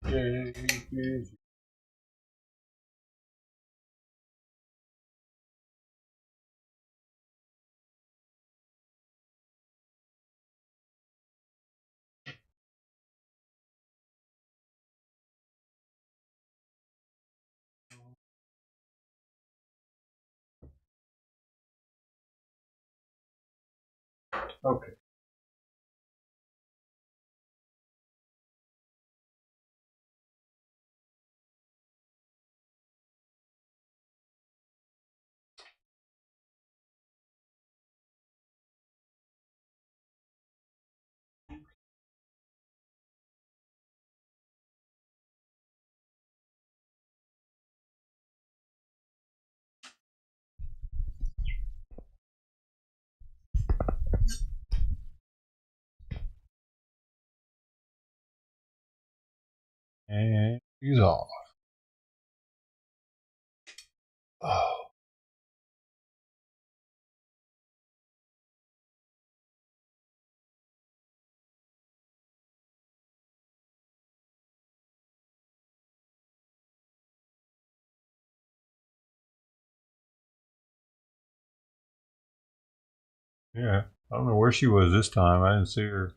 Yay. Okay. And he's off. Oh. Yeah. I don't know where she was this time. I didn't see her.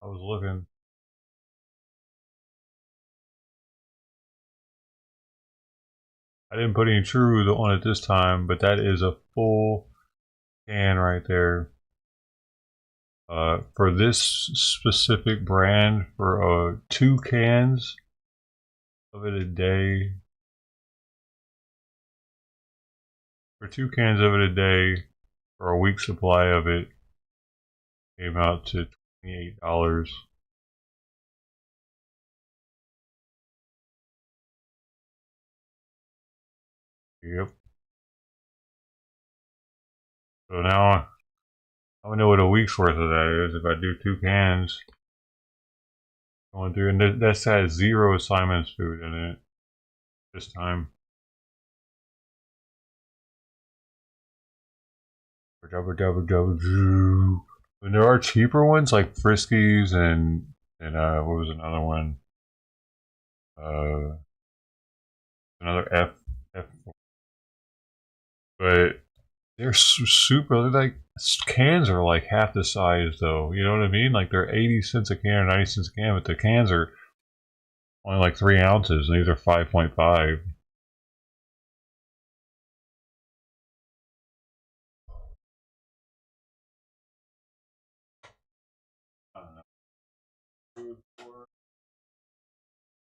I was looking. I didn't put any True on it this time, but that is a full can right there. For this specific brand, for 2 cans of it a day, for 2 cans of it a day, for a week supply of it, came out to $28. Yep. So now I know what a week's worth of that is if I do 2 cans. Going through, and that's has 0 Simon's food in it this time. And there are cheaper ones like Friskies and what was another one? Uh, another F, but they're super. They're like cans are like half the size though. You know what I mean? Like they're 80 cents a can or 90 cents a can, but the cans are only like 3 ounces, and these are 5.5.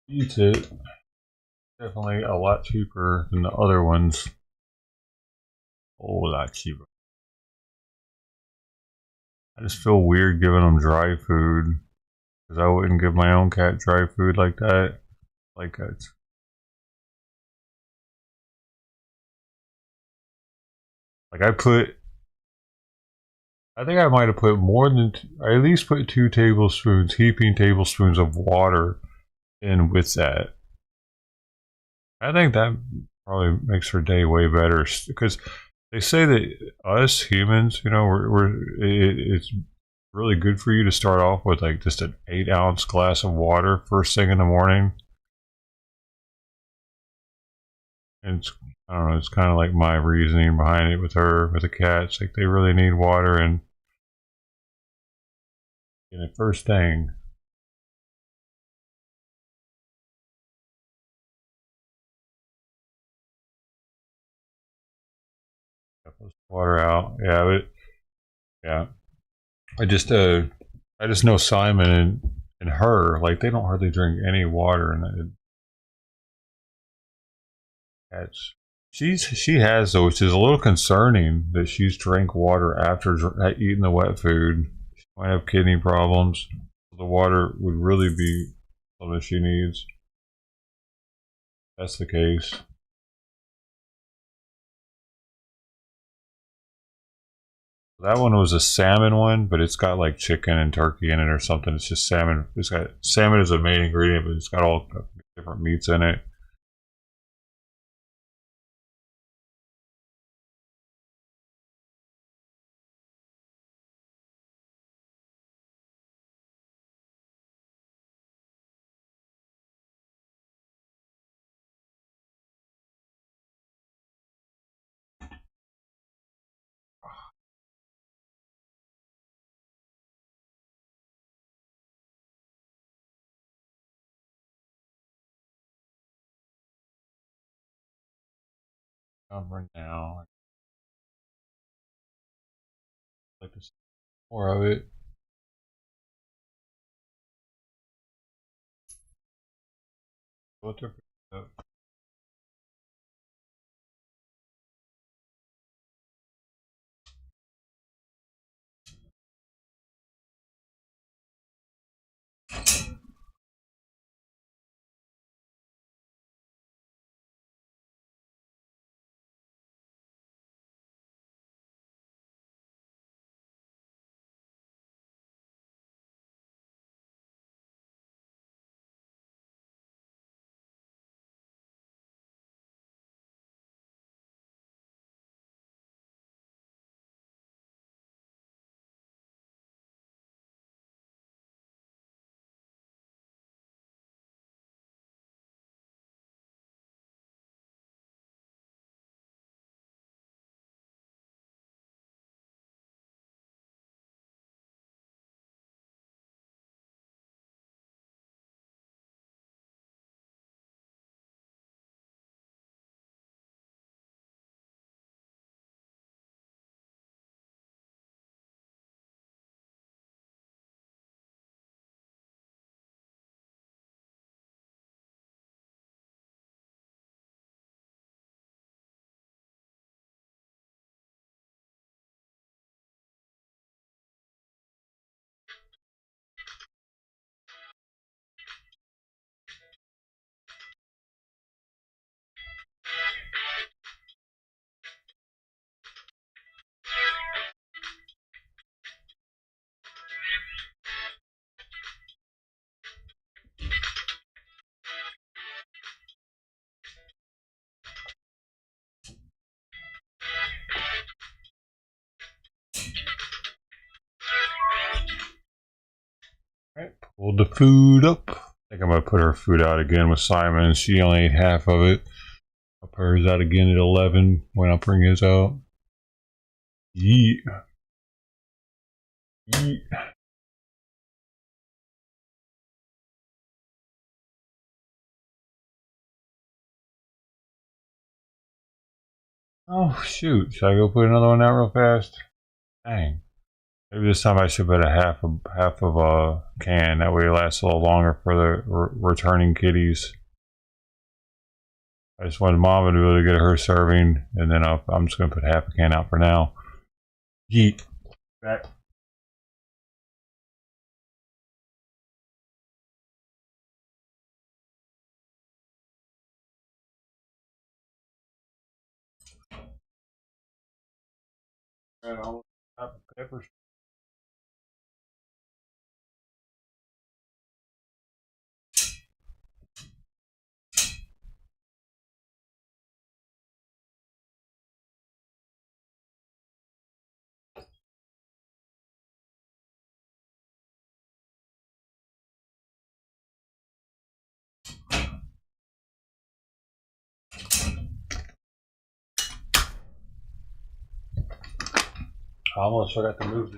Eats it. Definitely a lot cheaper than the other ones. A whole lot cheaper. I just feel weird giving them dry food because I wouldn't give my own cat dry food like that. Like it's like I think I might have put more than I at least put 2 tablespoons, heaping tablespoons of water in with that. I think that probably makes her day way better because they say that us humans, you know, it's really good for you to start off with like just an 8 ounce glass of water first thing in the morning. And I don't know, it's kind of like my reasoning behind it with her, with the cats. Like they really need water and the first thing. Water out. Yeah, yeah. I just uh I just know Simon and her, like they don't hardly drink any water and that's she has though, which is a little concerning that she's drank water after eating the wet food. She might have kidney problems. The water would really be something she needs. That's the case. That one was a salmon one, but it's got like chicken and turkey in it or something. It's just salmon. It's got salmon as a main ingredient, but it's got all different meats in it. right now. I'd like to see more of it. What they're picking up. Alright, pulled the food up. I think I'm gonna put her food out again with Simon. She only ate half of it. I'll put hers out again at 11 when I bring his out. Yeet. Yeet. Oh shoot! Should I go put another one out real fast? Dang. Maybe this time I should put a half of a can. That way it lasts a little longer for the returning kitties. I just wanted Mama to be able to get her serving, and then I'm just gonna put half a can out for now. Yeet. Back. Pepper. I almost forgot to move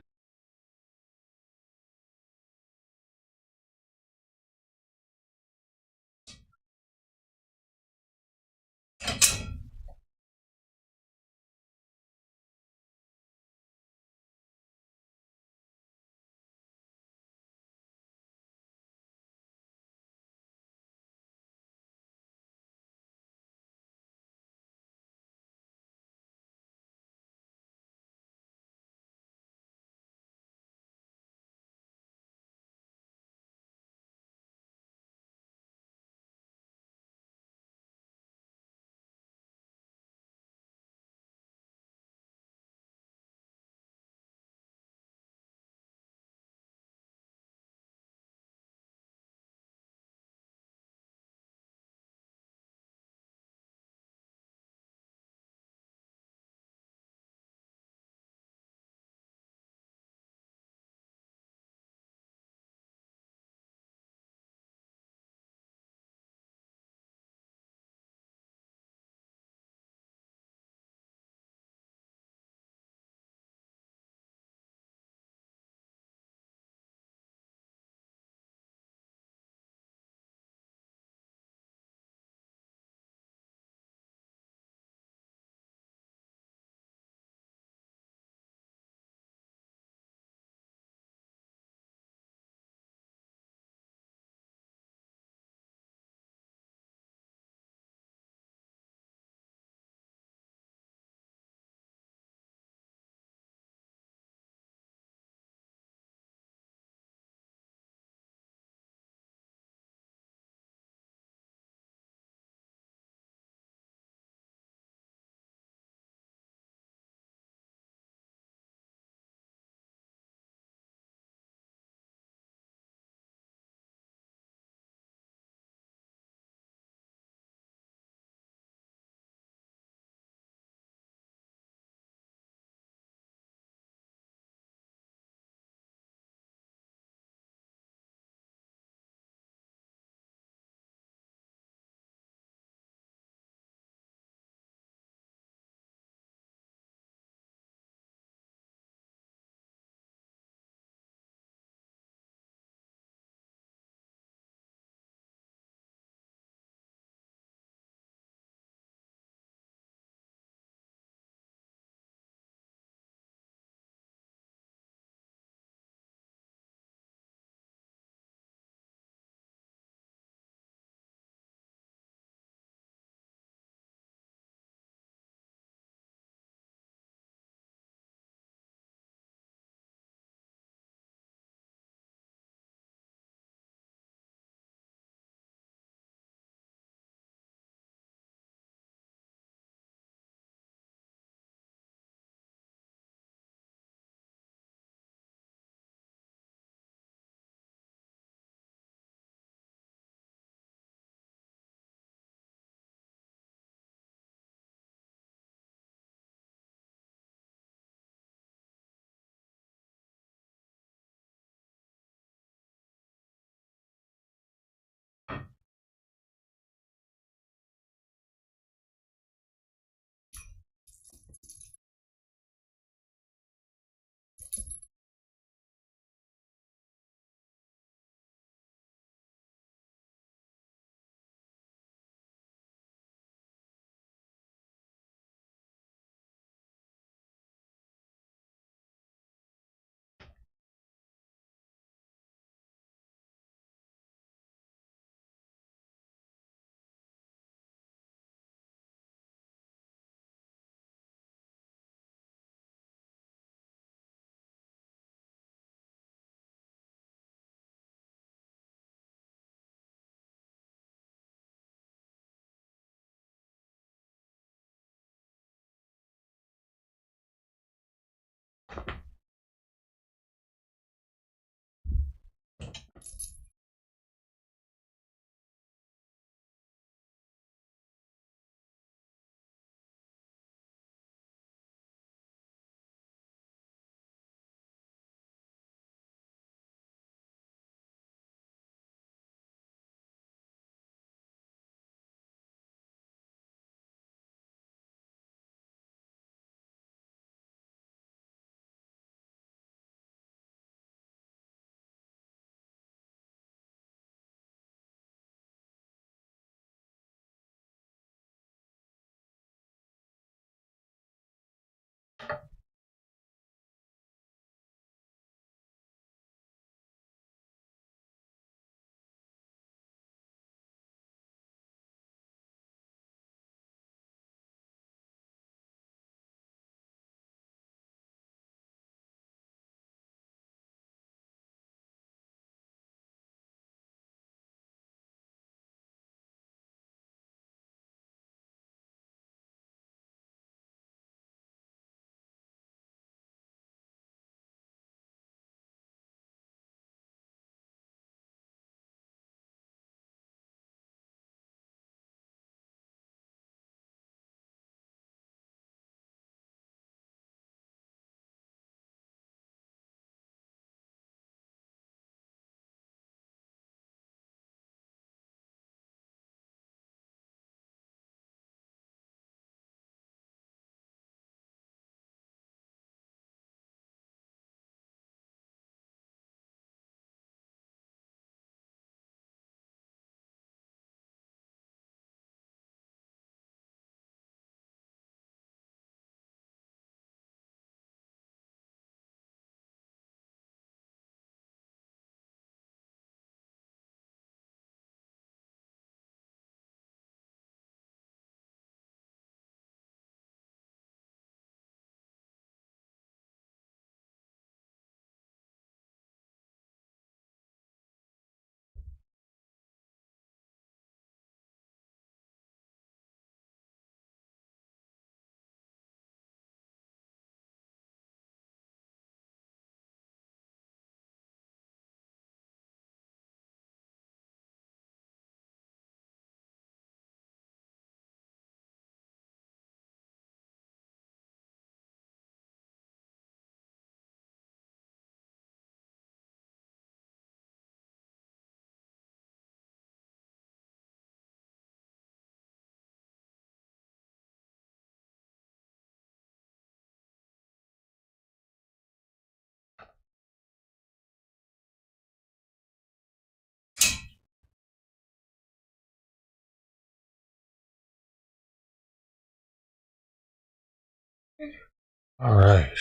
All right.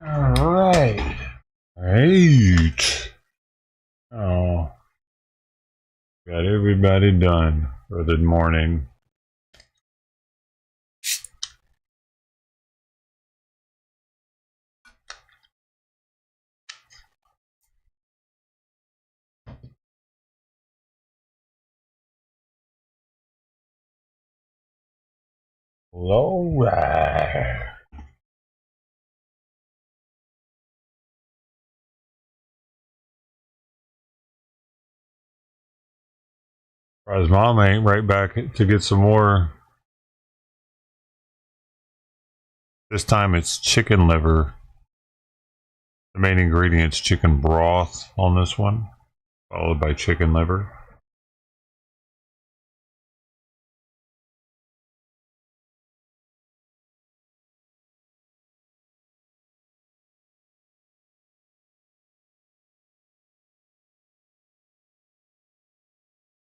All right. Right. Oh, got everybody done for the morning. All right. Surprised Mom ain't right back to get some more. This time it's chicken liver. The main ingredient's chicken broth on this one, followed by chicken liver.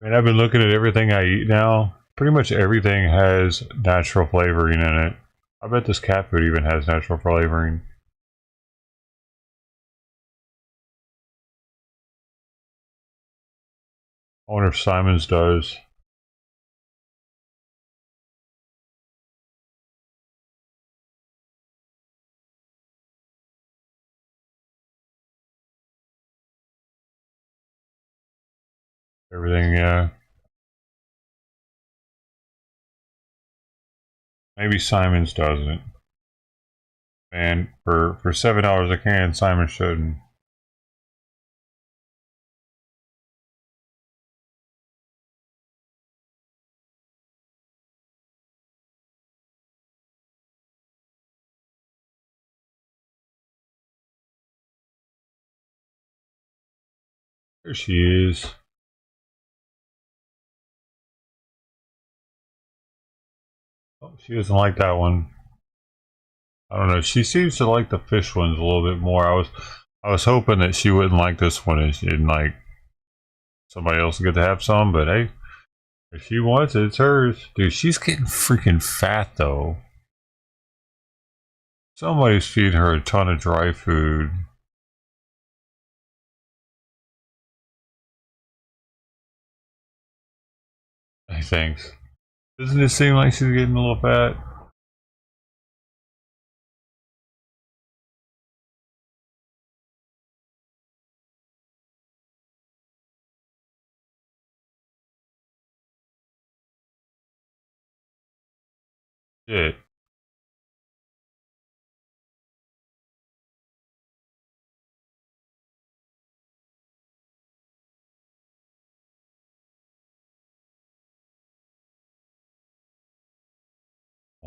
I mean, I've been looking at everything I eat now. Pretty much everything has natural flavoring in it. I bet this cat food even has natural flavoring. I wonder if Simon's does. Everything, yeah. Maybe Simon's doesn't. And for $7 a can, Simon shouldn't. There she is. Oh, she doesn't like that one. I don't know. She seems to like the fish ones a little bit more. I was hoping that she wouldn't like this one and she'd like somebody else get to have some, but hey, if she wants it, it's hers. Dude, she's getting freaking fat though. Somebody's feeding her a ton of dry food. I think. Doesn't it seem like she's getting a little fat? Shit.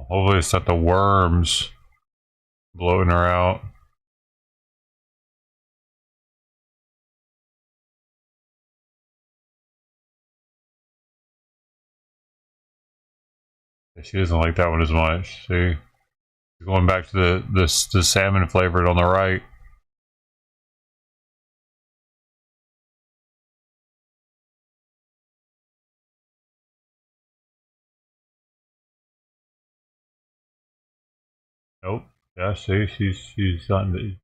Hopefully it's not the worms blowing her out. She doesn't like that one as much. See? Going back to the salmon flavored on the right. Nope. Yeah, see, she's gotten the.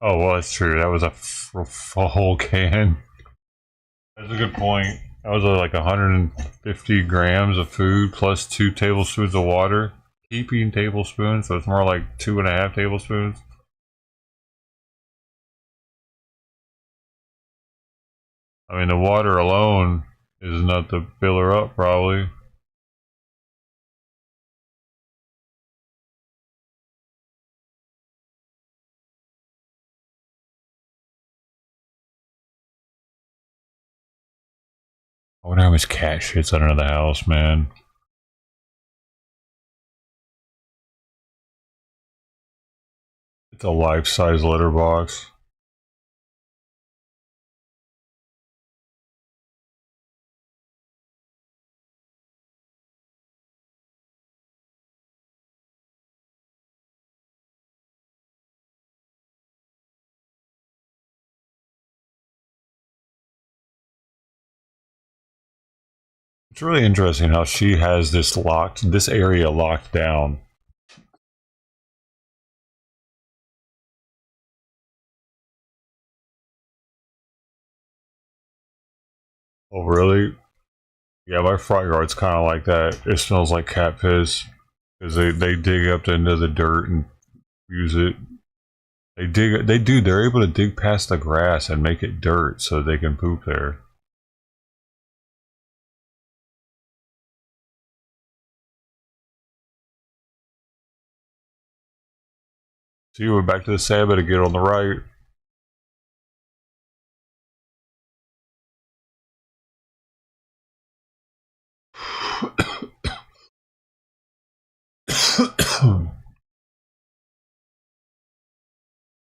Oh well, that's true. That was a whole can. That's a good point. That was like 150 grams of food plus 2 tablespoons of water. Heaping tablespoons, so it's more like 2.5 tablespoons. I mean, the water alone is enough to fill her up, probably. I wonder how much cat shit's under the house, man. It's a life-size litter box. It's really interesting how she has this area locked down. Oh, really? Yeah, my front yard's kind of like that. It smells like cat piss because they dig up into the dirt and use it. They're able to dig past the grass and make it dirt so they can poop there. So you went back to the Sabbath to get on the right.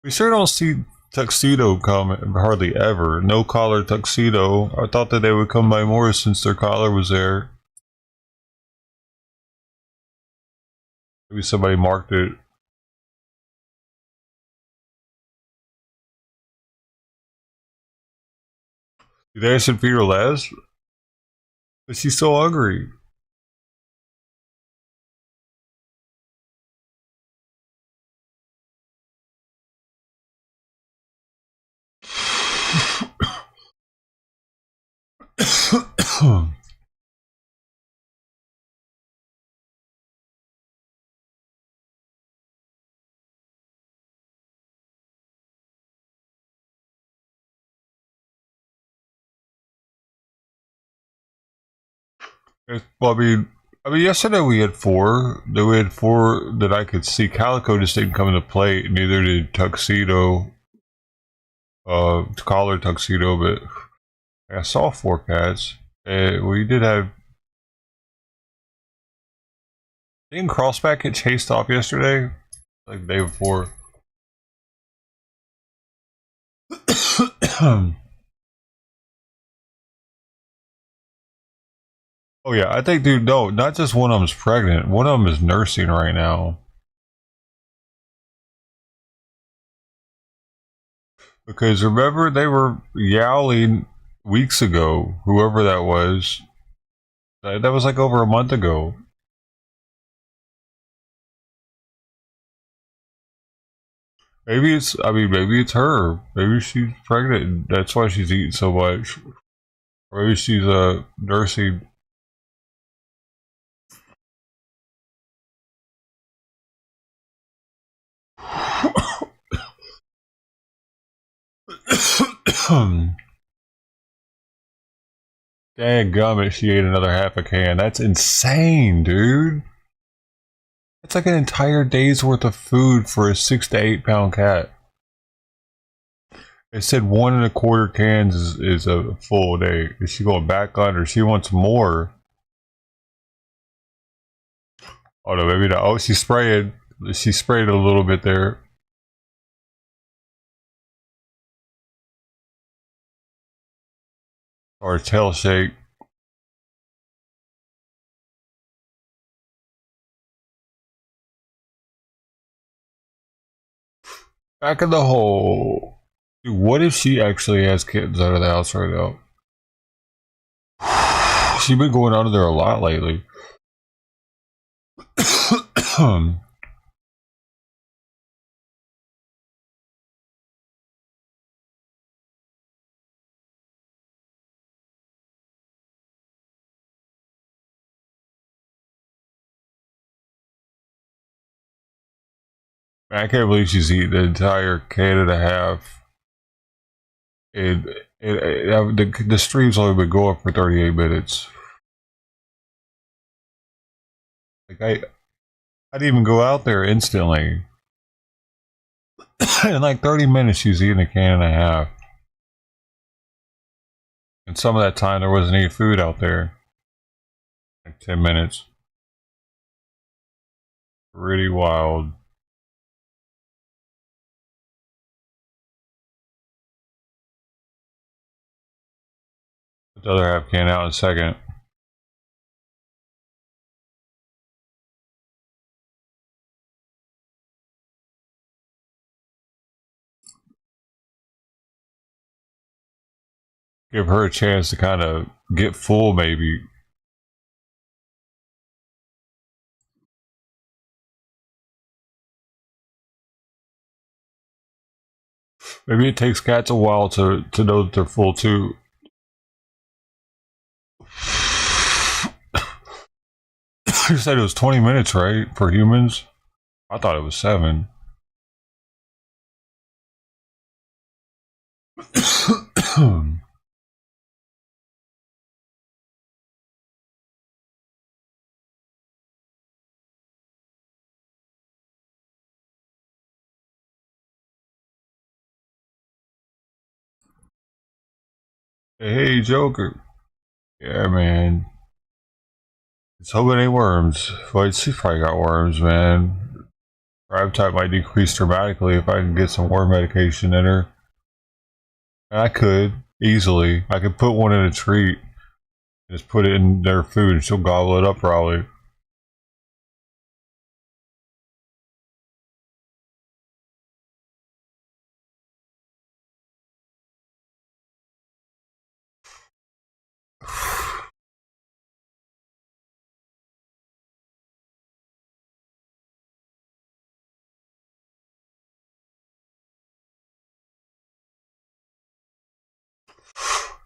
We sure don't see tuxedo come hardly ever. No collar tuxedo. I thought that they would come by more since their collar was there. Maybe somebody marked it. You think I should feed her less? But she's so hungry. Well, yesterday we had four. Then we had four that I could see. Calico just didn't come into play. Neither did Tuxedo, collar Tuxedo. But I saw four cats. We did have. Didn't Crossback get chased off yesterday? Like the day before. Oh yeah, I think, dude. No, not just one of them's pregnant. One of them is nursing right now. Because remember, they were yowling weeks ago. Whoever that was, that was like over a month ago. Maybe it's, I mean, maybe it's her. Maybe she's pregnant and that's why she's eating so much. Or maybe she's nursing. Dadgummit, she ate another half a can. That's insane, dude. It's like an entire day's worth of food for a 6 to 8 pound cat. It said 1 1/4 cans is a full day. Is she going back under? She wants more. Oh no, maybe not. Oh, she sprayed. She sprayed a little bit there. Or tail shake. Back in the hole. Dude, what if she actually has kittens out of the house right now? She's been going out of there a lot lately. I can't believe she's eaten an entire can and a half. And the stream's only been going for 38 minutes. Like I didn't even go out there instantly. In like 30 minutes, she's eating a can and a half. And some of that time, there wasn't any food out there. Like 10 minutes. Pretty wild. Put the other half can out in a second. Give her a chance to kind of get full, maybe. Maybe it takes cats a while to know that they're full too. You said it was 20 minutes, right? For humans? I thought it was 7. Hey, Joker. Yeah, man. Let's hope it ain't worms. Well, she probably got worms, man. Her appetite might decrease dramatically if I can get some worm medication in her. And I could, easily. I could put one in a treat. Just put it in their food and she'll gobble it up probably.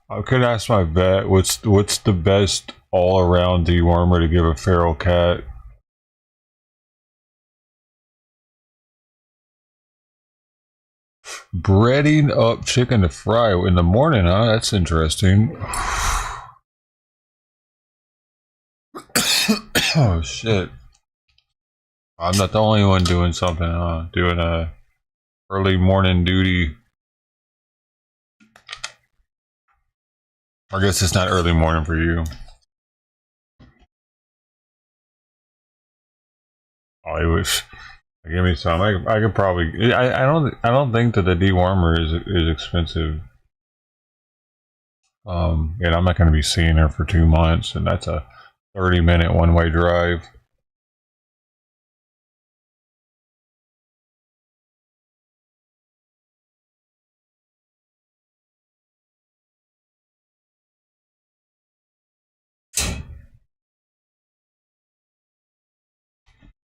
I could ask my vet what's the best all around dewormer to give a feral cat. Breading up chicken to fry in the morning, huh? That's interesting. Oh shit. I'm not the only one doing something, huh? Doing a early morning duty. I guess it's not early morning for you. Oh, it was. Give me some. I could probably. I don't think that the dewormer is expensive. And I'm not going to be seeing her for 2 months, and that's a 30-minute one-way drive.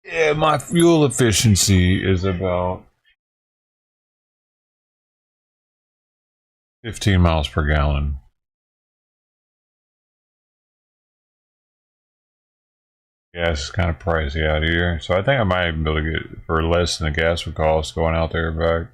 Yeah, my fuel efficiency is about 15 miles per gallon. Gas is kind of pricey out here, so I think I might even be able to get it for less than the gas would cost going out there and back.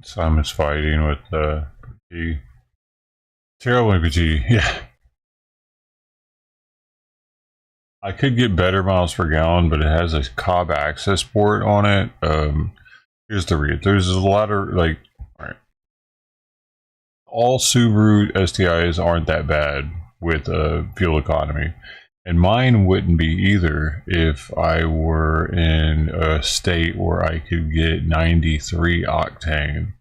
Simon's fighting with P. Terrible MPG, yeah. I could get better miles per gallon, but it has a Cobb access port on it. Here's the read. There's a lot of like, all Subaru STIs aren't that bad with fuel economy, and mine wouldn't be either if I were in a state where I could get 93 octane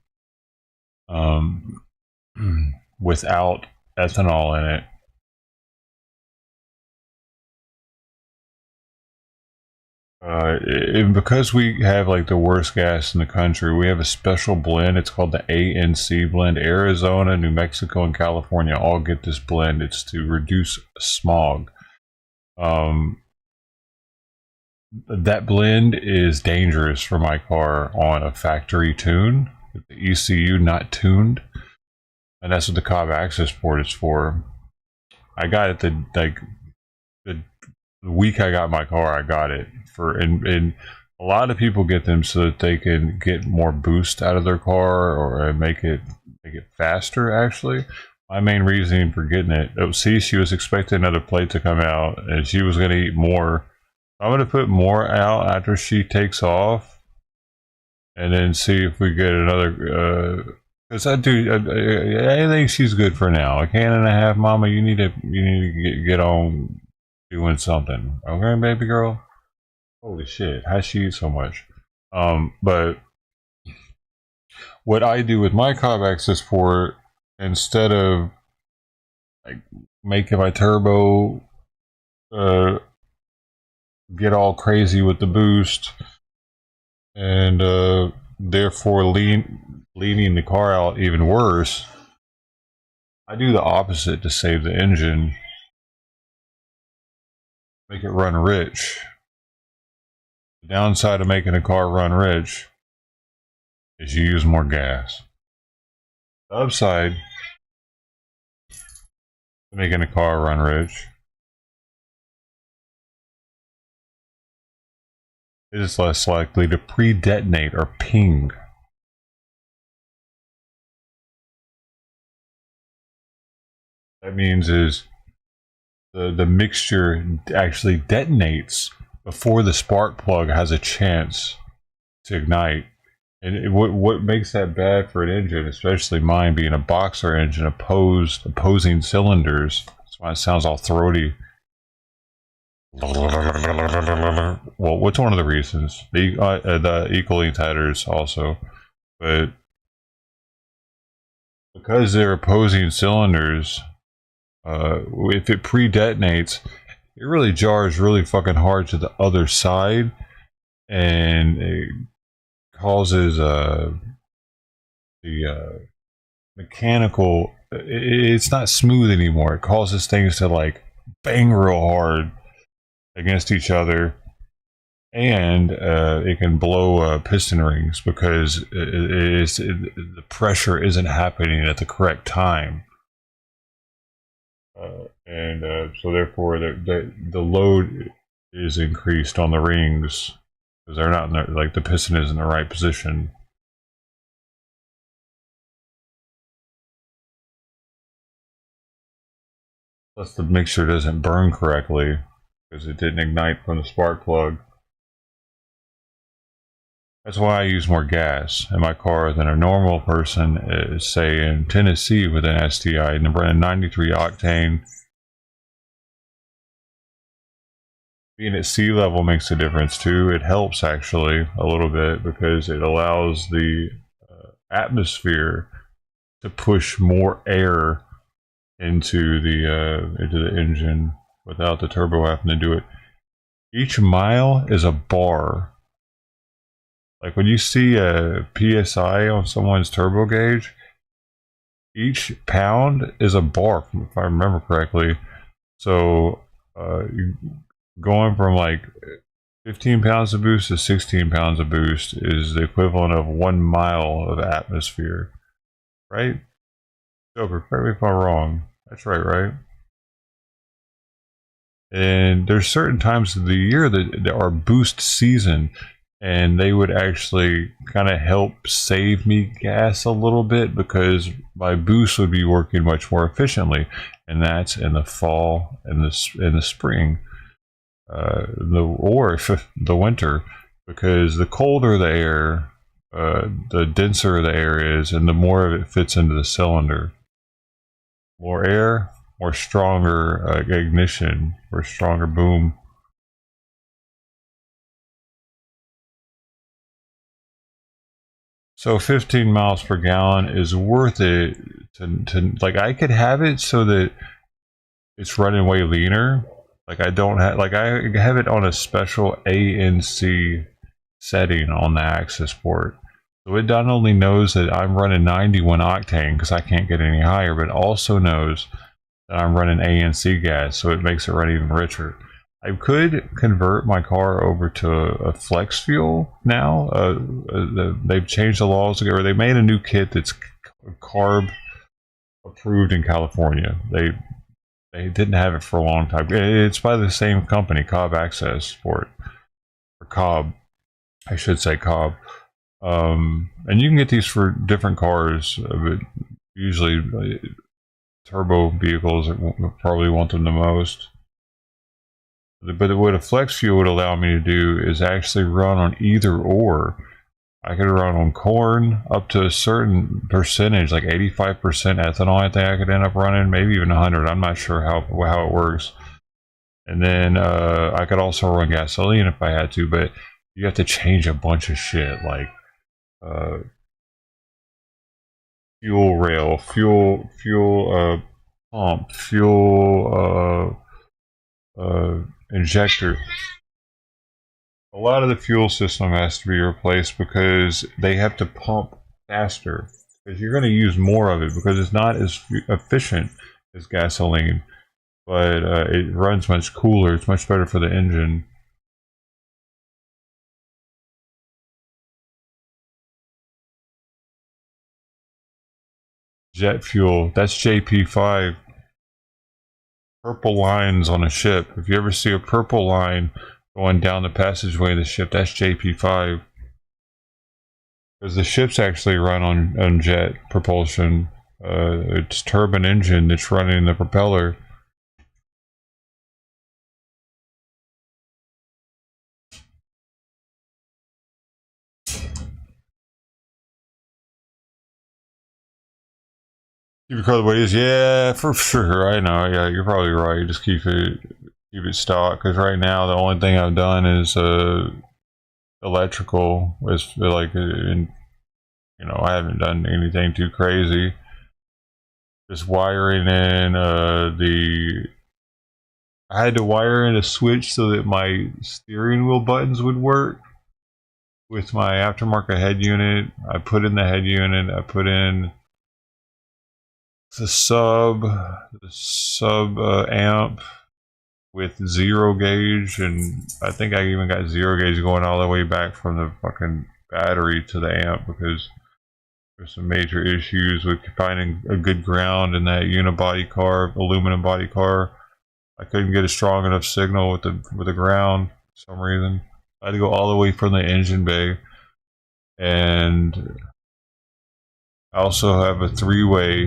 without ethanol in it. Because we have like the worst gas in the country, we have a special blend. It's called the ANC blend. Arizona, New Mexico, and California all get this blend. It's to reduce smog. That blend is dangerous for my car on a factory tune, with the ECU not tuned, and that's what the Cobb access port is for. I got it the week I got my car. I got it for and a lot of people get them so that they can get more boost out of their car or make it faster. Actually, my main reasoning for getting it. Oh, see, she was expecting another plate to come out, and she was going to eat more. I'm going to put more out after she takes off, and then see if we get another. Because I think she's good for now. A can and a half, Mama. You need to get on doing something. Okay, baby girl. Holy shit! How she eat so much? But what I do with my Cobb access port, instead of like making my turbo get all crazy with the boost and therefore leaning the car out even worse, I do the opposite to save the engine, make it run rich. The downside of making a car run rich is you use more gas. The upside of making a car run rich is less likely to pre-detonate or ping. That means is the mixture actually detonates before the spark plug has a chance to ignite. And what makes that bad for an engine, especially mine being a boxer engine, opposing cylinders. That's why it sounds all throaty. Well, what's one of the reasons? The equaling tethers also, but because they're opposing cylinders, if it pre-detonates, it really jars really fucking hard to the other side, and it causes the mechanical. It's not smooth anymore. It causes things to like bang real hard against each other, and it can blow piston rings because the pressure isn't happening at the correct time. So therefore the load is increased on the rings because they're not in the, like the piston is in the right position. Plus the mixture doesn't burn correctly because it didn't ignite from the spark plug. That's why I use more gas in my car than a normal person, say in Tennessee with an STI and running 93 octane. being at sea level makes a difference too. It helps actually a little bit because it allows the atmosphere to push more air into the engine without the turbo having to do it. Each mile is a bar. Like when you see a PSI on someone's turbo gauge, each pound is a bar, if I remember correctly. So going from like 15 pounds of boost to 16 pounds of boost is the equivalent of 1 mile of atmosphere, right? Joker, correct me if I'm wrong. That's right, right? And there's certain times of the year that are boost season, and they would actually kind of help save me gas a little bit because my boost would be working much more efficiently, and that's in the fall and the spring, or the winter, because the colder the air, the denser the air is, and the more of it fits into the cylinder. More air, more stronger ignition, or stronger boom. So 15 miles per gallon is worth it to like I could have it so that it's running way leaner. Like I don't have like I have it on a special ANC setting on the access port. So it not only knows that I'm running 91 octane because I can't get any higher, but also knows that I'm running ANC gas, so it makes it run even richer. I could convert my car over to a flex fuel now. They've changed the laws, or they made a new kit that's carb approved in California. They didn't have it for a long time. It's by the same company, Cobb Access Sport, or Cobb, I should say Cobb. And you can get these for different cars, but usually turbo vehicles probably want them the most. But what a flex fuel would allow me to do is actually run on either or. I could run on corn up to a certain percentage, like 85% ethanol. I think I could end up running, maybe even 100. I'm not sure how it works. And then I could also run gasoline if I had to, but you have to change a bunch of shit like fuel rail, fuel pump, fuel injector. A lot of the fuel system has to be replaced because they have to pump faster, because you're going to use more of it because it's not as efficient as gasoline, but it runs much cooler. It's much better for the engine. Jet fuel, that's JP5. Purple lines on a ship. If you ever see a purple line going down the passageway of the ship, that's JP5. Because the ships actually run on jet propulsion. It's turbine engine that's running the propeller. Keep your car the way it is. Yeah, for sure. I know. Yeah, you're probably right. Just keep it stock. Because right now the only thing I've done is electrical. Is like, I haven't done anything too crazy. Just wiring in I had to wire in a switch so that my steering wheel buttons would work with my aftermarket head unit. I put in the head unit. I put in the sub amp with zero gauge, and I think I even got zero gauge going all the way back from the fucking battery to the amp because there's some major issues with finding a good ground in that unibody car, aluminum body car. I couldn't get a strong enough signal with the ground for some reason. I had to go all the way from the engine bay, and I also have a three-way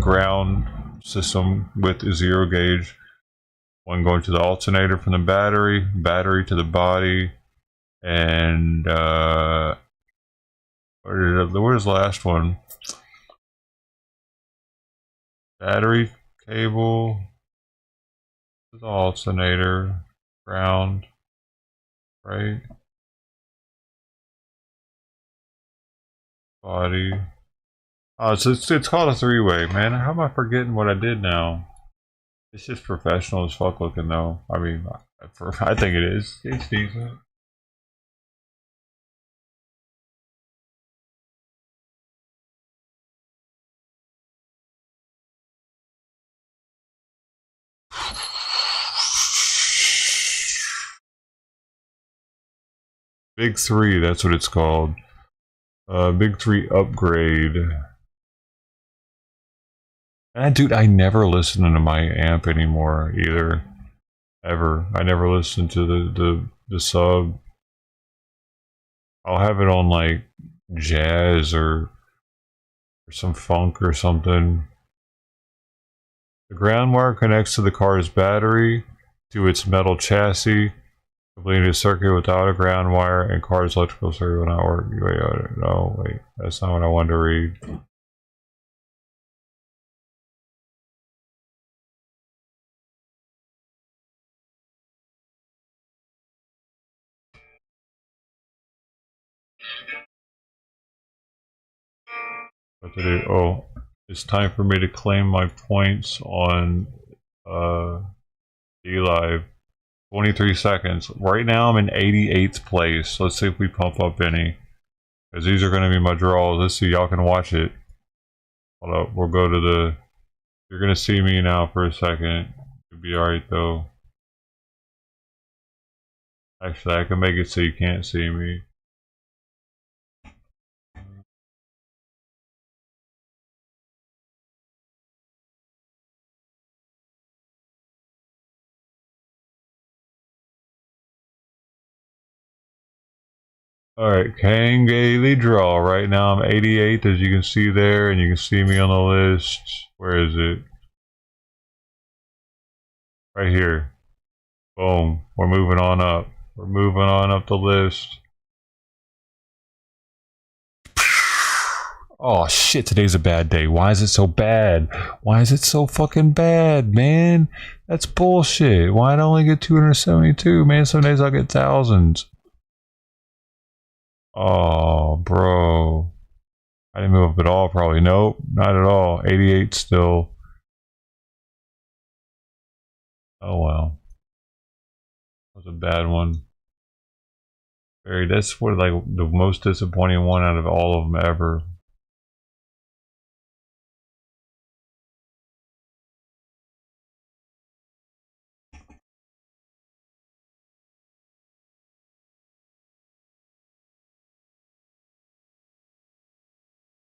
ground system with a zero gauge. One going to the alternator from the battery to the body, and where's the last one? Battery cable to the alternator, ground, right? Body. Oh, it's called a three-way, man. How am I forgetting what I did now? It's just professional as fuck looking, though. I mean, I think it is. It's decent. Big three, that's what it's called. Big three upgrade. And dude, I never listen to my amp anymore either. Ever. I never listen to the sub. I'll have it on like jazz or some funk or something. The ground wire connects to the car's battery to its metal chassis, completing a circuit without a ground wire, and car's electrical circuit will not work. Wait, no, wait, that's not what I wanted to read. What to do? Oh, it's time for me to claim my points on D-Live. 23 seconds. Right now I'm in 88th place. Let's see if we pump up any. Because these are going to be my draws. Let's see, y'all can watch it. Hold up, we'll go to the... You're going to see me now for a second. It'll be alright though. Actually, I can make it so you can't see me. Alright, can gaily draw. Right now I'm 88th, as you can see there, and you can see me on the list. Where is it? Right here. Boom. We're moving on up. We're moving on up the list. Oh shit, today's a bad day. Why is it so bad? Why is it so fucking bad, man? That's bullshit. Why did I only get 272? Man, some days I'll get thousands. Oh, bro. I didn't move up at all, probably. Nope, not at all. 88 still. Oh well. That was a bad one. That's what, like, the most disappointing one out of all of them ever.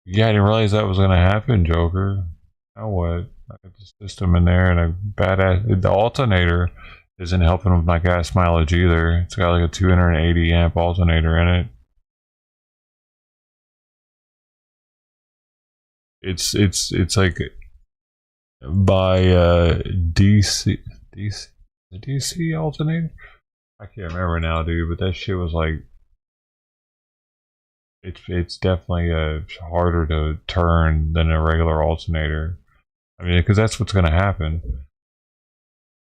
Yeah, I didn't realize that was gonna happen, Joker. Now what? I got the system in there and a badass. The alternator isn't helping with my gas mileage either. It's got like a 280 amp alternator in it. It's like by DC alternator. I can't remember now, dude. But that shit was like it's definitely harder to turn than a regular alternator. I mean, because that's what's going to happen.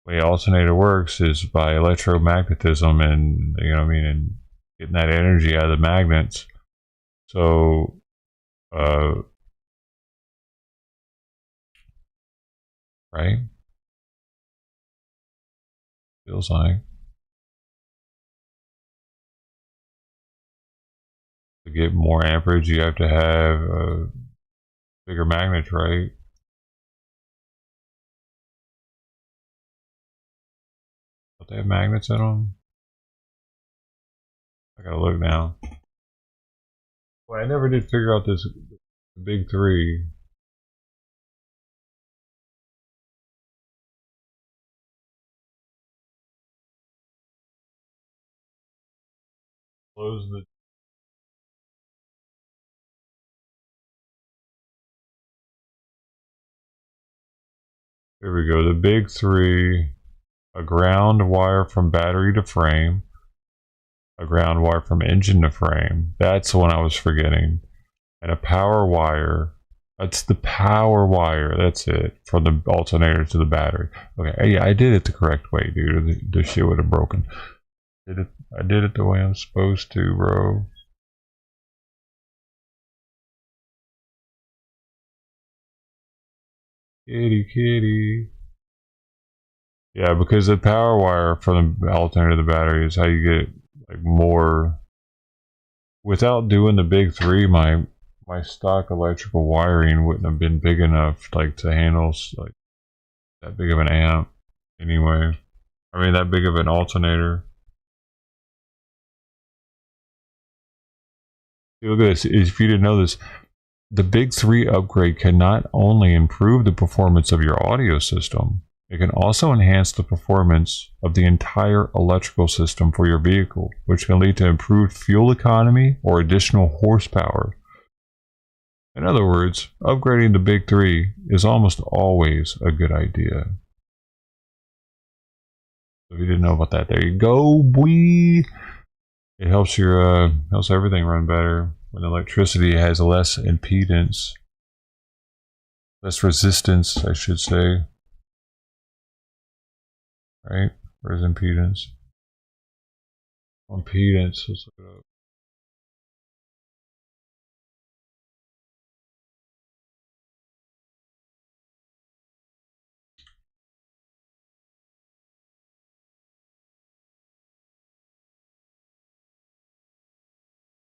The way alternator works is by electromagnetism, and you know what I mean, and getting that energy out of the magnets. So, right? Feels like to get more amperage, you have to have bigger magnets, right? Don't they have magnets in them? I gotta look now. Well, I never did figure out this big three. Close the. Here we go. The big three: a ground wire from battery to frame, a ground wire from engine to frame. That's the one I was forgetting, and a power wire That's the power wire. That's it. From the alternator to the battery. Okay, yeah, I did it the correct way, dude. The shit would have broken. I did it the way I'm supposed to, bro. Kitty, kitty. Yeah, because the power wire from the alternator to the battery is how you get like more. Without doing the big three, my stock electrical wiring wouldn't have been big enough like to handle like that big of an amp. Anyway, I mean that big of an alternator. See, look at this. If you didn't know this, the big three upgrade can not only improve the performance of your audio system, it can also enhance the performance of the entire electrical system for your vehicle, which can lead to improved fuel economy or additional horsepower. In other words, upgrading the big three is almost always a good idea. If you didn't know about that, there you go, boy. It helps your helps everything run better when electricity has less impedance, less resistance, I should say. Right? Where's impedance? Impedance. Let's look it up.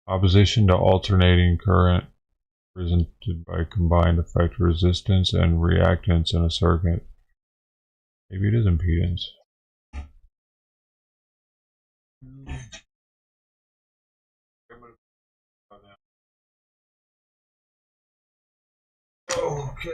Opposition to alternating current presented by combined effect resistance and reactance in a circuit. Maybe it is impedance. Okay.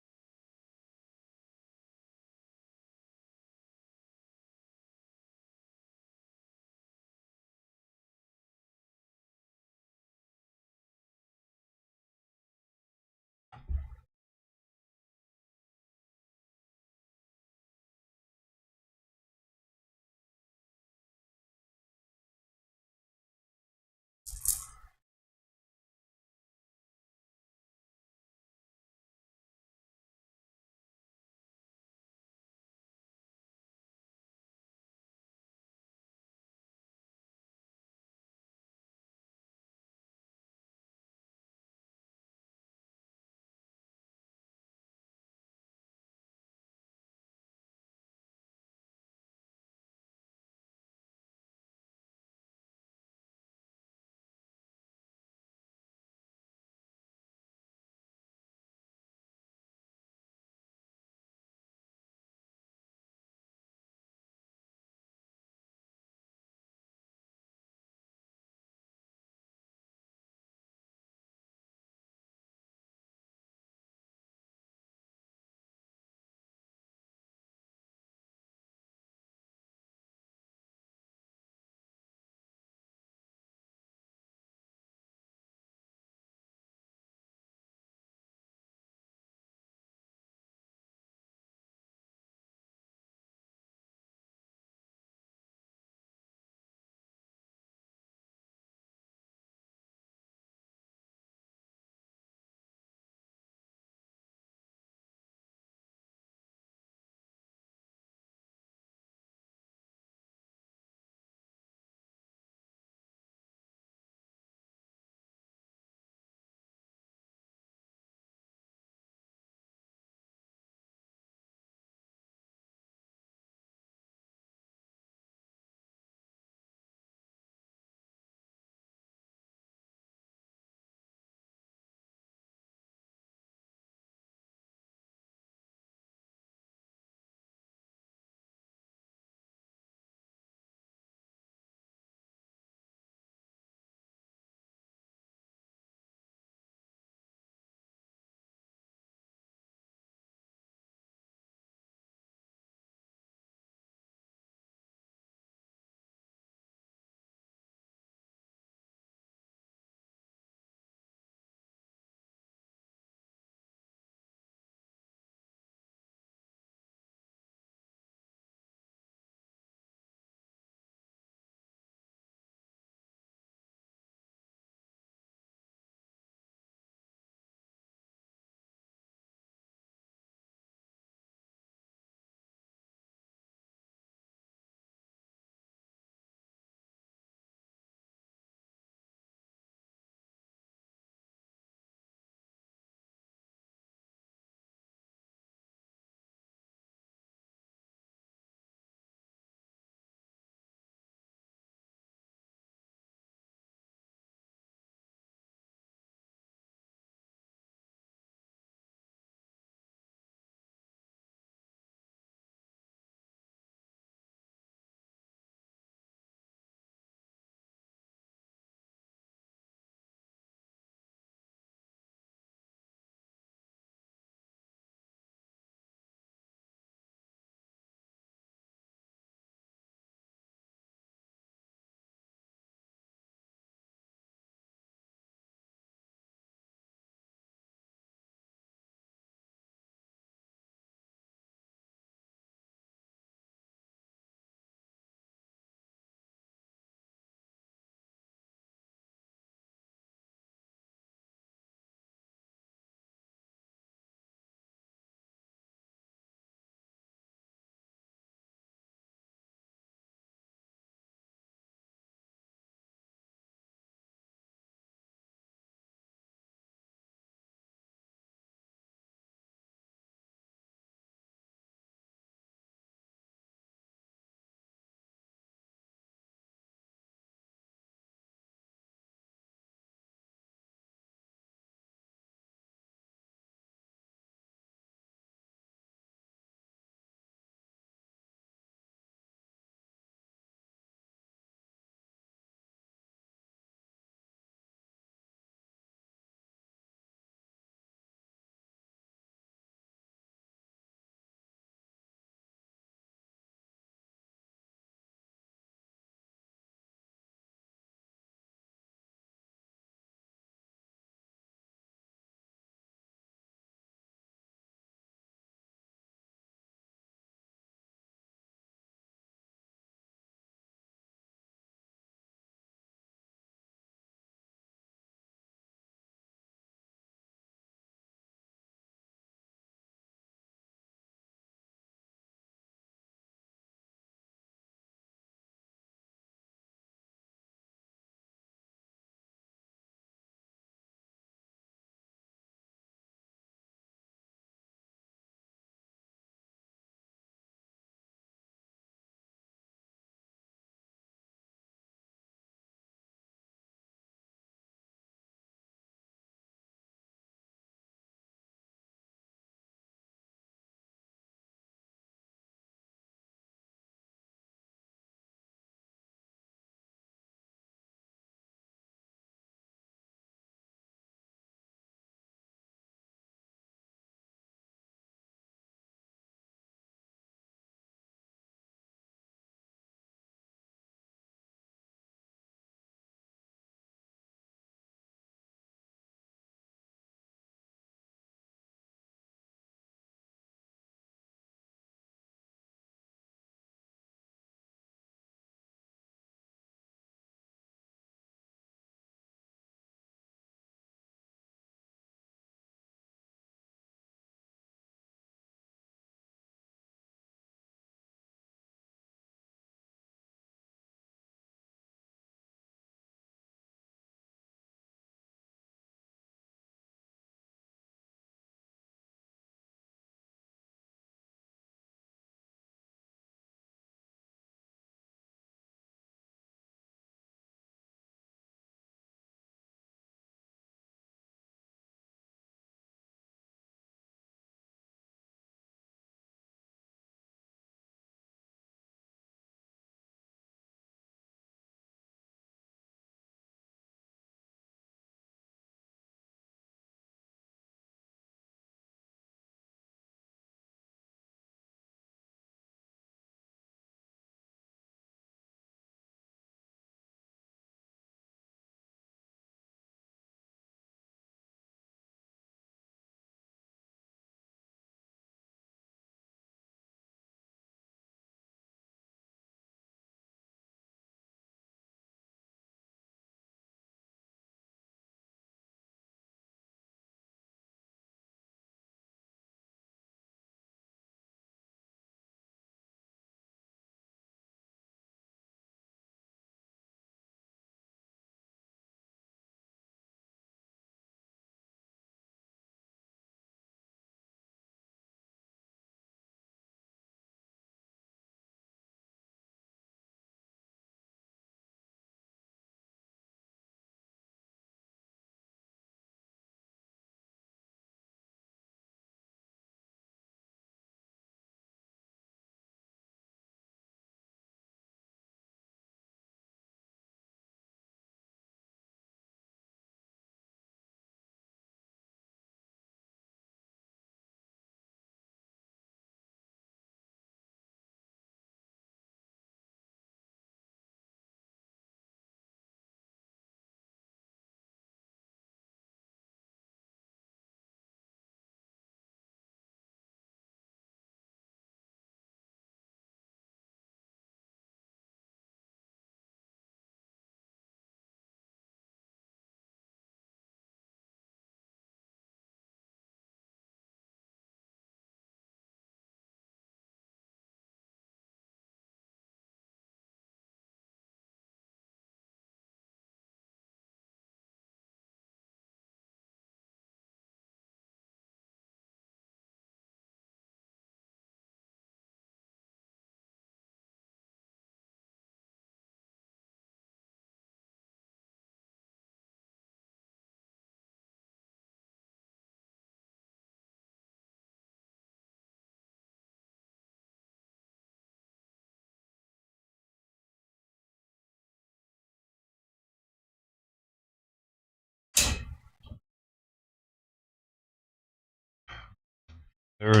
There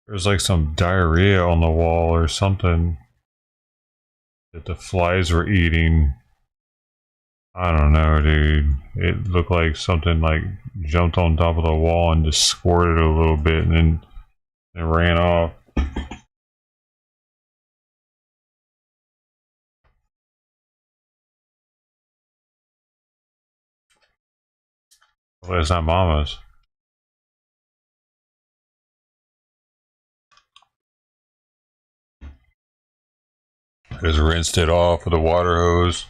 was like some diarrhea on the wall or something that the flies were eating. I don't know, dude. It looked like something like jumped on top of the wall and just squirted a little bit and then it ran off. Well, it's not Mama's. Just rinsed it off with a water hose.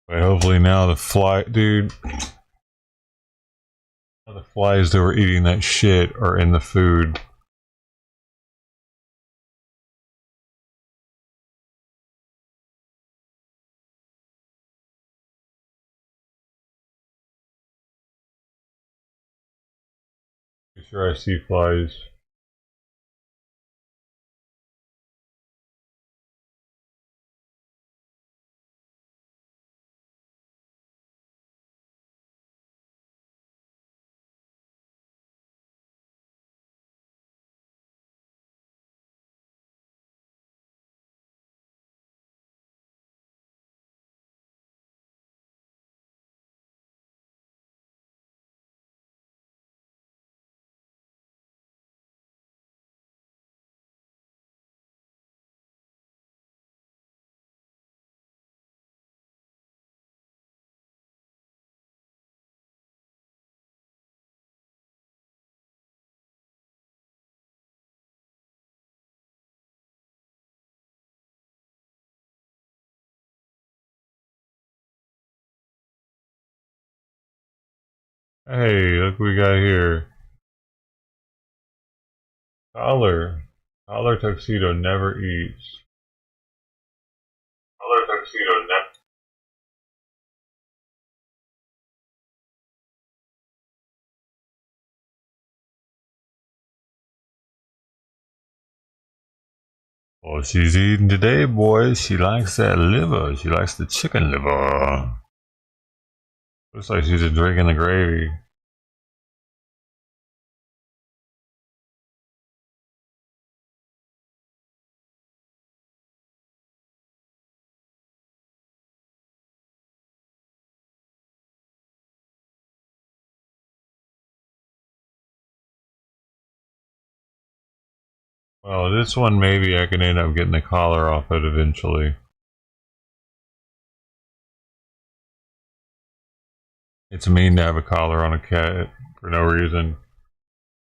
But hopefully now the flies that were eating that shit are in the food. Pretty sure I see flies. Hey, look what we got here. Collar. Collar tuxedo never eats. Collar tuxedo never. Well, she's eating today, boys. She likes that liver. She likes the chicken liver. Looks like she's just drinking the gravy. Well, this one maybe I can end up getting the collar off it eventually. It's mean to have a collar on a cat for no reason.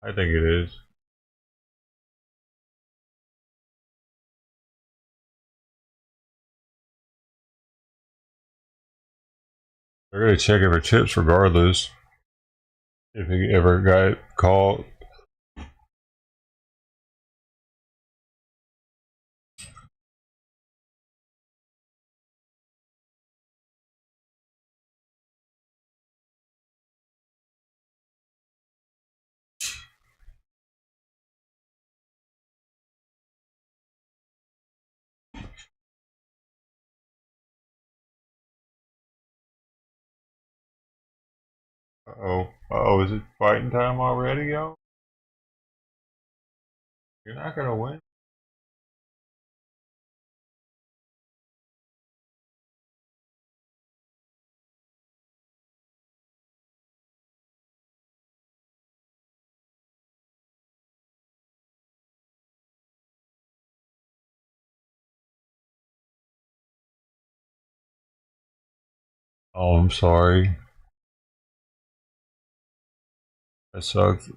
I think it is. They're gonna check if her chips regardless. If he ever got caught. Uh-oh. Uh-oh, is it fighting time already, y'all? You're not gonna win. Oh, I'm sorry. That sucks.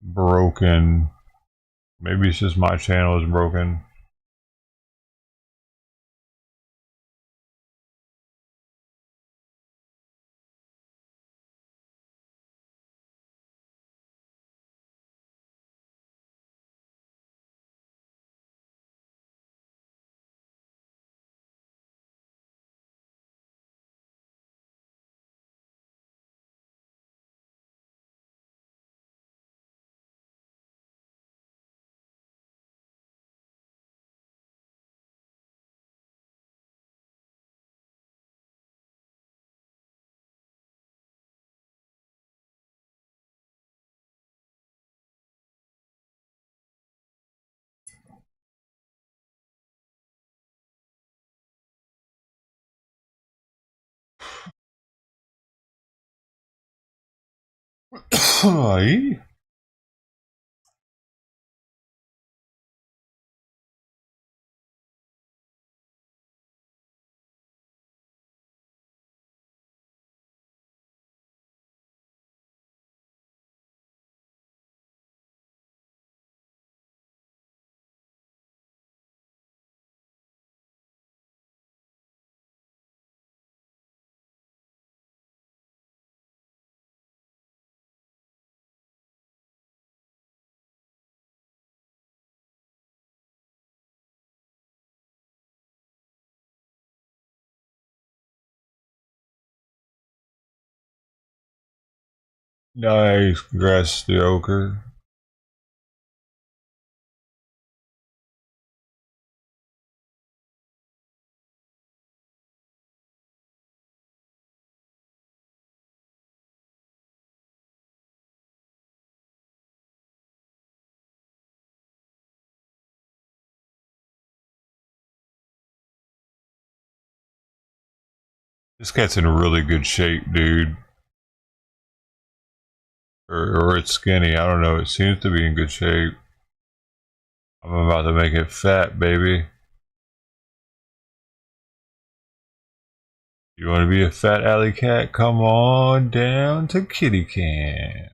Broken. Maybe it's just my channel is broken. Hi. Nice. Congrats, the ochre. This cat's in really good shape, dude. Or it's skinny. I don't know. It seems to be in good shape. I'm about to make it fat, baby. You want to be a fat alley cat? Come on down to kitty cat.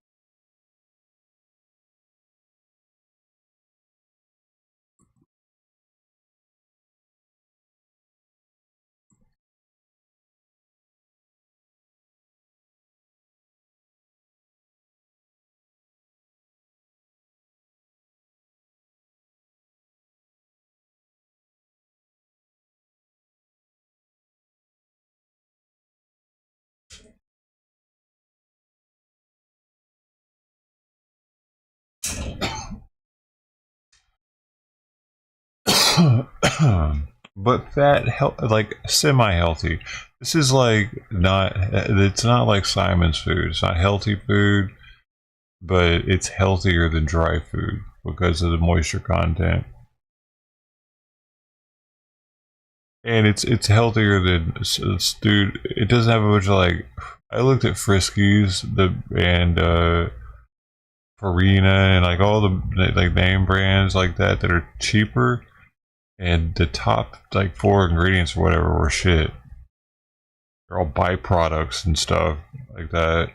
But fat, like semi-healthy. This is like not. It's not like Simon's food. It's not healthy food, but it's healthier than dry food because of the moisture content, and it's healthier than dude. It doesn't have a bunch of like. I looked at Friskies, and Farina, and like all the like name brands like that are cheaper, and the top like four ingredients or whatever were shit. They're all byproducts and stuff like that.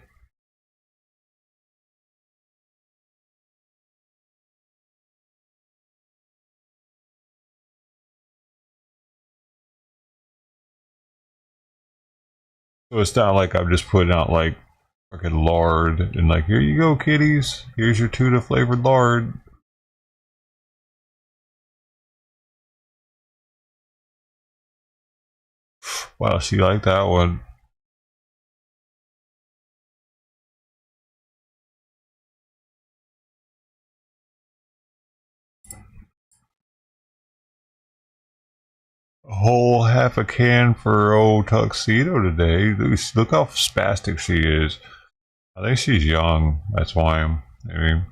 So it's not like I'm just putting out like fucking lard and like, here you go, kitties. Here's your tuna flavored lard. Wow, she liked that one. A whole half a can for old tuxedo today. Look how spastic she is. I think she's young. That's why I mean,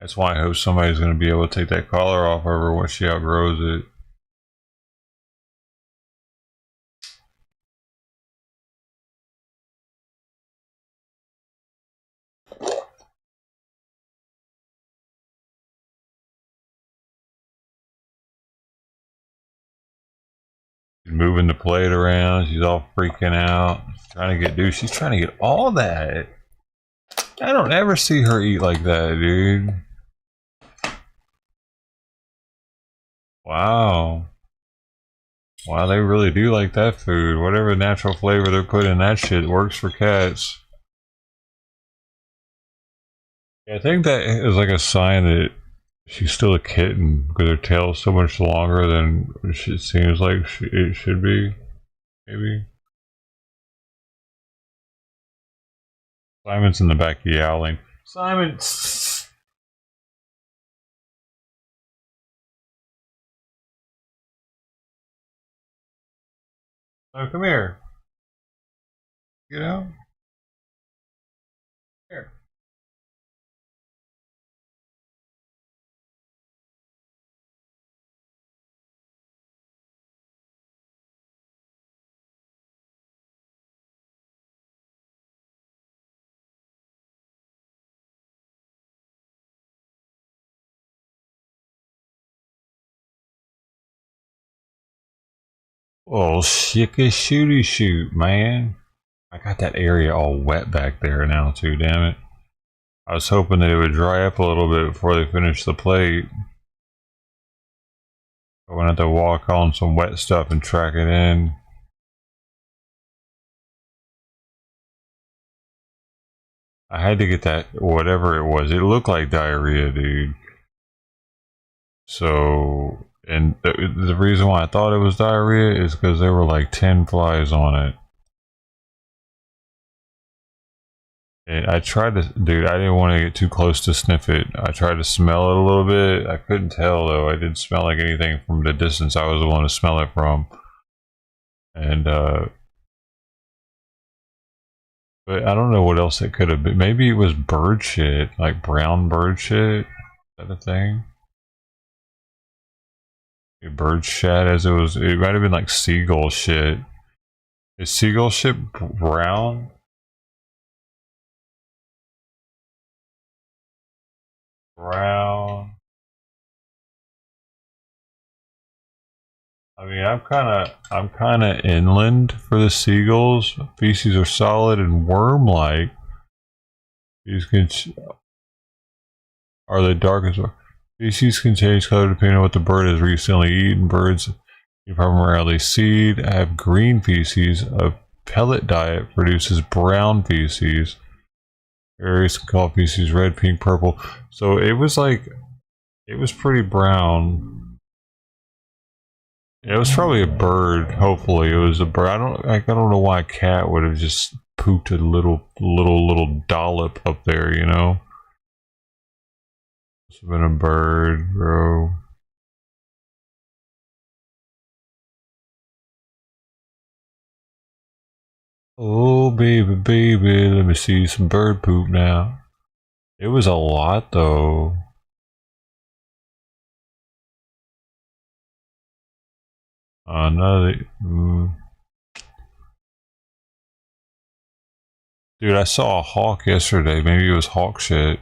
that's why I hope somebody's going to be able to take that collar off of her once she outgrows it. She's moving the plate around. She's all freaking out. Trying to get, dude, she's trying to get all that. I don't ever see her eat like that, dude. Wow. Wow, they really do like that food. Whatever natural flavor they're putting in that shit works for cats. Yeah, I think that is like a sign that she's still a kitten because her tail's so much longer than it seems like it should be. Maybe. Simon's in the back yowling. Simon! Oh, come here. Get out. Here. Oh, shicka shooty shoot, man. I got that area all wet back there now too, damn it. I was hoping that it would dry up a little bit before they finish the plate. I went to have to walk on some wet stuff and track it in. I had to get that, whatever it was. It looked like diarrhea, dude. So, and the reason why I thought it was diarrhea is because there were like 10 flies on it. And I tried to, dude, I didn't want to get too close to sniff it. I tried to smell it a little bit. I couldn't tell though. I didn't smell like anything from the distance I was the one to smell it from. And, but I don't know what else it could have been. Maybe it was bird shit, like brown bird shit. Is that a thing? Bird shat as it was. It might have been like seagull shit. Is seagull shit brown? Brown. I mean, I'm kind of inland for the seagulls. Feces are solid and worm-like. These can are the darkest. Feces can change color depending on what the bird has recently eaten. Birds you primarily seed have green feces. A pellet diet produces brown feces. Areas can call feces red, pink, purple. So it was like, it was pretty brown. It was probably a bird. Hopefully, it was a bird. I don't know why a cat would have just pooped a little dollop up there. You know, it's been a bird, bro. Oh baby, baby, let me see some bird poop now. It was a lot though. Another. Dude, I saw a hawk yesterday. Maybe it was hawk shit.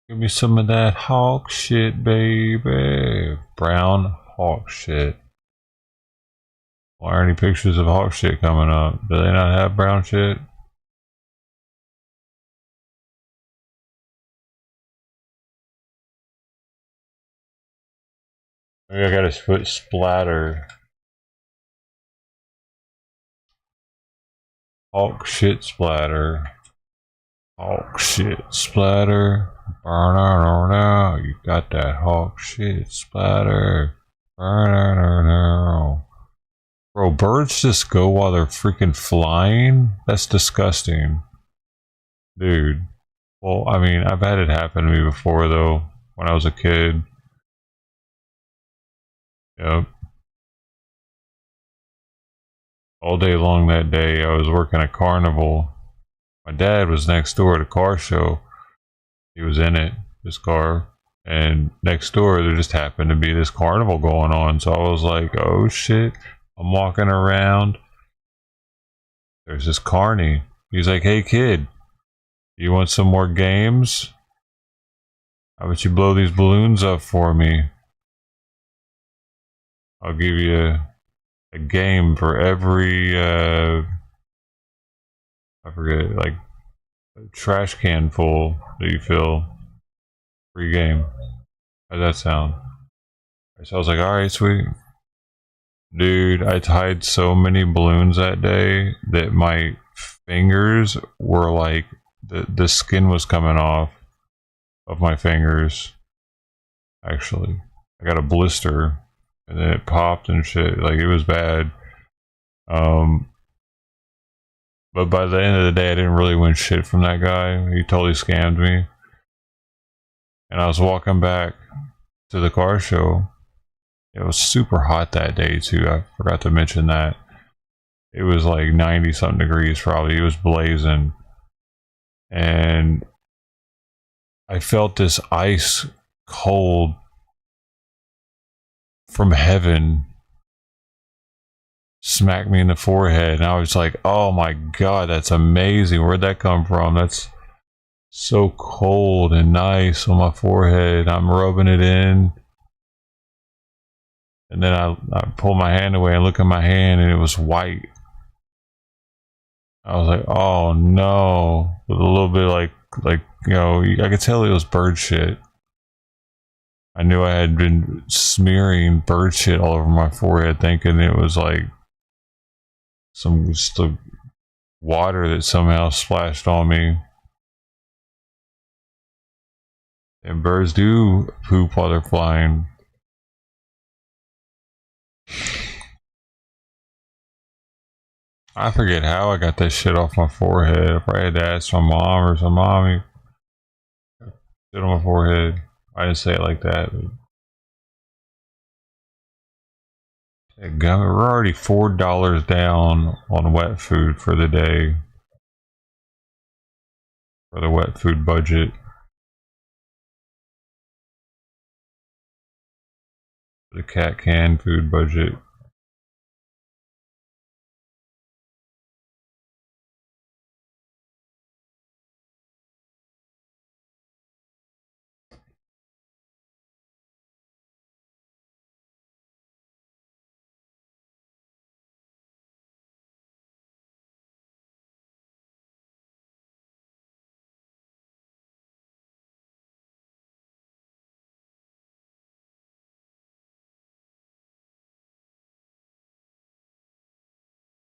Give me some of that hawk shit, baby. Brown hawk shit. Why aren't any pictures of hawk shit coming up? Do they not have brown shit? Maybe I gotta put splatter. Hawk shit splatter. Hawk shit splatter. You got that hawk shit splatter. Bro, birds just go while they're freaking flying? That's disgusting. Dude. Well, I mean, I've had it happen to me before, though, when I was a kid. Yep. All day long that day, I was working a carnival. My dad was next door at a car show. He was in it, this car. And next door, there just happened to be this carnival going on. So I was like, oh shit. I'm walking around. There's this carny. He's like, hey kid, you want some more games? How about you blow these balloons up for me? I'll give you a game for every, I forget, like, a trash can full that you fill. Free game. How'd that sound? So I was like, alright, sweet. Dude, I tied so many balloons that day that my fingers were like, the skin was coming off of my fingers. Actually, I got a blister and then it popped and shit. Like, it was bad. But by the end of the day, I didn't really win shit from that guy. He totally scammed me. And I was walking back to the car show. It was super hot that day too. I forgot to mention that. It was like 90 something degrees probably. It was blazing. And I felt this ice cold from heaven smack me in the forehead. And I was like, oh my God, that's amazing. Where'd that come from? That's so cold and nice on my forehead. I'm rubbing it in. And then I pull my hand away and look at my hand and it was white. I was like, oh no. With a little bit like, you know, I could tell it was bird shit. I knew I had been smearing bird shit all over my forehead thinking it was like some just the water that somehow splashed on me. And birds do poop while they're flying. I forget how I got that shit off my forehead. If I had to ask my mom or some mommy, shit on my forehead. I didn't say it like that. We're already $4 down on wet food for the day. For the wet food budget. The cat canned food budget.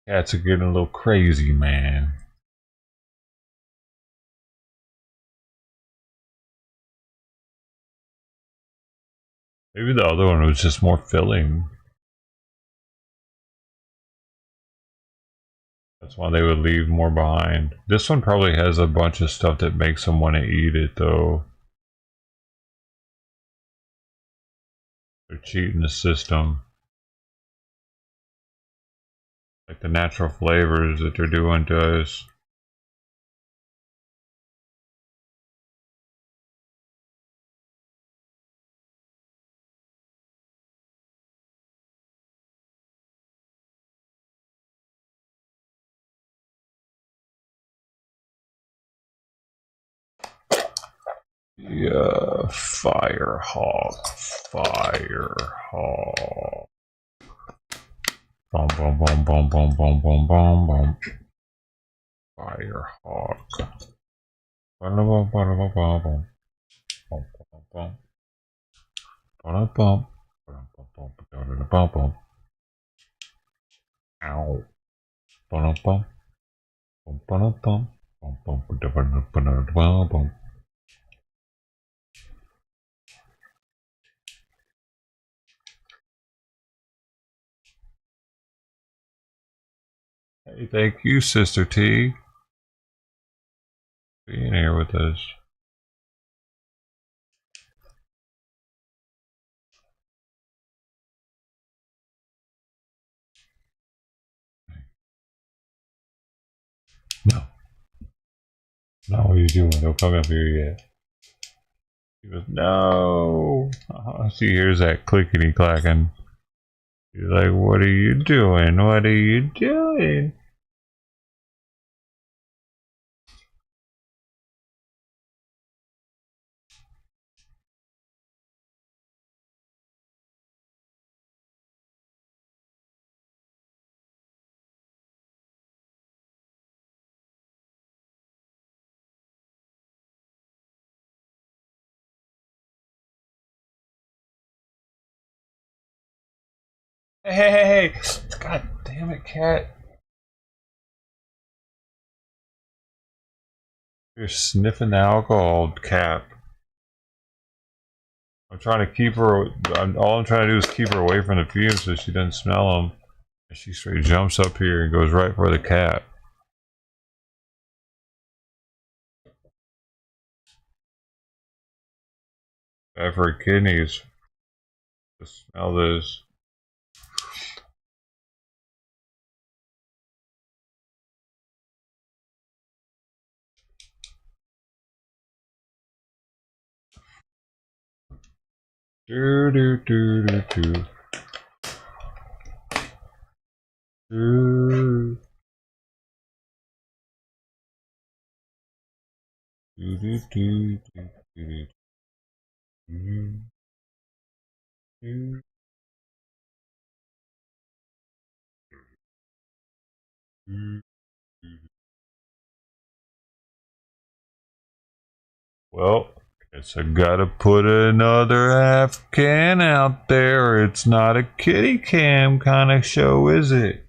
Cats are getting a little crazy, man. Maybe the other one was just more filling. That's why they would leave more behind. This one probably has a bunch of stuff that makes them want to eat it, though. They're cheating the system. Like the natural flavors that they're doing to us. Yeah, Firehawk. Firehawk. Boom, boom, boom, boom, boom, boom, boom, boom, boom. Firehawk. Boom, boom, boom, boom, boom, boom. Boom, boom, boom. Boom, boom. Boom, boom, boom, boom, boom. Ow. Boom, boom. Boom, boom, boom. Boom, boom, boom, boom, boom, boom. Hey, thank you, Sister T, being here with us. No. No, what are you doing? Don't come up here yet. He goes, no. She hears that clickety clacking. She's like, what are you doing? What are you doing? Hey, hey, hey, hey. God damn it, cat. You're sniffing the alcohol cap. I'm trying to keep her. All I'm trying to do is keep her away from the fumes so she doesn't smell them. And she straight jumps up here and goes right for the cap. Bad for her kidneys. Just smell this. Do do do do do. Do do Well, guess I gotta put another half can out there. It's not a kitty cam kind of show, is it?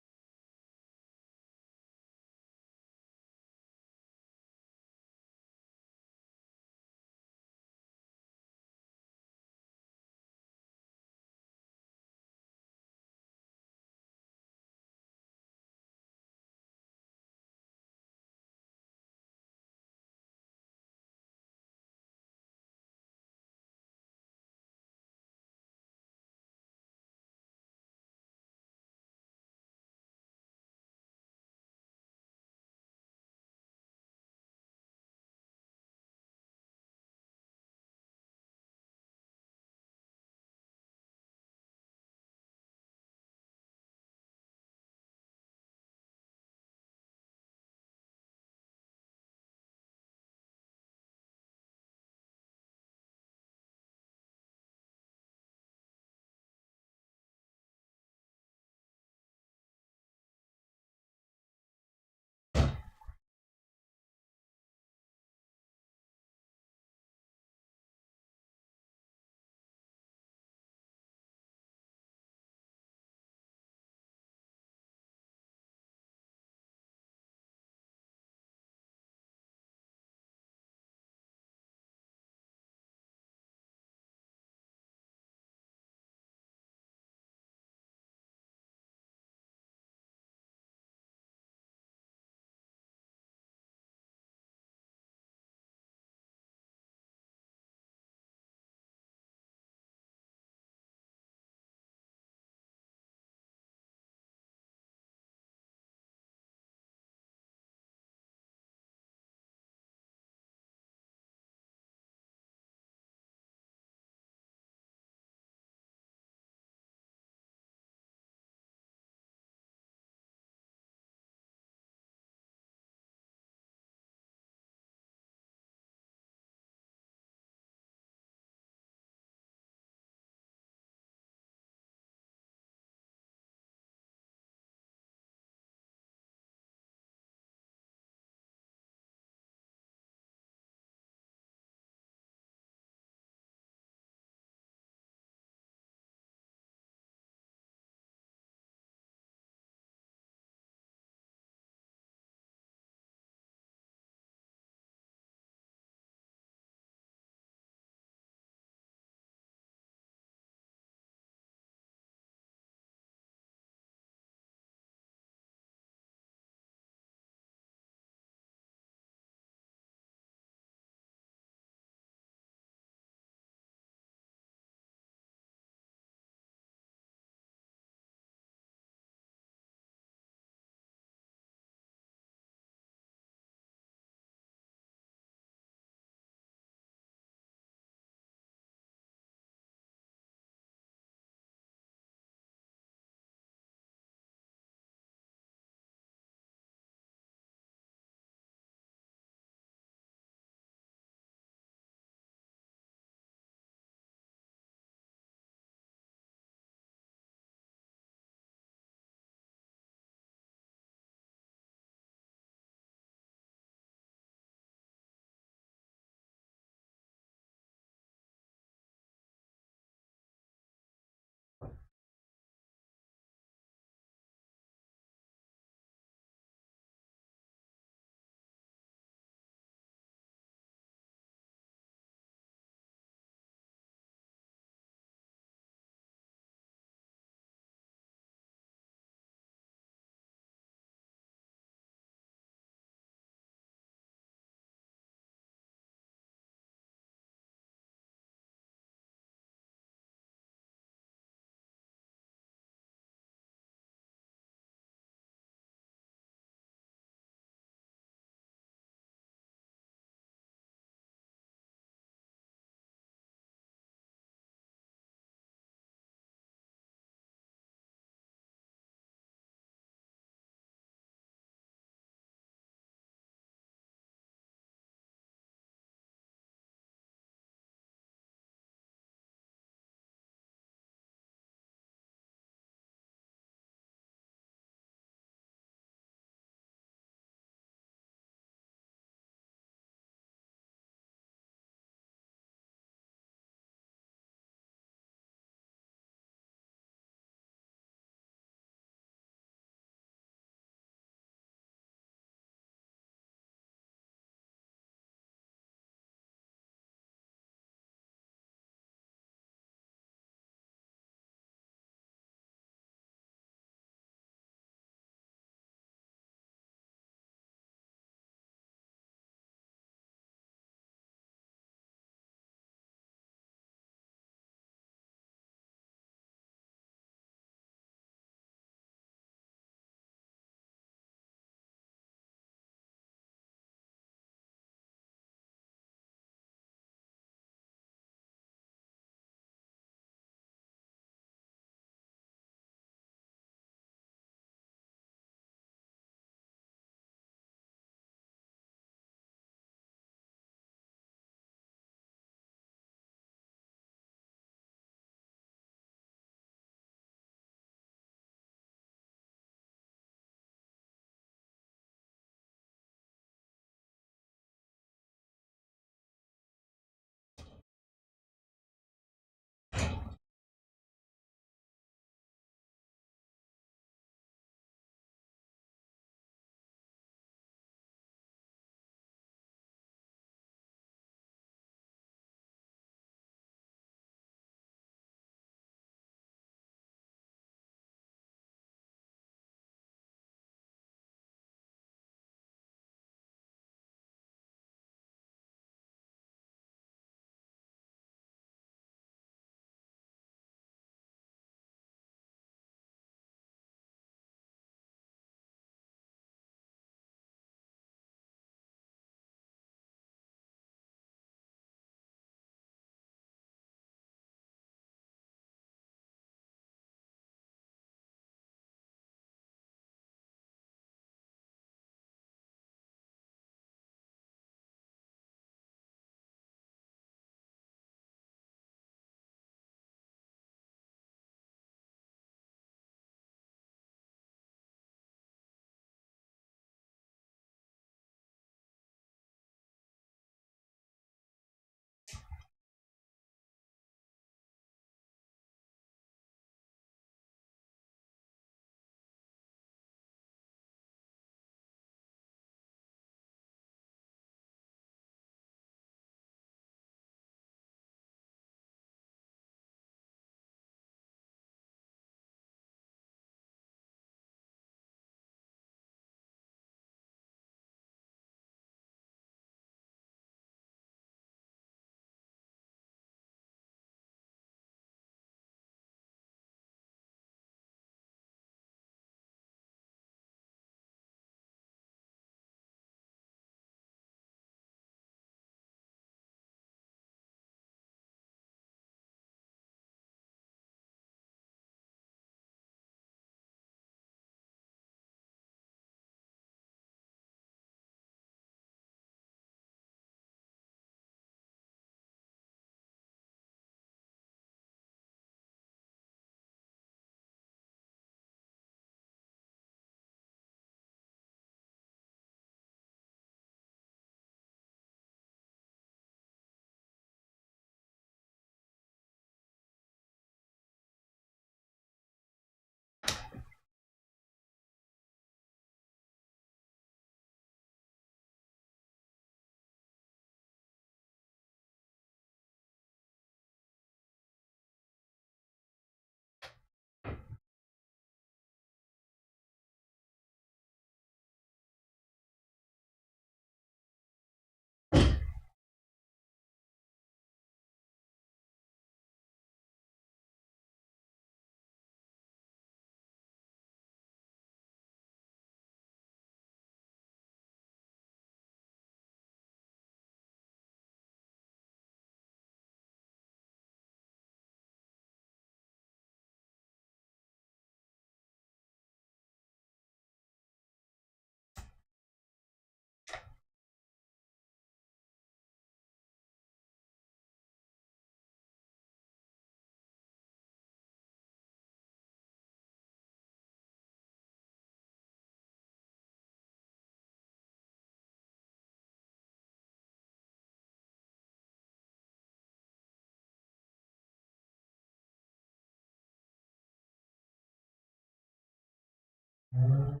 That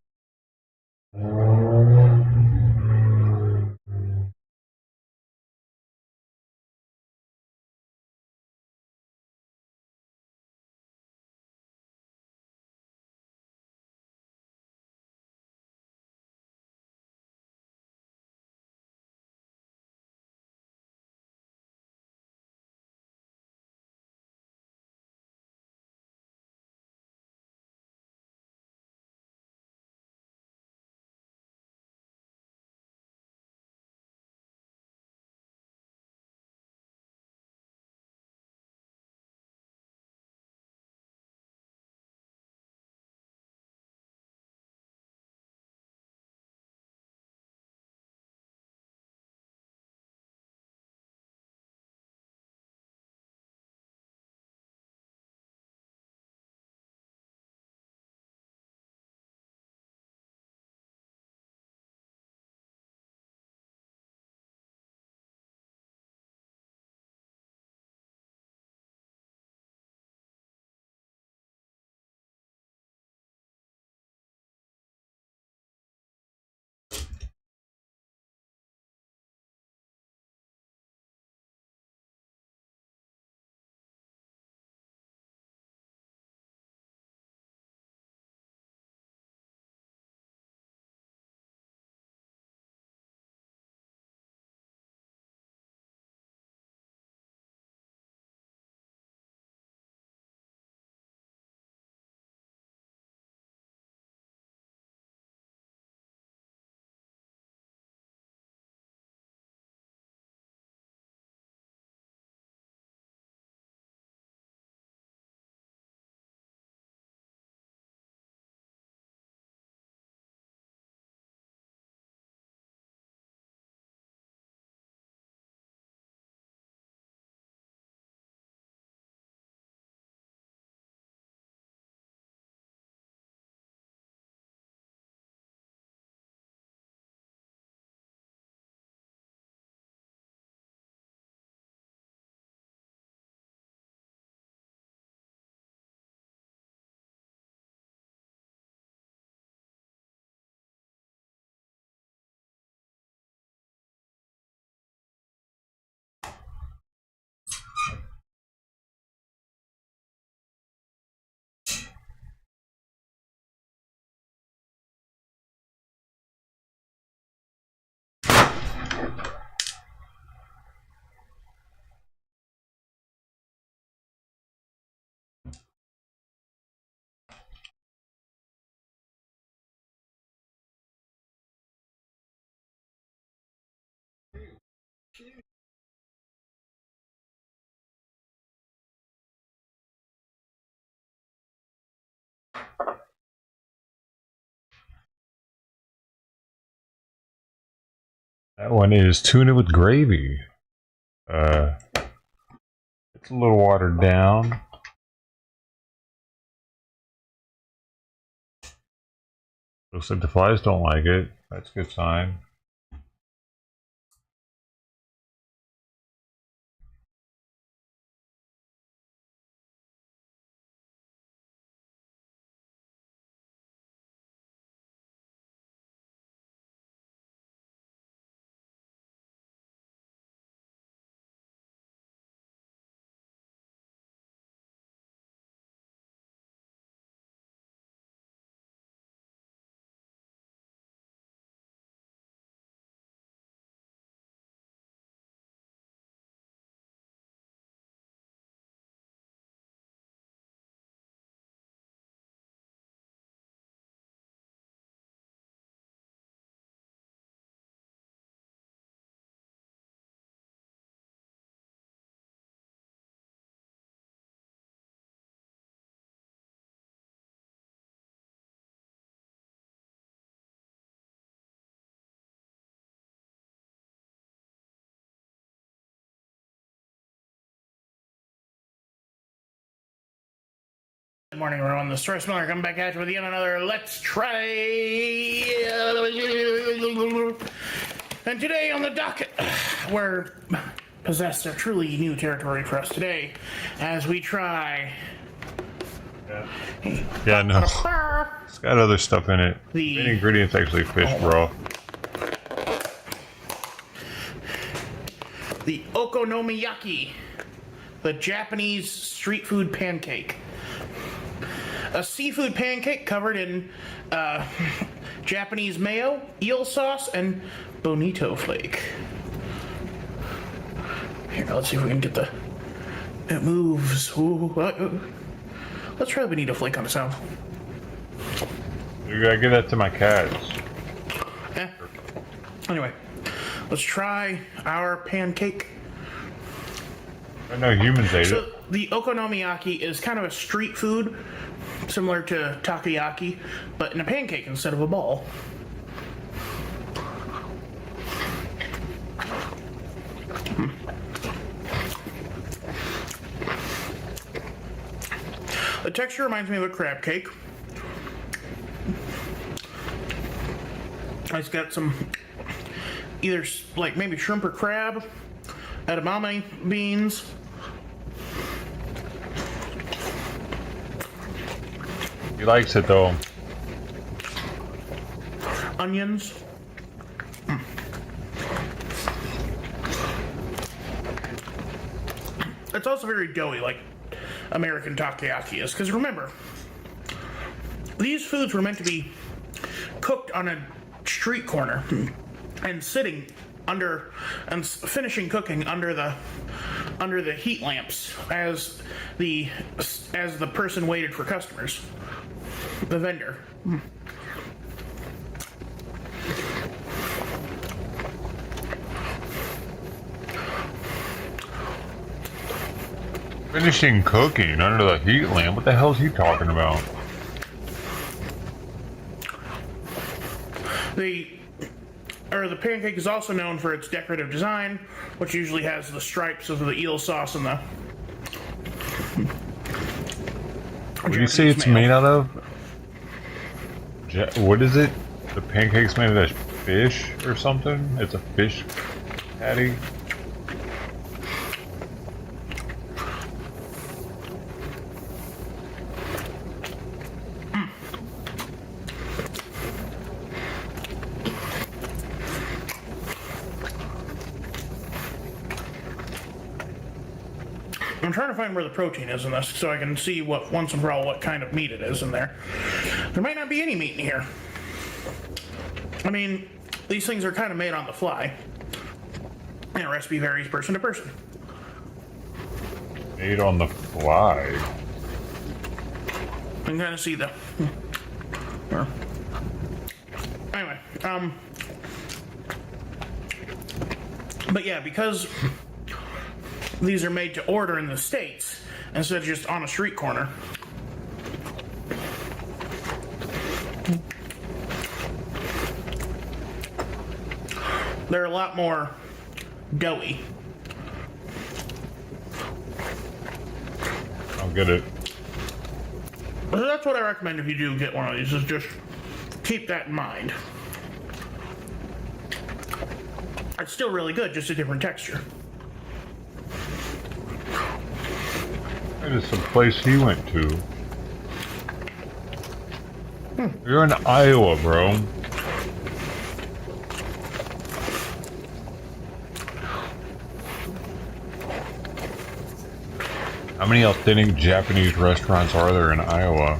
one is tuna with gravy. It's a little watered down. Looks like the flies don't like it. That's a good sign. Good morning, everyone. The Source Miller coming back at you with yet another Let's Try. And today on the docket, we're possessed of truly new territory for us today as we try. Yeah, no. got other stuff in it. The main ingredient's actually fish broth. The okonomiyaki, the Japanese street food pancake. A seafood pancake covered in Japanese mayo, eel sauce, and bonito flake. Here, let's see if we can get the... It moves. Ooh, let's try the bonito flake on its own. You gotta give that to my cats. Anyway, let's try our pancake. I know humans ate it. The okonomiyaki is kind of a street food, similar to takoyaki, but in a pancake instead of a ball. The texture reminds me of a crab cake. It's got some either like maybe shrimp or crab, edamame beans. He likes it though. Onions. It's also very doughy, like American takoyaki is. Because remember, these foods were meant to be cooked on a street corner and sitting under and finishing cooking under the heat lamps as the person waited for customers, the vendor. Finishing cooking under the heat lamp? What the hell is he talking about? The pancake is also known for its decorative design, which usually has the stripes of the eel sauce and the... What do you say it's made out of? What is it? The pancake's made of fish or something? It's a fish patty? I'm trying to find where the protein is in this so I can see once and for all what kind of meat it is in there. There might not be any meat in here. I mean, these things are kind of made on the fly. And the recipe varies person to person. Made on the fly? You can kind of see the... Anyway, but yeah, because these are made to order in the States instead of just on a street corner. They're a lot more doughy. I'll get it. So that's what I recommend if you do get one of these, is just keep that in mind. It's still really good, just a different texture. That is the place he went to. You're in Iowa, bro. How many authentic Japanese restaurants are there in Iowa?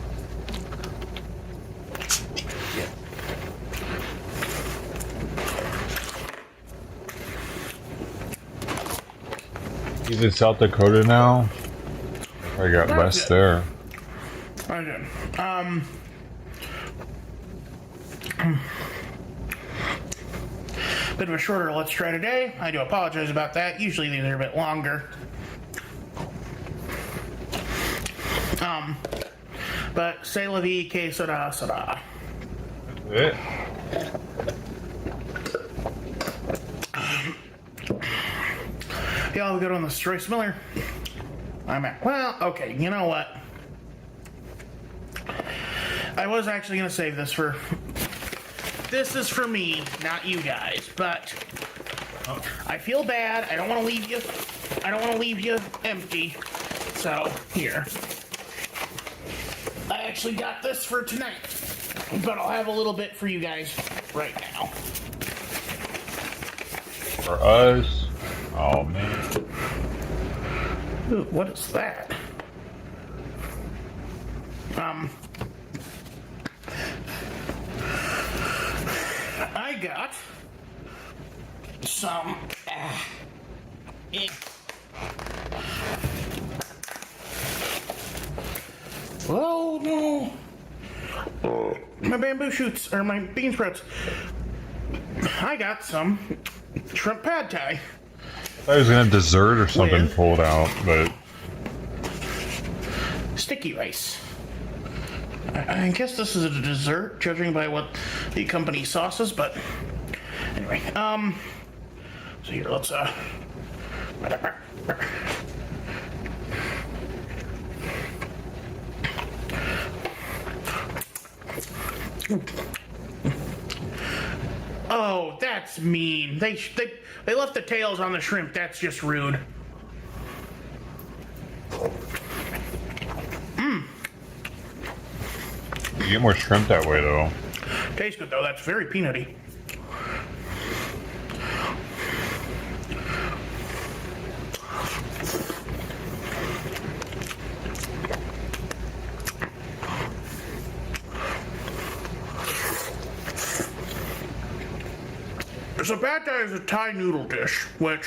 He's in South Dakota now. I got less there. Okay. Bit of a shorter let's try today. I do apologize about that. Usually these are a bit longer. But c'est la vie, que sera, sera. That's it. Yeah, I'll go on the Joyce Miller. I'm at, well, okay, you know what? I was actually going to save this for... This is for me, not you guys, but I feel bad. I don't want to leave you... I don't want to leave you empty. So, here. I actually got this for tonight. but I'll have a little bit for you guys right now. For us? Oh, man. Ooh, what is that? I got some oh no, my bamboo shoots, or my bean sprouts. I got some shrimp pad thai. I thought I was gonna have dessert or something With- pulled out, but Sticky rice. I guess this is a dessert, judging by what the company sauce is, but anyway, so here, let's, oh, that's mean. They left the tails on the shrimp. That's just rude. you get more shrimp that way, though. Tastes good though. That's very peanutty. So pad thai is a Thai noodle dish, which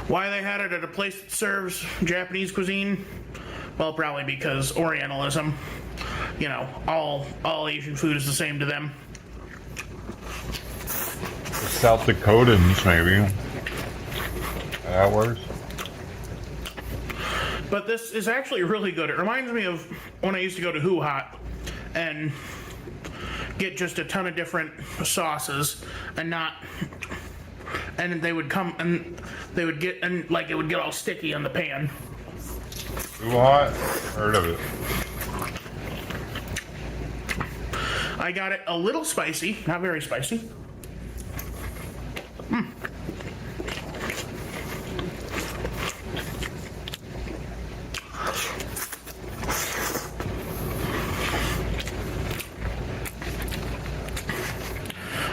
why they had it at a place that serves Japanese cuisine? Well, probably because Orientalism. You know, all Asian food is the same to them. South Dakotans, maybe. That works. But this is actually really good. It reminds me of when I used to go to Who Hot and get just a ton of different sauces and they would come and they would get, and like it would get all sticky on the pan. Too hot? Heard of it. I got it a little spicy, not very spicy.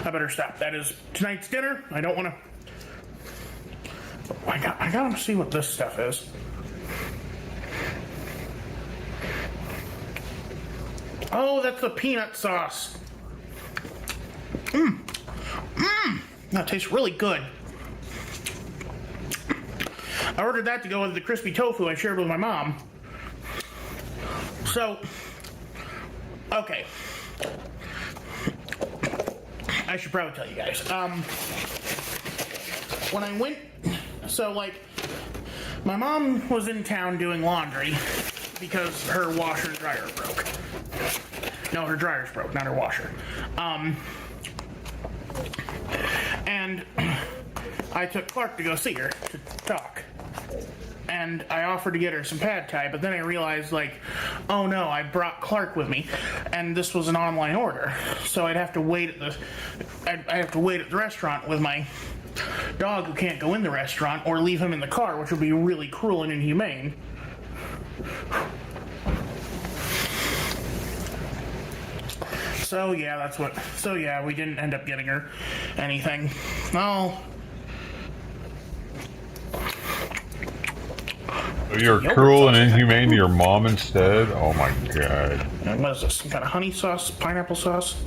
I better stop. That is tonight's dinner. I don't want to. I gotta see what this stuff is. Oh, that's the peanut sauce. That tastes really good. I ordered that to go with the crispy tofu I shared with my mom. So, okay. I should probably tell you guys. When I went, so like, my mom was in town doing laundry because her washer and dryer broke. No, her dryer's broke, not her washer. And I took Clark to go see her to talk. And I offered to get her some pad thai, but then I realized, like, oh no, I brought Clark with me, and this was an online order, so I'd have to wait at the, I have to wait at the restaurant with my dog who can't go in the restaurant, or leave him in the car, which would be really cruel and inhumane. So yeah, that's what. So yeah, we didn't end up getting her anything. No. You're cruel and inhumane to your mom instead? Oh my god. And what is this? Some kind of honey sauce? Pineapple sauce?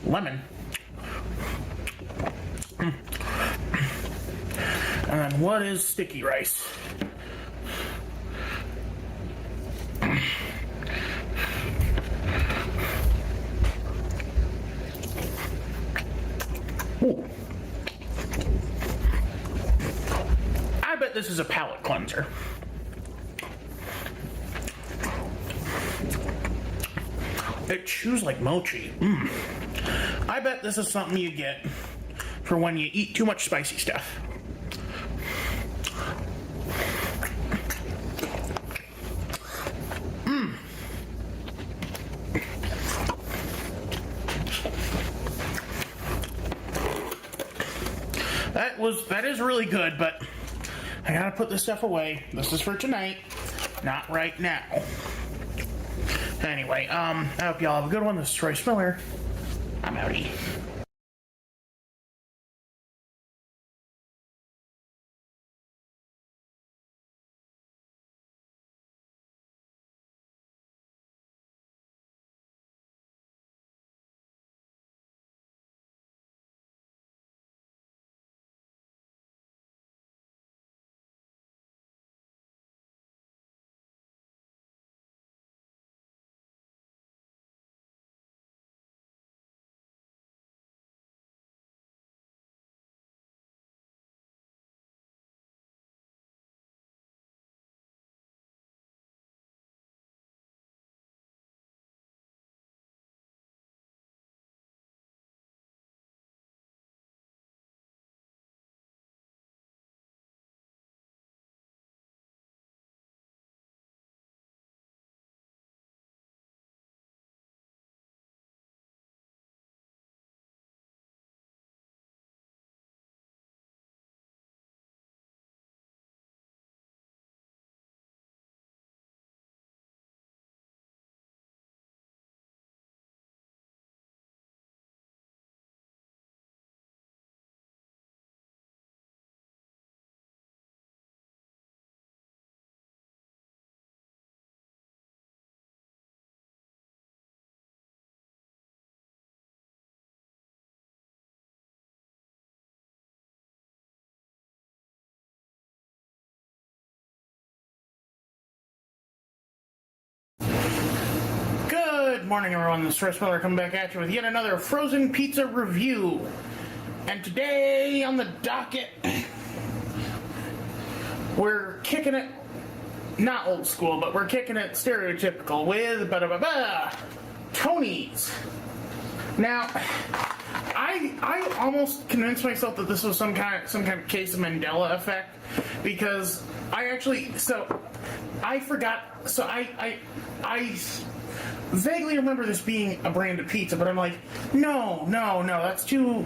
Lemon. And then what is sticky rice? Ooh. I bet this is a palate cleanser. It chews like mochi. I bet this is something you get for when you eat too much spicy stuff. That is really good, but I gotta put this stuff away. This is for tonight. Not right now. Anyway, I hope y'all have a good one. This is Royce Miller. I'm outie. Good morning, everyone. This is Royce Miller coming back at you with yet another frozen pizza review. And today on the docket, we're kicking it, not old school, but we're kicking it stereotypical with Tony's. Now, I almost convinced myself that this was some kind of case of Mandela effect, because I vaguely remember this being a brand of pizza, but I'm like, no, that's too,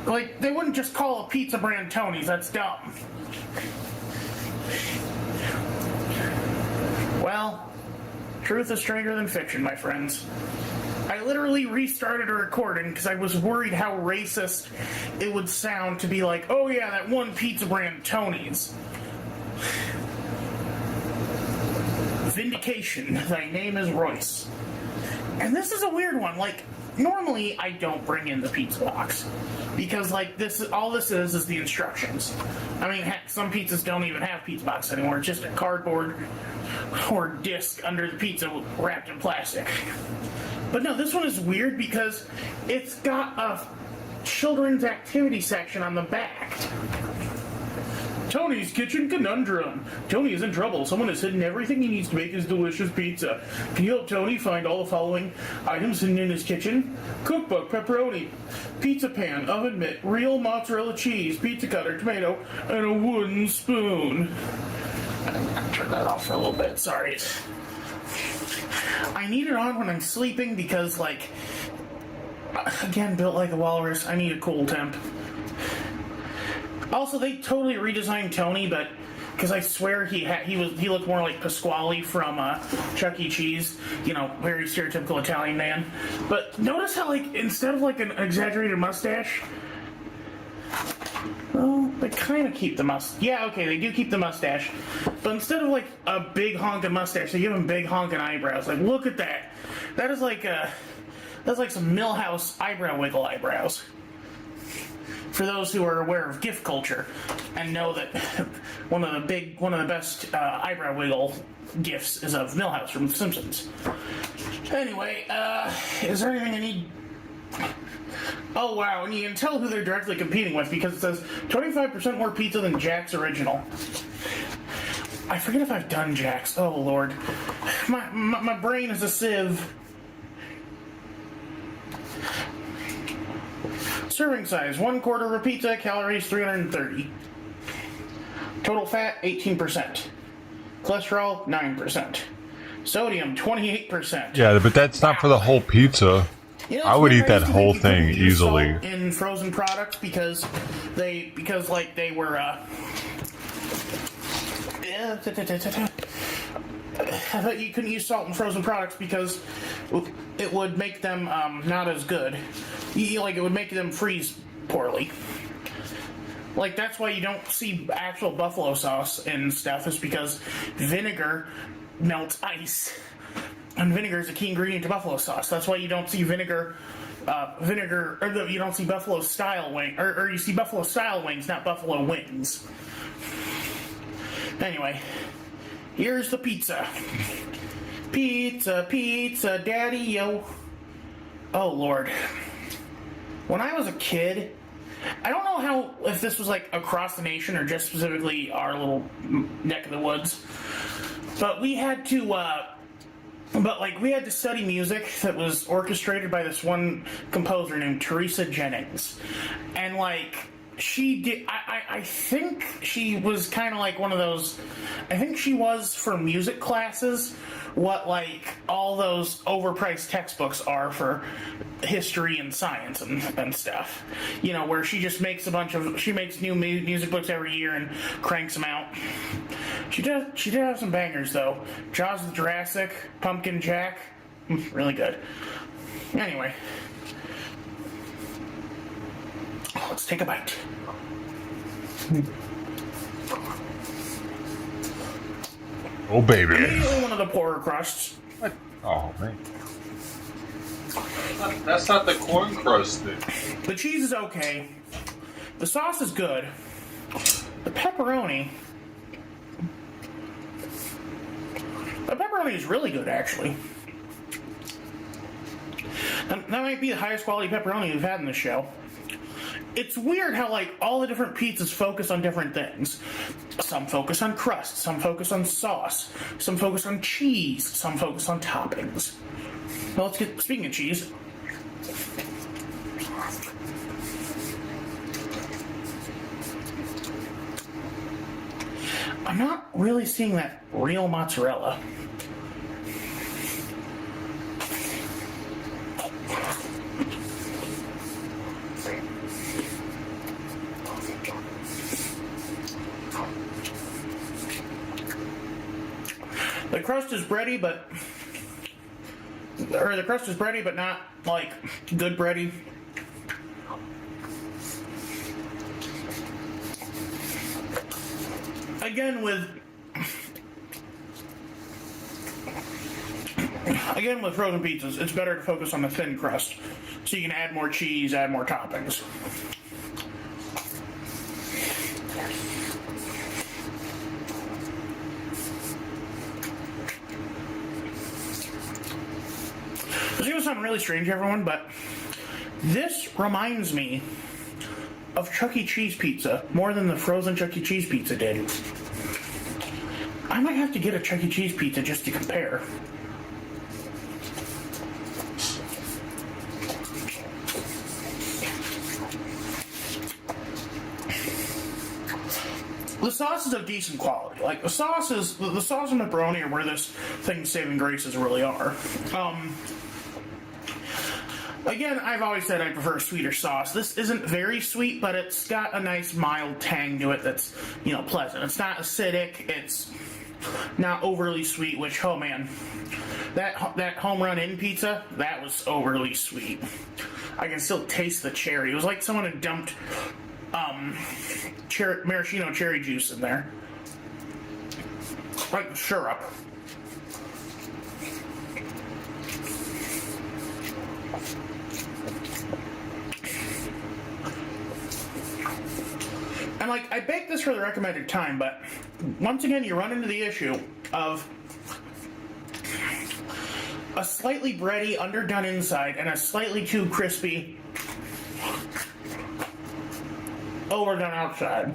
like, they wouldn't just call a pizza brand Tony's, that's dumb. Well, truth is stranger than fiction, my friends. I literally restarted a recording because I was worried how racist it would sound to be like, oh yeah, that one pizza brand Tony's. Vindication, thy name is Royce. And this is a weird one. Like, normally I don't bring in the pizza box because, like, all this is the instructions. I mean, heck, some pizzas don't even have pizza box anymore. It's just a cardboard or disc under the pizza wrapped in plastic. But no, this one is weird because it's got a children's activity section on the back. Tony's Kitchen Conundrum. Tony is in trouble. Someone has hidden everything he needs to make his delicious pizza. Can you help Tony find all the following items hidden in his kitchen? Cookbook, pepperoni, pizza pan, oven mitt, real mozzarella cheese, pizza cutter, tomato, and a wooden spoon. I'm gonna turn that off for a little bit. Sorry. I need it on when I'm sleeping because, like, again, built like a walrus, I need a cool temp. Also, they totally redesigned Tony, but because I swear he looked more like Pasquale from Chuck E. Cheese, you know, very stereotypical Italian man. But notice how, like, instead of like an exaggerated mustache, well, they kind of keep the mustache. Yeah, okay, they do keep the mustache, but instead of like a big honking mustache, they give him big honking eyebrows. Like, look at that. That is like that's like some Millhouse eyebrow wiggle eyebrows. For those who are aware of GIF culture and know that one of the best eyebrow wiggle GIFs is of Millhouse from The Simpsons. Anyway, is there anything I need? Oh wow, and you can tell who they're directly competing with because it says 25% more pizza than Jack's original. I forget if I've done Jack's. Oh lord, my brain is a sieve. Serving size, 1/4 of a pizza, calories 330. Total fat, 18%. Cholesterol, 9%. Sodium, 28%. Yeah, but that's not for the whole pizza. You know, I would eat that whole thing easily. In frozen products because they were thought you couldn't use salt in frozen products because it would make them not as good. Like, it would make them freeze poorly. Like, that's why you don't see actual buffalo sauce and stuff, is because vinegar melts ice. And vinegar is a key ingredient to buffalo sauce. That's why you don't see you don't see buffalo style wing, or you see buffalo style wings, not buffalo wings. Anyway, here's the pizza. Pizza, pizza, daddy-o. Oh, Lord. When I was a kid, I don't know if this was like across the nation or just specifically our little neck of the woods, but we had to study music that was orchestrated by this one composer named Teresa Jennings. And she did, I think she was kind of like one of those, I think she was for music classes what all those overpriced textbooks are for history and science and stuff. Where she just makes she makes new music books every year and cranks them out. She did have some bangers though. Jaws of the Jurassic, Pumpkin Jack, really good. Anyway, let's take a bite. Oh, baby. Immediately one of the poorer crusts. What? Oh, man. That's not the corn crust thing. The cheese is okay. The sauce is good. The pepperoni is really good, actually. That might be the highest quality pepperoni we've had in this show. It's weird how all the different pizzas focus on different things. Some focus on crust, some focus on sauce, some focus on cheese, some focus on toppings. Well, speaking of cheese. I'm not really seeing that real mozzarella. The crust is bready, but not good bready. Again with frozen pizzas, it's better to focus on the thin crust, so you can add more cheese, add more toppings. This is going to sound really strange, everyone, but this reminds me of Chuck E. Cheese pizza more than the frozen Chuck E. Cheese pizza did. I might have to get a Chuck E. Cheese pizza just to compare. The sauce is of decent quality. The sauce and pepperoni are where this thing's saving graces really are. Again, I've always said I prefer sweeter sauce. This isn't very sweet, but it's got a nice mild tang to it that's, pleasant. It's not acidic. It's not overly sweet, which, oh man, that home run in pizza, that was overly sweet. I can still taste the cherry. It was like someone had dumped maraschino cherry juice in there. Like the syrup. And I baked this for the recommended time, but once again you run into the issue of a slightly bready, underdone inside and a slightly too crispy, overdone outside.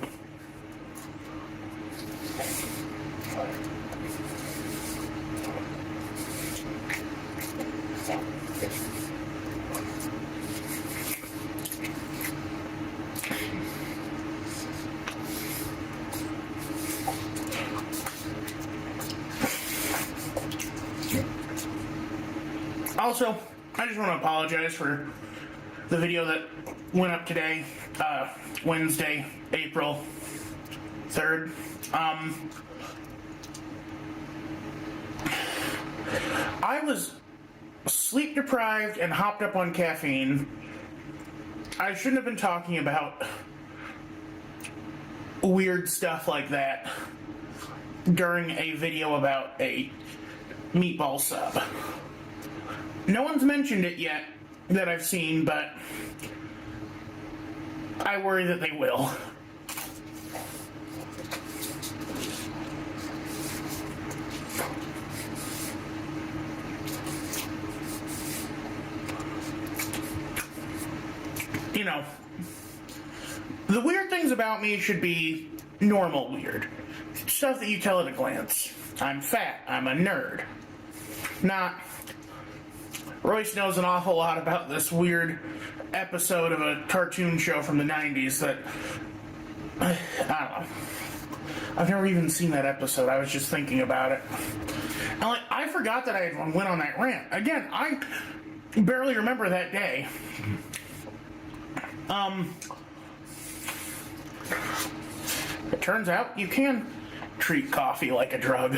Also, I just want to apologize for the video that went up today, Wednesday, April 3rd. I was sleep deprived and hopped up on caffeine, I shouldn't have been talking about weird stuff like that during a video about a meatball sub. No one's mentioned it yet that I've seen, but I worry that they will. You know, the weird things about me should be normal weird. Stuff that you tell at a glance. I'm fat. I'm a nerd. Not, Royce knows an awful lot about this weird episode of a cartoon show from the 90s that, I don't know. I've never even seen that episode. I was just thinking about it. And I forgot that I went on that rant. Again, I barely remember that day. It turns out you can treat coffee like a drug.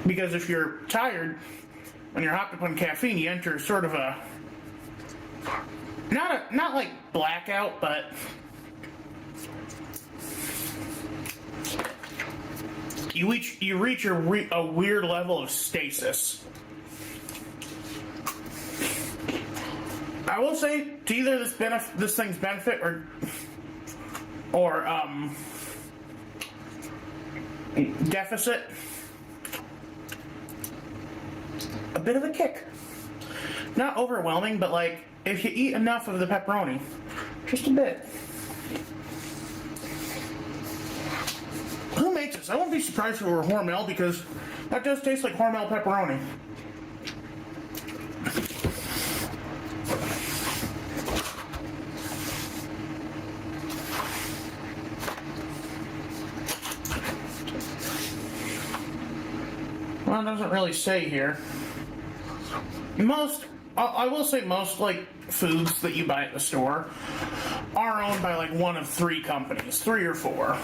Because if you're tired, when you're hopped up on caffeine, you enter sort of a not like blackout, but you reach a weird level of stasis. I will say to either this thing's benefit or deficit, a bit of a kick. Not overwhelming, but like if you eat enough of the pepperoni, just a bit. Who makes this? I won't be surprised if it were Hormel, because that does taste like Hormel pepperoni. Well, it doesn't really say here. I will say most like foods that you buy at the store are owned by like one of three companies, 3 or 4.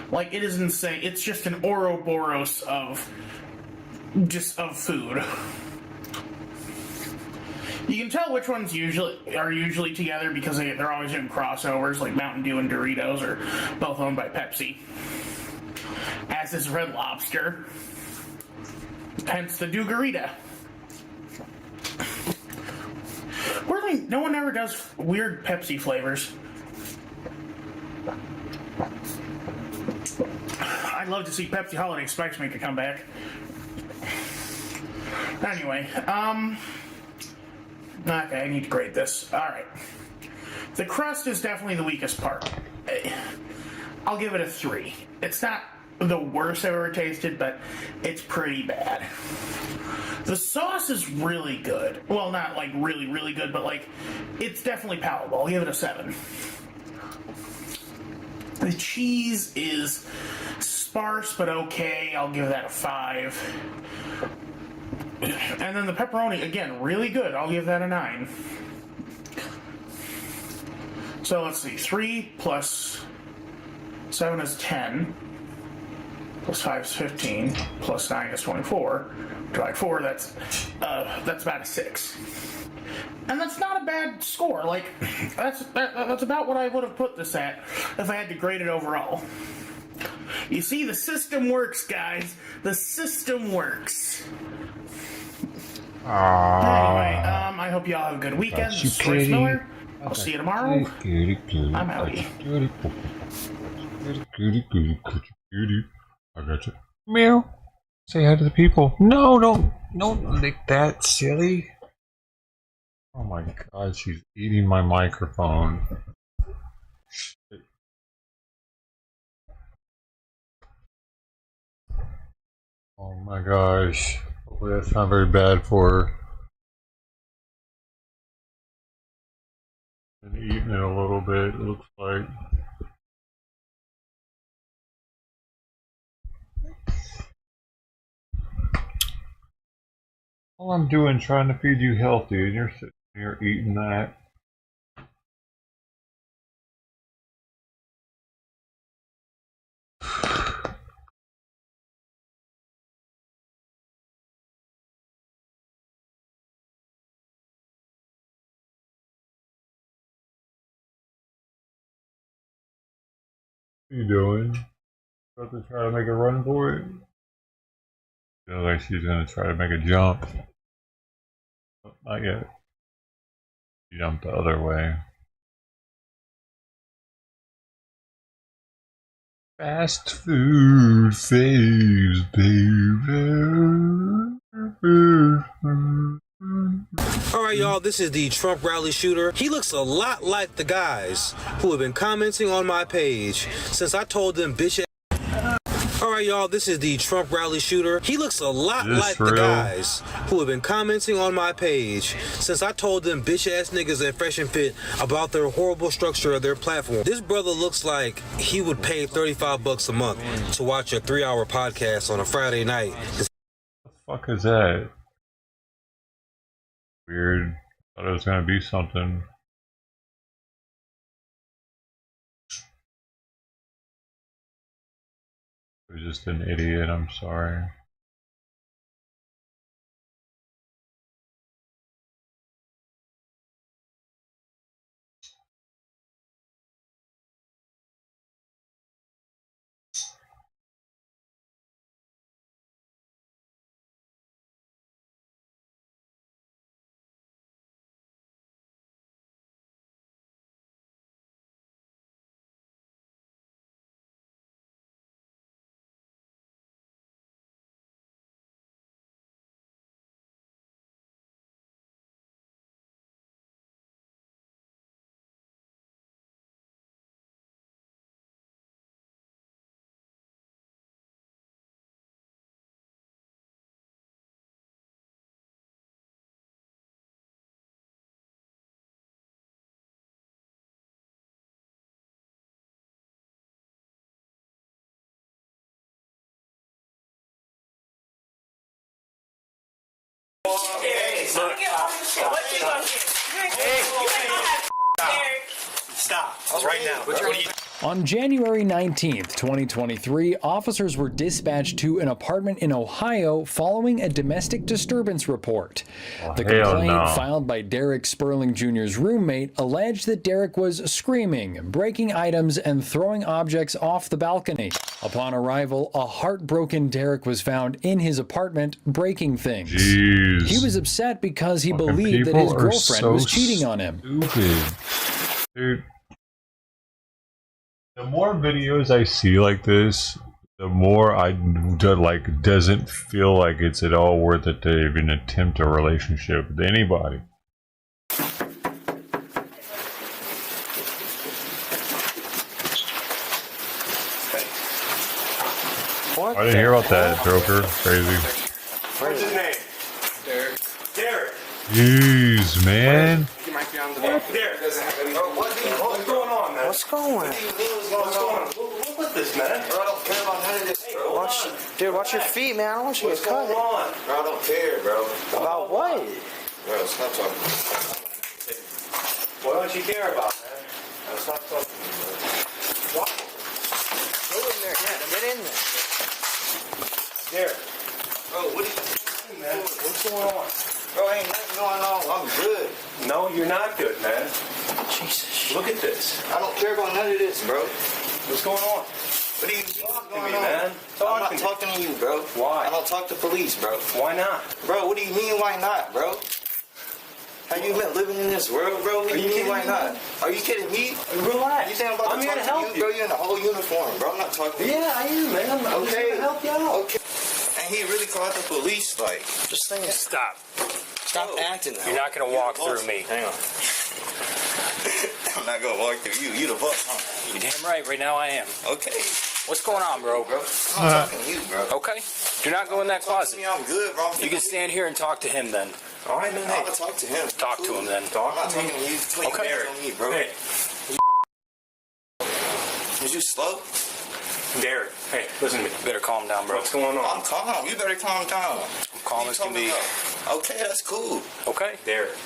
Like it is insane. It's just an Ouroboros of food. You can tell which ones are usually together because they're always doing crossovers, like Mountain Dew and Doritos are both owned by Pepsi. As is Red Lobster. Hence the Dugarita. Weirdly, no one ever does weird Pepsi flavors. I'd love to see Pepsi Holiday Spikes make a comeback. Anyway, okay, I need to grade this. Alright. The crust is definitely the weakest part. I'll give it a 3. It's not the worst I've ever tasted, but it's pretty bad. The sauce is really good. Well, not like really, really good, but like it's definitely palatable. I'll give it a 7. The cheese is sparse but okay. I'll give that a 5. And then the pepperoni, again, really good. I'll give that a 9. So let's see. 3 plus 7 is 10. Plus 5 is 15. Plus 9 is 24. Divide 4, that's about a 6. And that's not a bad score. Like, that's about what I would have put this at if I had to grade it overall. You see, the system works, guys. The system works. Anyway, I hope you all have a good weekend. This is Royce Miller. I'll see you tomorrow. I'm outie. I got you. Meow. Say hi to the people. No, don't lick that, silly. Oh my god, she's eating my microphone. Oh my gosh. Hopefully that's not very bad for her. Been eating it a little bit, it looks like. All I'm doing is trying to feed you healthy, and you're sitting here eating that. What are you doing? About to try to make a run for it? Feels like she's gonna try to make a jump. Not yet. She jumped the other way. Fast food faves, baby. Alright, y'all, this is the Trump rally shooter. He looks a lot like the guys who have been commenting on my page since I told them bitch. Alright, y'all, this is the Trump rally shooter. He looks a lot like the guys who have been commenting on my page since I told them bitch ass niggas at Fresh and Fit about their horrible structure of their platform. This brother looks like he would pay $35 a month to watch a 3-hour podcast on a Friday night. What the fuck is that? Weird. Thought it was gonna be something. I was just an idiot, I'm sorry. Stop right now. What are you? On January 19th, 2023, officers were dispatched to an apartment in Ohio following a domestic disturbance report. The complaint filed by Derek Sperling Jr.'s roommate alleged that Derek was screaming, breaking items, and throwing objects off the balcony. Upon arrival, a heartbroken Derek was found in his apartment breaking things. Jeez. He was upset because he believed that his girlfriend was cheating on him. Stupid. Dude. The more videos I see like this, the more I doesn't feel like it's at all worth it to even attempt a relationship with anybody. What? I didn't hear about that, Joker. Crazy. What's his name? Derek. Derek. Jeez, man. He might be on the Derek. What's going on, man? What's going on? What's going on? What's this, man? Bro, I don't care about none of this, bro. Dude, watch your feet, man. I don't want you to What's get cut. going on? Bro, I don't care, bro. About what? Bro, stop talking. What don't you care about, man? Stop talking to me, bro. What? Go in there, get in there. Derek. Bro, what are you Hey, man. What's going on? Bro, ain't nothing going on. I'm good. No, you're not good, man. Jesus. Look at this. I don't care about none of this, bro. What's going on? What are you Talk to going me, on? man. I'm not talking to you, bro. Why? I don't talk to police, bro. Why not? Bro, what do you mean, why not, bro? Have you been living in this world, bro? What do you mean, why not? Are you kidding me? Relax. You saying I'm about I'm to here to talk help to you, bro? You're in a whole uniform, bro. I'm not talking to you. Yeah, I am, man. I'm just here to help you out. Okay. And he really called the police, like. Just saying. Stop. Stop acting now. You're not going to walk through me. Hang on. I'm not going to walk through you. You the boss, huh? You're damn right. Right now I am. Okay. What's going on, bro? Bro, I'm not talking to you, bro. Okay. Do not go in that Talk to closet. me, I'm good, bro. You can stand here and talk to him then. All right, man. I'm going to talk to him. Talk to him then. I'm not talking to you. Put Okay. your hands on me, bro. Hey, Is you slow? Derek. Hey, listen to me. You better calm down, bro. What's going I'm calm. You better calm down. I'm calm as can be. Okay, that's cool. Okay. Derek,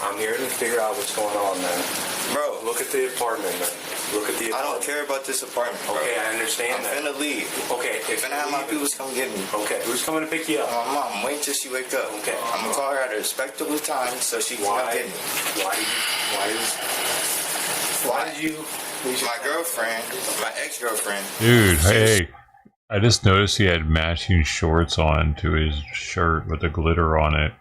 I'm here to figure out what's going on, man. Bro, Look at the apartment, man. Look at the I don't apartment. care about this apartment, bro. Okay, I understand I'm that. finna leave. Okay, I'm finna have my people come get me. Okay, who's coming to pick you up? My mom, wait till she wake up. Okay. I'm gonna call her at a respectable time so she can come Why? get me. Why is Why did you? My girlfriend, my ex-girlfriend. Dude, hey, I just noticed he had matching shorts on to his shirt with the glitter on it.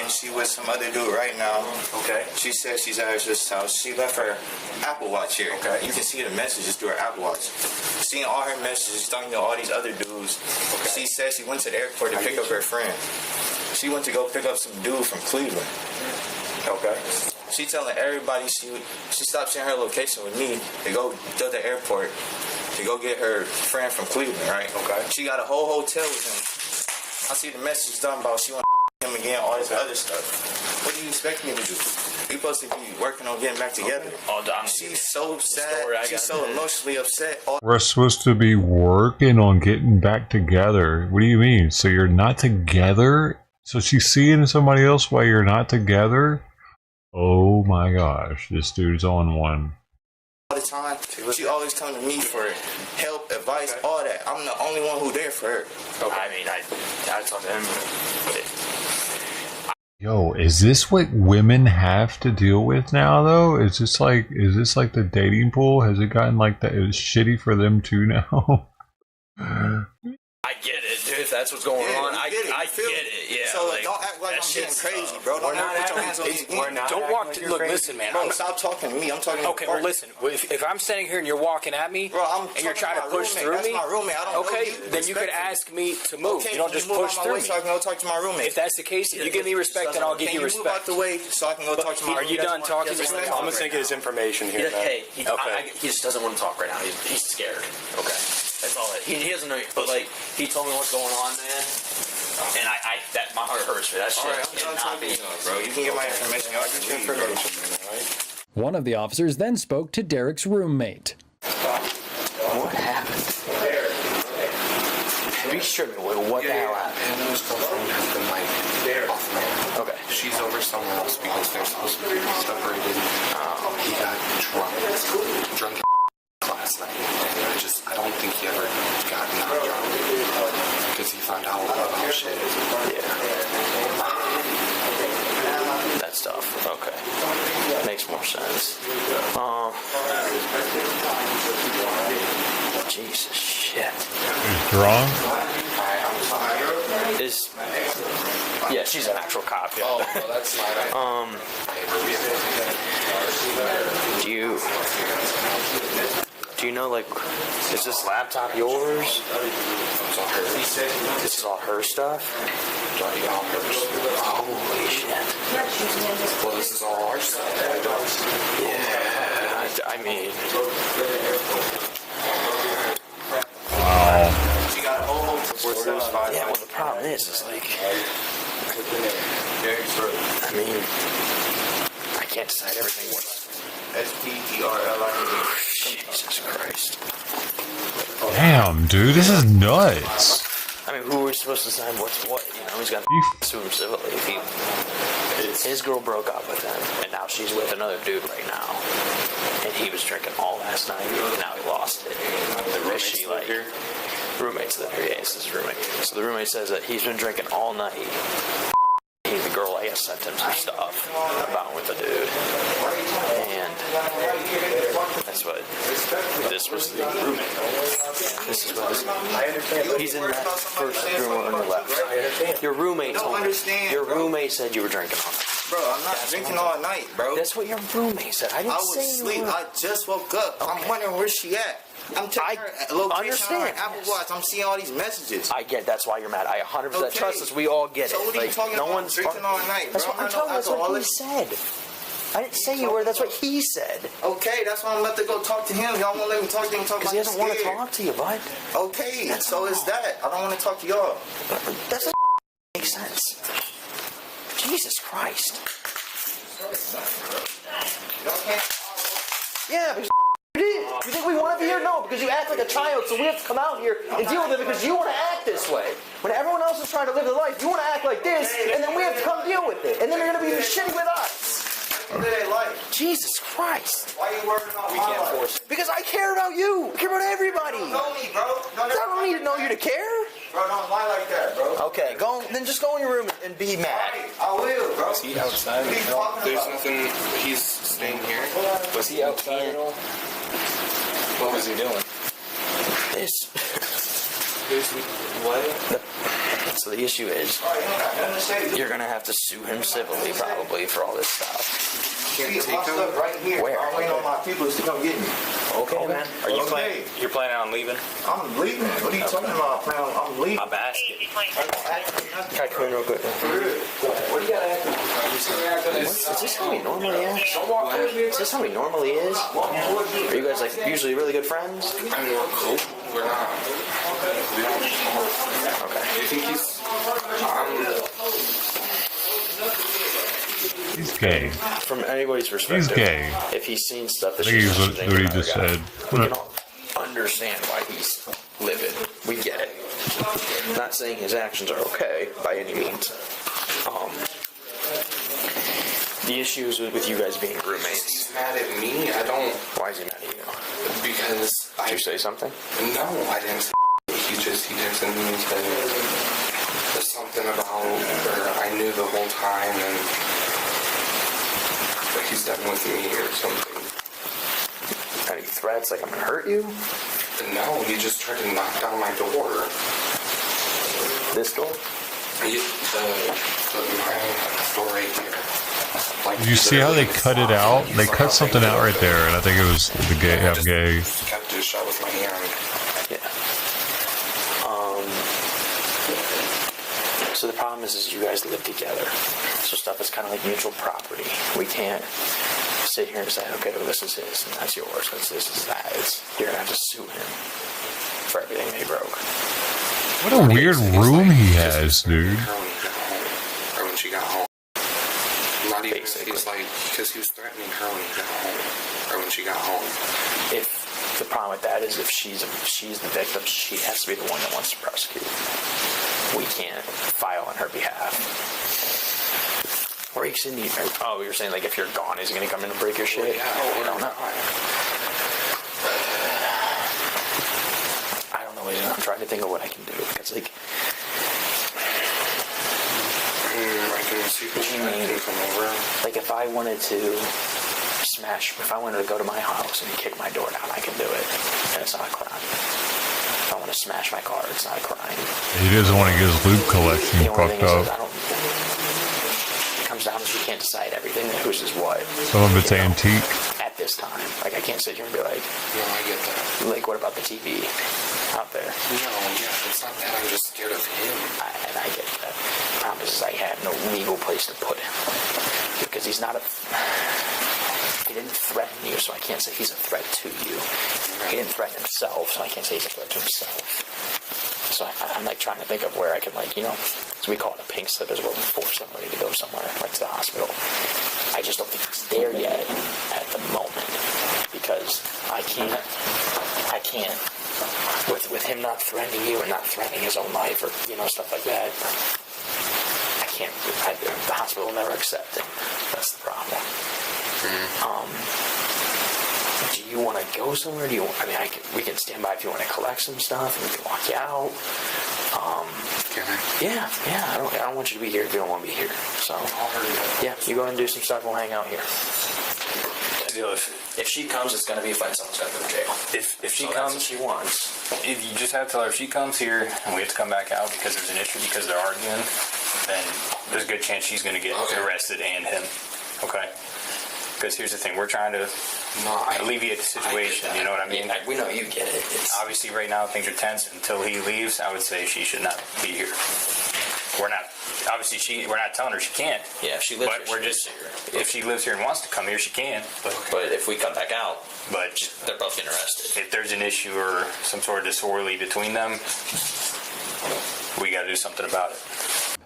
She with some other dude right now. Okay. She said she's at her sister's house. She left her Apple Watch here. Okay. You can see the messages through her Apple Watch. Seeing all her messages, talking to all these other dudes. Okay. She said she went to the airport to pick up her friend. She went to go pick up some dude from Cleveland. Okay. She telling everybody she stopped sharing her location with me to go to the airport to go get her friend from Cleveland, right? Okay. She got a whole hotel with him. I see the message talking about she want him again, all this other stuff. What do you expect me to do? We supposed to be working on getting back together. She's so sad. She's so emotionally upset. We're supposed to be working on getting back together. What do you mean? So you're not together? So she's seeing somebody else while you're not together? Oh my gosh, this dude's on one. All the time. She always come to me for help, advice, all that. I'm the only one who there for her. Okay. I mean, I talk to him. Yo, is this what women have to deal with now, though? Is this like the dating pool? Has it gotten like that? It's shitty for them too now? I get it, dude. If that's what's going on, I get it. Yeah. So like, don't act like I'm getting crazy, bro. Don't put your hands on me. Don't walk. Look, listen, man. Bro, stop talking to me. I'm talking. Okay, well, listen. If I'm standing here and you're walking at me, bro, and you're trying to push through me, that's my roommate. I don't know you. Then you could ask me to move. Okay, you don't just push through me. So I can go talk to my roommate. If that's the case, if you give me respect, then I'll give you respect. Move out the way so I can go talk to my roommate. Are you done talking to me? I'm just taking his information here. Hey, he just doesn't want to talk right now. He's scared. Okay. That's all it. He doesn't know, but like he told me what's going on, man, and that my heart hurts for that shit. All right, I'm talking to you, bro. You can get my information. I'll get your information, all right? One of the officers then spoke to Derek's roommate. What happened? Be sure what the hell happened. His girlfriend has been like off and on. Okay. She's over somewhere else because they're supposed to be separated. He got drunk last night. I don't think he ever got not drunk because he found out about shit. Yeah. That's tough. Okay. Makes more sense. Jesus shit. He's drunk? Yeah, she's an actual cop. Yeah. Oh, well, that's not Do you know, like, is this laptop yours? This is all her stuff? Holy shit. Well, this is all our stuff. Yeah, I mean... Wow. Yeah, well, the problem is like... I mean... I can't decide everything. SPERL. Jesus Christ. Damn, dude, this is nuts. I mean, who are we supposed to decide what's what? You know, he's got to sue him civilly. His girl broke up with him, and now she's with another dude right now. And he was drinking all last night, and now he lost it. Roommates live here. Yeah, it's his roommate. So the roommate says that he's been drinking all night. The girl, I guess, sent him some stuff about with the dude. And that's what... This was the roommate. This is what... He's in that first room on your left. Your roommate told me. Your roommate said you were drinking all night. Bro, I'm not drinking all night, bro. That's what your roommate said. I was asleep. I just woke up. Okay. I'm wondering where she at. I'm checking her location on her Apple Watch. I'm seeing all these messages. I get that's why you're mad. I 100% trust us. We all get it. So what are you talking about? Drinking all night, bro. That's what I'm talking about. That's what he said. I didn't say you were. That's what he said. Okay, that's why I'm about to go talk to him. Y'all won't let me talk to him. Because he doesn't want to talk to you, bud. Okay, so it's that. I don't want to talk to y'all. That doesn't make sense. Jesus Christ. Yeah, because you did. You think we want to be here? No, because you act like a child, so we have to come out here and deal with it because you want to act this way. When everyone else is trying to live their life, you want to act like this, and then we have to come deal with it. And then you're going to be shitty with us. Jesus Christ. Why are you working on my life? Because I care about you. I care about everybody. You know me, bro. I don't need to know you to care. Bro, don't lie like that, bro. Okay, then just go in your room and be mad. I will, bro. Was he outside? What are you talking There's about? nothing. He's staying here. Was he outside at all? What was he doing? This. What? So the issue is, you're gonna have to sue him civilly probably for all this stuff. Can't take him right here. Where? I'm waiting on my people to come get me. Okay, man. Are you Okay. You're planning on leaving? I'm leaving. What are you talking about? I'm leaving. I'm asking. Can I come in real quick? What do you got to ask me? Is this how he normally is? Is this how he normally is? Are you guys like usually really good friends? I mean, we're cool. We're not. We don't. Okay. Do you think he's? He's gay. From anybody's perspective, He's gay. if he's seen stuff that I think she's he's what he just said. we can all understand why he's livid. We get it. Not saying his actions are okay by any means. The issue is with you guys being roommates. He's mad at me. I don't. Why is he mad at you? Because Did you say something? No, I didn't say. He texted me and said something about, or I knew the whole time, and he's done with me or something. Any threats like I'm gonna hurt you? No, he just tried to knock down my door. This door? My door right here. Like, Did you see how they cut it out? They cut something out right there, and I think it was the gay. I I'm just gay. kept it shut with my hand. Yeah. So the problem is you guys live together. So stuff is kind of like mutual property. We can't sit here and say, okay, well, this is his and that's yours. This is that. You're gonna have to sue him for everything they broke. What a weird room he has, dude. Or when she got home. Not even Basically. he's like, because he was threatening her when he got home. Or when she got home. If the problem with that is if she's the victim, she has to be the one that wants to prosecute. We can't file on her behalf. Or you you're saying like if you're gone, is he gonna come in and break your shit? Yeah, I don't know. I don't know. I'm trying to think of what I can do because like. I can see if I can come over. Like if I wanted to if I wanted to go to my house and kick my door down, I can do it, and it's not a crime. If I want to smash my car, it's not a crime. He doesn't want to get his loot collection The only fucked thing is, up. it comes down to you can't decide everything, who's is what. Some of it's antique. At this time, like I can't sit here and be like, No, I get that. like what about the TV out there? No, yeah, it's not that. I'm just scared of him. And I get that. The problem is I have no legal place to put him because he's not he didn't threaten you, so I can't say he's a threat to you. He didn't threaten himself, so I can't say he's a threat to himself. So I'm like trying to think of where I can so we call it a pink slip, is where we force somebody to go somewhere, like to the hospital. I just don't think it's there yet at the moment because I can't. With him not threatening you and not threatening his own life or stuff like that, I can't. The hospital will never accept it. That's the problem. Do you want to go somewhere? We can stand by if you want to collect some stuff and we can walk you out. Can I? Yeah. I don't want you to be here if you don't want to be here. So, yeah, you go ahead and do some stuff. We'll hang out here. If she comes, it's going to be a fight. Someone's going to go to jail. If she comes, she wants. If you just have to tell her if she comes here and we have to come back out because there's an issue because they're arguing, then there's a good chance she's going to get arrested and him. Okay? Because here's the thing, we're trying to alleviate the situation, you know what I mean? We know you get it. Obviously, right now, things are tense. Until he leaves, I would say she should not be here. We're not telling her she can't. Yeah, if she lives but here, we're just, if she lives here and wants to come here, she can. But if we come back out, but they're both getting arrested. If there's an issue or some sort of disorderly between them, we got to do something about it.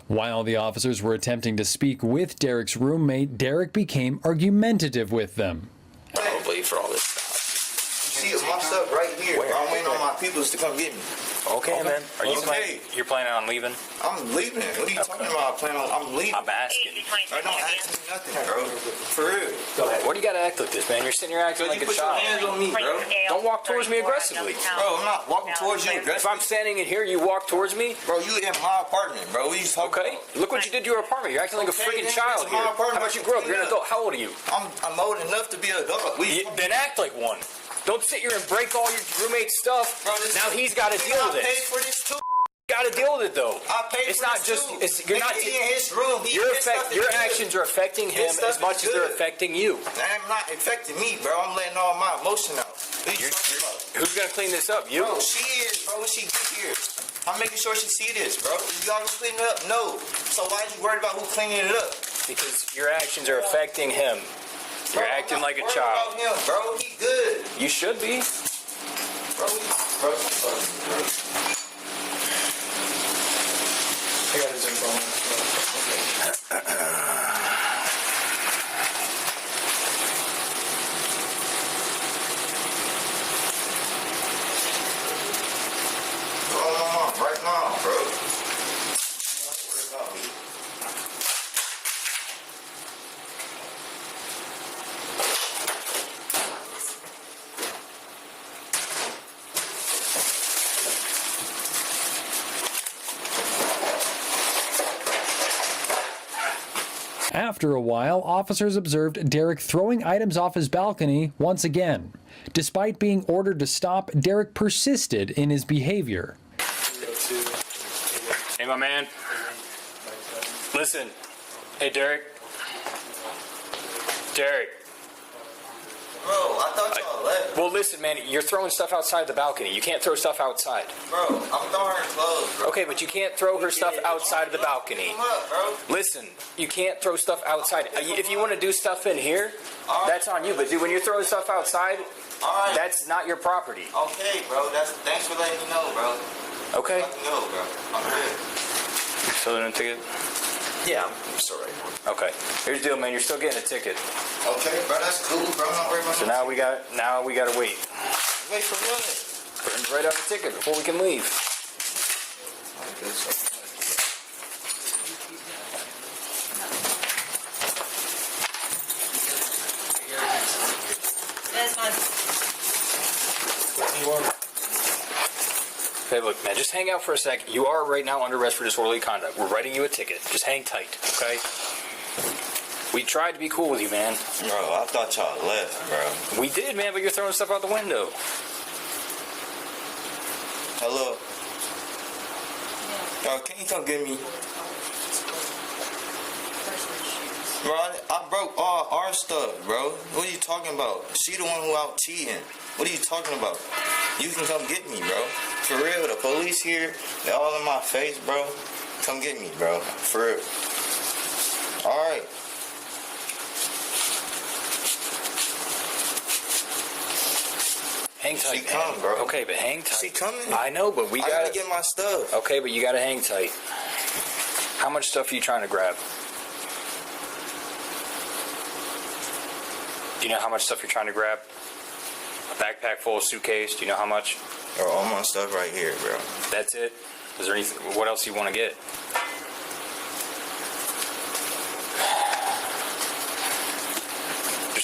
While the officers were attempting to speak with Derek's roommate, Derek became argumentative with them. Probably for all this stuff. see my stuff right here. Where? I'm waiting on my peoples to come get me. Okay, man. Are you Okay. you're planning on leaving? I'm leaving. What are you talking about? I'm leaving. I'm asking. I don't ask me nothing, bro. For real. Go ahead. What do you got to act like this, man? You're sitting here acting like You a put your child. hands on me, bro. Don't walk towards me aggressively. Bro, I'm not walking towards you If aggressively. I'm standing in here, you walk towards me. Bro, you in my apartment, bro. What are you talking Okay. about? Look what you did to your apartment. You're acting like a Okay, freaking then, child it's here. my How apartment. about you grow up? You're an adult. How old are you? I'm old enough to be an adult. Then act like one. Don't sit here and break all your roommate's stuff. Bro, Now he's got to deal with I paid it. for this too. Got to deal with it though. I paid It's for not this just. too. You're not. He in his room. Your His actions are affecting him His stuff as much is as they're good. affecting you. I'm not affecting me, bro. I'm letting all my emotion out. What you talking about? Who's gonna clean this up? You? Bro, she is, bro. She here. I'm making sure she see this, bro. Y'all just cleaning it up? No. So why you worried about who cleaning it up? Because your actions are affecting him. You're Bro, I'm acting not like a worried child. about him, bro. He good. You should be. Bro, I got his info. right now, bro. After a while, officers observed Derek throwing items off his balcony once again. Despite being ordered to stop, Derek persisted in his behavior. Hey, my man. Listen. Hey, Derek. Derek. Bro, I thought y'all left. Well, listen, man. You're throwing stuff outside the balcony. You can't throw stuff outside. Bro, I'm throwing her clothes, bro. Okay, but you can't throw her stuff outside of the balcony. Come up, bro. Listen, you can't throw stuff outside. If you want to do stuff in here, that's on you. But dude, when you're throwing stuff outside, that's not your property. Okay, bro. Thanks for letting me know, bro. Okay. Let me know, bro. I'm good. So then a ticket? Yeah, I'm sorry. Okay. Here's the deal, man. You're still getting a ticket. Okay, bro. That's cool, bro. I'm not worried about So now we gotta wait. Wait for what? Write out the ticket before we can leave. That's fine. Hey, look, man, just hang out for a second. You are right now under arrest for disorderly conduct. We're writing you a ticket. Just hang tight, okay? We tried to be cool with you, man. Bro, I thought y'all left, bro. We did, man, but you're throwing stuff out the window. Hello? Bro, can you come get me? Bro, I broke all our stuff, bro. What are you talking about? She the one who out cheating. What are you talking about? You can come get me, bro. For real, the police here, they all in my face, bro. Come get me, bro. For real. Alright. Hang tight, She come, bro. Okay, but hang tight. She coming. I know, but we I gotta gotta get my stuff. Okay, but you gotta hang tight. How much stuff are you trying to grab? Do you know how much stuff you're trying to grab? A backpack full of suitcase. Do you know how much? Bro, all my stuff right here, bro. That's it? Is there anything? What else you want to get?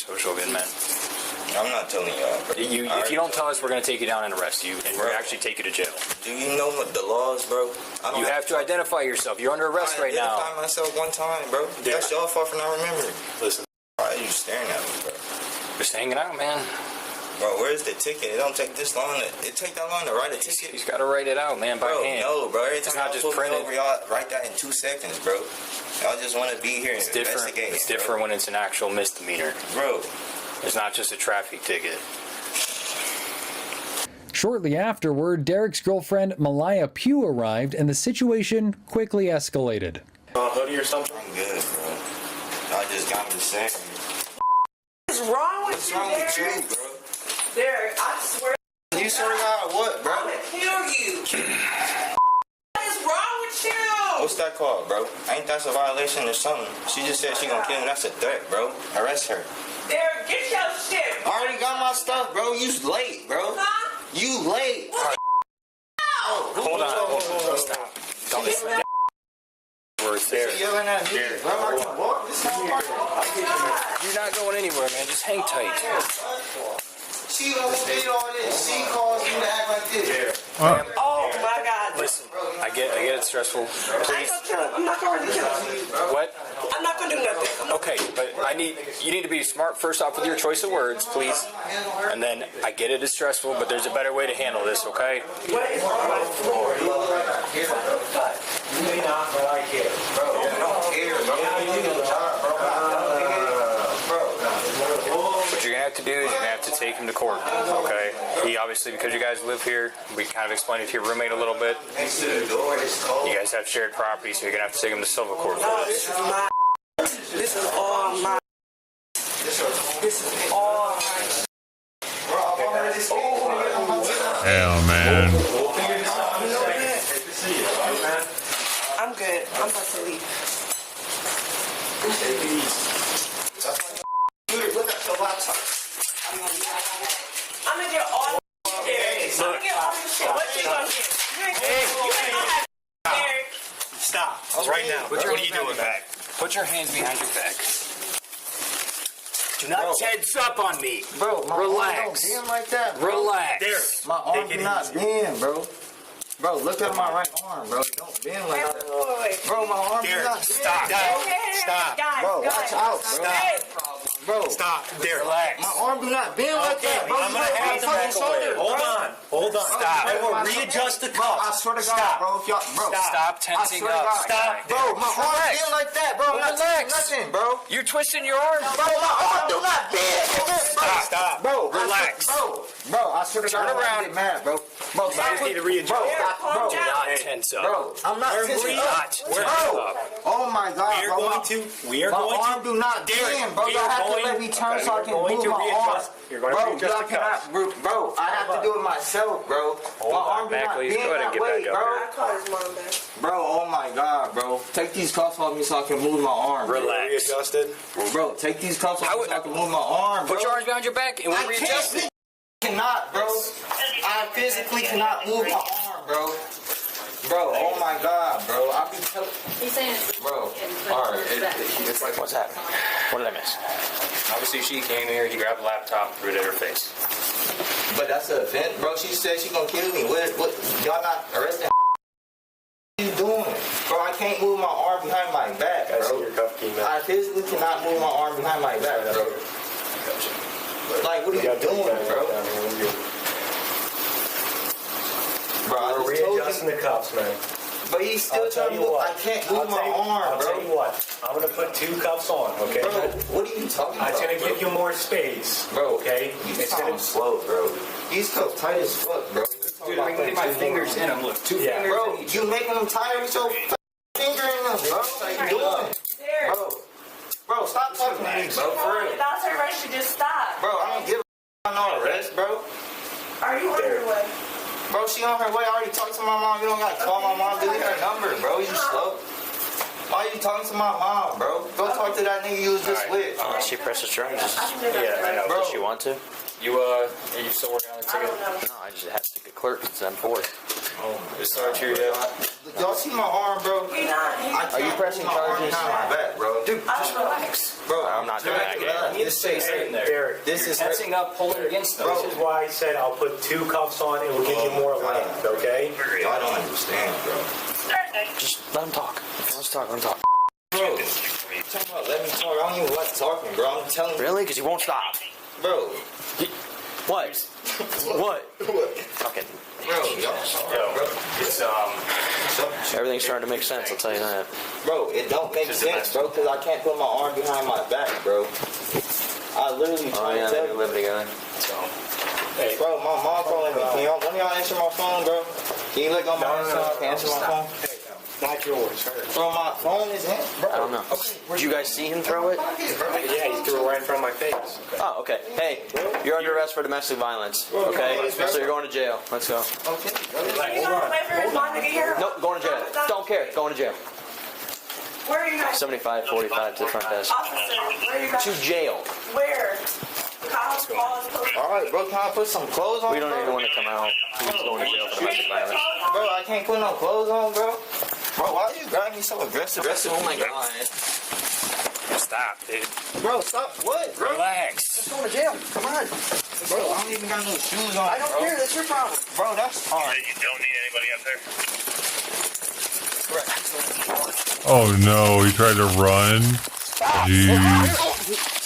You're so good, man. I'm not telling y'all, bro. If you don't tell us, we're going to take you down and arrest you, and we'll actually take you to jail. Do you know what the laws, bro? You have to identify yourself. You're under arrest right now. I identified myself one time, bro. Yeah. That's your fault for not remembering. Listen. Why are you staring at me, bro? Just hanging out, man. Bro, where's the ticket? It don't take this long. It take that long to write a ticket? He's got to write it out, man, by Bro, hand. no, bro. Every time It's not y'all just pull me printed. over, y'all write that in 2 seconds, bro. Y'all just want to be here and investigate. It's different when it's an actual misdemeanor. Bro. It's not just a traffic ticket. Shortly afterward, Derek's girlfriend Malaya Pugh arrived and the situation quickly escalated. Hoodie or something? I'm good, bro. Y'all just got me saying. What's wrong with What's you, wrong with Derek? you, bro? Derek, I swear You swear to God what, bro? I'm gonna kill you. What is wrong with you? What's that called, bro? Ain't that a violation or something? She just said she gonna kill me. That's a threat, bro. Arrest her. Derek, get your shit. I already got my my stuff, bro. You late, bro. You late. Hold on. Stop. Don't listen. Words there. Yelling at me, bro. I can walk. This is my party. You're not going anywhere, man. Just hang tight. She don't did all this. She calls me to act like this. Oh my God. Listen, I get it's stressful. Please. I'm not going to kill him. What? I'm not going to do nothing. Okay, but you need to be smart first off with your choice of words, please. And then I get it is stressful, but there's a better way to handle this, okay? What is on my floor? You may not, but I care. Bro, I don't care, bro. What you're gonna have to do is you're gonna have to take him to court, okay? He obviously, because you guys live here, we kind of explained it to your roommate a little bit. You guys have shared property, so you're gonna have to take him to civil court for No, this. this is my. This is all my. This is all my. Hell, man. I'm good. I'm about to leave. Look at your laptop. I'm gonna get all the shit. I'm gonna get all the shit. What you gonna get? You ain't gonna have Derek. Stop. Right now. What are you doing back? Put your hands behind your back. Do not tense up on me. Bro, my relax. arm don't bend like that, bro. Relax. Derek, my arm do not bend, bro. Bro, look at my right arm, bro. Don't bend like that. Bro, my arm do not bend. Stop. Stop. Bro, watch out, bro. Bro, Stop. Derek, relax. my arm do not bend like that, bro. I'm gonna have to back away. Hold on. Stop. I will readjust the Bro, I swear to God, bro. If y'all, bro. Stop I tensing swear to up. God. Stop. Bro, my arm Relax. bend like that, bro. I'm not doing nothing, bro. You're twisting your arm. Bro, my arm do not bend. Stop. Bro, Relax. Bro, I swear to God, Turn around. I'm get mad, bro. Bro, stop. need to readjust. Bro, Do not tense up. bro, I'm not tensing up. We're Bro, oh my God, bro. We are My going arm do not bend, bro. Y'all have to let me turn so I can move my arm. Bro, y'all cannot, bro. I have to do it myself, bro. My arm do not bend that way, bro. I called his mom back. Bro, oh my God, bro. Take these cuffs off me so I can move my arm. Relax. Readjusted. Bro, take these cuffs off me so I can move my arm, bro. Put your arms behind your back and we'll readjust it. Cannot, bro. I physically cannot move my arm, bro. Bro, oh my God, bro. I be telling. He's saying it's Bro, alright. It's like, what's happening? What did I miss? Obviously, she came here, he grabbed the laptop, threw it at her face. But that's an offense, bro. She said she gonna kill me. What? Y'all not arresting? What are you doing? Bro, I can't move my arm behind my back, bro. I see your cuff key, man. I physically cannot move my arm behind my back, bro. Like, what are you doing, bro? Bro, I just readjusting the cuffs, man. But he's still trying to move. I can't move my arm, I'll bro. tell you what. I'm going to put 2 cuffs on, okay? Bro, what are you talking about? I'm going to give you more space, bro. Okay? You sound slow, bro. These cuffs tight as fuck, bro. Dude, I can get my fingers in them. Look, 2 fingers. Bro, you making them tired with your finger in them, bro. What are you doing? Bro, stop talking to me, bro. For real. That's her right. She just stopped. Bro, I don't give a no arrest, bro. Are you on your way? Bro, she on her way. I already talked to my mom. You don't gotta call my mom. Delete her number, bro. You slow. Why are you talking to my mom, bro? Go talk to that nigga you was just with. Unless she presses charges. Yeah, I know. Bro. Does she want to? You still working on the ticket? No, I just have to get clerk since I'm bored. It's not here yet. Y'all see my arm, bro? Are you pressing charges? My back, bro. Dude, Just relax. bro, I'm not doing that again. You need to stay sitting there. Derek, this is Tensing up, pulling against them. this is why I said I'll put 2 cuffs on. It will give you more length, okay? I don't understand, bro. Just let him talk. If he wants to talk, let him talk. Bro, talking about let me talk. I don't even like talking, bro. I'm telling you, Really? Because you won't stop. bro. What? What? Fucking. Bro, y'all, bro. It's Everything's starting to make sense, I'll tell you that. Bro, it don't make sense, bro, because I can't put my arm behind my back, bro. I literally Oh, try yeah, to tell they you. live together. Hey, bro, my mom calling me. Can y'all, let me answer my phone, bro? Can you look on my phone so I can answer my phone? Not yours. Bro, my phone is in, bro. I don't know. Did you guys see him throw it? Yeah, he threw it right in front of my face. Oh, okay. Hey, you're under arrest for domestic violence. Okay? So you're going to jail. Let's go. Okay. You gonna wait for his mom to get here? Nope, going to jail. Don't care. Going to jail. Where are you guys? 75-45 to the front desk. Officer, where are you guys? To jail. Where? The house? All right, bro, can I put some clothes on? We don't bro? even want to come out. He's going to jail for domestic violence. Bro, I can't put no clothes on, bro. Bro, why are you grabbing me so aggressive? Oh my god. Stop, dude. Bro, stop. What, bro? Relax. Let's go to jail. Come on. Bro, I don't even got no shoes on. I don't care. That's your problem. Bro, that's all right. You don't need anybody up there? Oh no, he tried to run. Jeez.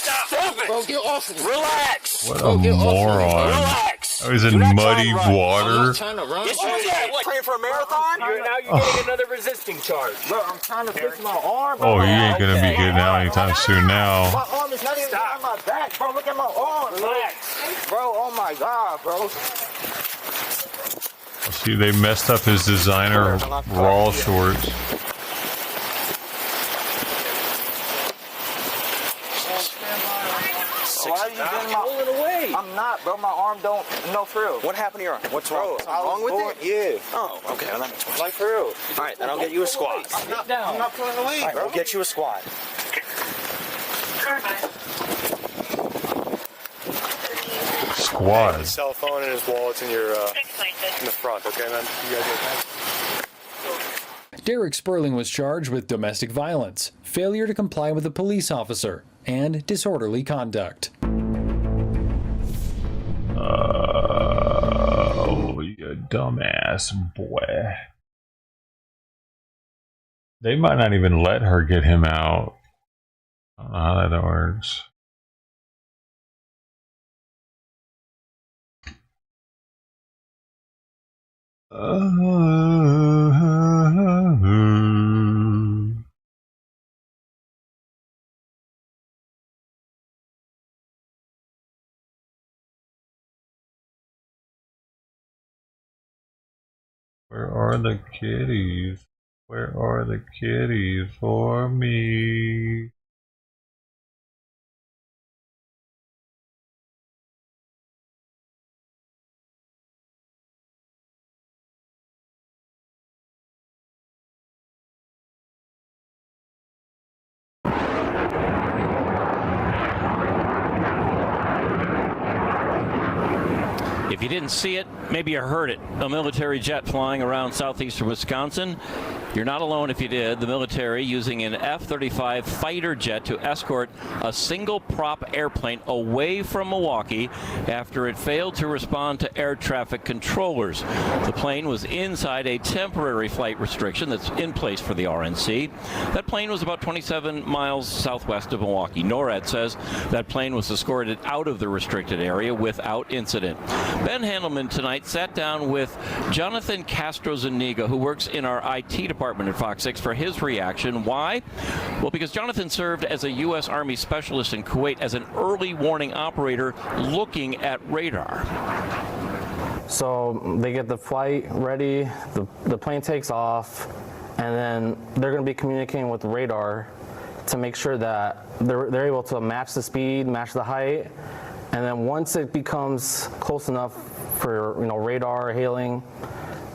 Stop it! Bro, get off of me. Relax. What a moron. Relax. I was in muddy water. Trying to run. Yes, you did. What, praying for a marathon? Now you're getting another resisting charge. Bro, I'm trying to fix my arm. Oh, he ain't gonna be getting out anytime soon now. My arm is not even on my back, bro. Look at my arm. Relax. Bro, oh my god, bro. See, they messed up his designer raw shorts. Why are you getting my Pulling away. I'm not, bro. My arm don't. No, for real. What happened to your arm? What's wrong? Bro, Something wrong with it? Yeah. Oh, okay. Well, that makes more sense. Like, for real. All right, then I'll get you a squat. I'm not pulling away, All right, bro. we'll get you a squat. Squad. His cell phone and his wallet's in your in the front. Okay, man. You guys okay? Derek Sperling was charged with domestic violence, failure to comply with a police officer, and disorderly conduct. Oh, you dumbass boy. They might not even let her get him out. I don't know how that works. Where are the kitties? Where are the kitties for me? If you didn't see it, maybe you heard it. A military jet flying around southeastern Wisconsin. You're not alone if you did. The military using an F-35 fighter jet to escort a single prop airplane away from Milwaukee after it failed to respond to air traffic controllers. The plane was inside a temporary flight restriction that's in place for the RNC. That plane was about 27 miles southwest of Milwaukee. NORAD says that plane was escorted out of the restricted area without incident. Ben Handelman tonight sat down with Jonathan Castro-Zuniga, who works in our IT department at Fox 6, for his reaction. Why? Well, because Jonathan served as a U.S. Army specialist in Kuwait as an early warning operator looking at radar. So they get the flight ready, the plane takes off, and then they're going to be communicating with radar to make sure that they're able to match the speed, match the height. And then once it becomes close enough for radar hailing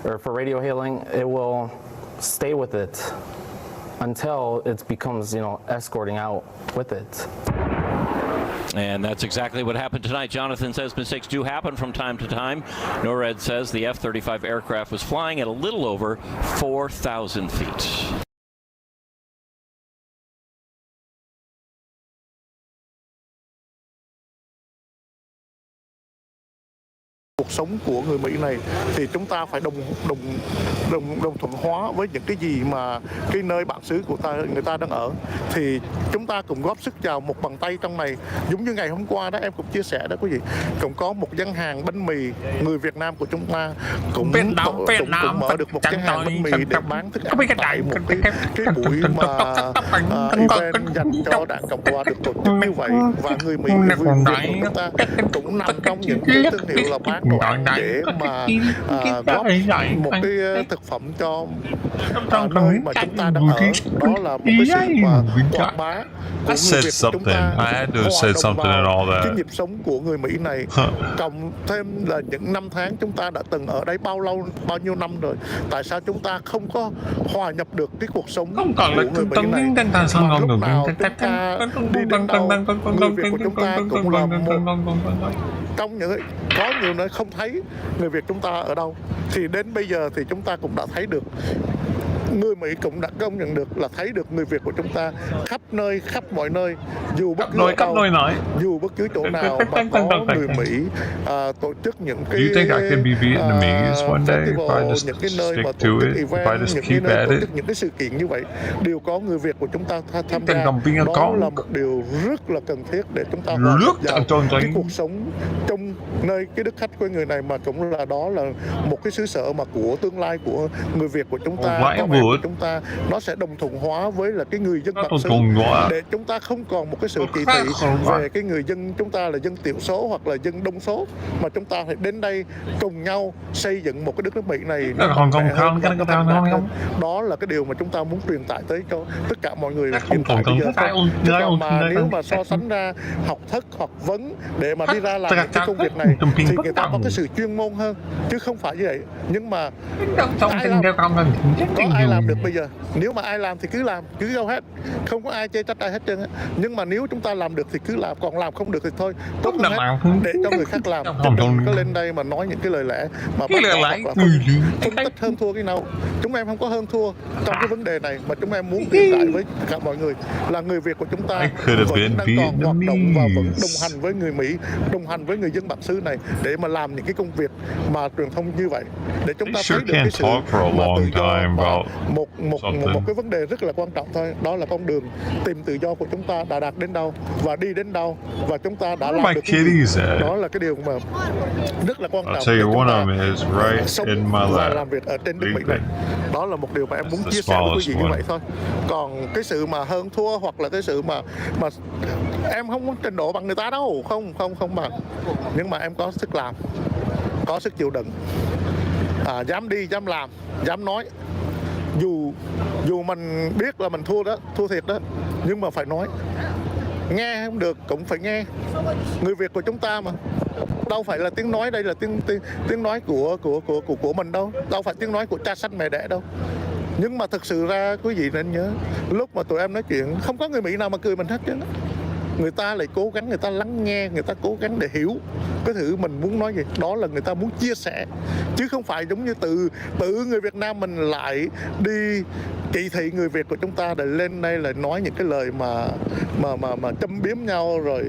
or for radio hailing, it will stay with it until it becomes escorting out with it. And that's exactly what happened tonight. Jonathan says mistakes do happen from time to time. NORAD says the F-35 aircraft was flying at a little over 4,000 feet. Cuộc sống của người Mỹ này thì chúng ta phải đồng thuận hóa với những cái gì mà cái nơi bản xứ của người ta đang ở, thì chúng ta cùng góp sức vào một bàn tay trong này. Giống như ngày hôm qua đó em cũng chia sẻ đó quý vị, cũng có một gian hàng bánh mì người Việt Nam của chúng ta cũng mở được một gian hàng bánh mì để bán thức ăn tại một cái buổi mà event dành cho Đảng Cộng hòa được tổ chức như vậy, và người Mỹ người Việt của chúng ta cũng nằm trong những cái thương hiệu là bán đồ đồ ăn để mà góp một cái thực phẩm cho nơi mà chúng ta đang ở. Đó là một cái sự mà quảng bá của người Việt của chúng ta, hòa đồng vào cái nhịp sống của người Mỹ này. Cộng thêm là những năm tháng chúng ta đã từng ở đây bao lâu, bao nhiêu năm rồi. Tại sao chúng ta không có hòa nhập được cái cuộc sống của người Mỹ này? Mà lúc nào chúng ta đi đến đâu, người Việt của chúng ta cũng là một trong những có nhiều nơi không thấy người Việt chúng ta ở đâu. Thì đến bây giờ thì chúng ta cũng đã thấy được, người Mỹ cũng đã công nhận được là thấy được người Việt của chúng ta khắp nơi, khắp mọi nơi, dù bất cứ ở đâu, dù bất cứ chỗ nào mà có người Mỹ tổ chức những cái festival, những cái nơi mà tổ chức event, những cái nơi tổ chức những cái sự kiện như vậy, đều có người Việt của chúng ta tham gia. Đó là một điều rất là cần thiết để chúng ta hòa nhập vào cái cuộc sống trong nơi cái đất khách của người này, mà cũng là đó là một cái xứ sở mà của tương lai của người Việt của chúng ta. Của chúng ta nó sẽ đồng thuận hóa với là cái người dân bản xứ, để chúng ta không còn một cái sự kỳ thị về cái người dân chúng ta là dân thiểu số hoặc là dân đông số, mà chúng ta phải đến đây cùng nhau xây dựng một cái đất nước Mỹ này. Đó là cái điều mà chúng ta muốn truyền tải tới cho tất cả mọi người hiện tại bây giờ thôi. Chứ còn mà nếu mà so sánh ra học thức, học vấn để mà đi ra làm những cái công việc này thì người ta có cái sự chuyên môn hơn, chứ không phải như vậy. Nhưng mà ai làm được bây giờ? Nếu mà ai làm thì cứ làm, cứ đâu hết, không có ai chê trách ai hết trơn á. Nhưng mà nếu chúng ta làm được thì cứ làm, còn làm không được thì thôi, tốt hơn hết, để cho người khác làm. Chứ đừng có lên đây mà nói những cái lời lẽ mà bắt đầu hoặc là phân tích hơn thua cái nào. Chúng em không có hơn thua trong cái vấn đề này, mà chúng em muốn truyền tải với cả mọi người là người Việt của chúng ta vẫn đang còn hoạt động và vẫn đồng hành với người Mỹ, đồng hành với người dân bản xứ này để mà làm những cái công việc mà truyền thông như vậy, để chúng ta thấy được cái sự mà tự do. Một cái vấn đề rất là quan trọng thôi, đó là con đường tìm tự do của chúng ta đã đạt đến đâu và đi đến đâu, và chúng ta đã làm được cái gì. Đó là cái điều mà rất là quan trọng để chúng ta sống và làm việc ở trên nước Mỹ này. Đó là một điều mà em muốn chia sẻ với quý vị như vậy thôi. Còn cái sự mà hơn thua hoặc là cái sự mà em không có trình độ bằng người ta đâu, không bằng. Nhưng mà em có sức làm, có sức chịu đựng, dám đi, dám làm, dám nói. Dù mình biết là mình thua thiệt đó, nhưng mà phải nói. Nghe không được cũng phải nghe. Người Việt của chúng ta mà, đâu phải là tiếng nói đây là tiếng nói của mình đâu, đâu phải tiếng nói của cha sanh mẹ đẻ đâu. Nhưng mà thực sự ra quý vị nên nhớ, lúc mà tụi em nói chuyện không có người Mỹ nào mà cười mình hết trơn á. Người ta lại cố gắng, người ta lắng nghe, người ta cố gắng để hiểu cái thứ mình muốn nói gì. Đó là người ta muốn chia sẻ, chứ không phải giống như tự người Việt Nam mình lại đi kỳ thị người Việt của chúng ta để lên đây là nói những cái lời mà châm biếm nhau rồi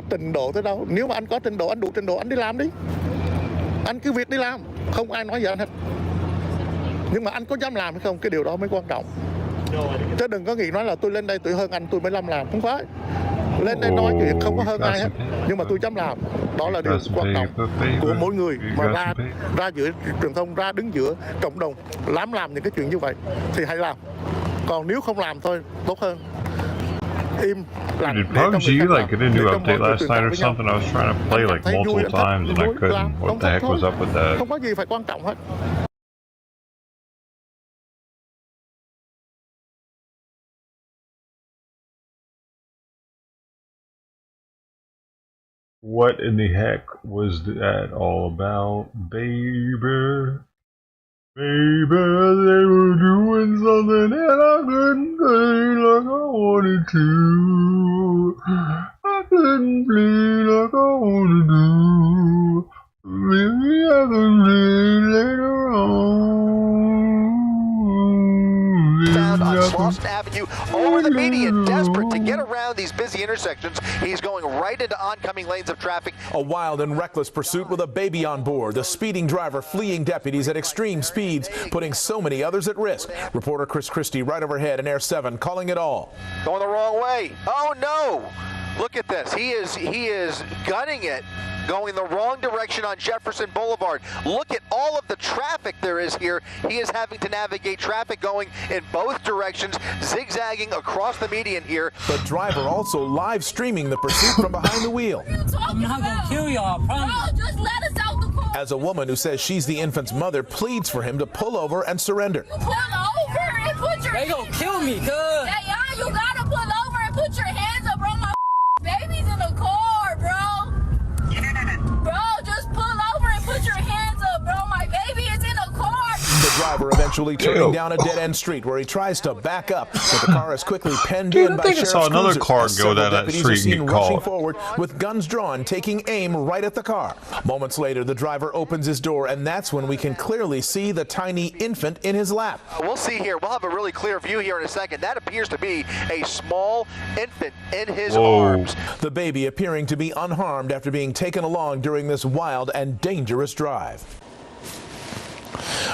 trình độ tới đâu. Nếu mà anh có trình độ, anh đủ trình độ, anh đi làm đi, anh cứ việc đi làm, không ai nói gì anh hết. Nhưng mà anh có dám làm hay không, cái điều đó mới quan trọng. Chứ đừng có nghĩ nói là tôi lên đây tôi hơn anh tôi mới làm, không phải. Lên đây nói chuyện không có hơn ai hết, nhưng mà tôi dám làm. Đó là điều quan trọng của mỗi người mà ra giữa truyền thông, ra đứng giữa cộng đồng, làm những cái chuyện như vậy thì hãy làm. Còn nếu không làm thôi, tốt hơn im lặng để cho người khác làm, để cho mọi người truyền tải với nhau. Anh thấy vui, anh thích, vui làm, không thích thôi, không có gì phải quan trọng hết. What in the heck was that all about, baby? Baby, they were doing something that I couldn't play like I wanted to. I couldn't play like I wanted to. Maybe I can play later on. Found on Slauson Avenue over the median, desperate to get around these busy intersections. He's going right into oncoming lanes of traffic. A wild and reckless pursuit with a baby on board. The speeding driver fleeing deputies at extreme speeds, putting so many others at risk. Reporter Chris Christie right overhead in Air 7 calling it all. Going the wrong way. Oh no! Look at this. He is gunning it, going the wrong direction on Jefferson Boulevard. Look at all of the traffic there is here. He is having to navigate traffic going in both directions, zigzagging across the median here. The driver also live streaming the pursuit from behind the wheel. I'm not gonna kill y'all, I promise. Bro, just let us out the car. as a woman who says she's the infant's mother pleads for him to pull over and surrender. Pull over and put your... They gonna kill me, cuz. Hey, you gotta pull over and put your hands up, bro. My baby's in the car, bro. Bro, just pull over and put your hands up, bro. My baby is in the car. The driver eventually turning down a dead-end street where he tries to back up, but the car is quickly penned in by sheriff's saw another cruisers. car As go several down that deputies street are and seen get rushing caught. forward with guns drawn, taking aim right at the car. Moments later, the driver opens his door, and that's when we can clearly see the tiny infant in his lap. We'll see here. We'll have a really clear view here in a second. That appears to be a small infant in his arms. The baby appearing to be unharmed after being taken along during this wild and dangerous drive.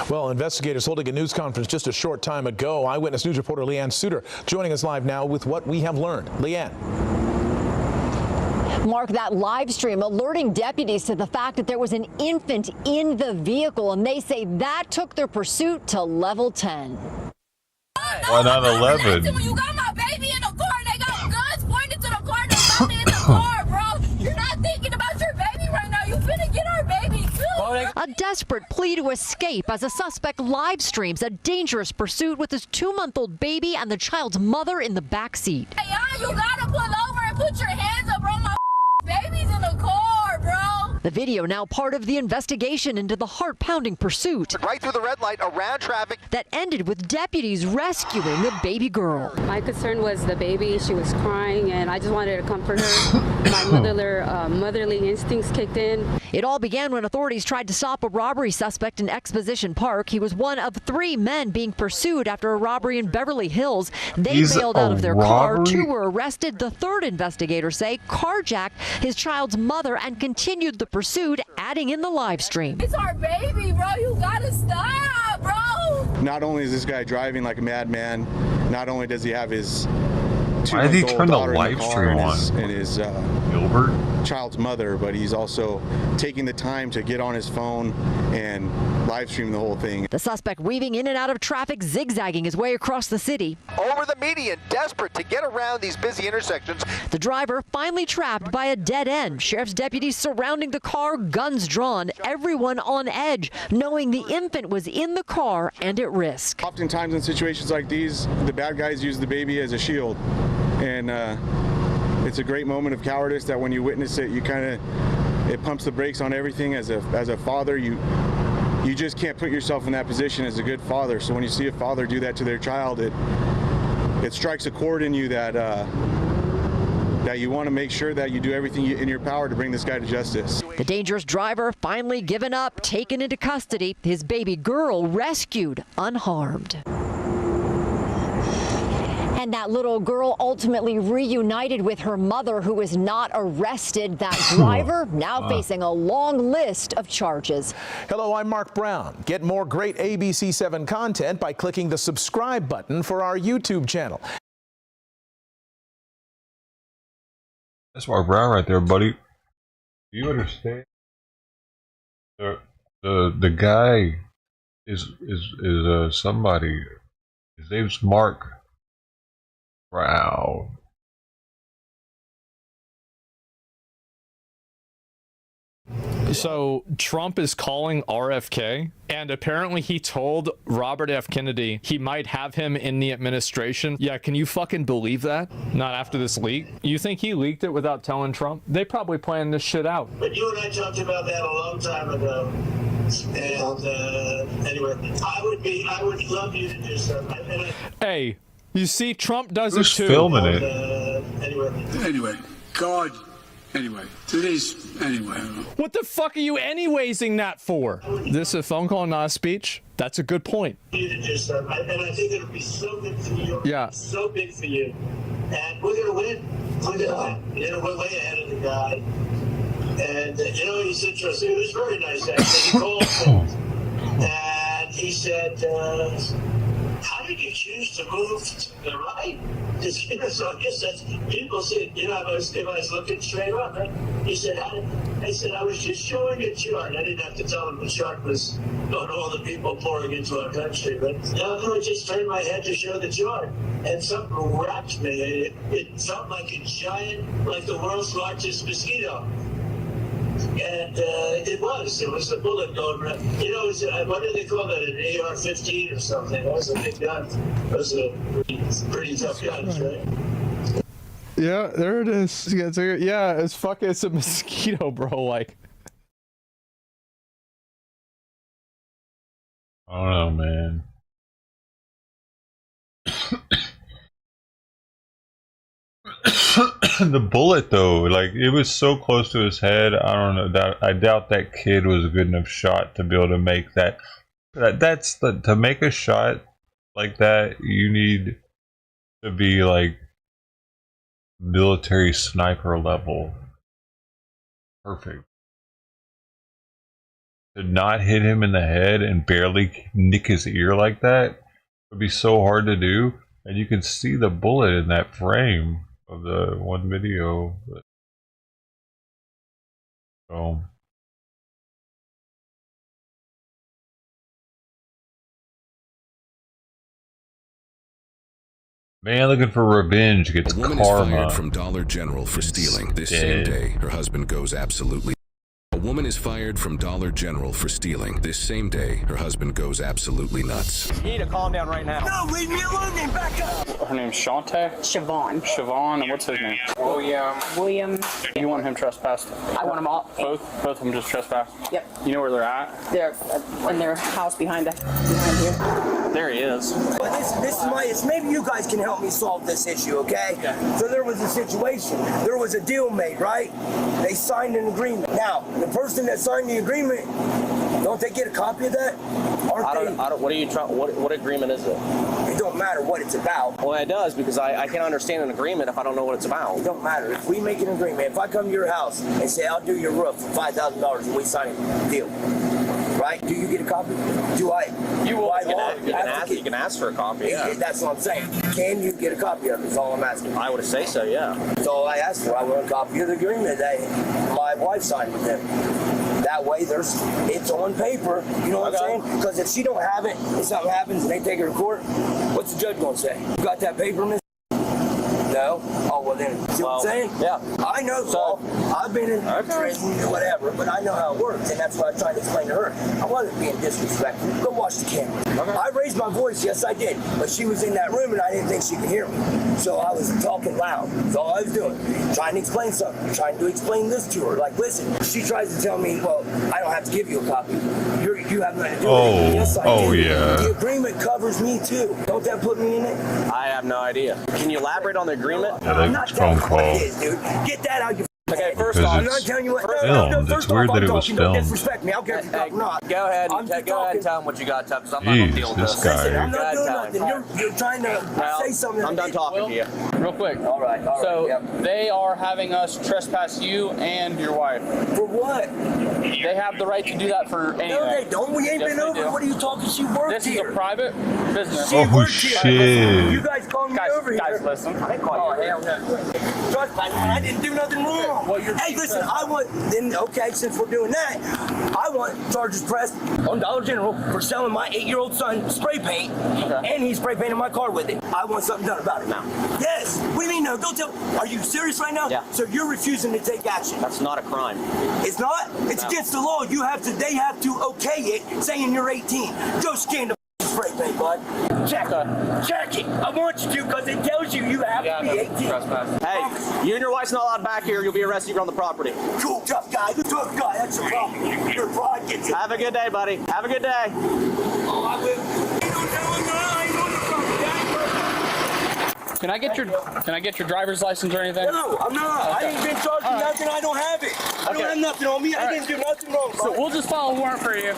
Well, investigators holding a news conference just a short time ago. Eyewitness News reporter Leanne Suter joining us live now with what we have learned. Leanne. Mark, that live stream alerting deputies to the fact that there was an infant in the vehicle, and they say that took their pursuit to level 10. Why not 11? When you got my baby in the car, they got guns pointed to the car. They got me in the car, bro. You're not thinking about your baby right now. You finna get our baby too. A desperate plea to escape as a suspect live streams a dangerous pursuit with his 2-month-old baby and the child's mother in the back seat. Hey, you gotta pull over and put your hands up, bro. My baby's in the car, bro. The video now part of the investigation into the heart-pounding pursuit. Right through the red light, around traffic. That ended with deputies rescuing the baby girl. My concern was the baby. She was crying, and I just wanted to comfort her. My motherly instincts kicked in. It all began when authorities tried to stop a robbery suspect in Exposition Park. He was one of 3 men being pursued after a robbery in Beverly Hills. They bailed out of their car. 2 were arrested. The 3rd, investigators say, carjacked his child's mother and continued the pursuit, adding in the live stream. It's our baby, bro. You gotta stop, bro. Not only is this guy driving like a madman, not only does he have his Why did he turn the live car stream and his Gilbert? child's mother, but he's also taking the time to get on his phone and live stream the whole thing. The suspect weaving in and out of traffic, zigzagging his way across the city. Over the median, desperate to get around these busy intersections. The driver finally trapped by a dead end. Sheriff's deputies surrounding the car, guns drawn, everyone on edge, knowing the infant was in the car and at risk. Oftentimes in situations like these, the bad guys use the baby as a shield. And it's a great moment of cowardice that when you witness it, it pumps the brakes on everything. As a father, you just can't put yourself in that position as a good father. So when you see a father do that to their child, it strikes a chord in you that you want to make sure that you do everything in your power to bring this guy to justice. The dangerous driver finally given up, taken into custody. His baby girl rescued unharmed. And that little girl ultimately reunited with her mother, who was not arrested. That driver now facing a long list of charges. Hello, I'm Mark Brown. Get more great ABC7 content by clicking the subscribe button for our YouTube channel. That's Mark Brown right there, buddy. Do you understand? The guy is somebody. His name's Mark Brown. So Trump is calling RFK, and apparently he told Robert F. Kennedy he might have him in the administration. Yeah, can you fucking believe that? Not after this leak. You think he leaked it without telling Trump? They probably planned this shit out. But you and I talked about that a long time ago. And anyway, I would love you to do something. Hey, you see, Trump does Who's it too. filming it? What the fuck are you anywaysing that for? This a phone call, not a speech? That's a good point. You to do something. And I think it'll be so good for you. Yeah. So big for you. And we're gonna win. We're gonna win. You know, we're way ahead of the guy. And you know, he's interesting. He was very nice actually. He called me and he said, how did you choose to move to the right? You know, so I guess that's, people said, you know, I was looking straight up. Right? He said, I said, I was just showing a chart. I didn't have to tell him the chart was on all the people pouring into our country. But no, I just turned my head to show the chart. And something wrapped me. It felt like a giant, like the world's largest mosquito. And it was a bullet going around. You know, what do they call that, an AR-15 or something? That was a big gun. It was a pretty tough gun, right? Yeah, there it is. Yeah, it's a mosquito, bro. Like, I don't know, man. The bullet, though, like, it was so close to his head. I don't know. I doubt that kid was a good enough shot to be able to make that. To make a shot like that, you need to be like military sniper level. Perfect. To not hit him in the head and barely nick his ear like that would be so hard to do. And you can see the bullet in that frame of the one video. So man looking for revenge gets karma. A woman is fired from Dollar General for stealing. This same day, her husband goes absolutely. A woman is fired from Dollar General for stealing. This same day, her husband goes absolutely nuts. You need to calm down right now. No, leave me alone and back up. Her name's Shantae? Siobhan. Siobhan, and what's his name? William. You want him trespassed? I want them all. Both of them just trespassed? Yep. You know where they're at? They're in their house behind here. There he is. But this is maybe you guys can help me solve this issue, okay? So there was a situation. There was a deal made, right? They signed an agreement. Now, the person that signed the agreement, don't they get a copy of that? What agreement is it? It don't matter what it's about. Well, it does, because I can't understand an agreement if I don't know what it's about. It don't matter. If we make an agreement, if I come to your house and say, I'll do your roof for $5,000 and we sign a deal, right? Do you get a copy? Do I? You can ask for a copy, yeah. That's what I'm saying. Can you get a copy of it? That's all I'm asking. I would say so, yeah. That's all I asked for. I want a copy of the agreement that my wife signed with him. That way, it's on paper. You know what I'm saying? Because if she don't have it, and something happens and they take her to court, what's the judge gonna say? You got that paper, miss? No? Oh, well then, see what I'm saying? Yeah. I know the law. I've been in prison or whatever, but I know how it works, and that's what I tried to explain to her. I wasn't being disrespectful. Go watch the camera. Okay. I raised my voice, yes I did, but she was in that room and I didn't think she could hear me. So I was talking loud. That's all I was doing. Trying to explain something. Trying to explain this to her. Like, listen, she tries to tell me, well, I don't have to give you a copy. You have nothing to do with it. Yes, I do. Yeah. The agreement covers me too. Don't that put me in it? I have no idea. Can you elaborate on the agreement? Yeah, that's phone call. Dude. Get that out your Okay, first off, I'm not telling you what. It's weird that it was Don't filmed. disrespect me. I don't care if you talk or not. Go ahead and tell him what you got to tell, because I'm not going to deal with this. Listen, I'm not doing nothing. You're trying to say something. I'm done talking to you. Real quick. All right. So they are having us trespass you and your wife. For what? They have the right to do that for anything. No, they don't. We ain't been over. What are you talking? She worked here. This is a private business. She worked here. Shit. You guys called me over here. Guys, listen. I didn't call you. Hell no. Trust me, I didn't do nothing wrong. Hey, listen, I want, then, okay, since we're doing that, I want charges pressed on Dollar General for selling my 8-year-old son spray paint, and he's spray painting my car with it. I want something done about it now. Yes. What do you mean no? Don't tell. Are you serious right now? Yeah. So you're refusing to take action? That's not a crime. It's not? It's against the law. They have to okay it, saying you're 18. Go scan the spray paint, bud. Check it. I want you to, because it tells you have to be 18. Hey, you and your wife's not allowed back here. You'll be arrested on the property. Cool, tough guy. Tough guy. That's your problem. Your pride gets it. Have a good day, buddy. Have a good day. Oh, I will. Can I get your driver's license or anything? No, I'm not. I ain't been charged with nothing. I don't have it. I don't have nothing on me. I didn't do nothing wrong. So we'll just file a warrant for you.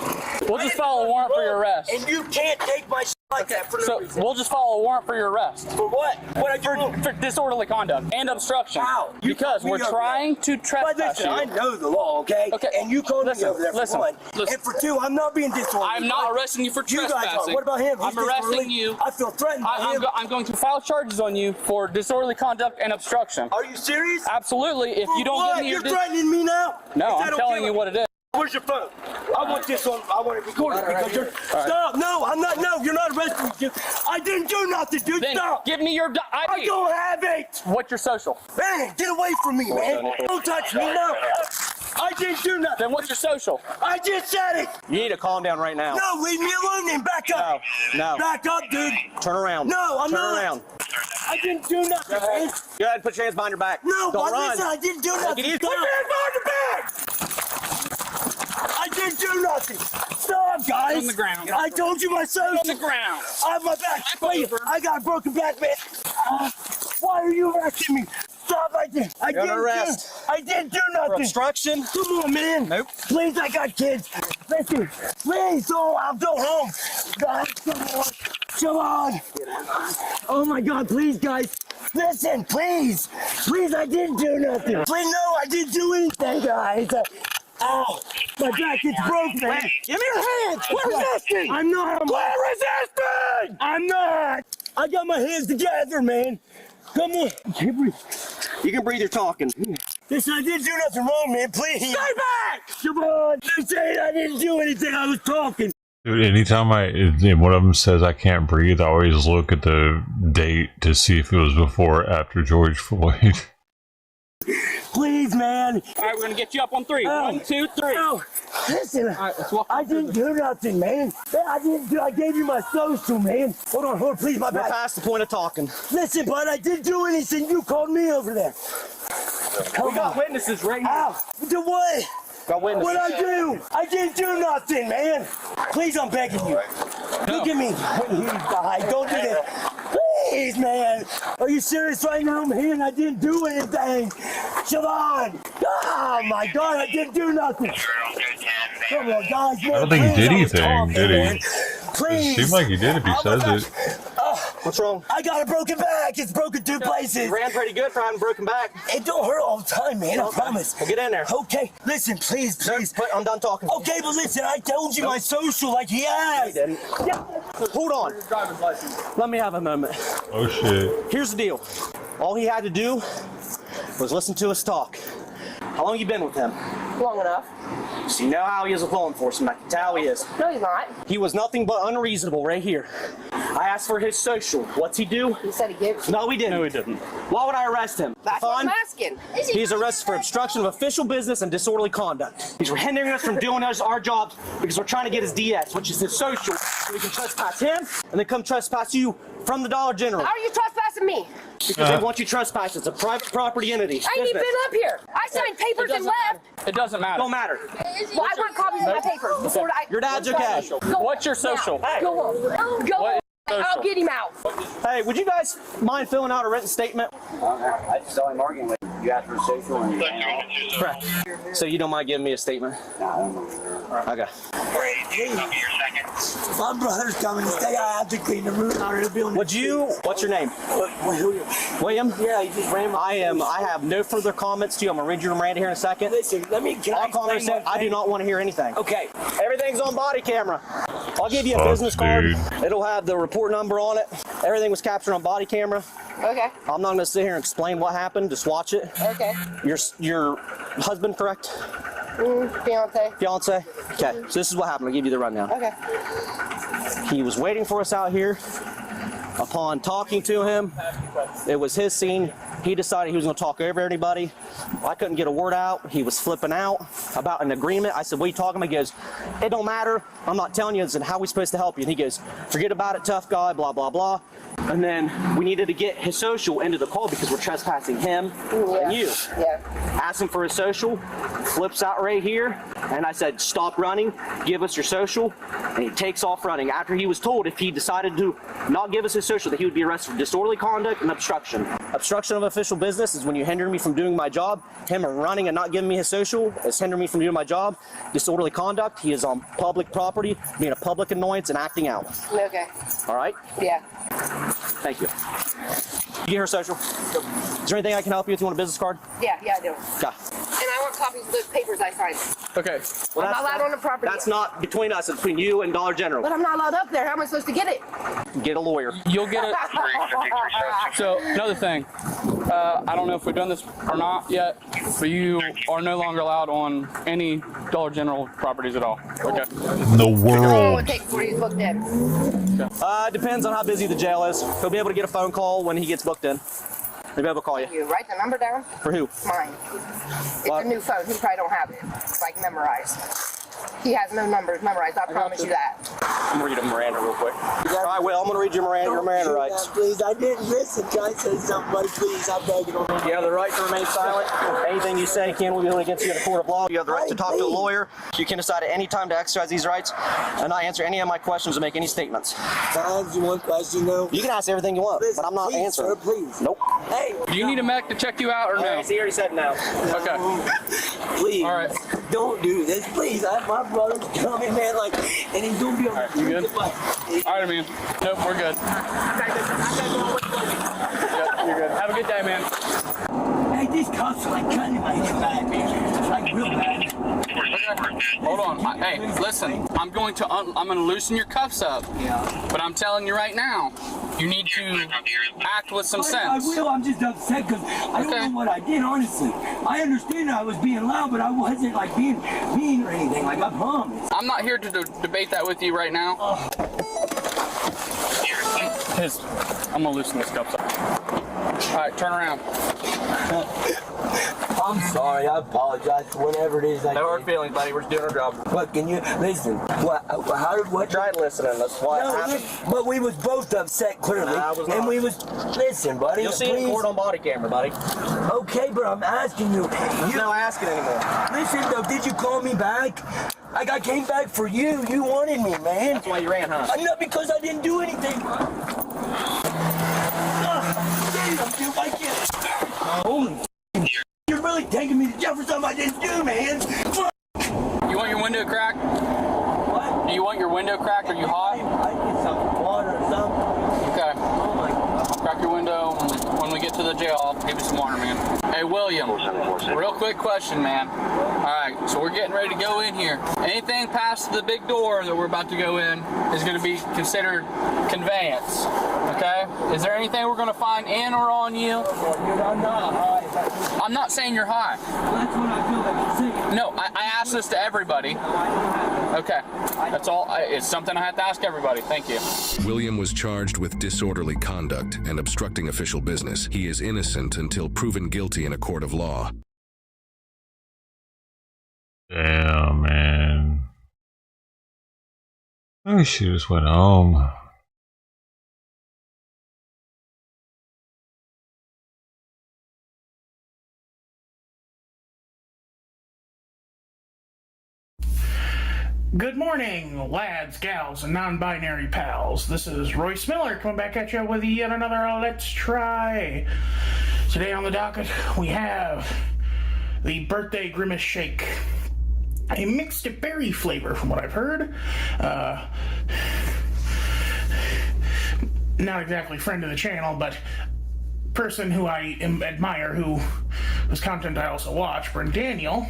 We'll just file a warrant for your arrest. And you can't take my shit like that for no reason. We'll just file a warrant for your arrest. For what? For disorderly conduct and obstruction. How? Because we're trying to trespass you. I know the law, okay? And you called me over there for one. And for two, I'm not being disorderly. I'm not arresting you for trespassing. You guys are. What about him? I'm arresting you. I feel threatened by him. I'm going to file charges on you for disorderly conduct and obstruction. Are you serious? Absolutely. If you don't give me your... You're threatening me now? No, I'm telling you what it is. Where's your phone? I want this on. I want it recorded because you're. Stop! No, I'm not. No, you're not arresting me, dude. I didn't do nothing, dude. Then stop! Give me your ID. I don't have it. What's your social? Man, get away from me, man! Don't touch me, no. I I didn't do nothing. Then what's your social? I just said it. You need to calm down right now. No, leave me alone then. Back up. No. Back up, dude. Turn around. No, I'm Turn not. around. I didn't do nothing, man. Go ahead, put your hands behind your back. No, don't but run. listen, I didn't do nothing. Put Stop. your hands behind your back. I didn't do nothing. Stop, guys. On the ground. I told you my social. On the ground. I have my back. Wait, I got a broken back, man. Why are you arresting me? Stop right there. I didn't do nothing. For obstruction? Come on, man. Nope. Please, I got kids. Listen, please, I'll go home. Guys, come on. Come on. Oh my God, please, guys. Listen, please. Please, I didn't do nothing. Please, no, I didn't do anything, guys. Ow, my back is broken. Give me your hands. Quit resisting. I'm not. Quit resisting. I'm not. I got my hands together, man. Come on. Can't breathe. You can breathe, you're talking. Listen, I didn't do nothing wrong, man. Please. Stay back. Come on. They're saying I didn't do anything. I was talking. Dude, anytime one of them says I can't breathe, I always look at the date to see if it was before or after George Floyd. Please, man. All right, we're going to get you up on 3. 1, 2, 3. No. Listen, right, let's walk I didn't do nothing, man. I didn't do. I gave you my social, man. Hold on, please, my back. We're past the point of talking. Listen, bud, I didn't do anything. You called me over there. We got witnesses right here. Ow. Do what? Got witnesses. What'd I do? I didn't do nothing, man. Please, I'm begging you. Look at me. You died. Don't do that. Please, man. Are you serious right now, man? I didn't do anything. Siobhan. Oh, my God. I didn't do nothing. Come on, guys. I don't think he did anything, did he? Please. It seemed like he did if he says it. What's wrong? I got a broken back. It's broken 2 places. You ran pretty good for having a broken back. It don't hurt all the time, man. I promise. Well, get in there. Okay. Listen, please. I'm done talking. Okay, but listen, I told you my social like he has. You didn't. Yeah. Hold on. Let me have a moment. Oh, shit. Here's the deal. All he had to do was listen to us talk. How long you been with him? Long enough. So you know how he is with law enforcement. I can tell how he is. No, he's not. He was nothing but unreasonable right here. I asked for his social. What's he do? He said he gave it. No, he didn't. No, he didn't. Why would I arrest him? That's what I'm asking. He's arrested for obstruction of official business and disorderly conduct. He's hindering us from doing our jobs because we're trying to get his DS, which is his social, so we can trespass him and then come trespass you from the Dollar General. How are you trespassing me? Because they want you trespassed. It's a private property entity. I ain't even been up here. I signed papers and left. It doesn't matter. Don't matter. Well, I want copies of my papers before I. Your dad's okay. What's your social? Go on. Go on. I'll get him out. Hey, would you guys mind filling out a written statement? I just saw him arguing with you asked for social and Correct. So you don't mind giving me a statement? Okay. My brother's coming to stay. I have to clean the room out of the building. What's your name? William? Yeah, he just ran my I have no further comments to you. I'm gonna read your Miranda here in a second. Listen, I do not want to hear anything. Okay. Everything's on body camera. I'll give you a Fuck, business card. dude. It'll have the report number on it. Everything was captured on body camera. Okay. I'm not gonna sit here and explain what happened. Just watch it. Okay. Your husband, correct? Fiance. Fiance? Okay. So this is what happened. I'll give you the rundown. Okay. He was waiting for us out here. Upon talking to him, it was his scene. He decided he was going to talk over everybody. I couldn't get a word out. He was flipping out about an agreement. I said, what are you talking about? He goes, it don't matter. I'm not telling you. I said, how are we supposed to help you? And he goes, forget about it, tough guy, blah, blah, blah. And then we needed to get his social into the call because we're trespassing him and you. Yeah. Asked him for his social, flips out right here, and I said, stop running, give us your social, and he takes off running. After he was told if he decided to not give us his social that he would be arrested for disorderly conduct and obstruction. Obstruction of official business is when you hinder me from doing my job. Him running and not giving me his social is hindering me from doing my job. Disorderly conduct, he is on public property, being a public annoyance and acting out. Okay. All right? Yeah. Thank you. You get her social? Is there anything I can help you with? You want a business card? Yeah, I do. Okay. And I want copies of those papers I signed. Okay. I'm not allowed on the property. That's not between us. It's between you and Dollar General. But I'm not allowed up there. How am I supposed to get it? Get a lawyer. You'll get it. So another thing, I don't know if we've done this or not yet, but you are no longer allowed on any Dollar General properties at all. Okay. In the How long will world. it take before he's booked in? Depends on how busy the jail is. He'll be able to get a phone call when he gets booked in. Maybe I'll call you. You write the number down? For who? Mine. It's a new phone. He probably don't have it. It's like memorized. He has no numbers memorized. I promise you that. I'm gonna read a Miranda real quick. I will. I'm gonna read your Miranda rights. Please, I didn't listen. Try to say something, buddy. Please, I'm begging on You have the right to remain silent. Anything you say can be held against you in a court of law. You have the right to talk to a lawyer. You can decide at any time to exercise these rights and not answer any of my questions or make any statements. Can I ask you one question, though? You can ask everything you want, but I'm not answering. Sir, please. Nope. Hey. Do you need a mech to check you out or no? He already said no. Okay. Please. All right. Don't do this. Please. My brother's coming, man. Like, and he's going to be on You good? All right, man. Nope, we're good. Yep, you're good. Have a good day, man. Hey, these cuffs are like cutting my head back, man. Like real bad. Okay. Hold on. Hey, listen. I'm going to loosen your cuffs up. Yeah. But I'm telling you right now, you need to act with some sense. I will. I'm just upset because I don't know what I did, honestly. I understand I was being loud, but I wasn't like being mean or anything. Like, I promise. I'm not here to debate that with you right now. I'm gonna loosen this cuffs up. All right, turn around. I'm sorry. I apologize for whatever it is. No hard feelings, buddy. We're just doing our job. What can you listen? What? Try listening. That's why it happened. But we was both upset clearly, Nah, I was not. and we was listen, buddy. You'll see it in court on body camera, buddy. Okay, but I'm asking you. There's no asking anymore. Listen, though, did you call me back? Like, I came back for you. You wanted me, man. That's why you ran, huh? Not because I didn't do anything. Damn, dude, I can't. Holy you're really taking me to jail for something I didn't do, man. You want your window cracked? What? Do you want your window cracked? Are you hot? I get some water or something. Okay. Oh my God. I'll crack your window. When we get to the jail, I'll give you some water, man. Hey, William. Real quick question, man. All right, so we're getting ready to go in here. Anything past the big door that we're about to go in is going to be considered conveyance. Okay? Is there anything we're going to find in or on you? I'm not high. I'm not saying you're high. That's what I feel like you're saying. No, I asked this to everybody. Okay. That's all. It's something I have to ask everybody. Thank you. William was charged with disorderly conduct and obstructing official business. He is innocent until proven guilty in a court of law. Damn, man. I should just went home. Good morning, lads, gals, and non-binary pals. This is Royce Miller coming back at you with yet another Let's Try. Today on the docket, we have the birthday Grimace Shake. A mixed berry flavor, from what I've heard. Not exactly friend of the channel, but person who I admire, whose content I also watch, Brent Daniel,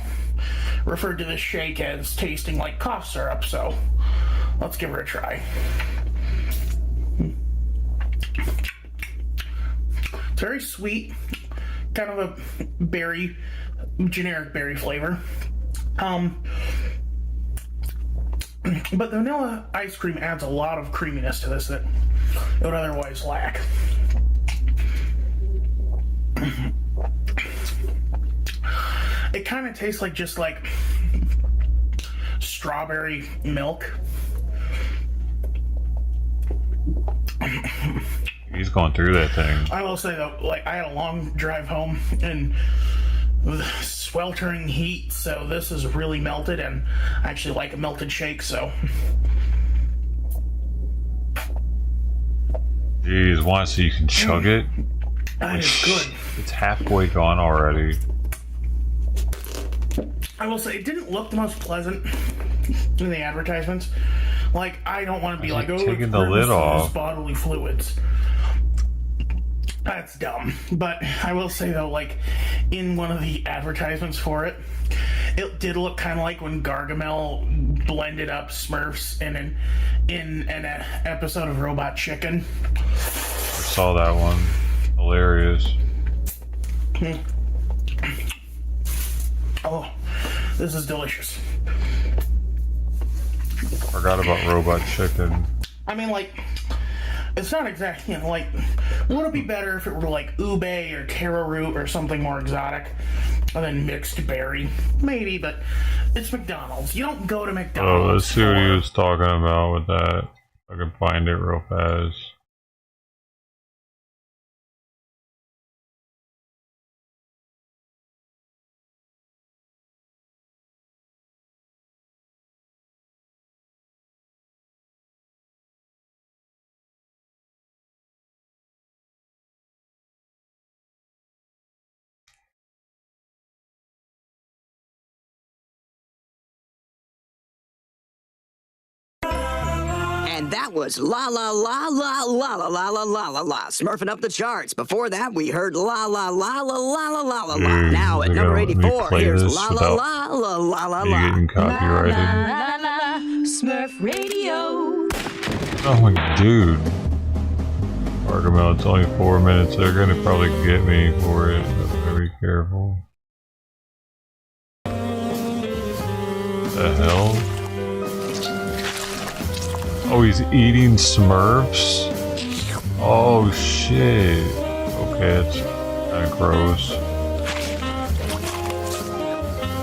referred to this shake as tasting like cough syrup, so let's give her a try. It's very sweet, kind of a berry, generic berry flavor. But the vanilla ice cream adds a lot of creaminess to this that it would otherwise lack. It kind of tastes like just like strawberry milk. He's going through that thing. I will say though, like I had a long drive home and with sweltering heat, so this is really melted, and I actually like a melted shake, so. Jeez, why so you can chug it? That is good. It's halfway gone already. I will say, it didn't look the most pleasant in the advertisements. Like, I don't want to be like, oh, taking the lid off. Bodily fluids. That's dumb. But I will say, though, like, in one of the advertisements for it, it did look kind of like when Gargamel blended up Smurfs in an episode of Robot Chicken. I saw that one. Hilarious. Oh, this is delicious. Forgot about Robot Chicken. I mean, like, It's not exactly, like, would it be better if it were like ube or taro root or something more exotic? And then mixed berry? Maybe, but it's McDonald's. You don't go to McDonald's. Oh, let's see what he was talking about with that. I can find it real fast. And that was La La La La La La La La La La La, smurfing up the charts. Before that, we heard La La La La La La La La La. Now at number 84, here's La La La La La La La. Getting copyrighted. La, la, la, Smurf Radio. Oh my dude. Gargamel, it's only 4 minutes. They're gonna probably get me for it. But be careful. The hell? Oh, he's eating Smurfs? Oh shit. Okay, it's kinda gross.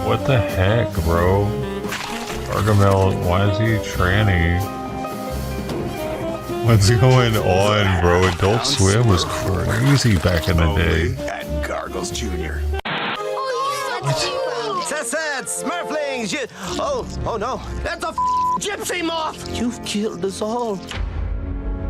What the heck, bro? Gargamel, why is he a tranny? What's going on, bro? Adult Swim was crazy back in the day. And Gargles Jr. That's Smurflings! Oh no, that's a gypsy moth! You've killed us all.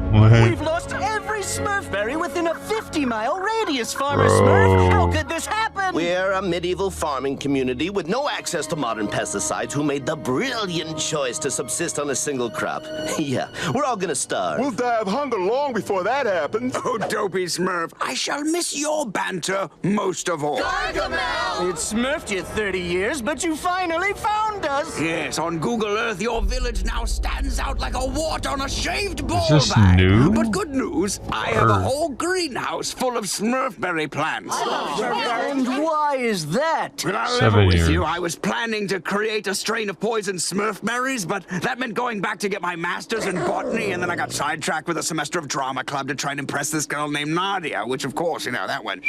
What? We've lost every Smurfberry within a 50-mile radius, Farmer Smurf. How could this happen? We're a medieval farming community with no access to modern pesticides who made the brilliant choice to subsist on a single crop. Yeah, we're all gonna starve. We'll die of hunger long before that happens. Oh, dopey Smurf, I shall miss your banter most of all. Gargamel! It's Smurfed you 30 years, but you finally found us. Yes, on Google Earth, your village now stands out like a wart on a shaved ball Is this bag. new? But good news, I have a whole greenhouse full of Smurfberry plants. And why is that? When I was 7 with years. you, I was planning to create a strain of poison Smurfberries, but that meant going back to get my master's in botany, and then I got sidetracked with a semester of drama club to try and impress this girl named Nadia, which of course, you know, that went...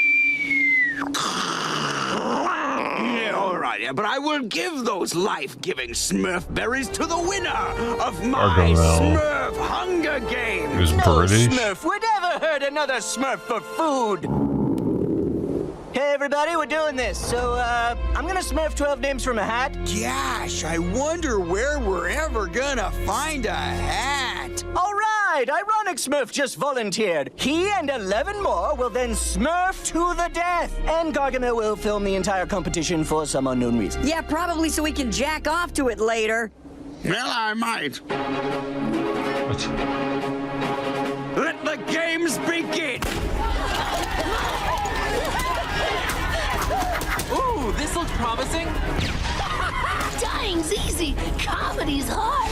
Yeah, all right, yeah, but I will give those life-giving Smurfberries to the winner of my Gargamel. Smurf Hunger Games. He was British. Smurf would ever hurt another Smurf for food. Hey everybody, we're doing this. So, I'm gonna Smurf 12 names from a hat. Gosh, I wonder where we're ever gonna find a hat. All right, Ironic Smurf just volunteered. He and 11 more will then Smurf to the death. And Gargamel will film the entire competition for some unknown reason. Yeah, probably so we can jack off to it later. Well, I might. Let the games begin. Ooh, this looks promising. Dying's easy. Comedy's hard.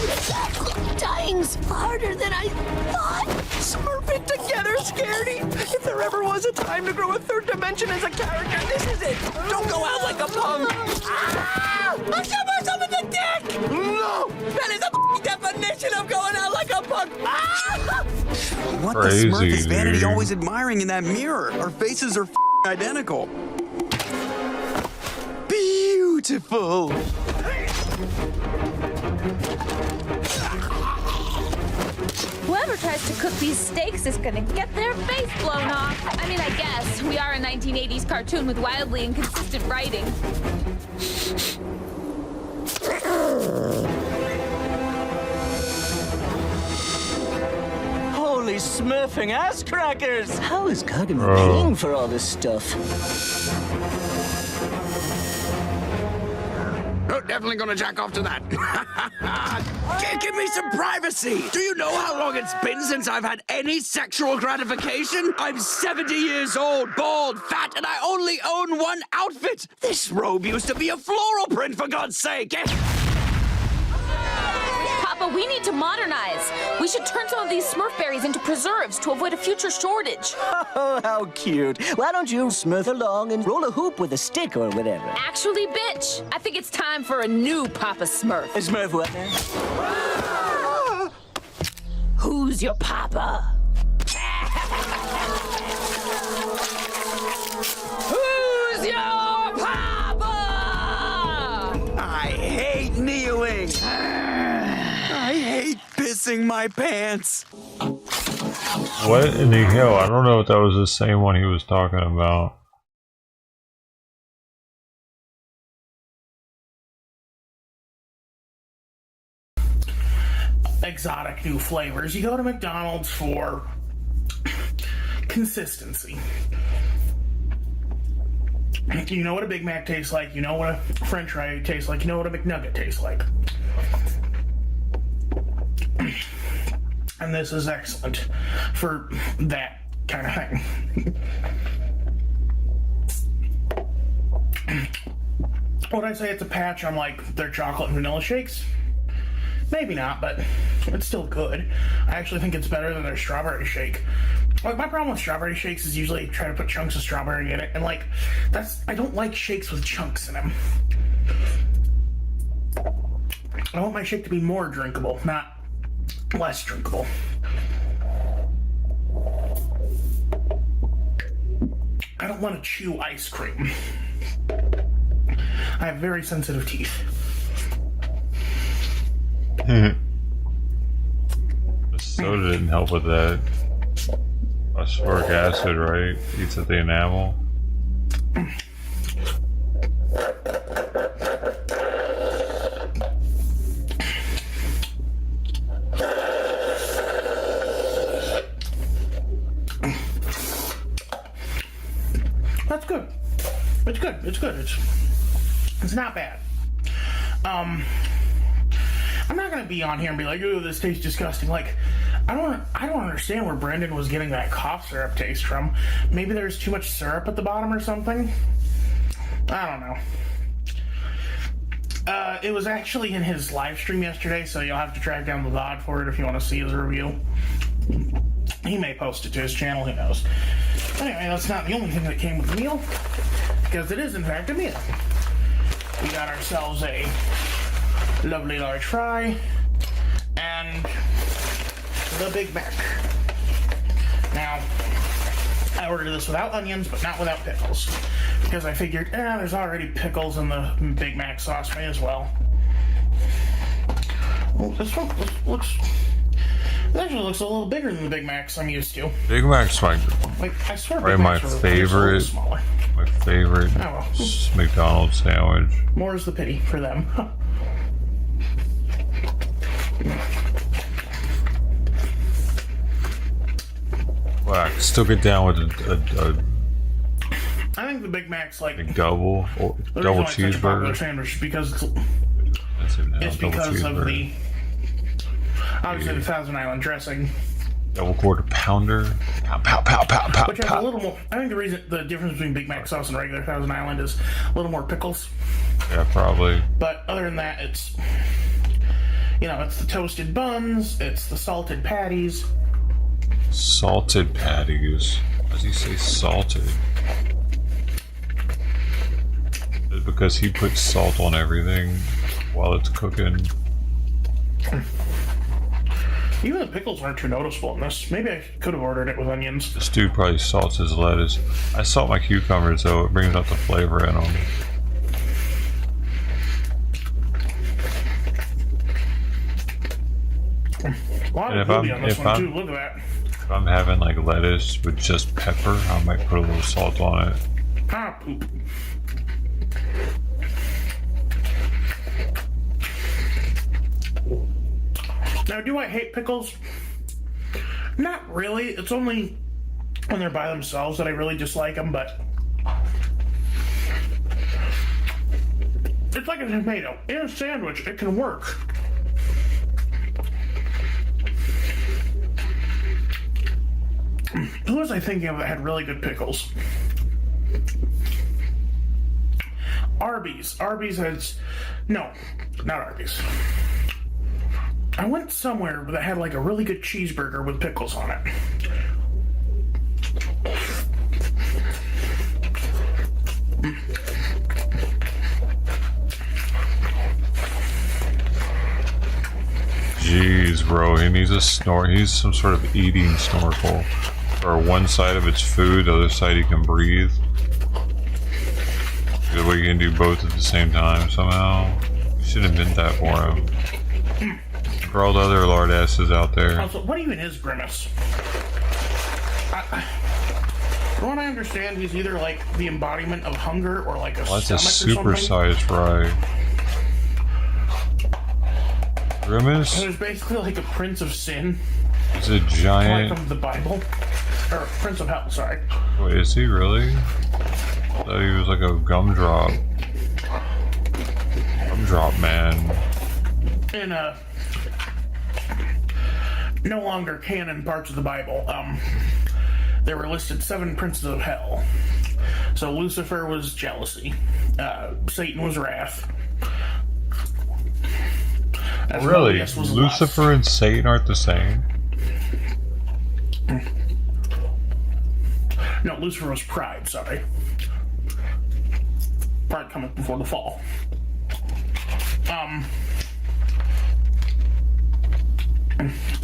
Dying's harder than I thought. Smurfing together, Scaredy. If there ever was a time to grow a third dimension as a character, this is it. Don't go out like a punk. Ah! I shot myself in the dick! No! That is the definition of going out like a punk. Ah! What Crazy, the Smurf is Vanity dude. always admiring in that mirror? Our faces are identical. Beautiful. Whoever tries to cook these steaks is gonna get their face blown off. I mean, I guess. We are a 1980s cartoon with wildly inconsistent writing. Holy smurfing ass crackers! How is Gargamel Bro. paying for all this stuff? Oh, definitely gonna jack off to that. Give me some privacy. Do you know how long it's been since I've had any sexual gratification? I'm 70 years old, bald, fat, and I only own one outfit. This robe used to be a floral print, for God's sake. Papa, we need to modernize. We should turn some of these Smurfberries into preserves to avoid a future shortage. Oh, how cute. Why don't you smurf along and roll a hoop with a stick or whatever? Actually, bitch, I think it's time for a new Papa Smurf. Smurf what now? Who's your papa? pissing my pants. What in the hell? I don't know if that was the same one he was talking about. Exotic new flavors. You go to McDonald's for consistency. You know what a Big Mac tastes like. You know what a French fry tastes like. You know what a McNugget tastes like. And this is excellent for that kind of thing. Would I say it's a patch on like their chocolate and vanilla shakes? Maybe not, but it's still good. I actually think it's better than their strawberry shake. Like, my problem with strawberry shakes is usually try to put chunks of strawberry in it, and like, I don't like shakes with chunks in them. I want my shake to be more drinkable, not less drinkable. I don't want to chew ice cream. I have very sensitive teeth. The soda didn't help with that. Phosphoric acid, right? Eats at the enamel. That's good. It's good. It's good. It's not bad. I'm not gonna be on here and be like, "Ooh, this tastes disgusting." Like, I don't understand where Brendan was getting that cough syrup taste from. Maybe there's too much syrup at the bottom or something. I don't know. It was actually in his live stream yesterday, so you'll have to track down the VOD for it if you want to see his review. He may post it to his channel, who knows. Anyway, that's not the only thing that came with the meal, because it is in fact a meal. We got ourselves a lovely large fry and the Big Mac. Now, I ordered this without onions, but not without pickles, because I figured, there's already pickles in the Big Mac sauce, may as well. Well, this one it actually looks a little bigger than the Big Macs I'm used to. Big Mac's I swear, probably Big my Macs are favorite. smaller. My favorite McDonald's sandwich. More is the pity for them. Well, I can still get down with a I think the Big Mac's like double cheeseburger sandwich because it's double because of the obviously Yeah. the Thousand Island dressing, double quarter pounder. Pow pow pow pow pow. which has a little more. I think the difference between Big Mac sauce and regular Thousand Island is a little more pickles. Yeah, probably. But other than that, it's it's the toasted buns, it's the salted patties. Salted patties. Why does he say salted? Is it because he puts salt on everything while it's cooking? Even the pickles aren't too noticeable in this. Maybe I could have ordered it with onions. This dude probably salts his lettuce. I salt my cucumbers though, it brings out the flavor in them. And if I'm having like lettuce with just pepper, I might put a little salt on it. Poop. Now, do I hate pickles? Not really. It's only when they're by themselves that I really dislike them, but it's like a tomato. In a sandwich, it can work. Who was I thinking of that had really good pickles? Arby's. Arby's has... No, not Arby's. I went somewhere that had like a really good cheeseburger with pickles on it. Jeez, bro, he needs a snort. He's some sort of eating snorkel. Or one side of it's food, the other side he can breathe. Good way you can do both at the same time somehow. You should have meant that for him. For all the other lard asses out there. Also, what even is Grimace? From what I understand, he's either like the embodiment of hunger or like a That's a stomach or something. supersized ride. Grimace? So there's basically like a Prince of Sin. He's a giant. Like from the Bible. Or Prince of Hell, sorry. Wait, is he really? I thought he was like a gumdrop. Gumdrop man. In no longer canon parts of the Bible, there were listed 7 princes of hell. So Lucifer was jealousy. Satan was wrath. Really? Lucifer and Satan aren't the same? No, Lucifer was pride, sorry. Pride cometh before the fall.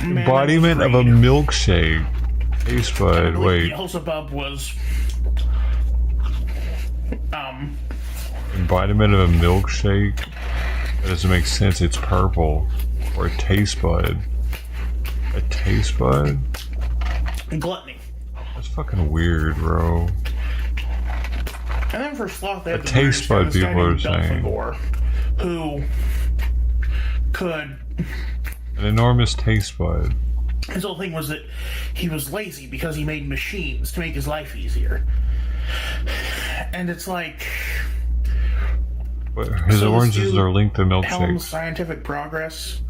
Embodiment of a milkshake. Taste bud, wait. Beelzebub was Embodiment of a milkshake? That doesn't make sense, it's purple. Or a taste bud. A taste bud? Gluttony. That's fucking weird, bro. And then for Sloth, they had a taste bud, people are saying. Who could... An enormous taste bud. His whole thing was that he was lazy because he made machines to make his life easier. And it's like... But his oranges are linked to milkshakes. Scientific progress.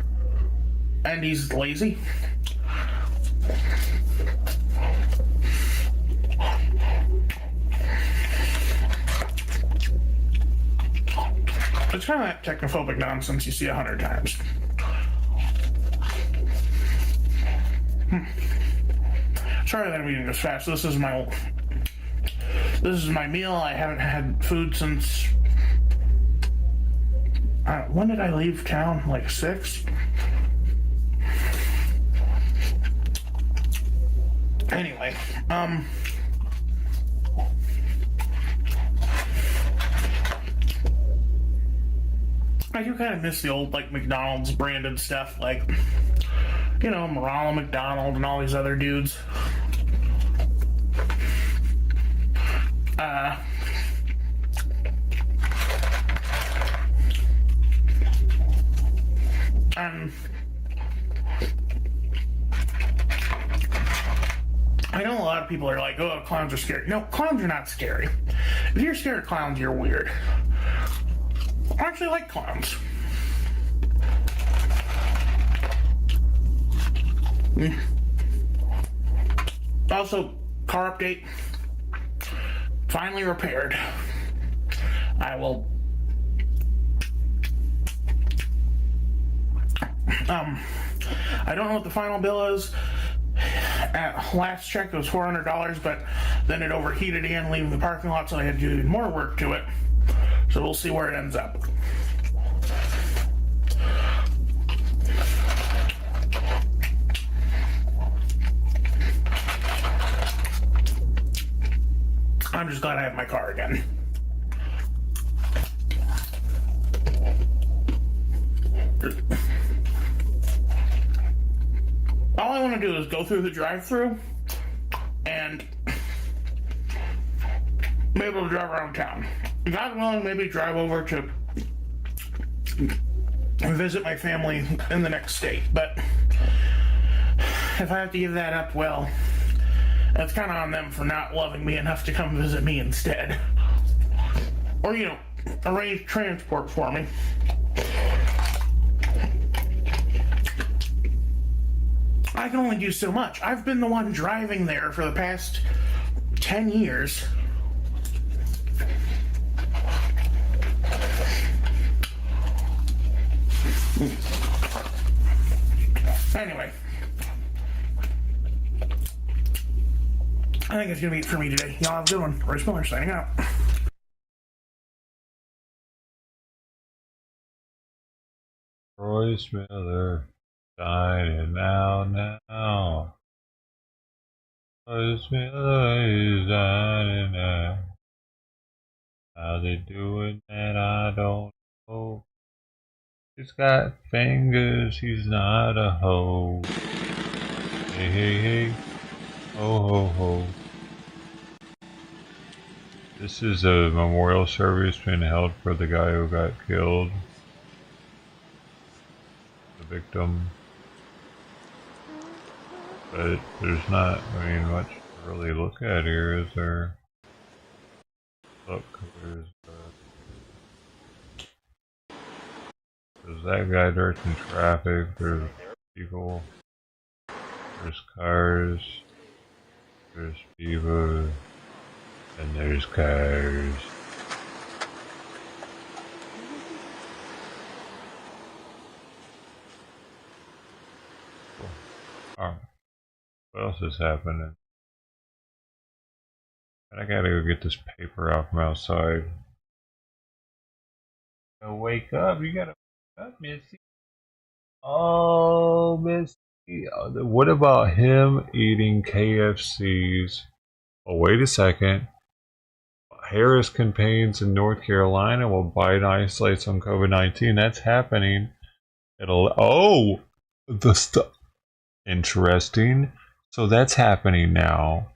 And he's lazy. It's kind of that technophobic nonsense you see 100 times. Sorry that I'm eating this fast. This is my meal. I haven't had food since... when did I leave town? Like 6? Anyway, I do kind of miss the old, like, McDonald's branded stuff, like, you know, Ronald McDonald and all these other dudes. I know a lot of people are like, oh, clowns are scary. No, clowns are not scary. If you're scared of clowns, you're weird. I actually like clowns. Also, car update. Finally repaired. I will... I don't know what the final bill is. At last check it was $400, but then it overheated again leaving the parking lot, so I had to do even more work to it. So we'll see where it ends up. I'm just glad I have my car again. All I want to do is go through the drive-thru and be able to drive around town. God willing, maybe drive over to visit my family in the next state. But if I have to give that up, well, that's kind of on them for not loving me enough to come visit me instead. Or, you know, arrange transport for me. I can only do so much. I've been the one driving there for the past 10 years. Anyway. I think it's going to be it for me today. Y'all have a good one. Royce Miller signing out. Royce Miller. Signing out now. Royce Miller is signing out. How they doing that, I don't know. He's got fingers, he's not a hoe. Hey, hey, hey. Ho, ho, ho. This is a memorial service being held for the guy who got killed. The victim. But there's not, I mean, much to really look at here, is there? Look, there's that guy directing traffic, there's people, there's cars, there's people, and there's cars. Alright, what else is happening? I gotta go get this paper out from outside. Oh, wake up, you gotta wake up, Missy. Oh, Missy. What about him eating KFCs? Oh, wait a second. Harris campaigns in North Carolina while Biden isolates on COVID-19. That's happening. Oh, the stuff. Interesting. So that's happening now.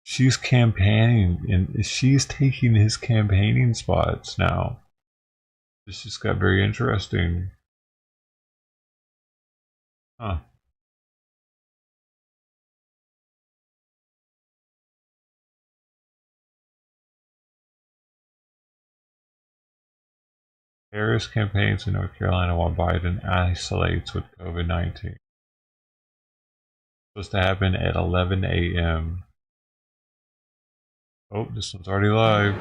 She's campaigning and she's taking his campaigning spots now. This just got very interesting. Huh. Harris campaigns in North Carolina while Biden isolates with COVID-19. Supposed to happen at 11 a.m. Oh, this one's already live.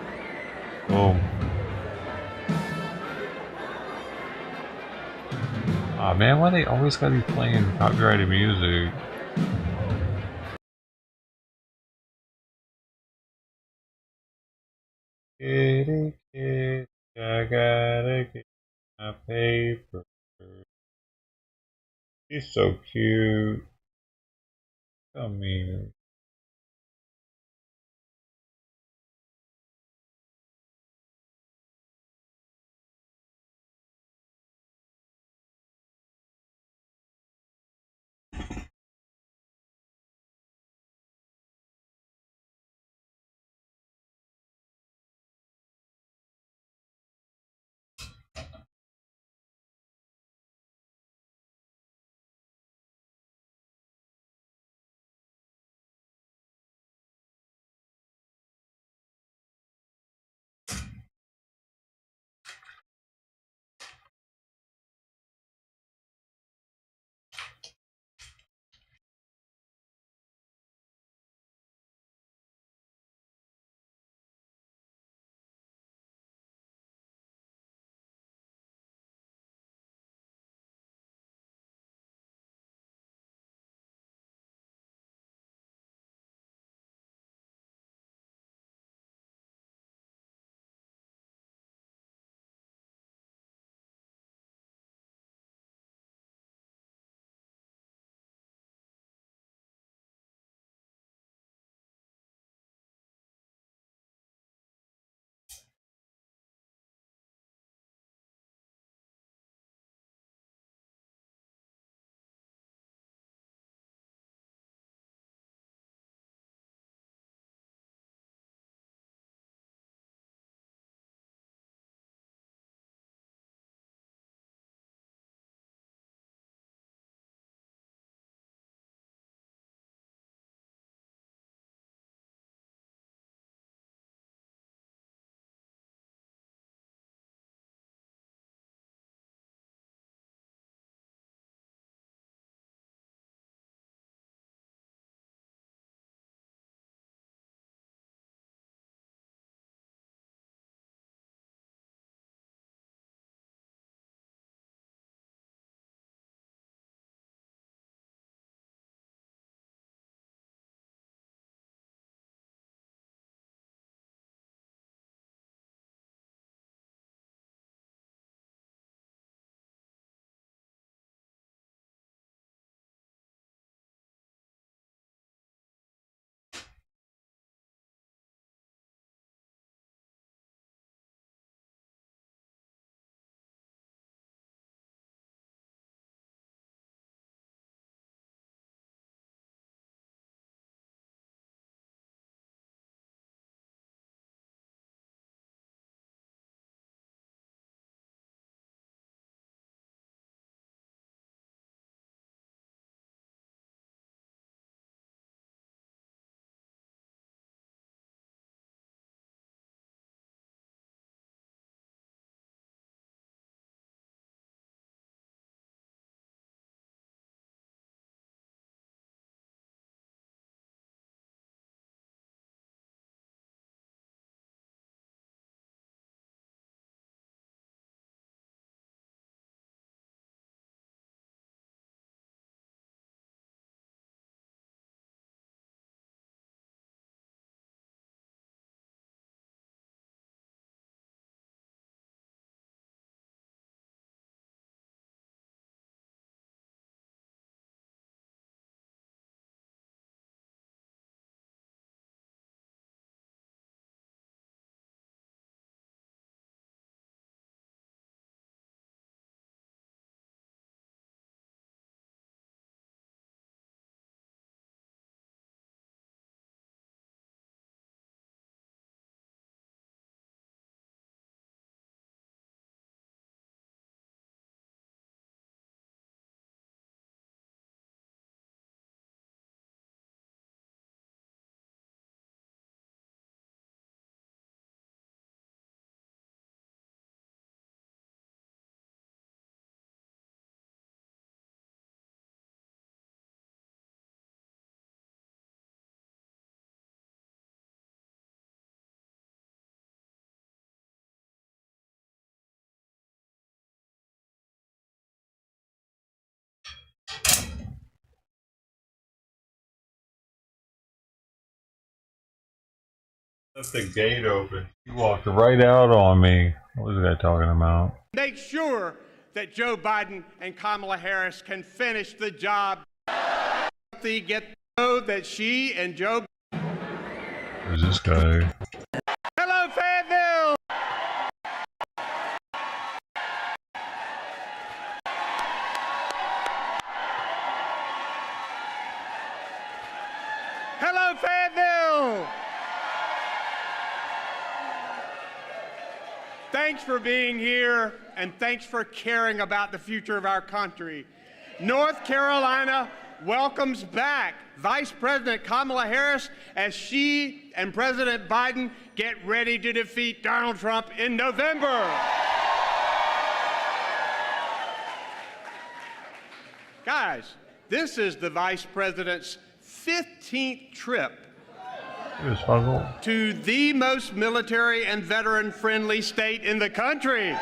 Boom. Aw, man, why they always gotta be playing copyrighted music? Kitty, kitty, I gotta get my paper. He's so cute. Come here. Left the gate open. He walked right out on me. What was the guy talking about? Make sure that Joe Biden and Kamala Harris can finish the job. They get to know that she and Joe. Who's this guy? Hello, Fayetteville! Hello, Fayetteville! Thanks for being here, and thanks for caring about the future of our country. North Carolina welcomes back Vice President Kamala Harris as she and President Biden get ready to defeat Donald Trump in November. Guys, this is the Vice President's 15th trip to the most military and veteran-friendly state in the country.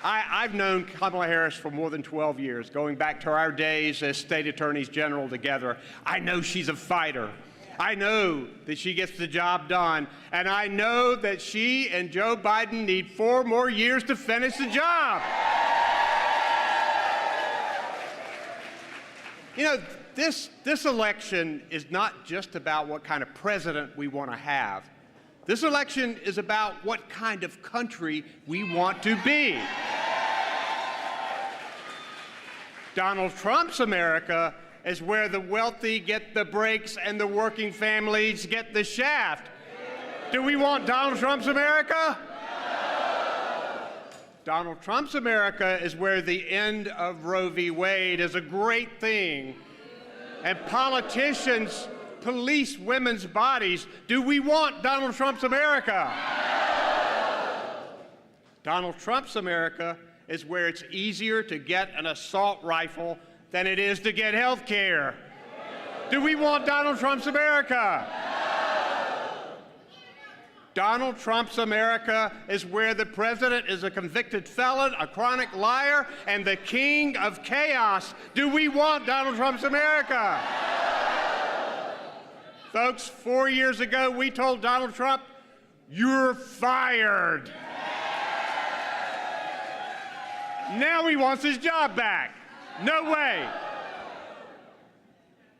I've known Kamala Harris for more than 12 years, going back to our days as state attorneys general together. I know she's a fighter. I know that she gets the job done, and I know that she and Joe Biden need 4 more years to finish the job. You know, this election is not just about what kind of president we want to have. This election is about what kind of country we want to be. Donald Trump's America is where the wealthy get the breaks and the working families get the shaft. Do we want Donald Trump's America? Donald Trump's America is where the end of Roe v. Wade is a great thing, and politicians police women's bodies. Do we want Donald Trump's America? Donald Trump's America is where it's easier to get an assault rifle than it is to get health care. Do we want Donald Trump's America? Donald Trump's America is where the president is a convicted felon, a chronic liar, and the king of chaos. Do we want Donald Trump's America? Folks, 4 years ago, we told Donald Trump, "You're fired." Now he wants his job back. No way.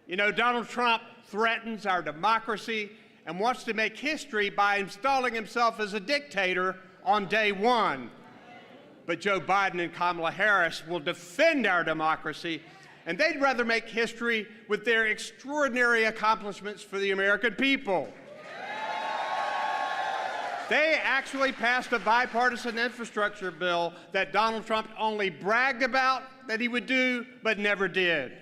You know, Donald Trump threatens our democracy and wants to make history by installing himself as a dictator on day one. But Joe Biden and Kamala Harris will defend our democracy, and they'd rather make history with their extraordinary accomplishments for the American people. They actually passed a bipartisan infrastructure bill that Donald Trump only bragged about that he would do, but never did.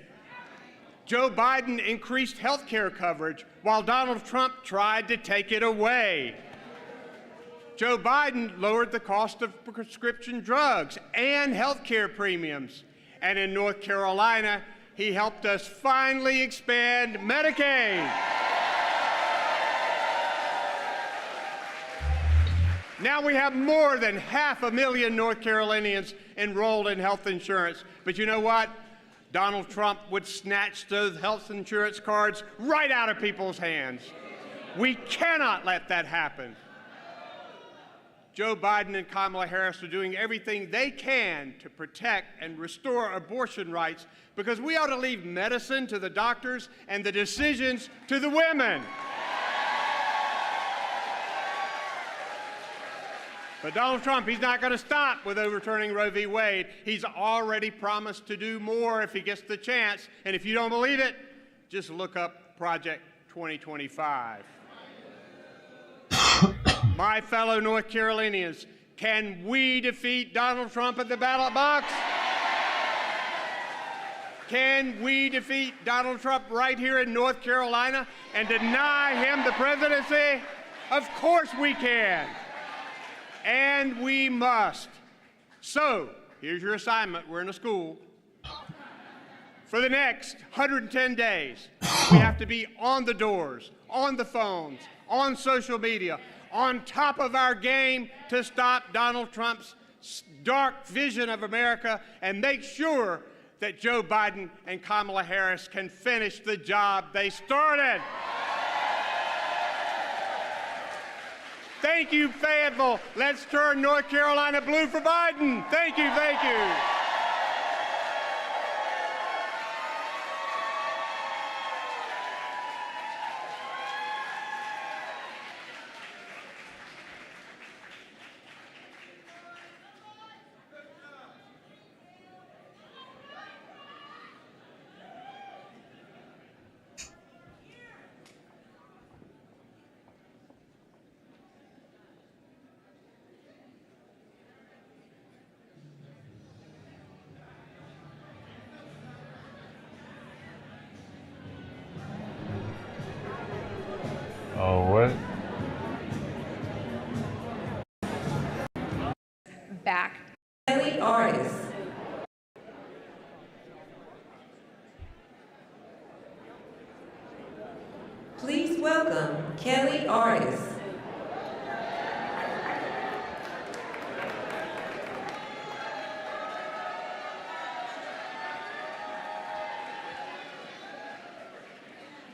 Joe Biden increased health care coverage while Donald Trump tried to take it away. Joe Biden lowered the cost of prescription drugs and health care premiums. And in North Carolina, he helped us finally expand Medicaid. Now we have more than 500,000 North Carolinians enrolled in health insurance. But you know what? Donald Trump would snatch those health insurance cards right out of people's hands. We cannot let that happen. Joe Biden and Kamala Harris are doing everything they can to protect and restore abortion rights, because we ought to leave medicine to the doctors and the decisions to the women. But Donald Trump, he's not going to stop with overturning Roe v. Wade. He's already promised to do more if he gets the chance. And if you don't believe it, just look up Project 2025. My fellow North Carolinians, can we defeat Donald Trump at the ballot box? Can we defeat Donald Trump right here in North Carolina and deny him the presidency? Of course we can. And we must. So, here's your assignment. We're in a school. For the next 110 days, we have to be on the doors, on the phones, on social media, on top of our game to stop Donald Trump's dark vision of America and make sure that Joe Biden and Kamala Harris can finish the job they started. Thank you, Fayetteville. Let's turn North Carolina blue for Biden. Thank you, thank you. Oh, what? Back. Kelly Artis. Please welcome Kelly Artis.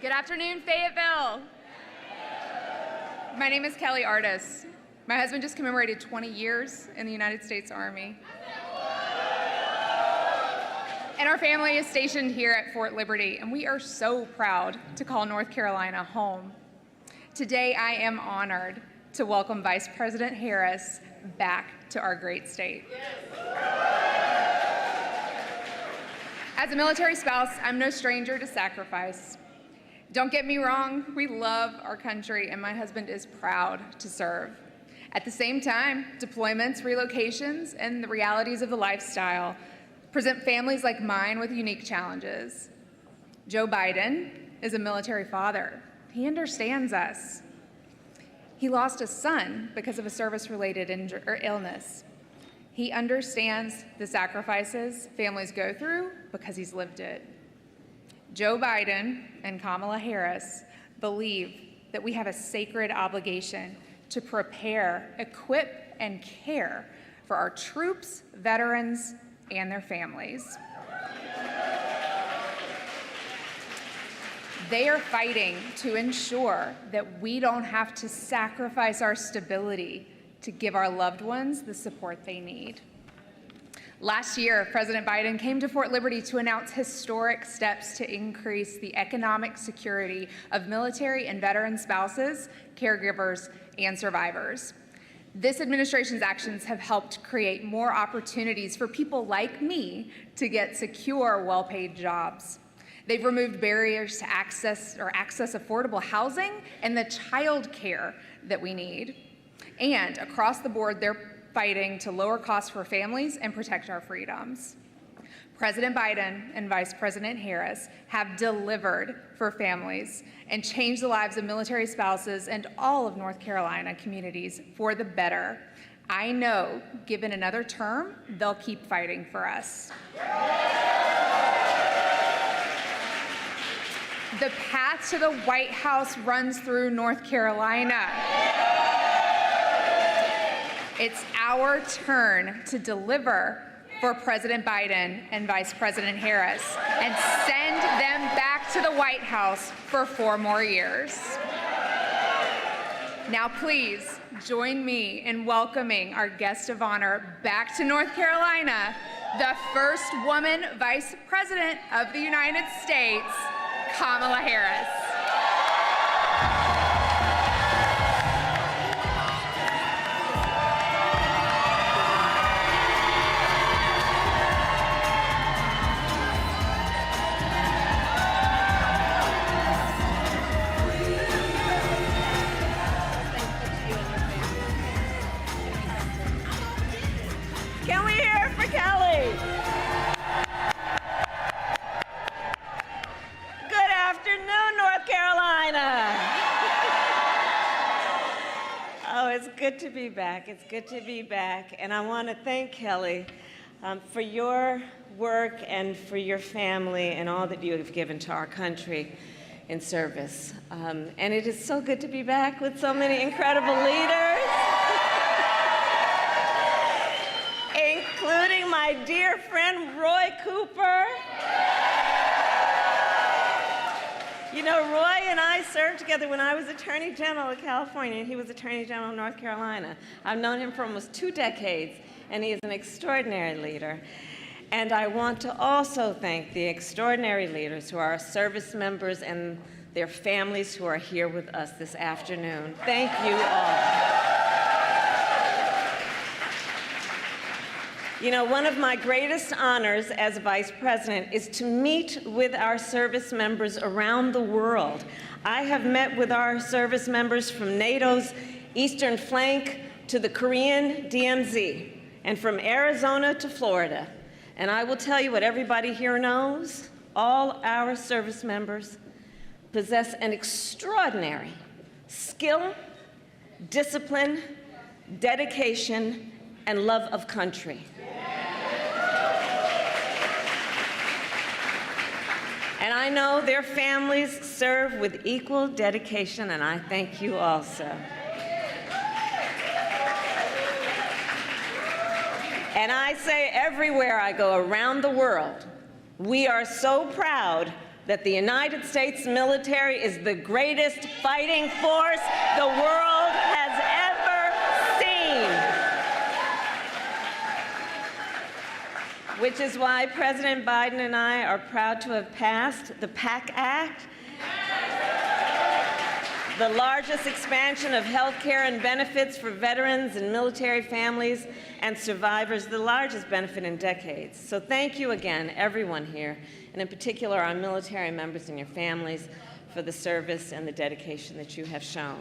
Good afternoon, Fayetteville. My name is Kelly Artis. My husband just commemorated 20 years in the United States Army. And our family is stationed here at Fort Liberty, and we are so proud to call North Carolina home. Today, I am honored to welcome Vice President Harris back to our great state. As a military spouse, I'm no stranger to sacrifice. Don't get me wrong, we love our country, and my husband is proud to serve. At the same time, deployments, relocations, and the realities of the lifestyle present families like mine with unique challenges. Joe Biden is a military father. He understands us. He lost a son because of a service-related illness. He understands the sacrifices families go through because he's lived it. Joe Biden and Kamala Harris believe that we have a sacred obligation to prepare, equip, and care for our troops, veterans, and their families. They are fighting to ensure that we don't have to sacrifice our stability to give our loved ones the support they need. Last year, President Biden came to Fort Liberty to announce historic steps to increase the economic security of military and veteran spouses, caregivers, and survivors. This administration's actions have helped create more opportunities for people like me to get secure, well-paid jobs. They've removed barriers to access affordable housing and the child care that we need. And across the board, they're fighting to lower costs for families and protect our freedoms. President Biden and Vice President Harris have delivered for families and changed the lives of military spouses and all of North Carolina communities for the better. I know, given another term, they'll keep fighting for us. The path to the White House runs through North Carolina. It's our turn to deliver for President Biden and Vice President Harris and send them back to the White House for 4 more years. Now, please join me in welcoming our guest of honor back to North Carolina, the first woman Vice President of the United States, Kamala Harris. Can we hear it for Kelly? Good afternoon, North Carolina. Oh, it's good to be back. It's good to be back. And I want to thank Kelly for your work and for your family and all that you have given to our country in service. And it is so good to be back with so many incredible leaders. including my dear friend Roy Cooper. You know, Roy and I served together when I was Attorney General of California, and he was Attorney General of North Carolina. I've known him for almost 2 decades, and he is an extraordinary leader. And I want to also thank the extraordinary leaders who are our service members and their families who are here with us this afternoon. Thank you all. You know, one of my greatest honors as Vice President is to meet with our service members around the world. I have met with our service members from NATO's eastern flank to the Korean DMZ, and from Arizona to Florida. And I will tell you what everybody here knows, all our service members possess an extraordinary skill, discipline, dedication, and love of country. And I know their families serve with equal dedication, and I thank you also. And I say everywhere I go around the world, we are so proud that the United States military is the greatest fighting force the world has ever seen. Which is why President Biden and I are proud to have passed the PAC Act, the largest expansion of health care and benefits for veterans and military families and survivors, the largest benefit in decades. So thank you again, everyone here, and in particular our military members and your families, for the service and the dedication that you have shown.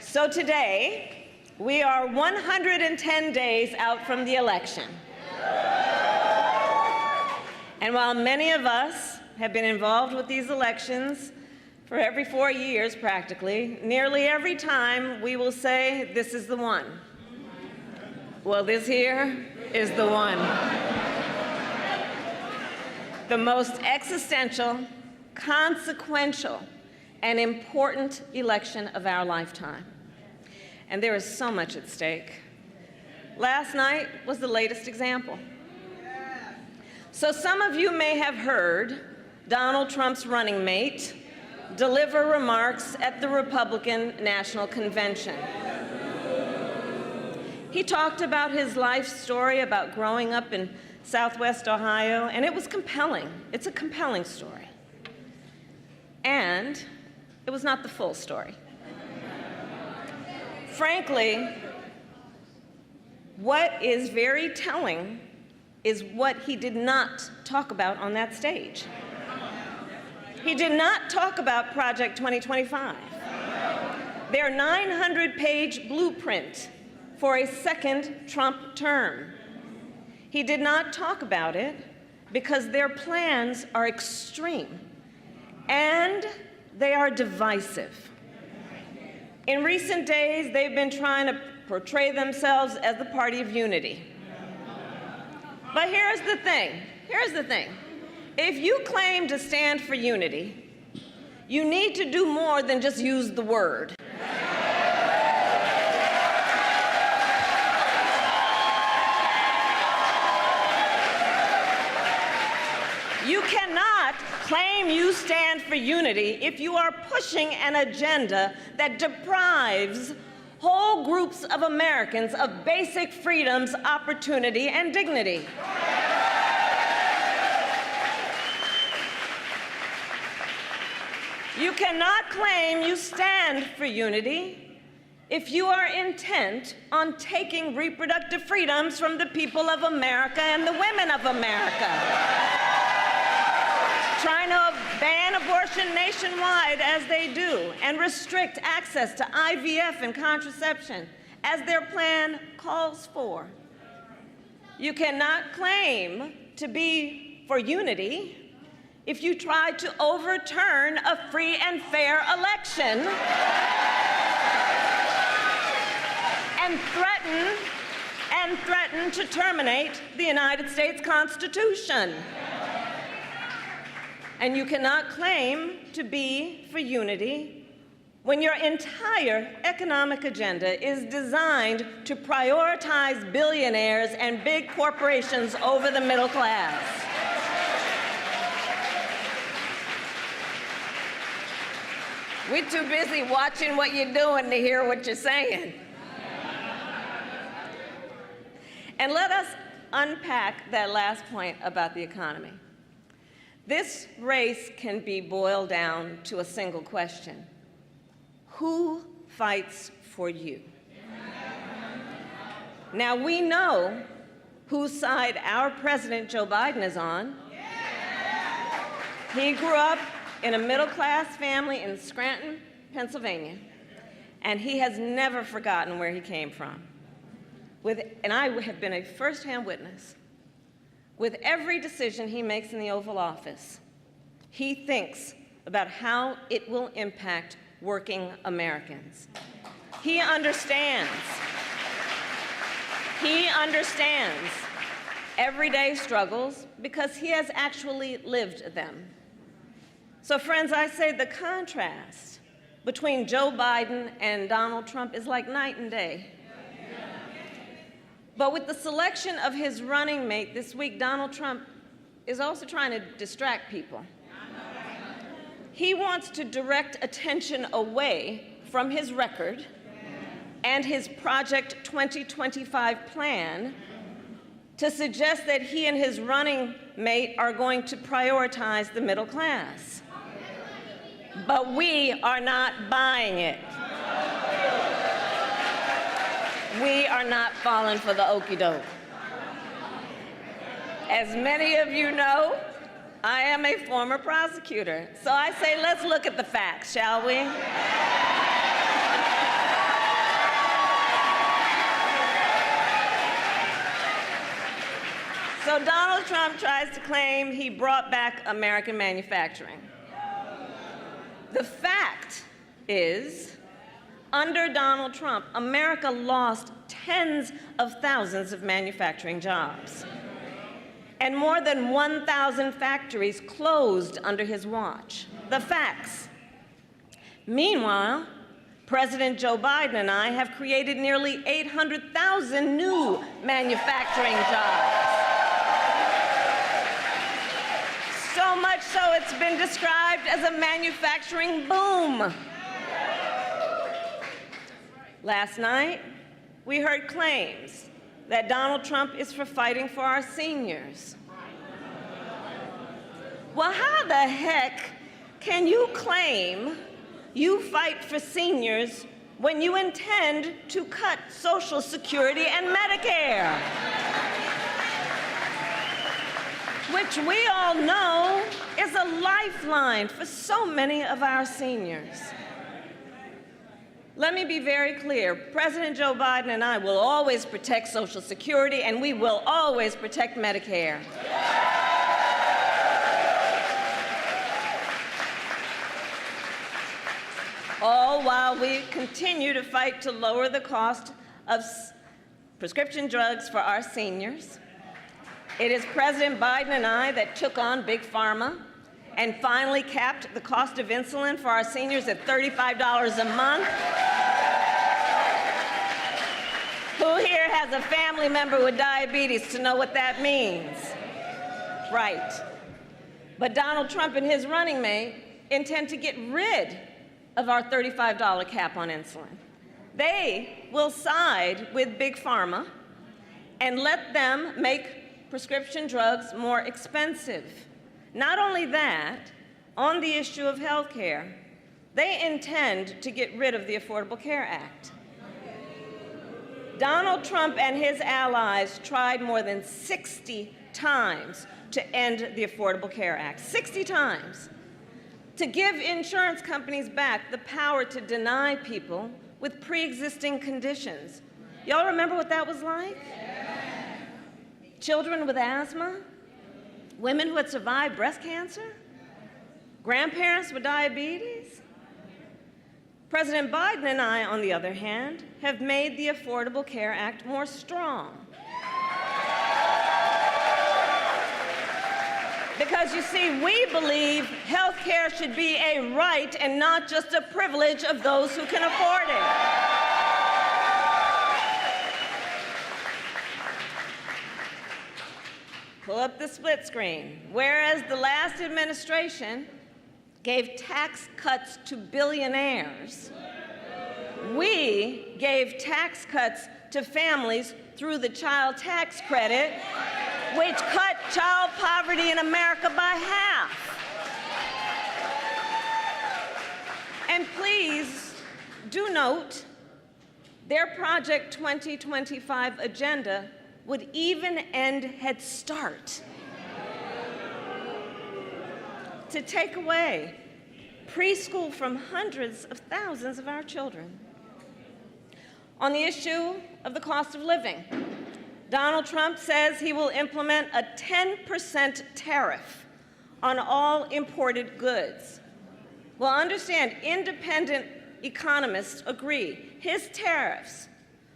So today, we are 110 days out from the election. And while many of us have been involved with these elections for every 4 years practically, nearly every time we will say, this is the one. Well, this here is the one. The most existential, consequential, and important election of our lifetime. And there is so much at stake. Last night was the latest example. So some of you may have heard Donald Trump's running mate deliver remarks at the Republican National Convention. He talked about his life story about growing up in Southwest Ohio, and it was compelling. It's a compelling story. And it was not the full story. Frankly, what is very telling is what he did not talk about on that stage. He did not talk about Project 2025, their 900-page blueprint for a second Trump term. He did not talk about it because their plans are extreme and they are divisive. In recent days, they've been trying to portray themselves as the party of unity. But here's the thing. If you claim to stand for unity, you need to do more than just use the word. You cannot claim you stand for unity if you are pushing an agenda that deprives whole groups of Americans of basic freedoms, opportunity, and dignity. You cannot claim you stand for unity if you are intent on taking reproductive freedoms from the people of America and the women of America. Trying to ban abortion nationwide as they do and restrict access to IVF and contraception as their plan calls for. You cannot claim to be for unity if you try to overturn a free and fair election and threaten to terminate the United States Constitution. And you cannot claim to be for unity when your entire economic agenda is designed to prioritize billionaires and big corporations over the middle class. We're too busy watching what you're doing to hear what you're saying. And let us unpack that last point about the economy. This race can be boiled down to a single question. Who fights for you? Now, we know whose side our President Joe Biden is on. He grew up in a middle-class family in Scranton, Pennsylvania, and he has never forgotten where he came from. And I have been a first-hand witness. With every decision he makes in the Oval Office, he thinks about how it will impact working Americans. He understands everyday struggles because he has actually lived them. So friends, I say the contrast between Joe Biden and Donald Trump is like night and day. But with the selection of his running mate this week, Donald Trump is also trying to distract people. He wants to direct attention away from his record and his Project 2025 plan to suggest that he and his running mate are going to prioritize the middle class. But we are not buying it. We are not falling for the okie doke. As many of you know, I am a former prosecutor. So I say, let's look at the facts, shall we? So Donald Trump tries to claim he brought back American manufacturing. The fact is, under Donald Trump, America lost tens of thousands of manufacturing jobs. And more than 1,000 factories closed under his watch. The facts. Meanwhile, President Joe Biden and I have created nearly 800,000 new manufacturing jobs. So much so it's been described as a manufacturing boom. Last night, we heard claims that Donald Trump is for fighting for our seniors. Well, how the heck can you claim you fight for seniors when you intend to cut Social Security and Medicare? Which we all know is a lifeline for so many of our seniors. Let me be very clear. President Joe Biden and I will always protect Social Security, and we will always protect Medicare. All while we continue to fight to lower the cost of prescription drugs for our seniors. It is President Biden and I that took on Big Pharma and finally capped the cost of insulin for our seniors at $35 a month. Who here has a family member with diabetes to know what that means? Right. But Donald Trump and his running mate intend to get rid of our $35 cap on insulin. They will side with Big Pharma and let them make prescription drugs more expensive. Not only that, on the issue of health care, they intend to get rid of the Affordable Care Act. Donald Trump and his allies tried more than 60 times to end the Affordable Care Act, 60 times, to give insurance companies back the power to deny people with pre-existing conditions. Y'all remember what that was like? Children with asthma, women who had survived breast cancer, grandparents with diabetes. President Biden and I, on the other hand, have made the Affordable Care Act more strong. Because you see, we believe health care should be a right and not just a privilege of those who can afford it. Pull up the split screen. Whereas the last administration gave tax cuts to billionaires, we gave tax cuts to families through the child tax credit, which cut child poverty in America by half. And please do note, their Project 2025 agenda would even end Head Start, to take away preschool from hundreds of thousands of our children. On the issue of the cost of living, Donald Trump says he will implement a 10% tariff on all imported goods. Well, understand, independent economists agree his tariffs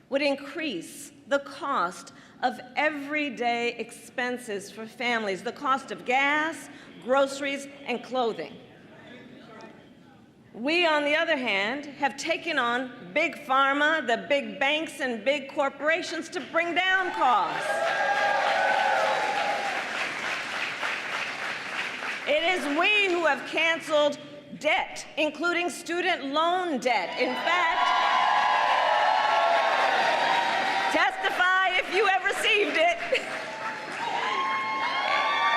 would increase the cost of everyday expenses for families, the cost of gas, groceries, and clothing. We, on the other hand, have taken on big pharma, the big banks, and big corporations to bring down costs. It is we who have canceled debt, including student loan debt. In fact, testify if you have received it.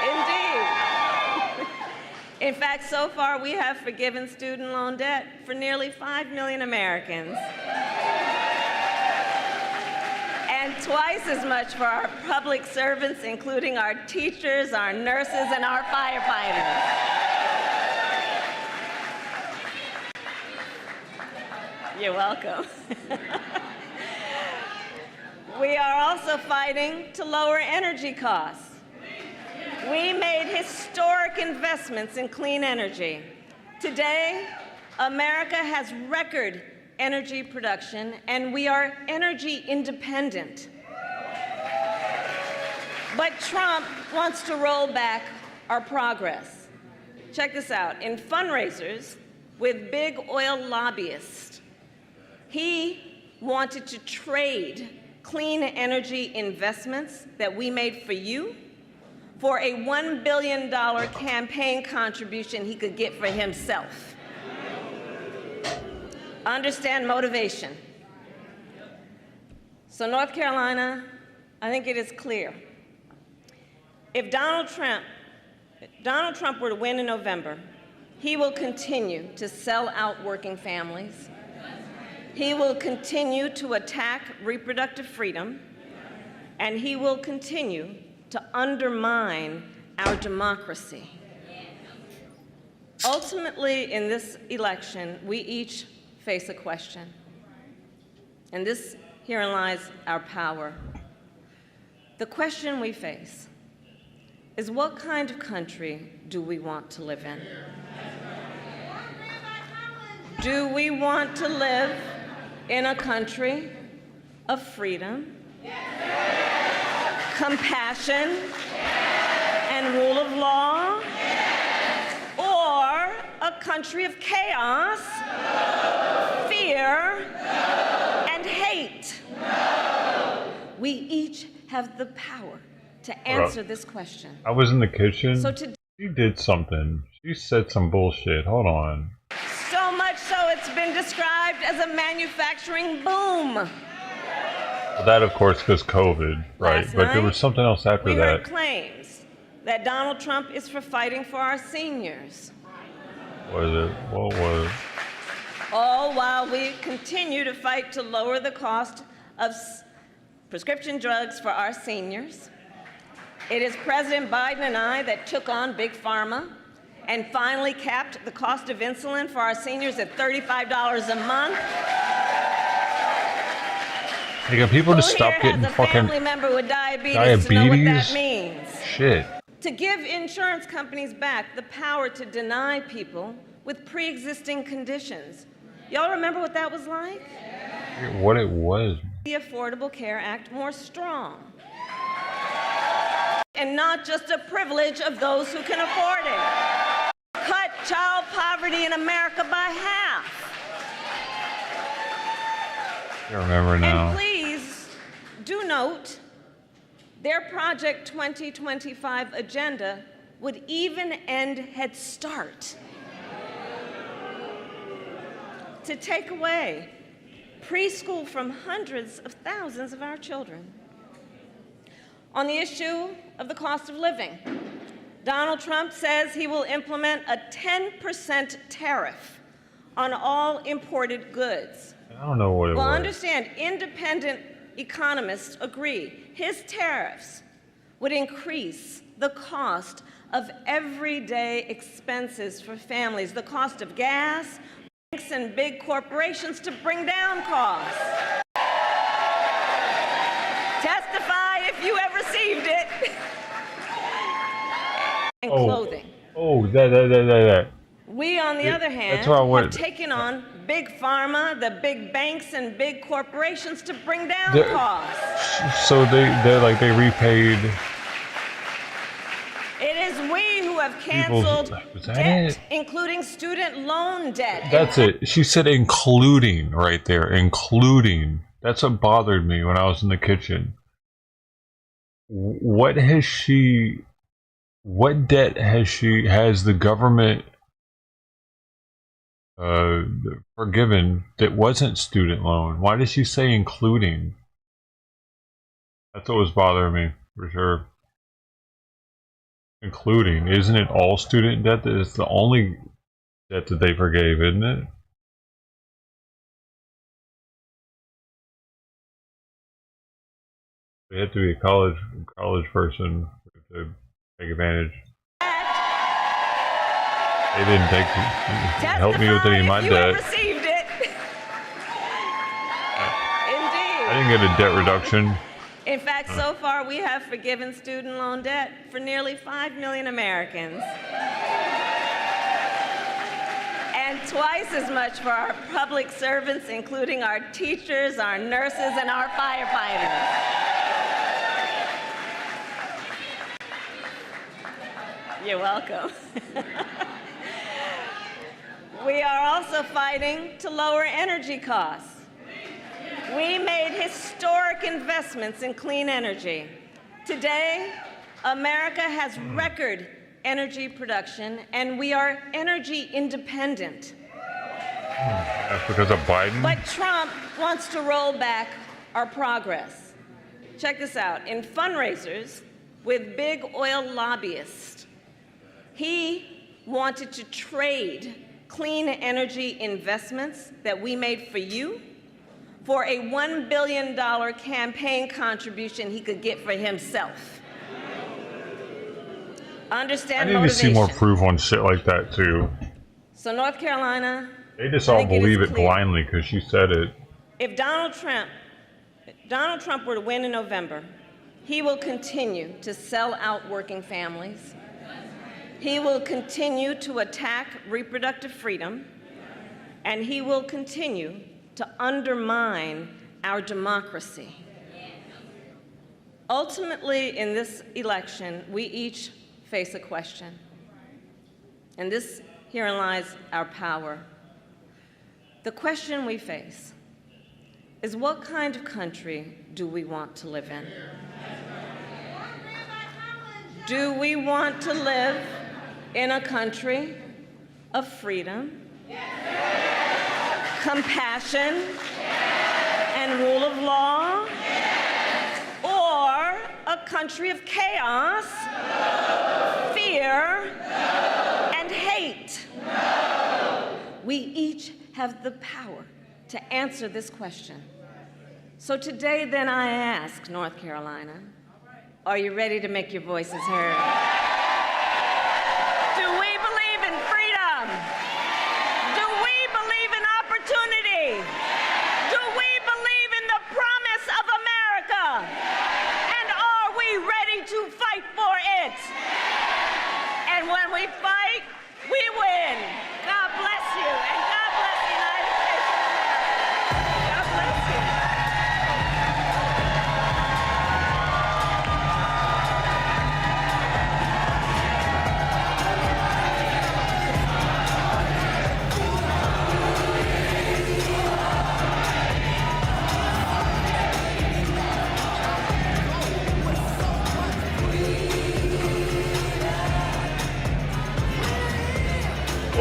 Indeed. In fact, so far we have forgiven student loan debt for nearly 5 million Americans. And twice as much for our public servants, including our teachers, our nurses, and our firefighters. You're welcome. We are also fighting to lower energy costs. We made historic investments in clean energy. Today, America has record energy production, and we are energy independent. But Trump wants to roll back our progress. Check this out. In fundraisers with big oil lobbyists, he wanted to trade clean energy investments that we made for you for a $1 billion campaign contribution he could get for himself. Understand motivation. So North Carolina, I think it is clear. If Donald Trump were to win in November, he will continue to sell out working families. He will continue to attack reproductive freedom, and he will continue to undermine our democracy. Ultimately, in this election, we each face a question. And herein lies our power. The question we face is, what kind of country do we want to live in? Do we want to live in a country of freedom, compassion, and rule of law? Or a country of chaos, fear, and hate? We each have the power to answer this question. I was in the kitchen. So she did something. She said some bullshit. Hold on. So much so it's been described as a manufacturing boom. Well, that, of course, was COVID, right? Last But there night, was something else after we heard that. claims that Donald Trump is for fighting for our seniors. What was it? All while we continue to fight to lower the cost of prescription drugs for our seniors. It is President Biden and I that took on Big Pharma and finally capped the cost of insulin for our seniors at $35 a month. Hey, can people just stop getting fucking family member with diabetes to know what that means? Shit. To give insurance companies back the power to deny people with pre-existing conditions. Y'all remember what that was like? What it was. The Affordable Care Act more strong. and not just a privilege of those who can afford it. Cut child poverty in America by half. I remember now. And please do note, their Project 2025 agenda would even end Head Start. To take away preschool from hundreds of thousands of our children. On the issue of the cost of living, Donald Trump says he will implement a 10% tariff on all imported goods. I don't know what it Well, was. understand, independent economists agree his tariffs would increase the cost of everyday expenses for families, the cost of gas, banks and big corporations to bring down costs. Testify if you have received it. And clothing. Oh, that. We, on the other hand, that's where I went. have taken on big pharma, the big banks and big corporations to bring down costs. So they repaid. It is we who have canceled debt, including student loan debt. That's it. She said including right there. Including. That's what bothered me when I was in the kitchen. What debt has the government forgiven that wasn't student loan? Why did she say including? That's what was bothering me, for sure. Including. Isn't it all student debt? That is the only debt that they forgave, isn't it? They have to be a college person to take advantage. They didn't help me with any of my debt. Received it. Indeed. I didn't get a debt reduction. In fact, so far we have forgiven student loan debt for nearly 5 million Americans. And twice as much for our public servants, including our teachers, our nurses, and our firefighters. You're welcome. We are also fighting to lower energy costs. We made historic investments in clean energy. Today, America has record energy production, and we are energy independent. That's because of Biden? But Trump wants to roll back our progress. Check this out. In fundraisers with big oil lobbyists, he wanted to trade clean energy investments that we made for you for a $1 billion campaign contribution he could get for himself. Understand motivation. I need to see more proof on shit like that too. So North Carolina, they just all believe it blindly because she said it. If Donald Trump were to win in November, he will continue to sell out working families. He will continue to attack reproductive freedom, and he will continue to undermine our democracy. Ultimately, in this election, we each face a question, and herein lies our power. The question we face is, what kind of country do we want to live in? Do we want to live in a country of freedom, compassion, and rule of law, or a country of chaos, fear, and hate? We each have the power to answer this question. So today, then, I ask North Carolina, are you ready to make your voices heard? Do we believe in freedom? Do we believe in opportunity? Do we believe in the promise of America? And are we ready to fight for it? And when we fight, we win. God bless you, and God bless the United States of America. God bless you.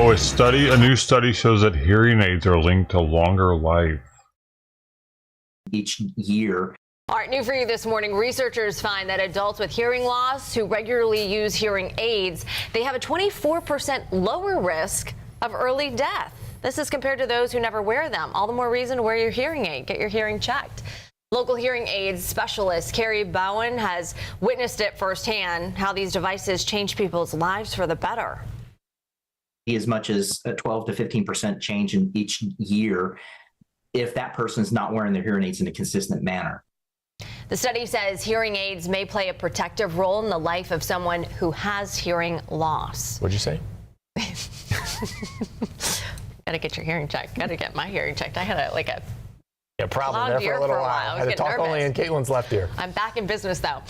Oh, a new study shows that hearing aids are linked to longer life. Each year. All right, new for you this morning. Researchers find that adults with hearing loss who regularly use hearing aids, they have a 24% lower risk of early death. This is compared to those who never wear them. All the more reason to wear your hearing aid. Get your hearing checked. Local hearing aids specialist Carrie Bowen has witnessed it firsthand, how these devices change people's lives for the better. As much as a 12 to 15% change in each year if that person is not wearing their hearing aids in a consistent manner. The study says hearing aids may play a protective role in the life of someone who has hearing loss. What'd you say? Gotta get your hearing checked. Gotta get my hearing checked. I had a problem there for a little while. I had to talk only in Caitlin's left ear. I'm back in business though.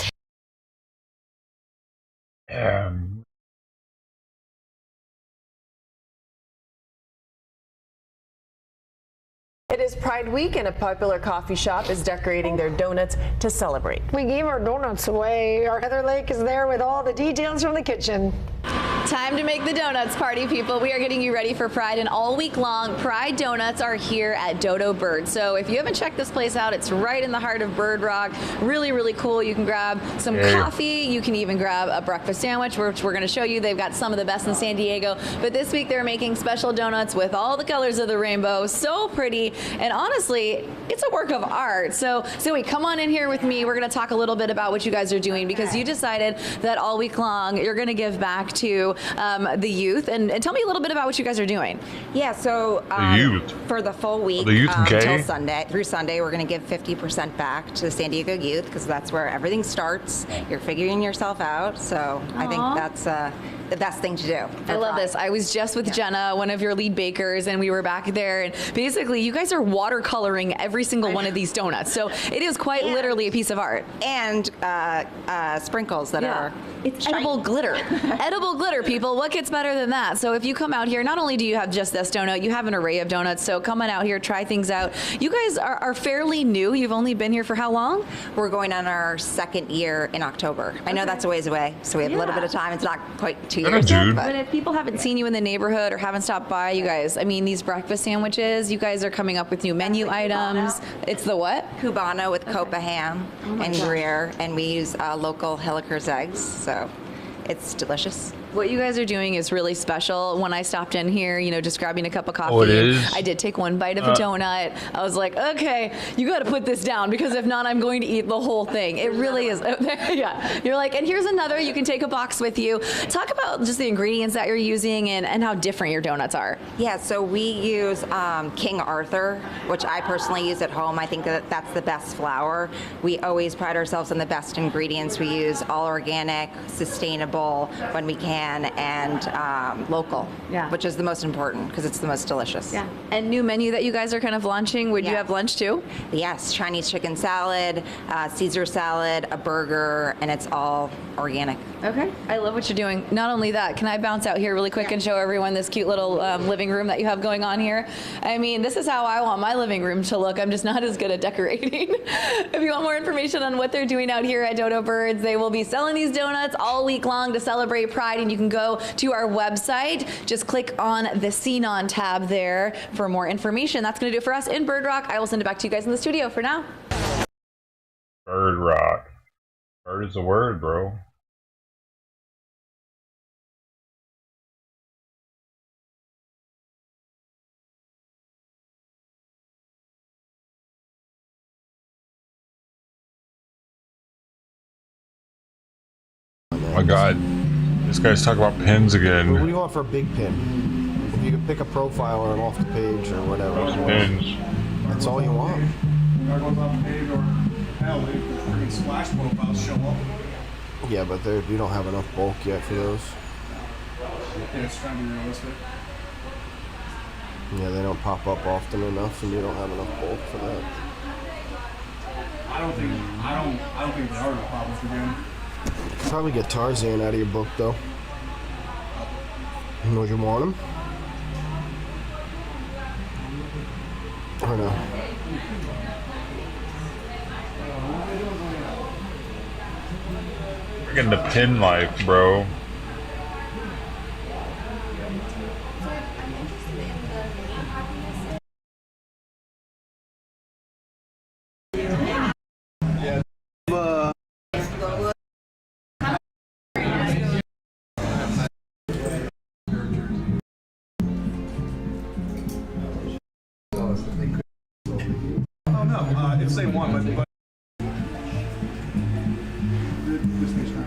It is Pride Week, and a popular coffee shop is decorating their donuts to celebrate. We gave our donuts away. Our Heather Lake is there with all the details from the kitchen. Time to make the donuts, party people. We are getting you ready for Pride, and all week long, Pride donuts are here at Dodo Bird. So if you haven't checked this place out, it's right in the heart of Bird Rock. Really, really cool. You can grab some coffee. You can even grab a breakfast sandwich, which we're going to show you. They've got some of the best in San Diego. But this week, they're making special donuts with all the colors of the rainbow. So pretty. And honestly, it's a work of art. So Zoe, come on in here with me. We're going to talk a little bit about what you guys are doing, because you decided that all week long, you're going to give back to the youth, and tell me a little bit about what you guys are doing. Yeah, so The youth. for the full week, The youth gay? till Sunday, through Sunday, we're going to give 50% back to the San Diego youth, because that's where everything starts. You're figuring yourself out, so I think that's the best thing to do. I love this. I was just with Jenna, one of your lead bakers, and we were back there, and basically you guys are watercoloring every single one of these donuts. So it is quite literally a piece of art. And sprinkles that are It's edible glitter. Edible glitter, people. What gets better than that? So if you come out here, not only do you have just this donut, you have an array of donuts. So come on out here, try things out. You guys are fairly new. You've only been here for how long? We're going on our second year in October. I know that's a ways away, so we have a little bit of time. It's not quite 2 years yet. But if people haven't seen you in the neighborhood or haven't stopped by, you guys, I mean, these breakfast sandwiches, you guys are coming up with new menu items. It's the what? Cubano with Copa ham and gosh. Gruyere, and we use local Hilliker's eggs, so it's delicious. What you guys are doing is really special. When I stopped in here, you know, just grabbing a cup of coffee, Oh, it is? I did take one bite of a donut. I was like, okay, you got to put this down, because if not, I'm going to eat the whole thing. It really is. Yeah. You're like, and here's another. You can take a box with you. Talk about just the ingredients that you're using and how different your donuts are. Yeah, so we use King Arthur, which I personally use at home. I think that that's the best flour. We always pride ourselves on the best ingredients. We use all organic, sustainable when we can, and local, which is the most important because it's the most delicious. Yeah. And new menu that you guys are kind of launching. Would you have lunch too? Yes, Chinese chicken salad, Caesar salad, a burger, and it's all organic. Okay. I love what you're doing. Not only that, can I bounce out here really quick and show everyone this cute little living room that you have going on here? I mean, this is how I want my living room to look. I'm just not as good at decorating. If you want more information on what they're doing out here at Dodo Birds, they will be selling these donuts all week long to celebrate Pride, and you can go to our website. Just click on the Scene On tab there for more information. That's going to do it for us in Bird Rock. I will send it back to you guys in the studio for now. Bird Rock. Bird is the word, bro. Oh my god. This guy's talking about pins again. What do you want for a big pin? If you could pick a profile or an off the page or whatever. Those pins. That's all you want. Splash profiles show up. Yeah, but you don't have enough bulk yet for those. Yeah, it's trying to be realistic. Yeah, they don't pop up often enough, and you don't have enough bulk for that. I don't think they are gonna pop up again. Probably get Tarzan out of your book though. Would you want him? Or no? Freaking the pin life, bro. tell us that they could. Oh no, it's the same one, but this needs not.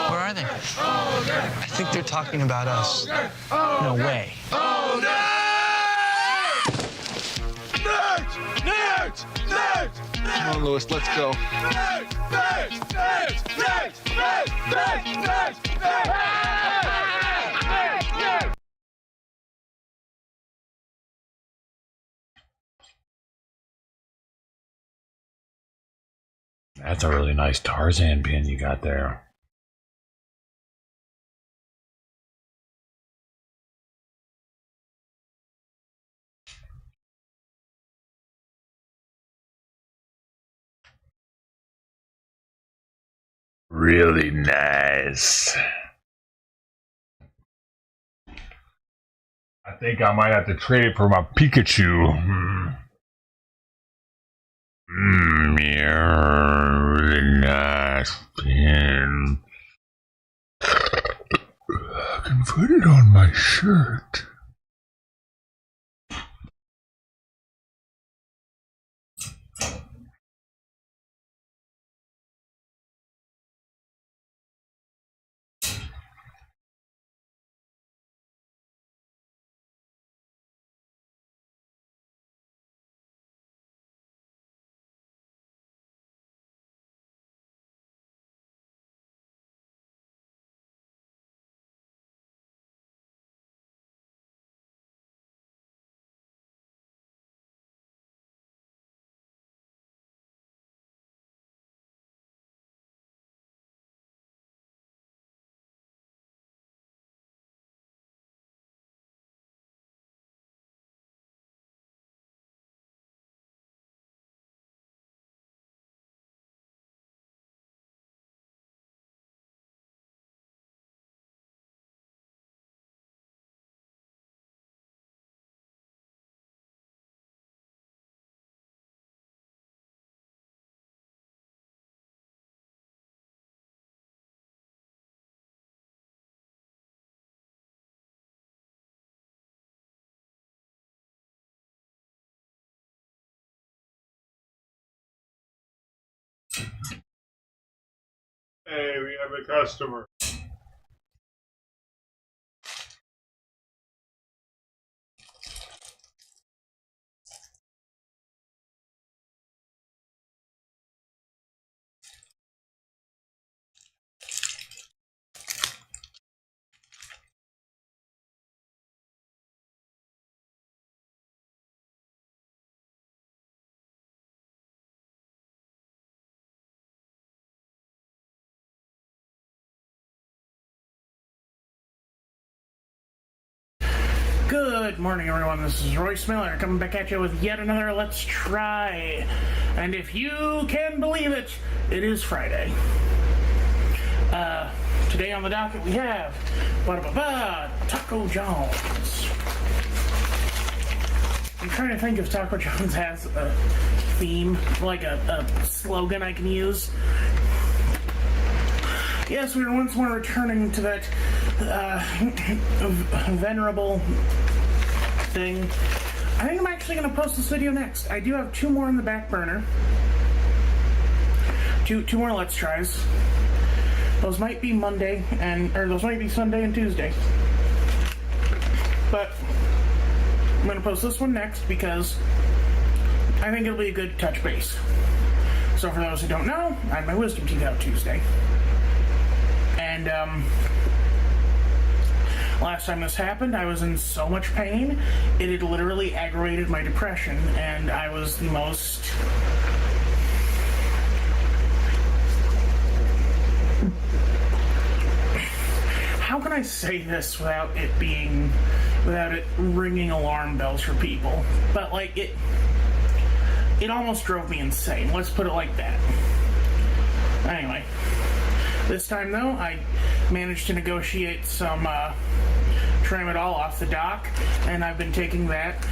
Where are they? I think they're talking about us. No way. Come on, Lewis, let's go. That's a really nice Tarzan pin you got there. Really nice. I think I might have to trade it for my Pikachu. Yeah, really nice pin. I can put it on my shirt. Hey, we have a customer. Good morning, everyone. This is Royce Miller coming back at you with yet another Let's Try. And if you can believe it, it is Friday. Today on the docket we have Taco John's. I'm trying to think if Taco John's has a theme, like a slogan I can use. Yes, we are once more returning to that venerable thing. I think I'm actually going to post this video next. I do have 2 more in the back burner. Two more Let's Tries. Those might be Monday, or those might be Sunday and Tuesday. But I'm going to post this one next because I think it'll be a good touch base. So for those who don't know, I had my wisdom teeth out Tuesday. And last time this happened, I was in so much pain, it had literally aggravated my depression, and I was the most... How can I say this without it ringing alarm bells for people? But like, it almost drove me insane. Let's put it like that. Anyway. This time, though, I managed to negotiate some tramadol off the dock, and I've been taking that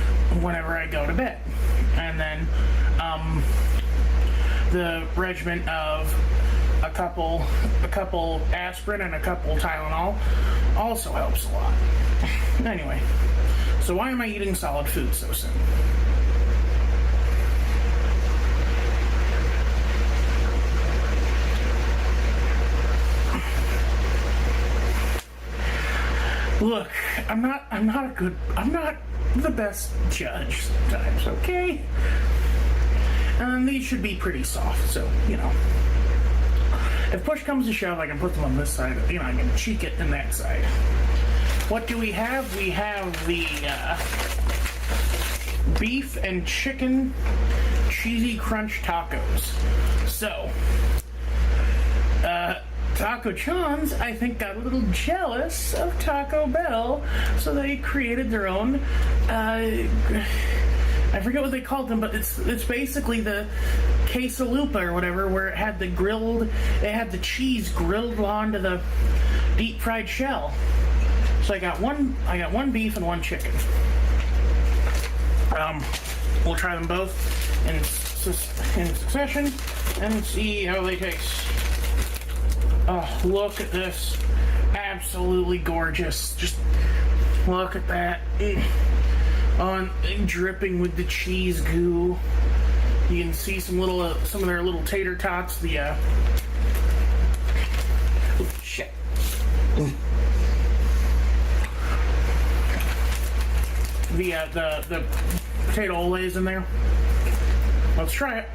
whenever I go to bed. And then the regimen of a couple aspirin and a couple Tylenol also helps a lot. Anyway, so why am I eating solid food so soon? Look, I'm not the best judge sometimes, okay? And these should be pretty soft, so, you know. If push comes to shove, I can put them on this side, you know, I can cheek it in that side. What do we have? We have the beef and chicken cheesy crunch tacos. So, Taco John's, I think, got a little jealous of Taco Bell, so they created their own, I forget what they called them, but it's basically the quesalupa or whatever, where it had the cheese grilled onto the deep fried shell. So I got one beef and one chicken. We'll try them both in succession and see how they taste. Oh, look at this. Absolutely gorgeous. Just look at that. Dripping with the cheese goo. You can see some of their little tater tots. The shit. The potato olays in there. Let's try it.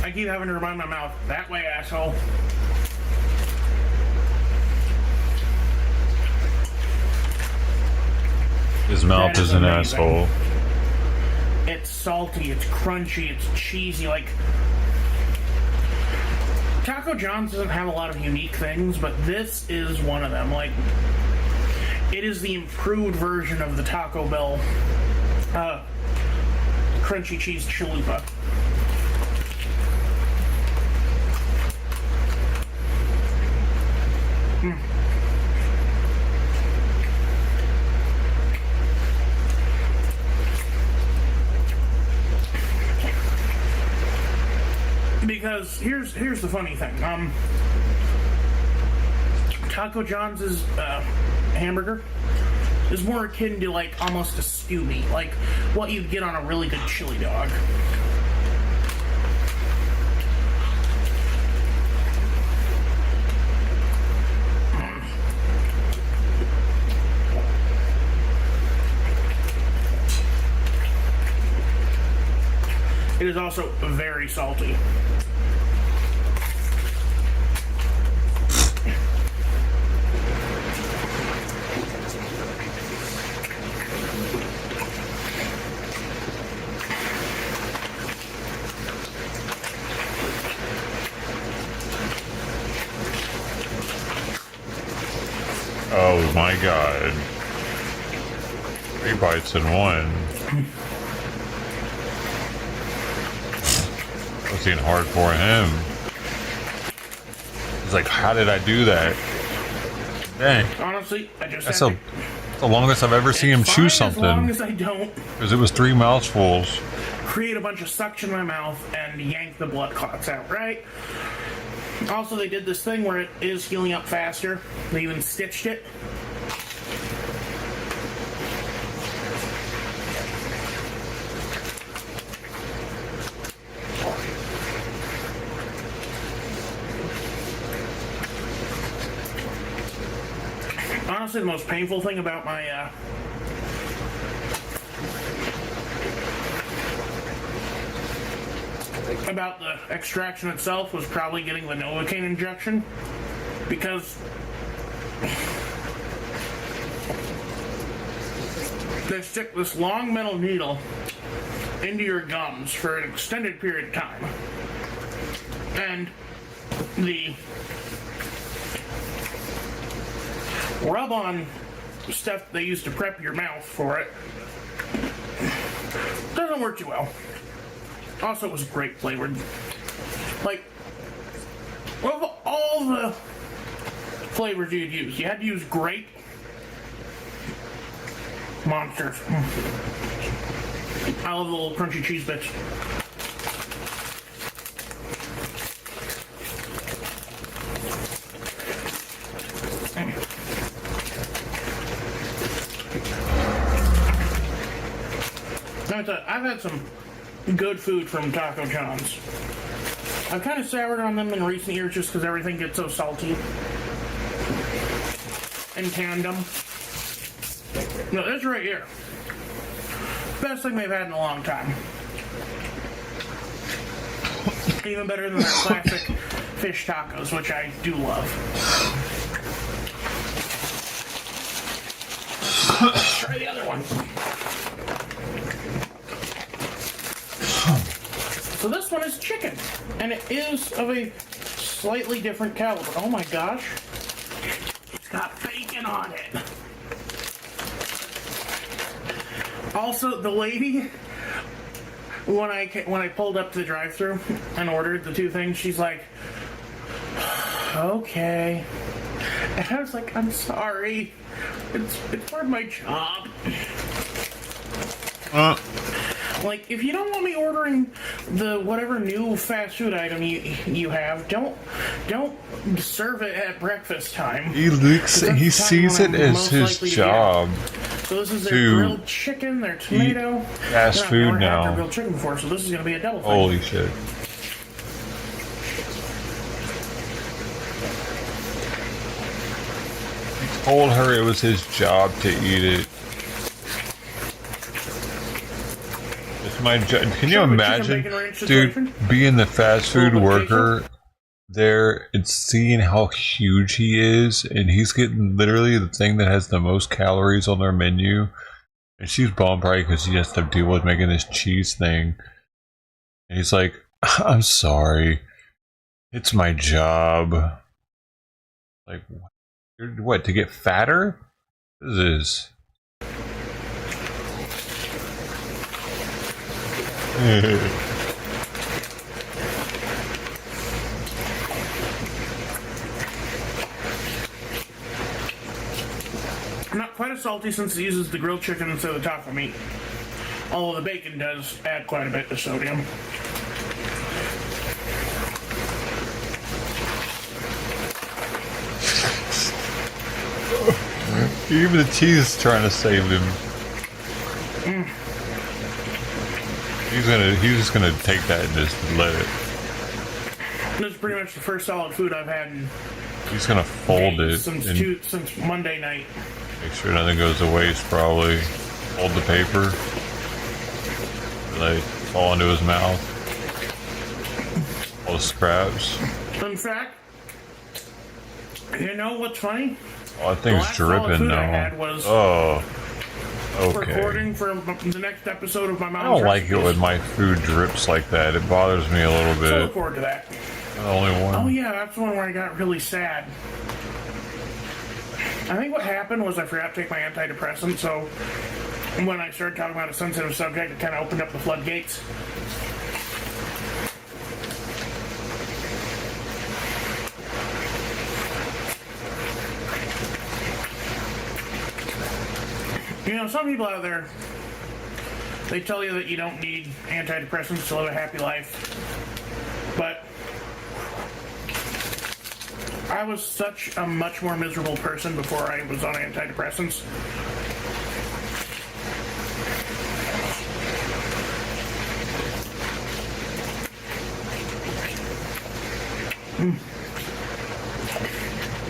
I keep having to remind my mouth, that way, asshole. His mouth is an asshole. It's salty, it's crunchy, it's cheesy. Like, Taco John's doesn't have a lot of unique things, but this is one of them. Like, it is the improved version of the Taco Bell crunchy cheese chalupa. Because here's the funny thing. Taco John's hamburger is more akin to like almost a stew meat, like what you'd get on a really good chili dog. It is also very salty. Oh my god. 3 bites in one. It's getting hard for him. He's like, how did I do that? Dang. Honestly, I just That's the longest I've ever seen him chew something. As long as I don't. Because it was 3 mouthfuls. Create a bunch of suction in my mouth and yank the blood clots out, right? Also, they did this thing where it is healing up faster. They even stitched it. Honestly, the most painful thing about my about the extraction itself was probably getting the Novocaine injection, because they stick this long metal needle into your gums for an extended period of time, and the rub-on stuff they use to prep your mouth for it doesn't work too well. Also, it was great flavored. Like, of all the flavors you'd use, you had to use grape. Monsters. I love the little crunchy cheese bits. I've had some good food from Taco John's. I've kind of soured on them in recent years just because everything gets so salty in tandem. No, this right here. Best thing they've had in a long time. Even better than their classic fish tacos, which I do love. Try the other one. So this one is chicken, and it is of a slightly different caliber. Oh my gosh. It's got bacon on it. Also, the lady, when I pulled up to the drive-thru and ordered the two things, she's like, okay. And I was like, I'm sorry. It's part of my job. Like, if you don't want me ordering the whatever new fast food item you have, don't serve it at breakfast time. He sees it as his job. So this is their grilled chicken, their tomato. Fast food now. I've never had their grilled chicken before, so this is going to be a double thing. Holy shit. He told her it was his job to eat it. It's my job. Can you imagine, dude, being the fast food worker there and seeing how huge he is, and he's getting literally the thing that has the most calories on their menu, and she's bummed probably because he has to deal with making this cheese thing, and he's like, I'm sorry, it's my job. Like, what, to get fatter? What is this? Not quite as salty since it uses the grilled chicken instead of the taco meat. Although the bacon does add quite a bit of sodium. Even the cheese is trying to save him. He's just gonna take that and just let it. This is pretty much the first solid food I've had in He's gonna fold it since Monday night. Make sure nothing goes to waste. Probably fold the paper. Let it fall into his mouth. All the scraps. In fact, you know what's funny? Oh, that thing's dripping now. I had was okay. recording for the next episode of my mom's. I don't like it when my food drips like that. It bothers me a little bit. So look forward to that. The only one. Oh yeah, that's the one where I got really sad. I think what happened was I forgot to take my antidepressant, so when I started talking about a sensitive subject, it kind of opened up the floodgates. You know, some people out there, they tell you that you don't need antidepressants to live a happy life. But I was such a much more miserable person before I was on antidepressants.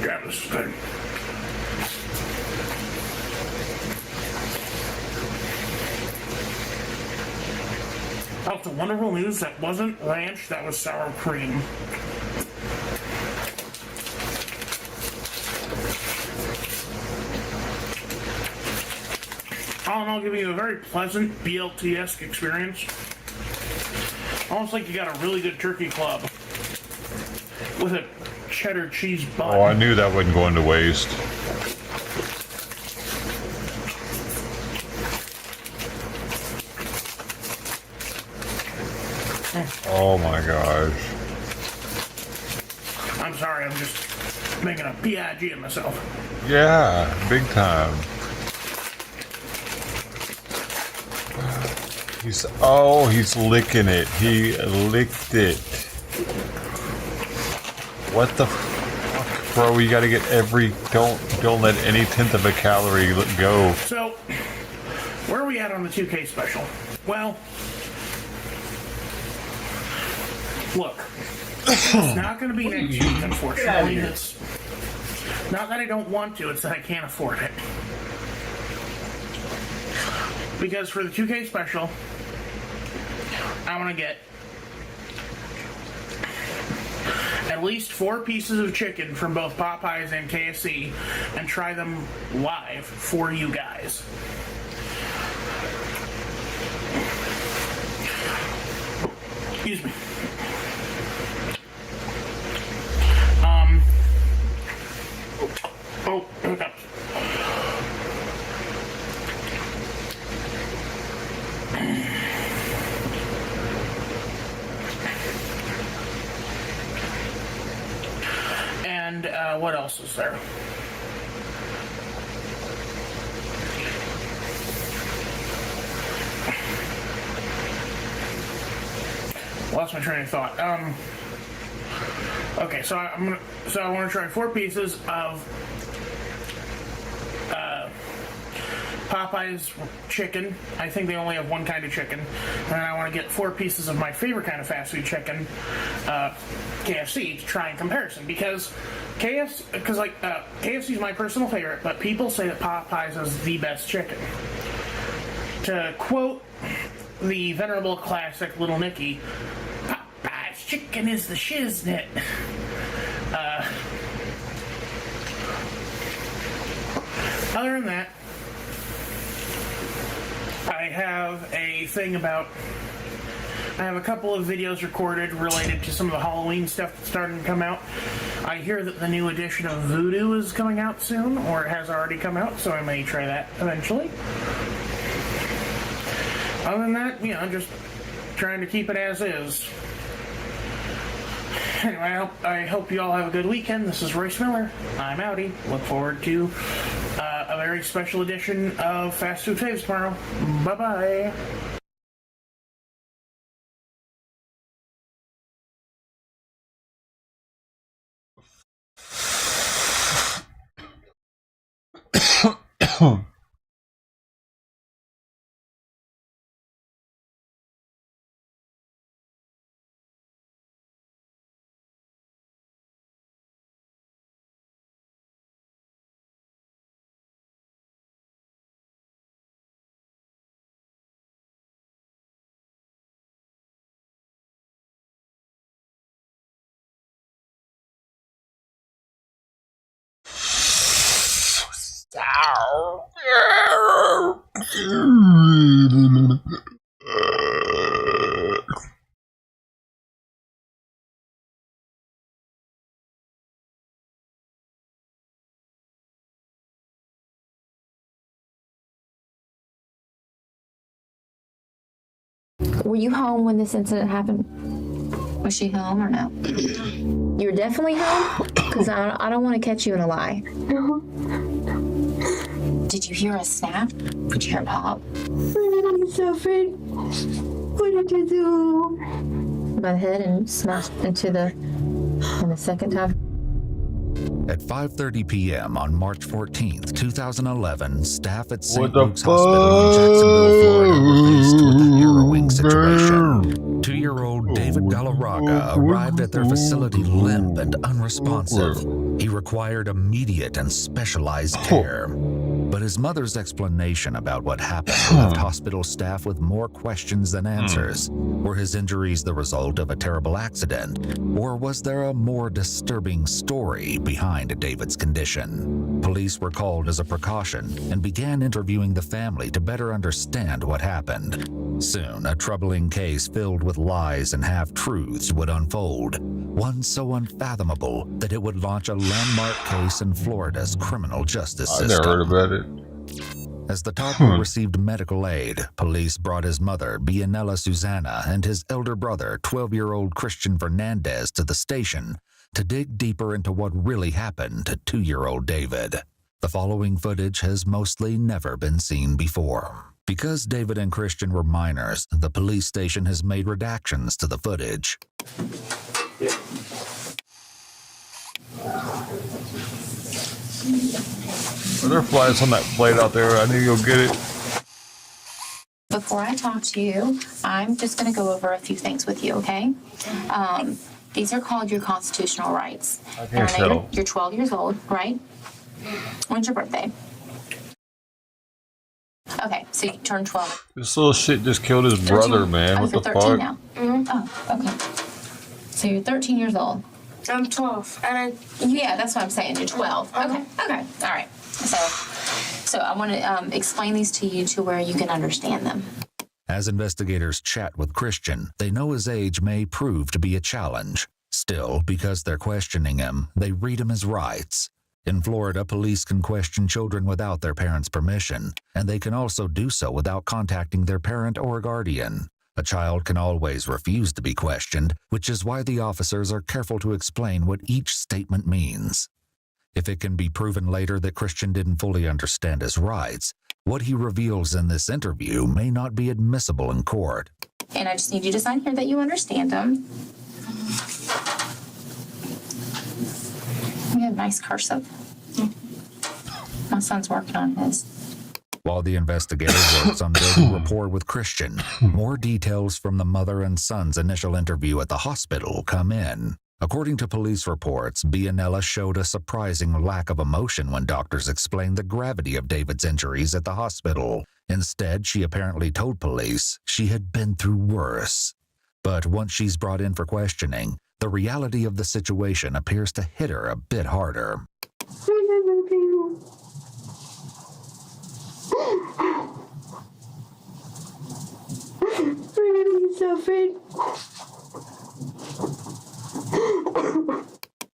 Yeah, this is good. Also, wonderful news, that wasn't ranch, that was sour cream. All in all, giving you a very pleasant BLT-esque experience. Almost like you got a really good turkey club. with a cheddar cheese bun. Oh, I knew that wasn't going to waste. Oh my gosh. I'm sorry, I'm just making a PIG of myself. Yeah, big time. He's licking it. He licked it. What the fuck, bro? You gotta get don't let any tenth of a calorie go. So, where are we at on the 2K special? Well, look, it's not going to be next week, unfortunately. It's not that I don't want to, it's that I can't afford it. Because for the 2K special, I want to get at least 4 pieces of chicken from both Popeyes and KFC and try them live for you guys. Excuse me. Oh, hiccups. And what else is there? Lost my train of thought. Okay, so I want to try 4 pieces of Popeye's chicken. I think they only have one kind of chicken. And I want to get 4 pieces of my favorite kind of fast food chicken, KFC, to try in comparison. Because KFC is my personal favorite, but people say that Popeye's is the best chicken. To quote the venerable classic Little Nicky, Popeye's chicken is the shiznit. Other than that, I have a couple of videos recorded related to some of the Halloween stuff that's starting to come out. I hear that the new edition of Voodoo is coming out soon, or it has already come out, so I may try that eventually. Other than that, just trying to keep it as is. Anyway, I hope you all have a good weekend. This is Royce Miller. I'm outie. Look forward to a very special edition of Fast Food Faves tomorrow. Bye-bye. Were you home when this incident happened? Was she home or no? You're definitely home? Because I don't want to catch you in a lie. No. Did you hear a snap? Did you hear a pop? I'm suffering. What did you do? By the head and smashed into the second time. At 5:30 p.m. on March 14th, 2011, staff at St. Luke's Hospital in Jacksonville, Florida were faced with a harrowing situation. 2-year-old David Galarraga arrived at their facility limp and unresponsive. He required immediate and specialized care. But But his mother's explanation about what happened left hospital staff with more questions than answers. Were his injuries the result of a terrible accident, or was there a more disturbing story behind David's condition? Police were called as a precaution and began interviewing the family to better understand what happened. Soon, a troubling case filled with lies and half-truths would unfold, one so unfathomable that it would launch a landmark case in Florida's criminal justice system. I never heard about it. As the toddler received medical aid, police brought his mother, Bianella Susanna, and his elder brother, 12-year-old Christian Fernandez, to the station to dig deeper into what really happened to 2-year-old David. The following footage has mostly never been seen before. Because David and Christian were minors, the police station has made redactions to the footage. Are there flies on that plate out there? I need to go get it. Before I talk to you, I'm just going to go over a few things with you, okay? These are called your constitutional rights. I can't tell. You're 12 years old, right? When's your birthday? Okay, so you turned 12. This little shit just killed his brother, man. What the you're 13 fuck? now. Oh, okay. So you're 13 years old. I'm 12. Yeah, that's what I'm saying. You're 12. Okay. All right. So I want to explain these to you to where you can understand them. As investigators chat with Christian, they know his age may prove to be a challenge. Still, because they're questioning him, they read him his rights. In Florida, police can question children without their parents' permission, and they can also do so without contacting their parent or guardian. A child can always refuse to be questioned, which is why the officers are careful to explain what each statement means. If it can be proven later that Christian didn't fully understand his rights, what he reveals in this interview may not be admissible in court. And I just need you to sign here that you understand them. You have nice cursive. My son's working on his. While the investigator works on building rapport with Christian, more details from the mother and son's initial interview at the hospital come in. According to police reports, Bianella showed a surprising lack of emotion when doctors explained the gravity of David's injuries at the hospital. Instead, she apparently told police she had been through worse. But once she's brought in for questioning, the reality of the situation appears to hit her a bit harder.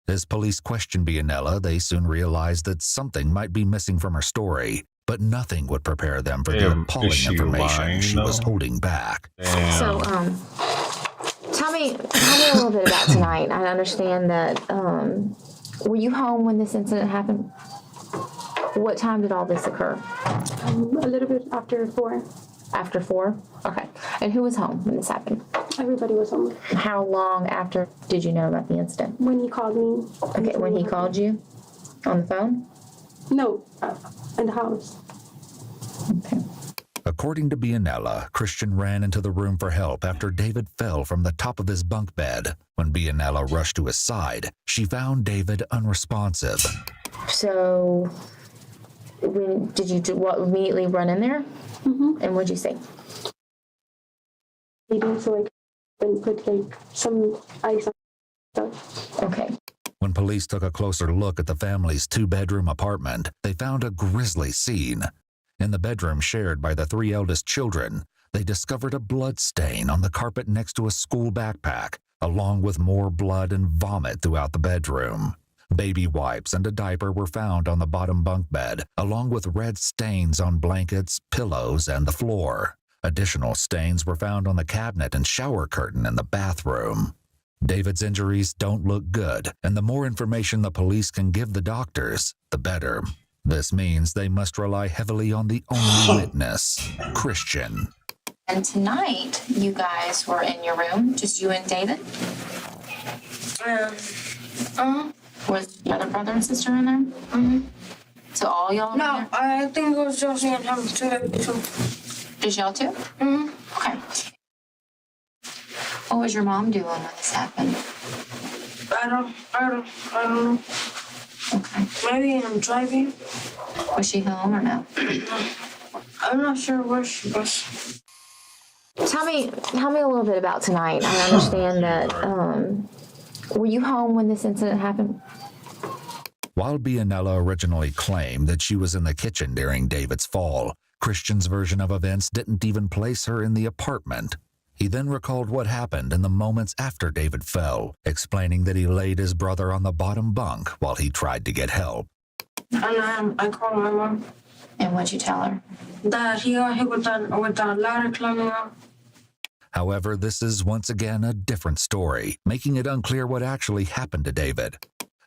As police question Bianella, they soon realize that something might be missing from her story, but nothing would prepare them for the appalling information she was holding back. So, tell me a little bit about tonight. I understand that, were you home when this incident happened? What time did all this occur? A little bit after 4. After 4? Okay. And who was home when this happened? Everybody was home. How long after did you know about the incident? When he called me. Okay, when he called you? On the phone? No, in the house. Okay. According to Bianella, Christian ran into the room for help after David fell from the top of his bunk bed. When Bianella rushed to his side, she found David unresponsive. So, when did you immediately run in there? Mm-hmm. And what'd you say? He did so and put some ice on stuff. Okay. When police took a closer look at the family's 2-bedroom apartment, they found a grisly scene. In the bedroom shared by the 3 eldest children, they discovered a blood stain on the carpet next to a school backpack, along with more blood and vomit throughout the bedroom. Baby wipes and a diaper were found on the bottom bunk bed, along with red stains on blankets, pillows, and the floor. Additional stains were found on the cabinet and shower curtain in the bathroom. David's injuries don't look good, and the more information the police can give the doctors, the better. This means they must rely heavily on the only witness, Christian. And tonight, you guys were in your room, just you and David? Was your other brother and sister in there? Mm-hmm. So all y'all? No, I think it was just me and him too. Just y'all two? Mm-hmm. Okay. What was your mom doing when this happened? I don't know. Okay. Maybe I'm driving. Was she home or no? I'm not sure where she was. Tell me a little bit about tonight. I understand that, were you home when this incident happened? While Bianella originally claimed that she was in the kitchen during David's fall, Christian's version of events didn't even place her in the apartment. He then recalled what happened in the moments after David fell, explaining that he laid his brother on the bottom bunk while he tried to get help. And I called my mom. And what'd you tell her? That he got hit with that ladder climbing up. However, this is once again a different story, making it unclear what actually happened to David.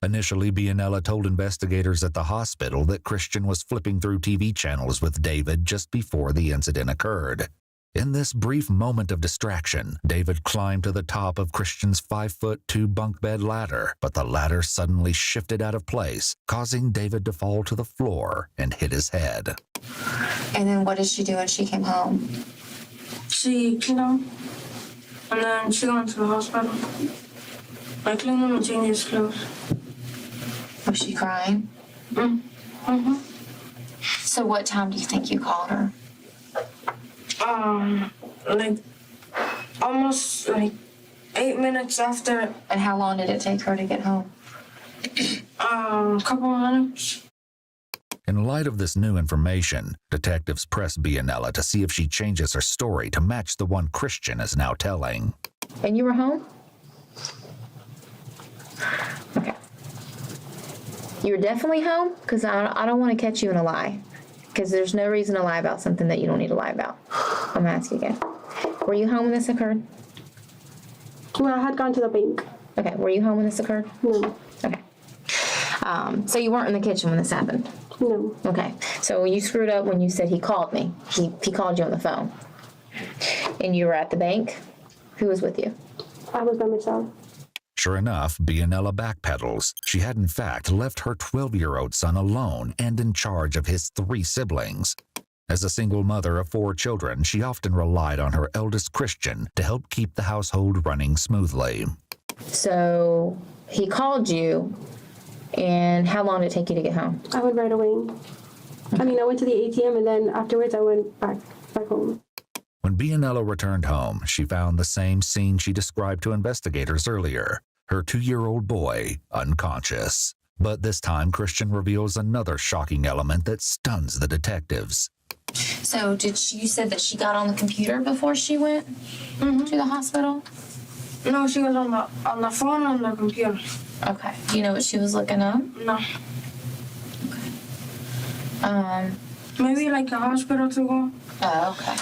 Initially, Bianella told investigators at the hospital that Christian was flipping through TV channels with David just before the incident occurred. In this brief moment of distraction, David climbed to the top of Christian's 5'2" bunk bed ladder, but the ladder suddenly shifted out of place, causing David to fall to the floor and hit his head. And then what did she do when she came home? She cleaned him, and then she went to the hospital. I cleaned him and changed his clothes. Was she crying? Mm-hmm. So what time do you think you called her? Like almost like 8 minutes after. And how long did it take her to get home? A couple of minutes. In light of this new information, detectives press Bianella to see if she changes her story to match the one Christian is now telling. And you were home? Okay. You were definitely home? Because I don't want to catch you in a lie. Because there's no reason to lie about something that you don't need to lie about. I'm going to ask you again. Were you home when this occurred? Well, I had gone to the bank. Okay. Were you home when this occurred? No. Okay. So you weren't in the kitchen when this happened? No. Okay. So you screwed up when you said he called me. He called you on the phone. And you were at the bank? Who was with you? I was by myself. Sure enough, Bianella backpedals. She had in fact left her 12-year-old son alone and in charge of his 3 siblings. As a single mother of 4 children, she often relied on her eldest Christian to help keep the household running smoothly. So he called you, and how long did it take you to get home? I went right away. I went to the ATM, and then afterwards I went back home. When Bianella returned home, she found the same scene she described to investigators earlier, her 2-year-old boy unconscious. But this time, Christian reveals another shocking element that stuns the detectives. So you said that she got on the computer before she went to the hospital? No, she was on the phone and the computer. Okay. Do you know what she was looking up? No. Okay. Maybe like the hospital to go. Oh, okay.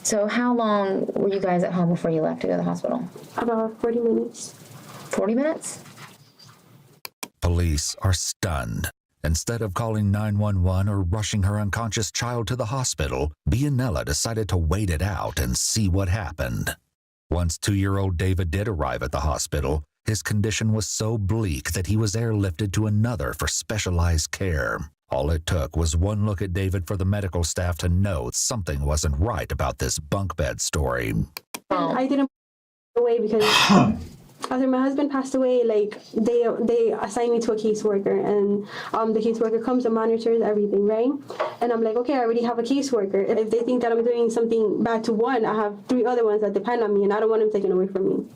So how long were you guys at home before you left to go to the hospital? About 40 minutes. 40 minutes? Police are stunned. Instead of calling 911 or rushing her unconscious child to the hospital, Bianella decided to wait it out and see what happened. Once 2-year-old David did arrive at the hospital, his condition was so bleak that he was airlifted to another for specialized care. All it took was one look at David for the medical staff to know something wasn't right about this bunk bed story. I didn't away because after my husband passed away, like they assigned me to a caseworker, and the caseworker comes and monitors everything, right? And I'm like, okay, I already have a caseworker. If they think that I'm doing something bad to one, I have 3 other ones that depend on me, and I don't want them taken away from me.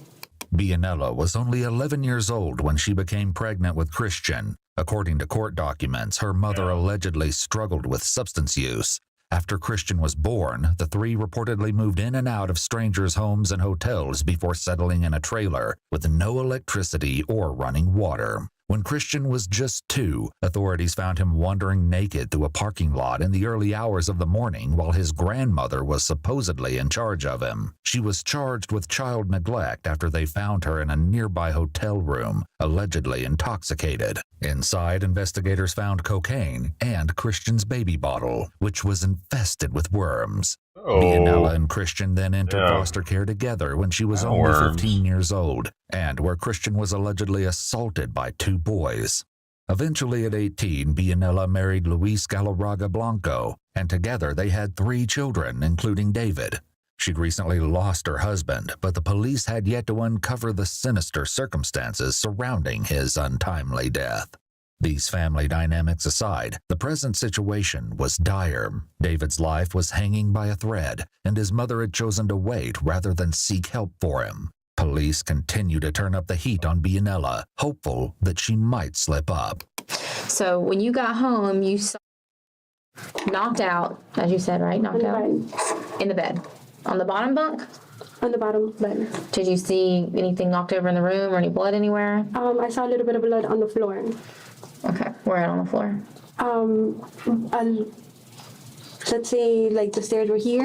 Bianella was only 11 years old when she became pregnant with Christian. According to court documents, her mother allegedly struggled with substance use. After Christian was born, the 3 reportedly moved in and out of strangers' homes and hotels before settling in a trailer with no electricity or running water. When Christian was just 2, authorities found him wandering naked through a parking lot in the early hours of the morning while his grandmother was supposedly in charge of him. She was charged with child neglect after they found her in a nearby hotel room, allegedly intoxicated. Inside, investigators found cocaine and Christian's baby bottle, which was infested with worms. Bianella and Christian then entered foster care together when she was only 15 years old, and where Christian was allegedly assaulted by 2 boys. Eventually at 18, Bianella married Luis Galarraga Blanco, and together they had 3 children, including David. She'd recently lost her husband, but the police had yet to uncover the sinister circumstances surrounding his untimely death. These family dynamics aside, the present situation was dire. David's life was hanging by a thread, and his mother had chosen to wait rather than seek help for him. Police continue to turn up the heat on Bianella, hopeful that she might slip up. So when you got home, you saw knocked out, as you said, right? Knocked out in the bed. On the bottom bunk? On the bottom bed. Did you see anything knocked over in the room or any blood anywhere? I saw a little bit of blood on the floor. Okay, where on the floor? Let's say like the stairs were here,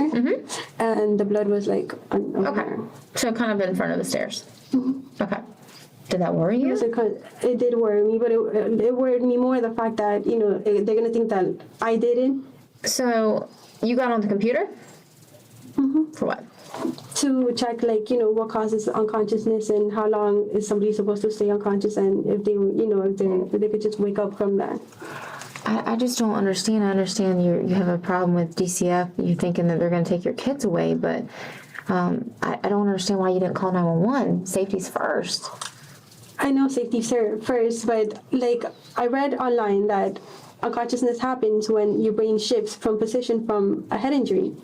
and the blood was like on okay. So kind of in front of the stairs. Mm-hmm. Okay. Did that worry you? It did worry me, but it worried me more the fact that, you know, they're going to think that I did it. So you got on the computer? Mm-hmm. For what? To check, like, you know, what causes unconsciousness and how long is somebody supposed to stay unconscious, and if they, you know, if they could just wake up from that. I just don't understand. I understand you have a problem with DCF. You're thinking that they're going to take your kids away, but I don't understand why you didn't call 911. Safety's first. I know safety's first, but like I read online that unconsciousness happens when your brain shifts from position from a head injury.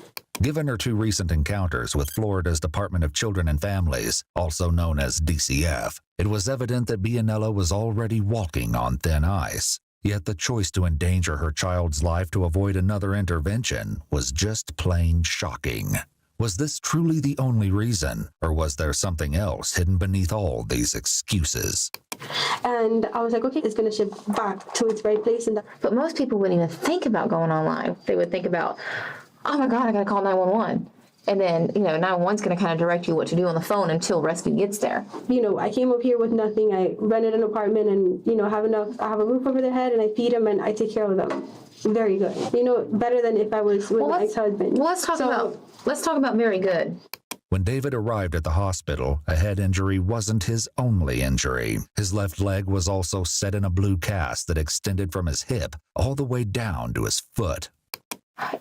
Given her 2 recent encounters with Florida's Department of Children and Families, also known as DCF, it was evident that Bianella was already walking on thin ice. Yet the choice to endanger her child's life to avoid another intervention was just plain shocking. Was this truly the only reason, or was there something else hidden beneath all these excuses? And I was like, okay, it's going to shift back to its right place. But most people wouldn't even think about going online. They would think about, oh my God, I got to call 911. And then, you know, 911's going to kind of direct you what to do on the phone until rescue gets there. You know, I came up here with nothing. I rented an apartment and, you know, I have a roof over their head, and I feed them and I take care of them. Very good. You know, better than if I was with my ex-husband. Well, let's talk about very good. When David arrived at the hospital, a head injury wasn't his only injury. His left leg was also set in a blue cast that extended from his hip all the way down to his foot.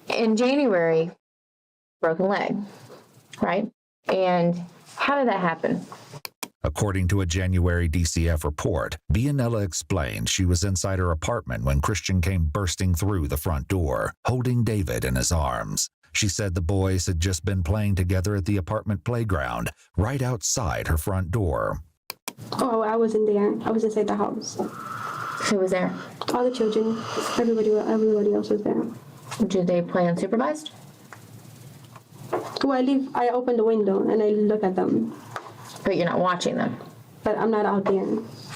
In January, broken leg, right? And how did that happen? According to a January DCF report, Bianella explained she was inside her apartment when Christian came bursting through the front door, holding David in his arms. She said the boys had just been playing together at the apartment playground, right outside her front door. Oh, I wasn't there. I was inside the house. Who was there? All the children. Everybody else was there. Did they play unsupervised? Well, I open the window and I look at them. But you're not watching them? But I'm not out there.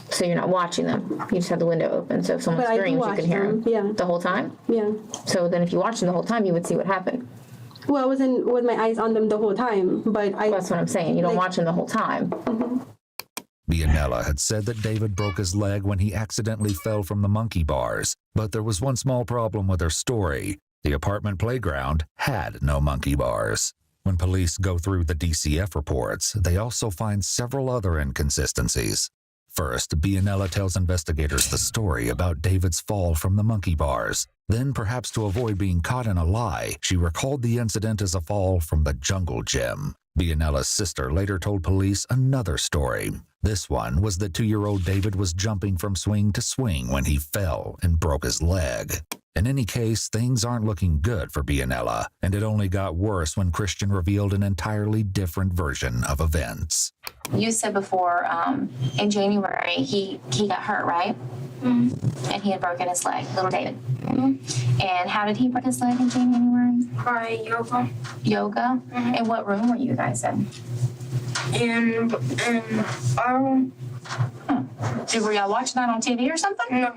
So you're not watching them? You just have the window open, so if someone screams, you can hear them? Yeah. The whole time? Yeah. So then if you watched them the whole time, you would see what happened? Well, I wasn't with my eyes on them the whole time, but That's what I'm saying. You don't watch them the whole time. Mm-hmm. Bianella had said that David broke his leg when he accidentally fell from the monkey bars, but there was one small problem with her story. The apartment playground had no monkey bars. When police go through the DCF reports, they also find several other inconsistencies. First, Bianella tells investigators the story about David's fall from the monkey bars. Then, perhaps to avoid being caught in a lie, she recalled the incident as a fall from the jungle gym. Bianella's sister later told police another story. This one was that 2-year-old David was jumping from swing to swing when he fell and broke his leg. In any case, things aren't looking good for Bianella, and it only got worse when Christian revealed an entirely different version of events. You said before, in January, he got hurt, right? Mm-hmm. And he had broken his leg, little David. Mm-hmm. And how did he break his leg in January? By yoga. Yoga? Mm-hmm. And what room were you guys in? In our room. Were y'all watching that on TV or something? No.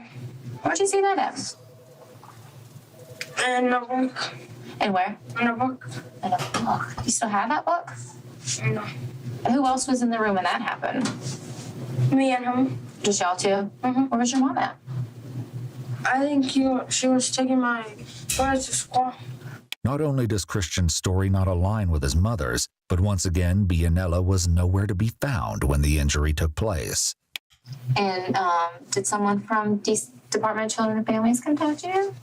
Where'd you see that at? In a book. And where? In a book. In a book. You still have that book? No. Who else was in the room when that happened? Me and him. Just y'all two? Mm-hmm. Where was your mom at? I think she was taking my brother to school. Not only does Christian's story not align with his mother's, but once again, Bianella was nowhere to be found when the injury took place. And did someone from Department of Children and Families contact you?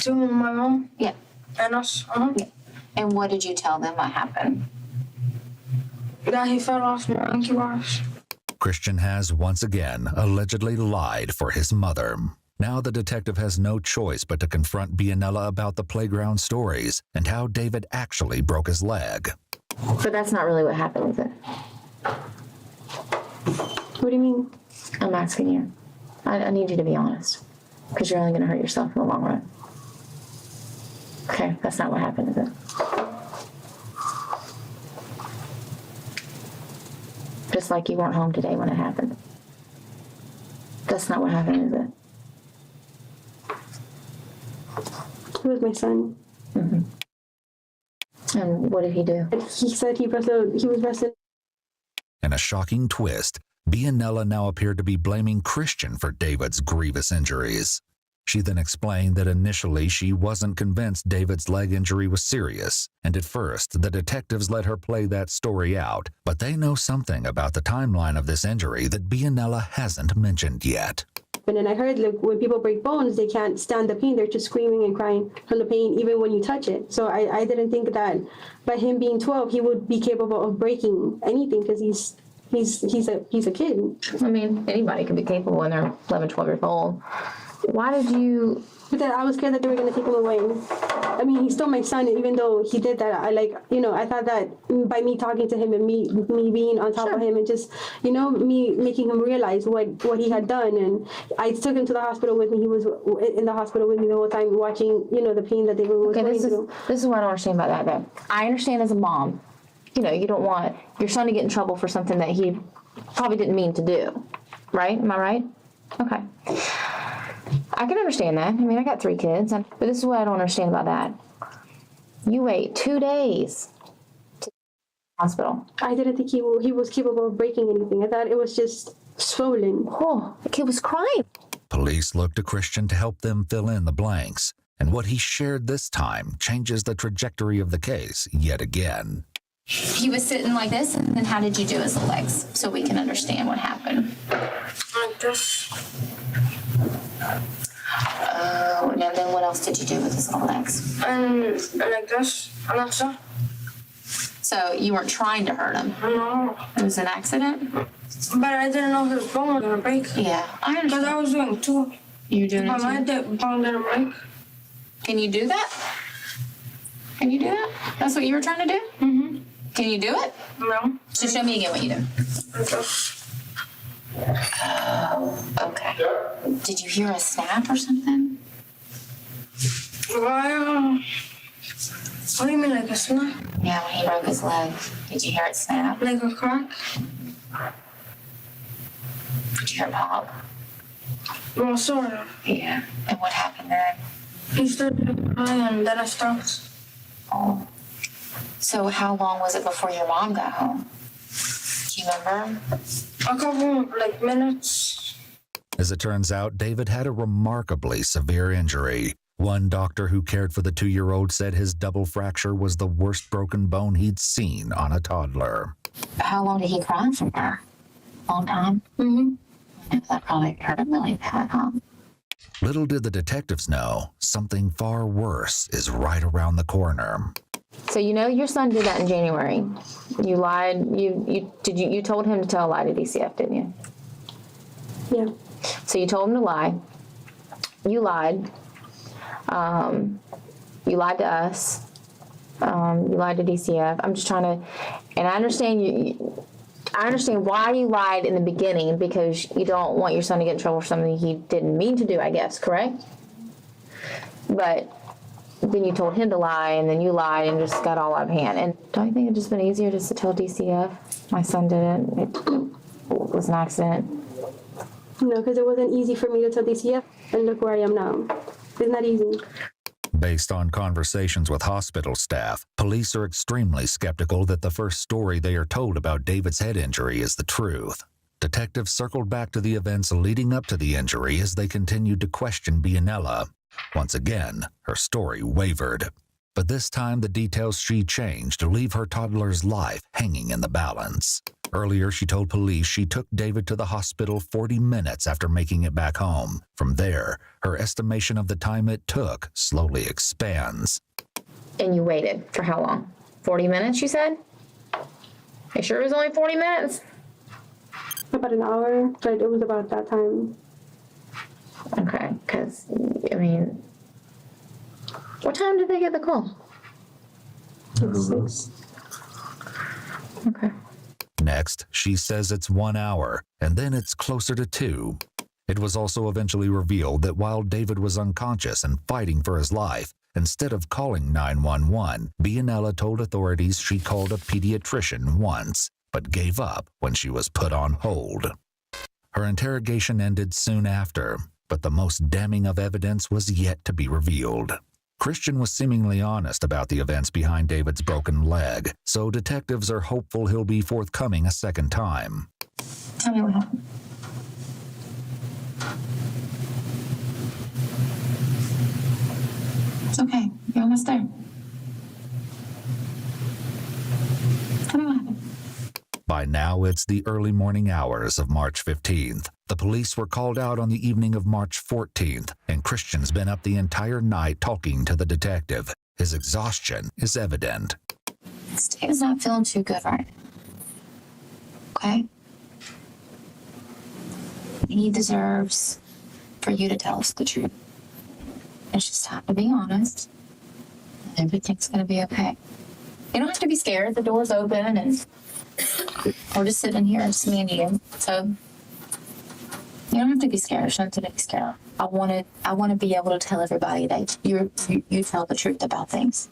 To my mom? Yeah. And us? Yeah. And what did you tell them what happened? That he fell off my monkey bars. Christian has once again allegedly lied for his mother. Now the detective has no choice but to confront Bianella about the playground stories and how David actually broke his leg. But that's not really what happened, is it? What do you mean? I'm asking you. I need you to be honest, because you're only going to hurt yourself in the long run. Okay, that's not what happened, is it? Just like you weren't home today when it happened. That's not what happened, is it? It was my son. Mm-hmm. And what did he do? He said he was wrestling. In a shocking twist, Bianella now appeared to be blaming Christian for David's grievous injuries. She then explained that initially she wasn't convinced David's leg injury was serious, and at first the detectives let her play that story out, but they know something about the timeline of this injury that Bianella hasn't mentioned yet. And then I heard, like, when people break bones, they can't stand the pain. They're just screaming and crying from the pain, even when you touch it. So I didn't think that by him being 12, he would be capable of breaking anything, because he's a kid. I mean, anybody can be capable when they're 11, 12 years old. Why did you... But then I was scared that they were going to take him away. I mean, he's still my son, even though he did that. I thought that by me talking to him and me being on top of him and just, me making him realize what he had done. And I took him to the hospital with me. He was in the hospital with me the whole time watching, the pain that they were going through. This is what I don't understand about that, though. I understand as a mom, you don't want your son to get in trouble for something that he probably didn't mean to do. Right? Am I right? Okay. I can understand that. I mean, I got 3 kids, but this is what I don't understand about that. You wait 2 days to the hospital. I didn't think he was capable of breaking anything. I thought it was just swollen. Oh, the kid was crying. Police look to Christian to help them fill in the blanks, and what he shared this time changes the trajectory of the case yet again. He was sitting like this, and then how did you do his legs so we can understand what happened? Like this. Oh, and then what else did you do with his little legs? And like this, and that's it. So you weren't trying to hurt him? No. It was an accident? But I didn't know his bone was gonna break. Yeah, I understand. Because I was doing 2. You were doing but it too? my bone didn't break. Can you do that? Can you do that? That's what you were trying to do? Mm-hmm. Can you do it? No. So show me again what you do. Oh, okay. Did you hear a snap or something? What do you mean, like a snap? Yeah, when he broke his leg. Did you hear it snap? Like a crack? Did you hear it pop? Well, sort of. Yeah. And what happened then? He started crying and then I stopped. Oh. So how long was it before your mom got home? Do you remember? A couple, minutes. As it turns out, David had a remarkably severe injury. One doctor who cared for the 2-year-old said his double fracture was the worst broken bone he'd seen on a toddler. How long did he cry for her? Long time? Mm-hmm. Yeah, that probably hurt him really bad, huh? Little did the detectives know, something far worse is right around the corner. So your son did that in January. You lied. You told him to tell a lie to DCF, didn't you? Yeah. So you told him to lie. You lied. You lied to us. You lied to DCF. I'm just trying to, and I understand I understand why you lied in the beginning, because you don't want your son to get in trouble for something he didn't mean to do, I guess, correct? But then you told him to lie, and then you lied and just got all out of hand. And don't you think it'd just been easier just to tell DCF? My son did it. It was an accident. No, because it wasn't easy for me to tell DCF, and look where I am now. It's not easy. Based on conversations with hospital staff, police are extremely skeptical that the first story they are told about David's head injury is the truth. Detectives circled back to the events leading up to the injury as they continued to question Bianella. Once again, her story wavered. But this time the details she changed to leave her toddler's life hanging in the balance. Earlier, she told police she took David to the hospital 40 minutes after making it back home. From there, her estimation of the time it took slowly expands. And you waited for how long? 40 minutes, you said? You sure it was only 40 minutes? About an hour, but it was about that time. Okay, because, I mean, what time did they get the call? 6. Okay. Next, she says it's 1 hour, and then it's closer to 2. It was also eventually revealed that while David was unconscious and fighting for his life, instead of calling 911, Bianella told authorities she called a pediatrician once, but gave up when she was put on hold. Her interrogation ended soon after, but the most damning of evidence was yet to be revealed. Christian was seemingly honest about the events behind David's broken leg, so detectives are hopeful he'll be forthcoming a second time. Tell me what happened. It's okay. You're almost there. Tell me what happened. By now, it's the early morning hours of March 15th. The police were called out on the evening of March 14th, and Christian's been up the entire night talking to the detective. His exhaustion is evident. David's not feeling too good right now. Okay? He deserves for you to tell us the truth. It's just time to be honest. Everything's going to be okay. You don't have to be scared. The door's open and we're just sitting here, it's me and you. So you don't have to be scared. There's nothing to be scared of. I want to be able to tell everybody that you tell the truth about things.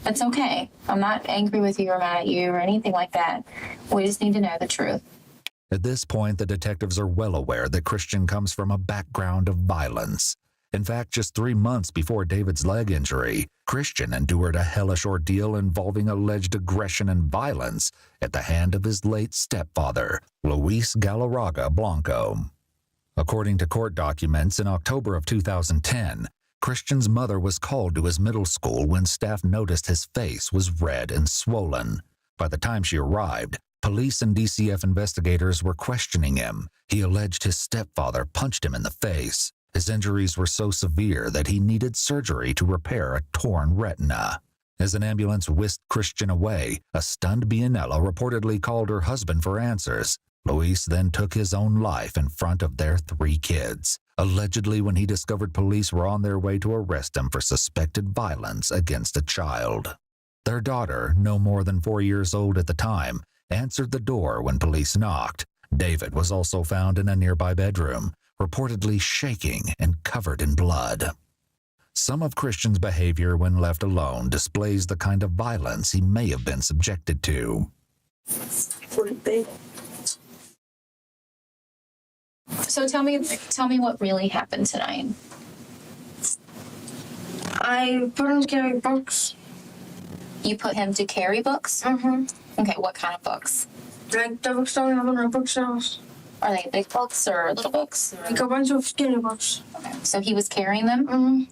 It's okay. I'm not angry with you or mad at you or anything like that. We just need to know the truth. At this point, the detectives are well aware that Christian comes from a background of violence. In fact, just 3 months before David's leg injury, Christian endured a hellish ordeal involving alleged aggression and violence at the hand of his late stepfather, Luis Galarraga Blanco. According to court documents, in October of 2010, Christian's mother was called to his middle school when staff noticed his face was red and swollen. By the time she arrived, police and DCF investigators were questioning him. He alleged his stepfather punched him in the face. His injuries were so severe that he needed surgery to repair a torn retina. As an ambulance whisked Christian away, a stunned Bianella reportedly called her husband for answers. Luis then took his own life in front of their 3 kids, allegedly when he discovered police were on their way to arrest him for suspected violence against a child. Their daughter, no more than 4 years old at the time, answered the door when police knocked. David was also found in a nearby bedroom, reportedly shaking and covered in blood. Some of Christian's behavior when left alone displays the kind of violence he may have been subjected to. So tell me what really happened tonight. I put him to carry books. You put him to carry books? Mm-hmm. Okay, what kind of books? Like the books that we have on our bookshelves. Are they big books or little books? Like a bunch of skinny books. Okay, so he was carrying them? Mm-hmm.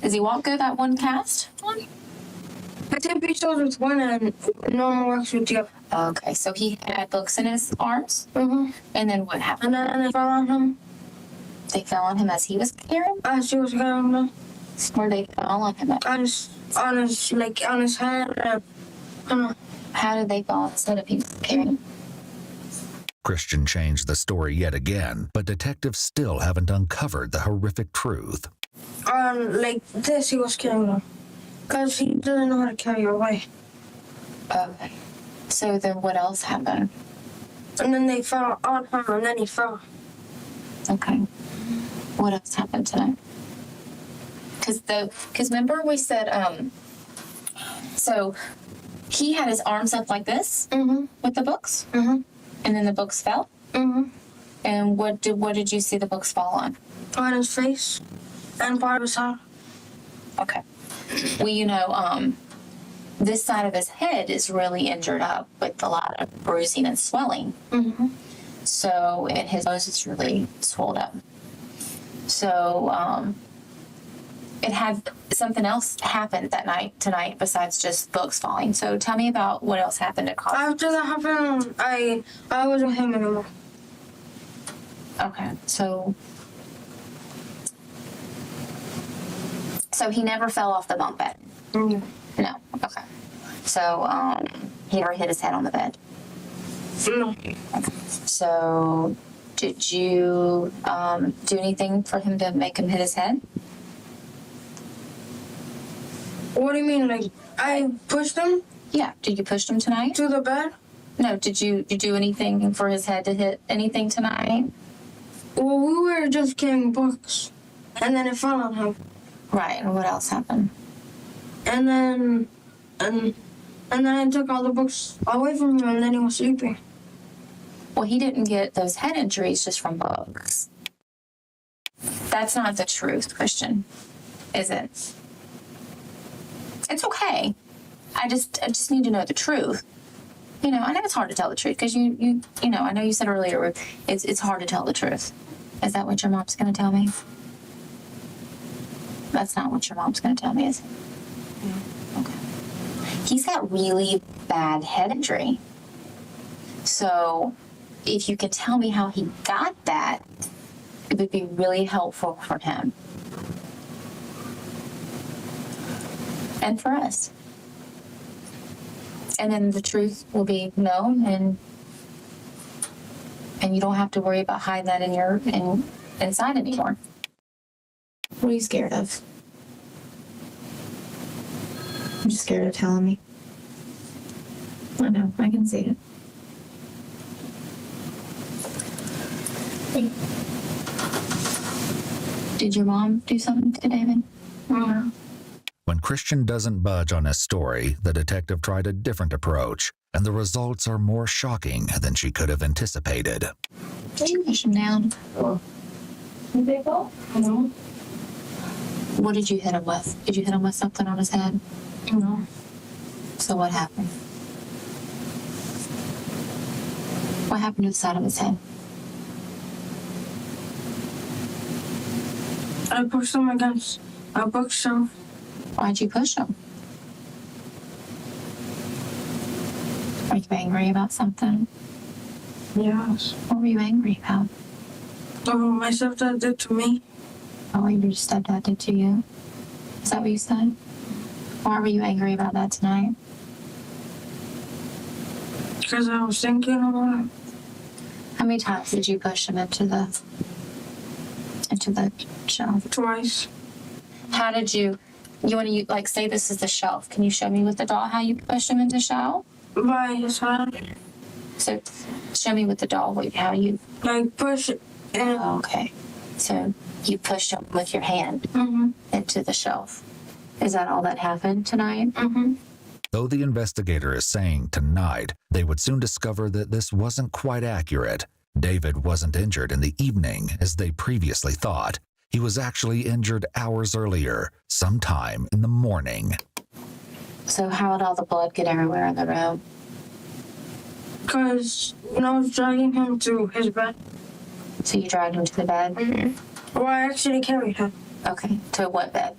Does he walk good that one cast? I take pictures with one and normal works with the other. Okay, so he had books in his arms? Mm-hmm. And then what happened? And they fell on him. They fell on him as he was carrying? As he was carrying them. Where they fell on him at? On his head. I don't know. How did they fall instead of he was carrying? Christian changed the story yet again, but detectives still haven't uncovered the horrific truth. Like this, he was carrying them. Because he doesn't know how to carry away. Okay. So then what else happened? And then they fell on him, and then he fell. Okay. What else happened tonight? Because remember we said, so he had his arms up like this with the books? Mm-hmm. And then the books fell? Mm-hmm. And what did you see the books fall on? On his face and part of his head. Okay. Well, this side of his head is really injured up with a lot of bruising and swelling. Mm-hmm. So, and his nose is really swelled up. So, it had something else happened tonight besides just books falling. So tell me about what else happened at college. After that happened, I wasn't with him anymore. Okay, so he never fell off the bunk bed? Mm-hmm. No, okay. So he never hit his head on the bed? No. So, did you do anything for him to make him hit his head? What do you mean? Like, I pushed him? Yeah. Did you push him tonight? To the bed? No. Did you do anything for his head to hit anything tonight? Well, we were just carrying books, and then it fell on him. Right. And what else happened? And then I took all the books away from him, and then he was sleeping. Well, he didn't get those head injuries just from books. That's not the truth, Christian, is it? It's okay. I just need to know the truth. You know, I know it's hard to tell the truth because you know, I know you said earlier it's hard to tell the truth. Is that what your mom's going to tell me? That's not what your mom's going to tell me, is it? Yeah. Okay. He's got really bad head injury. So if you could tell me how he got that, it would be really helpful for him. And for us. And then the truth will be known, and you don't have to worry about hiding that inside anymore. What are you scared of? I'm just scared of telling me. I know, I can see it. Did your mom do something to David? No. When Christian doesn't budge on his story, the detective tried a different approach, and the results are more shocking than she could have anticipated. Did you push him down? Did they fall? No. What did you hit him with? Did you hit him with something on his head? No. So what happened? What happened to the side of his head? I pushed him against a bookshelf. Why'd you push him? Are you angry about something? Yes. What were you angry about? Oh, my stepdad did to me. Oh, what your stepdad did to you? Is that what you said? Why were you angry about that tonight? Because I was thinking about it. How many times did you push him into the shelf? Twice. How did you want to, like, say this is the shelf. Can you show me with the doll how you pushed him into the shelf? By his hand. So, show me with the doll how you... Like, push it. Oh, okay. So, you pushed him with your hand into the shelf. Is that all that happened tonight? Mm-hmm. Though the investigator is saying tonight, they would soon discover that this wasn't quite accurate. David wasn't injured in the evening, as they previously thought. He was actually injured hours earlier, sometime in the morning. So how did all the blood get everywhere in the room? Because I was dragging him to his bed. So you dragged him to the bed? Mm-hmm. Well, I actually carried him. Okay. To what bed?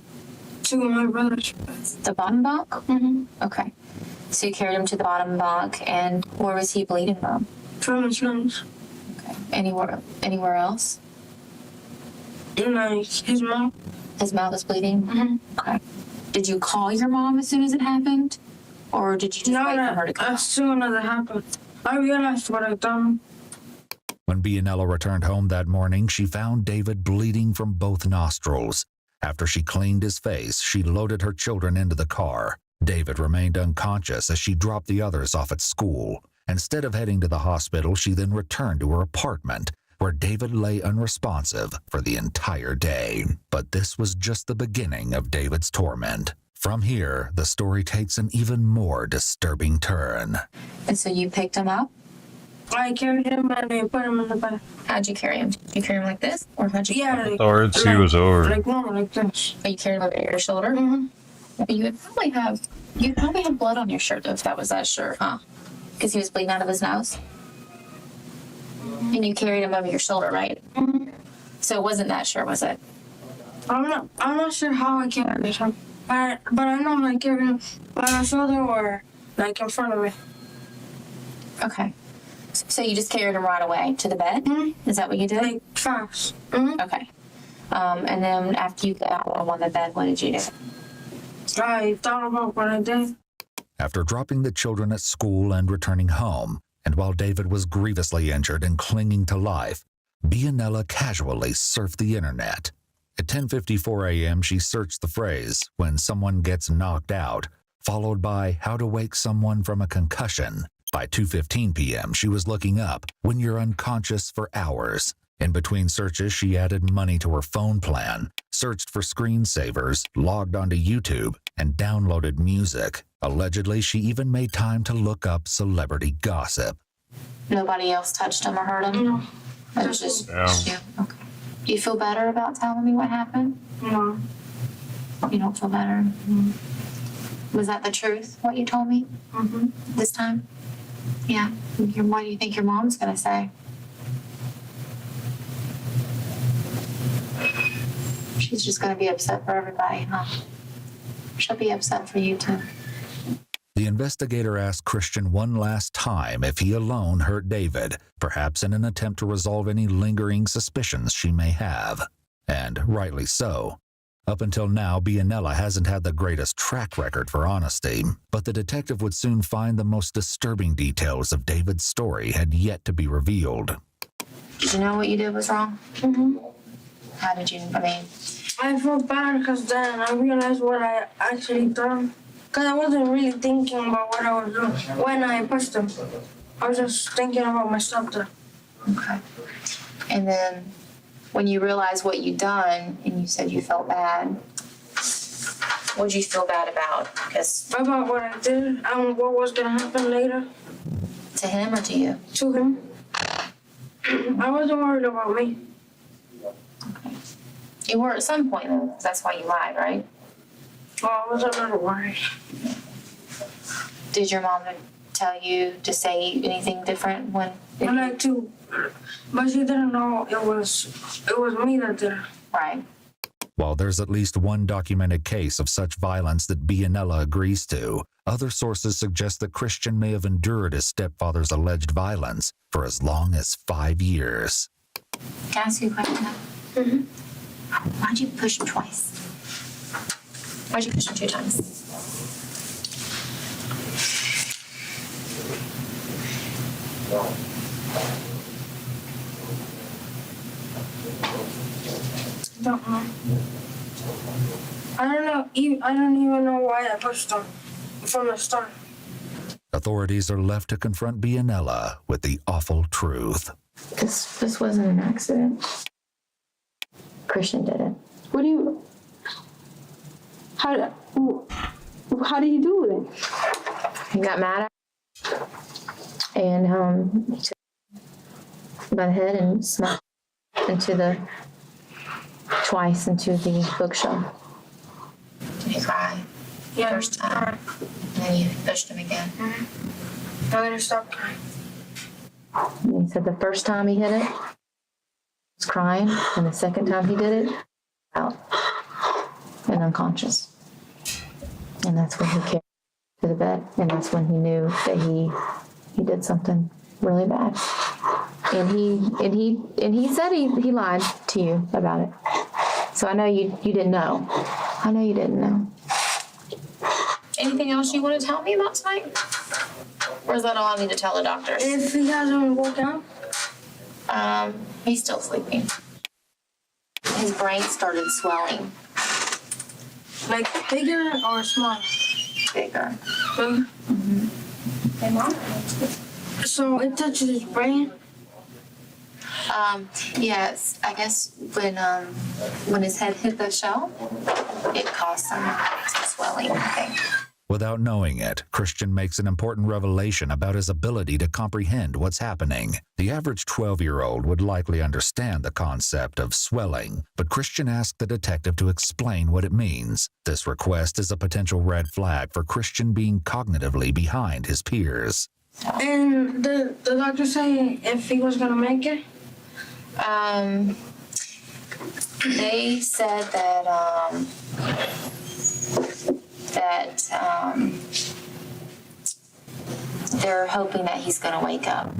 To my brother's bed. The bottom bunk? Mm-hmm. Okay. So you carried him to the bottom bunk, and where was he bleeding from? From his lungs. Okay. Anywhere else? Like his mouth. His mouth was bleeding? Mm-hmm. Okay. Did you call your mom as soon as it happened? Or did you just wait for her to come? As soon as it happened. I realized what I'd done. When Bianella returned home that morning, she found David bleeding from both nostrils. After she cleaned his face, she loaded her children into the car. David remained unconscious as she dropped the others off at school. Instead of heading to the hospital, she then returned to her apartment, where David lay unresponsive for the entire day. But this was just the beginning of David's torment. From here, the story takes an even more disturbing turn. And so you picked him up? I carried him and I put him in the bed. How'd you carry him? Did you carry him like this? Or how'd you carry him? Or he was over. Like more like this. Oh, you carried him over your shoulder? Mm-hmm. You'd probably have blood on your shirt though, if that was that shirt, huh? Because he was bleeding out of his nose? And you carried him over your shoulder, right? Mm-hmm. So it wasn't that shirt, was it? I'm not sure how I carried him. But I know I carried him by my shoulder or like in front of me. Okay. So you just carried him right away to the bed? Mm-hmm. Is that what you did? Like fast. Mm-hmm. Okay. And then after you got on the bed, what did you do? I thought about what I did. After dropping the children at school and returning home, And while David was grievously injured and clinging to life, Bianella casually surfed the internet. At 10:54 a.m., she searched the phrase, "when someone gets knocked out," followed by "how to wake someone from a concussion." By 2:15 p.m., she was looking up "when you're unconscious for hours." In between searches, she added money to her phone plan, searched for screensavers, logged onto YouTube, and downloaded music. Allegedly, she even made time to look up celebrity gossip. Nobody else touched him or hurt him? No. It was just you? Okay. Do you feel better about telling me what happened? No. You don't feel better? Mm-hmm. Was that the truth, what you told me? Mm-hmm. This time? Yeah. What do you think your mom's going to say? She's just going to be upset for everybody, huh? She'll be upset for you, too. The investigator asked Christian one last time if he alone hurt David, perhaps in an attempt to resolve any lingering suspicions she may have. And rightly so. Up until now, Bianella hasn't had the greatest track record for honesty, but the detective would soon find the most disturbing details of David's story had yet to be revealed. Did you know what you did was wrong? Mm-hmm. How did you, I felt bad because then I realized what I actually done. Because I wasn't really thinking about what I was doing when I pushed him. I was just thinking about my stepdad. Okay. And then when you realized what you'd done and you said you felt bad, what did you feel bad about? About what I did and what was going to happen later. To him or to you? To him. I wasn't worried about me. Okay. You were at some point, though, because that's why you lied, right? Well, I was a little worried. Did your mom tell you to say anything different when? I like to, but she didn't know it was me that did it. Right. While there's at least one documented case of such violence that Bianella agrees to, other sources suggest that Christian may have endured his stepfather's alleged violence for as long as 5 years. Can I ask you a question now? Mm-hmm. Why'd you push him twice? Why'd you push him 2 times? Don't know. I don't know. I don't even know why I pushed him from the start. Authorities are left to confront Bianella with the awful truth. This wasn't an accident. Christian did it. What do you? How did he do it? He got mad at her and he took her by the head and smacked twice into the bookshelf. Did he cry? Yeah. First time. And then you pushed him again. Mm-hmm. I gotta stop crying. And he said the first time he hit it, he was crying, and the second time he did it, out and unconscious. And that's when he carried to the bed, and that's when he knew that he did something really bad. And he said he lied to you about it. So I know you didn't know. I know you didn't know. Anything else you want to tell me about tonight? Or is that all I need to tell the doctors? If he hasn't woken up? He's still sleeping. His brain started swelling. Like bigger or smaller? Bigger. Bigger? Mm-hmm. Hey, Mom? So it touches his brain? Yes. I guess when his head hit the shell, it caused some swelling, I think. Without knowing it, Christian makes an important revelation about his ability to comprehend what's happening. The average 12-year-old would likely understand the concept of swelling, but Christian asked the detective to explain what it means. This request is a potential red flag for Christian being cognitively behind his peers. And the doctor say if he was gonna make it? They said that they're hoping that he's gonna wake up.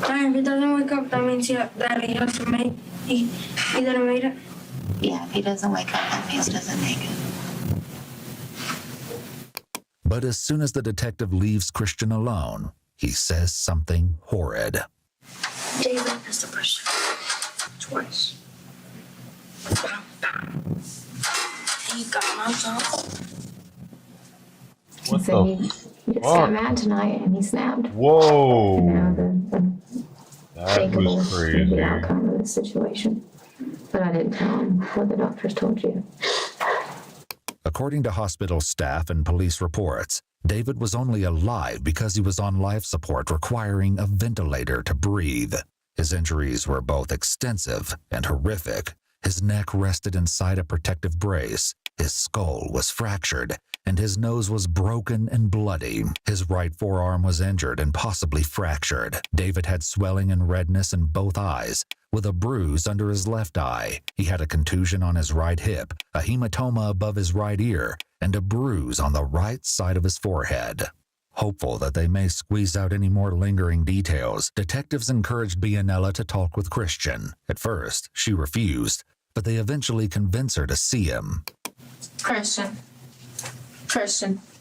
And if he doesn't wake up, that means that he has to make he didn't make it? Yeah, if he doesn't wake up, that means he doesn't make it. But as soon as the detective leaves Christian alone, he says something horrid. David has the pressure. Twice. He got knocked out. He said he just got mad tonight and he snapped. Whoa. And now That was crazy. the outcome of the situation. But I didn't tell him what the doctors told you. According to hospital staff and police reports, David was only alive because he was on life support requiring a ventilator to breathe. His injuries were both extensive and horrific. His neck rested inside a protective brace, his skull was fractured, and his nose was broken and bloody. His right forearm was injured and possibly fractured. David had swelling and redness in both eyes, with a bruise under his left eye. He had a contusion on his right hip, a hematoma above his right ear, and a bruise on the right side of his forehead. Hopeful that they may squeeze out any more lingering details, detectives encouraged Bianella to talk with Christian. At first, she refused, but they eventually convinced her to see him. Christian.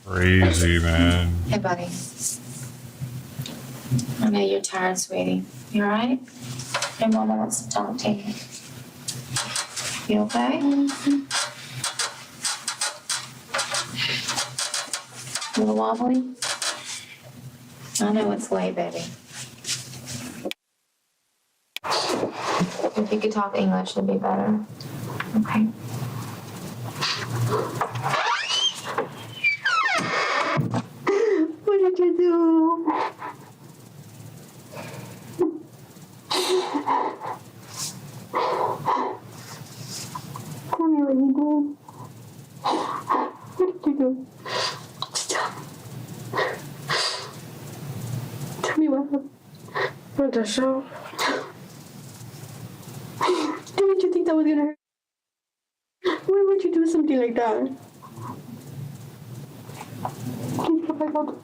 Crazy, man. Hey, buddy. I know you're tired, sweetie. You alright? Your mama wants to talk to you. You okay? A little wobbly? I know it's late, baby. If you could talk English, it'd be better. Okay. What did you do? Tell me what you did. What did you do? Tell me what happened. What the show? Didn't you think that was gonna hurt? Why would you do something like that? Please come back out.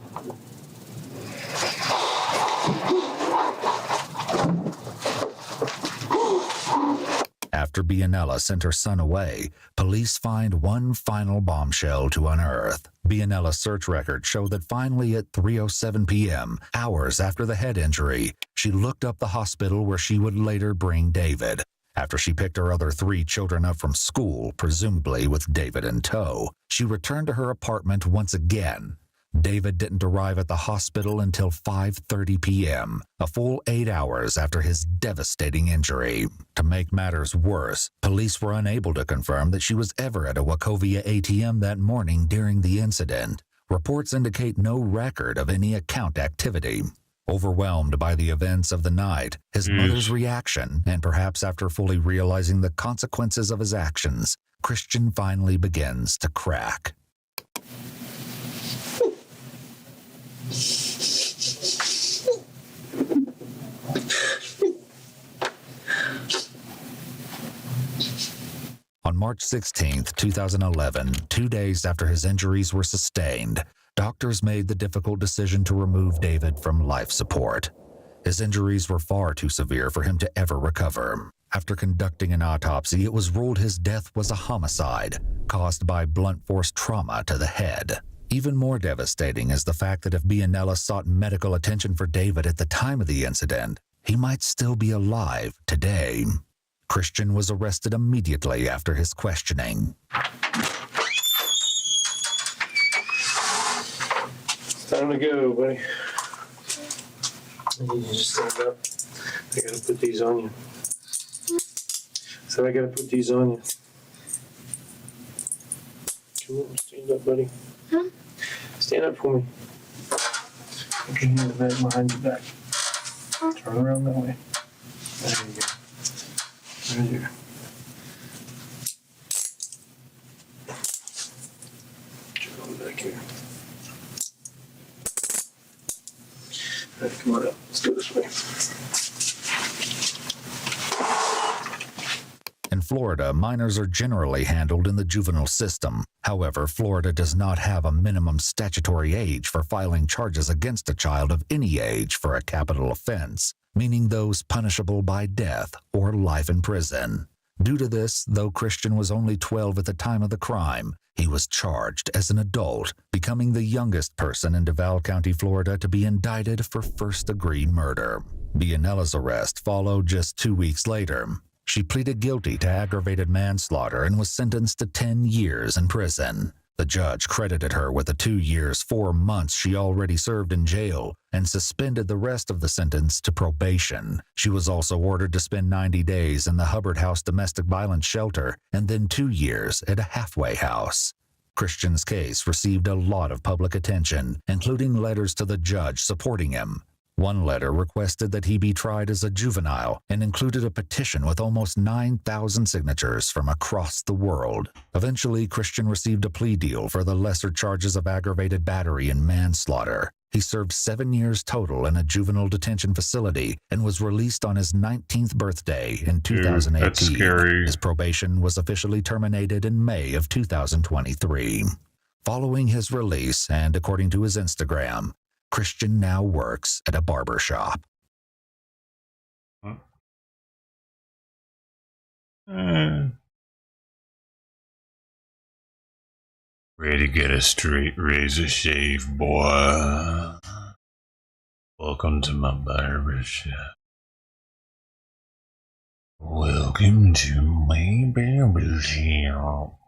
After Bianella sent her son away, police find one final bombshell to unearth. Bianella's search records show that finally at 3:07 p.m., hours after the head injury, she looked up the hospital where she would later bring David. After she picked her other 3 children up from school, presumably with David in tow, she returned to her apartment once again. David didn't arrive at the hospital until 5:30 p.m., a full 8 hours after his devastating injury. To make matters worse, police were unable to confirm that she was ever at a Wachovia ATM that morning during the incident. Reports indicate no record of any account activity. Overwhelmed by the events of the night, his mother's reaction, and perhaps after fully realizing the consequences of his actions, Christian finally begins to crack. On March 16, 2011, 2 days after his injuries were sustained, doctors made the difficult decision to remove David from life support. His injuries were far too severe for him to ever recover. After conducting an autopsy, it was ruled his death was a homicide caused by blunt force trauma to the head. Even more devastating is the fact that if Bianella sought medical attention for David at the time of the incident, he might still be alive today. Christian was arrested immediately after his questioning. It's time to go, buddy. I need you to stand up. I gotta put these on you. So I gotta put these on you. Come on, stand up, buddy. Huh? Stand up for me. Put your hand back behind your back. Turn around that way. There you go. There you go. Turn on back here. All right, come on up. Let's go this way. In Florida, minors are generally handled in the juvenile system. However, Florida does not have a minimum statutory age for filing charges against a child of any age for a capital offense, meaning those punishable by death or life in prison. Due to this, though Christian was only 12 at the time of the crime, he was charged as an adult, becoming the youngest person in Duval County, Florida to be indicted for first-degree murder. Bianella's arrest followed just 2 weeks later. She pleaded guilty to aggravated manslaughter and was sentenced to 10 years in prison. The judge credited her with the 2 years, 4 months she already served in jail and suspended the rest of the sentence to probation. She was also ordered to spend 90 days in the Hubbard House domestic violence shelter and then 2 years at a halfway house. Christian's case received a lot of public attention, including letters to the judge supporting him. One letter requested that he be tried as a juvenile and included a petition with almost 9,000 signatures from across the world. Eventually, Christian received a plea deal for the lesser charges of aggravated battery and manslaughter. He served 7 years total in a juvenile detention facility and was released on his 19th birthday in 2018. That's scary. His probation was officially terminated in May of 2023. Following his release, and according to his Instagram, Christian now works at a barber shop. Ready to get a straight razor shave, boy. Welcome to my barber shop. Welcome to my barber shop.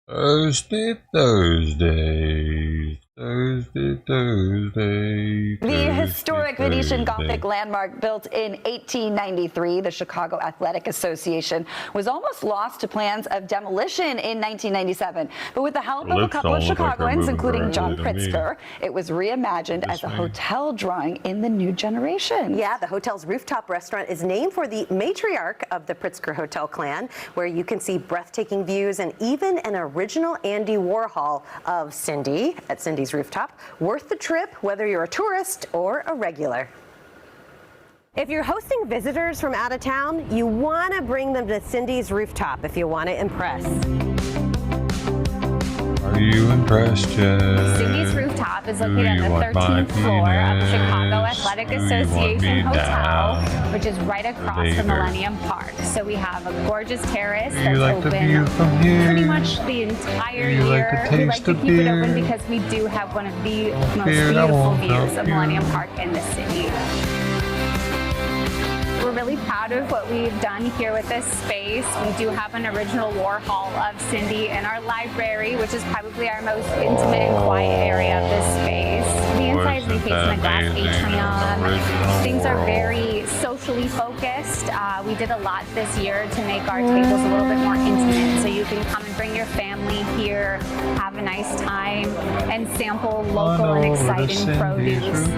Thursday. The historic Venetian Gothic landmark built in 1893, the Chicago Athletic Association, was almost lost to plans of demolition in 1997. But with the help of a couple of Chicagoans, including John Pritzker, it was reimagined as a hotel drawing in the new generation. Yeah, the hotel's rooftop restaurant is named for the matriarch of the Pritzker Hotel clan, where you can see breathtaking views and even an original Andy Warhol of Cindy at Cindy's rooftop. Worth the trip, whether you're a tourist or a regular. If you're hosting visitors from out of town, you want to bring them to Cindy's rooftop if you want to impress. Are you impressed yet? Cindy's rooftop is located on the 13th floor of the Chicago Athletic Association Hotel, which is right across from Millennium Park. So we have a gorgeous terrace that's open pretty much the entire year. We like to keep it open because we do have one of the most beautiful views of Millennium Park in the city. We're really proud of what we've done here with this space. We do have an original Warhol of Cindy in our library, which is probably our most intimate and quiet area of this space. The insides we face in a glass atrium. Original Things are world. very socially focused. We did a lot this year to make our tables a little bit more intimate, so you can come and bring your family here, have a nice time, and sample local and exciting produce.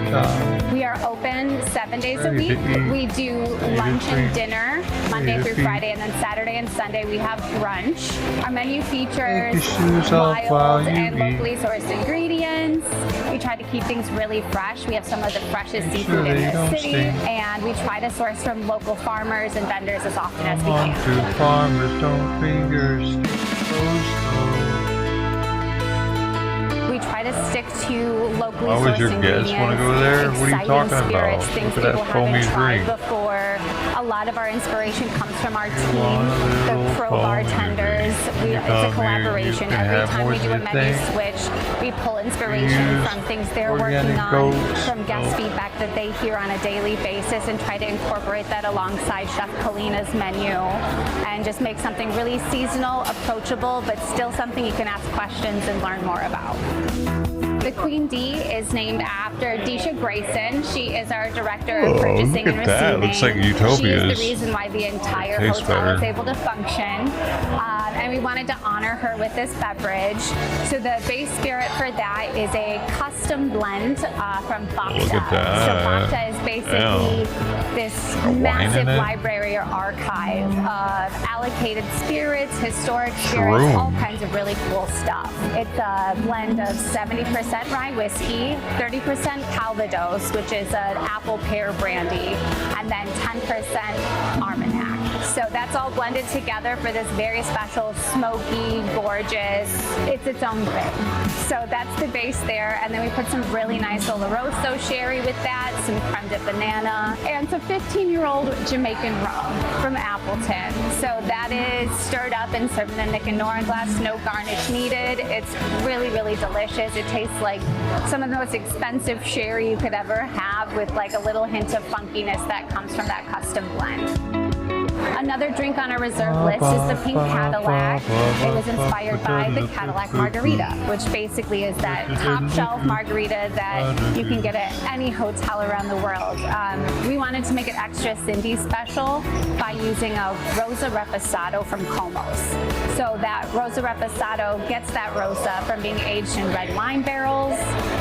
We are open 7 days a week. We do lunch and dinner Monday through Friday, and then Saturday and Sunday we have brunch. Our menu features wild and locally sourced ingredients. We try to keep things really fresh. We have some of the freshest seafood in the city, and we try to source from local farmers and vendors as often as we can. Farmers don't fingers. We try to stick to locally Why would sourced your ingredients, guests want to go there? What are you exciting talking spirits, about? things Look at people that foamy haven't tried drink. before. A lot of our inspiration comes from our team, the pro bartenders. It's a collaboration. Every time we do a menu switch, we pull inspiration from things they're working on, from guest feedback that they hear on a daily basis, and try to incorporate that alongside Chef Kalina's menu, and just make something really seasonal, approachable, but still something you can ask questions and learn more about. The Queen D is named after Deisha Grayson. She is our director of purchasing and look at that. receiving. Looks like Utopia's. She is the reason why the entire Tastes hotel better. is able to function. And we wanted to honor her with this beverage. So the base spirit for that is a custom blend from Bacta. Look at that. So Bacta is basically this wine massive in it? library or archive of allocated spirits, historic spirits, Shroom. all kinds of really cool stuff. It's a blend of 70% rye whiskey, 30% Calvados, which is an apple pear brandy, and then 10% Armagnac. So that's all blended together for this very special, smoky, gorgeous, it's its own thing. So that's the base there, and then we put some really nice Oloroso sherry with that, some creme de banana, and some 15-year-old Jamaican rum from Appleton. So that is stirred up and served in a Nick and Nora glass, no garnish needed. It's really, really delicious. It tastes like some of the most expensive sherry you could ever have, with like a little hint of funkiness that comes from that custom blend. Another drink on our reserve list is the Pink Cadillac. It was inspired by the Cadillac Margarita, which basically is that top shelf margarita that you can get at any hotel around the world. We wanted to make it extra Cindy special by using a Rosa Reposado from Comos. So that Rosa Reposado gets that Rosa from being aged in red wine barrels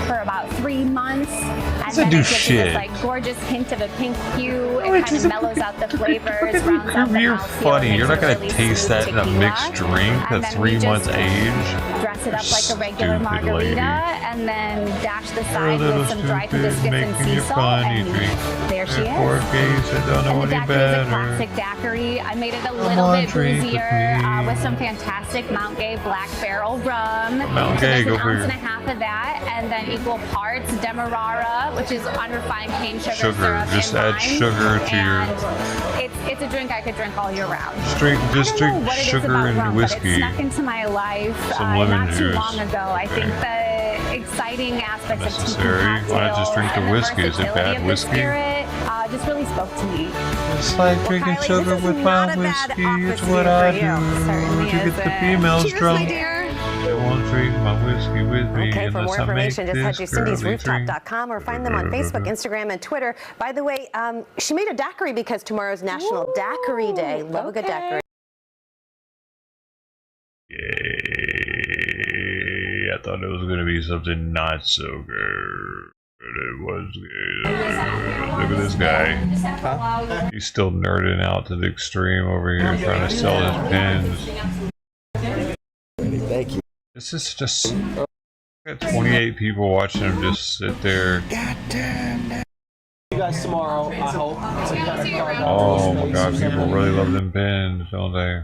for about 3 months. And then it gives you this like gorgeous hint of a pink hue. It kind of mellows out the flavors, rounds out the You're mouthfeel, funny. makes You're not it gonna really taste smooth that in a tequila. mixed drink And at then we 3 just months age. Dress it up like a regular Stupid margarita, lady. and then dash the You're a side little with some dried stupid, hibiscus and making sea your salt, funny and drink. there she Poor is. case, I don't know And the any daiquiri is a better. classic daiquiri. I made it a Come little on, bit drink with boozier me. with some fantastic Mount Gay Black Barrel rum. Mount So Gay, there's go an for ounce your- and a half of that, and then equal parts Demerara, which is unrefined cane sugar, Sugar. syrup, Just and add lime. sugar to your. And it's a drink I could drink all year round. Just drink I don't know what it is sugar about and rum, but it whiskey. snuck into my life Some lemon not too juice. long ago. I think the exciting aspects of Necessary. tequila Why not just drink the and whiskey? Is it versatility bad of the whiskey? spirit, just really spoke to me. It's like drinking sugar with my whiskey. It's what I do. Certainly To get the females Cheers, drunk. my dear. They won't drink my whiskey with me. Okay, for more unless I make information, just head to this girly drink. cindysrooftop.com or find them on Facebook, Instagram, and Twitter. By the way, she made a daiquiri because tomorrow's National Daiquiri Day. Love a good daiquiri. Yay. I thought it was going to be something not so good. But it was good. Look at this guy. He's still nerding out to the extreme over here trying to sell his pins. Thank you. This is just... Got 28 people watching him just sit there. You guys tomorrow, I hope. To kind of carve out Oh the my god, space. people really love them pins, don't they?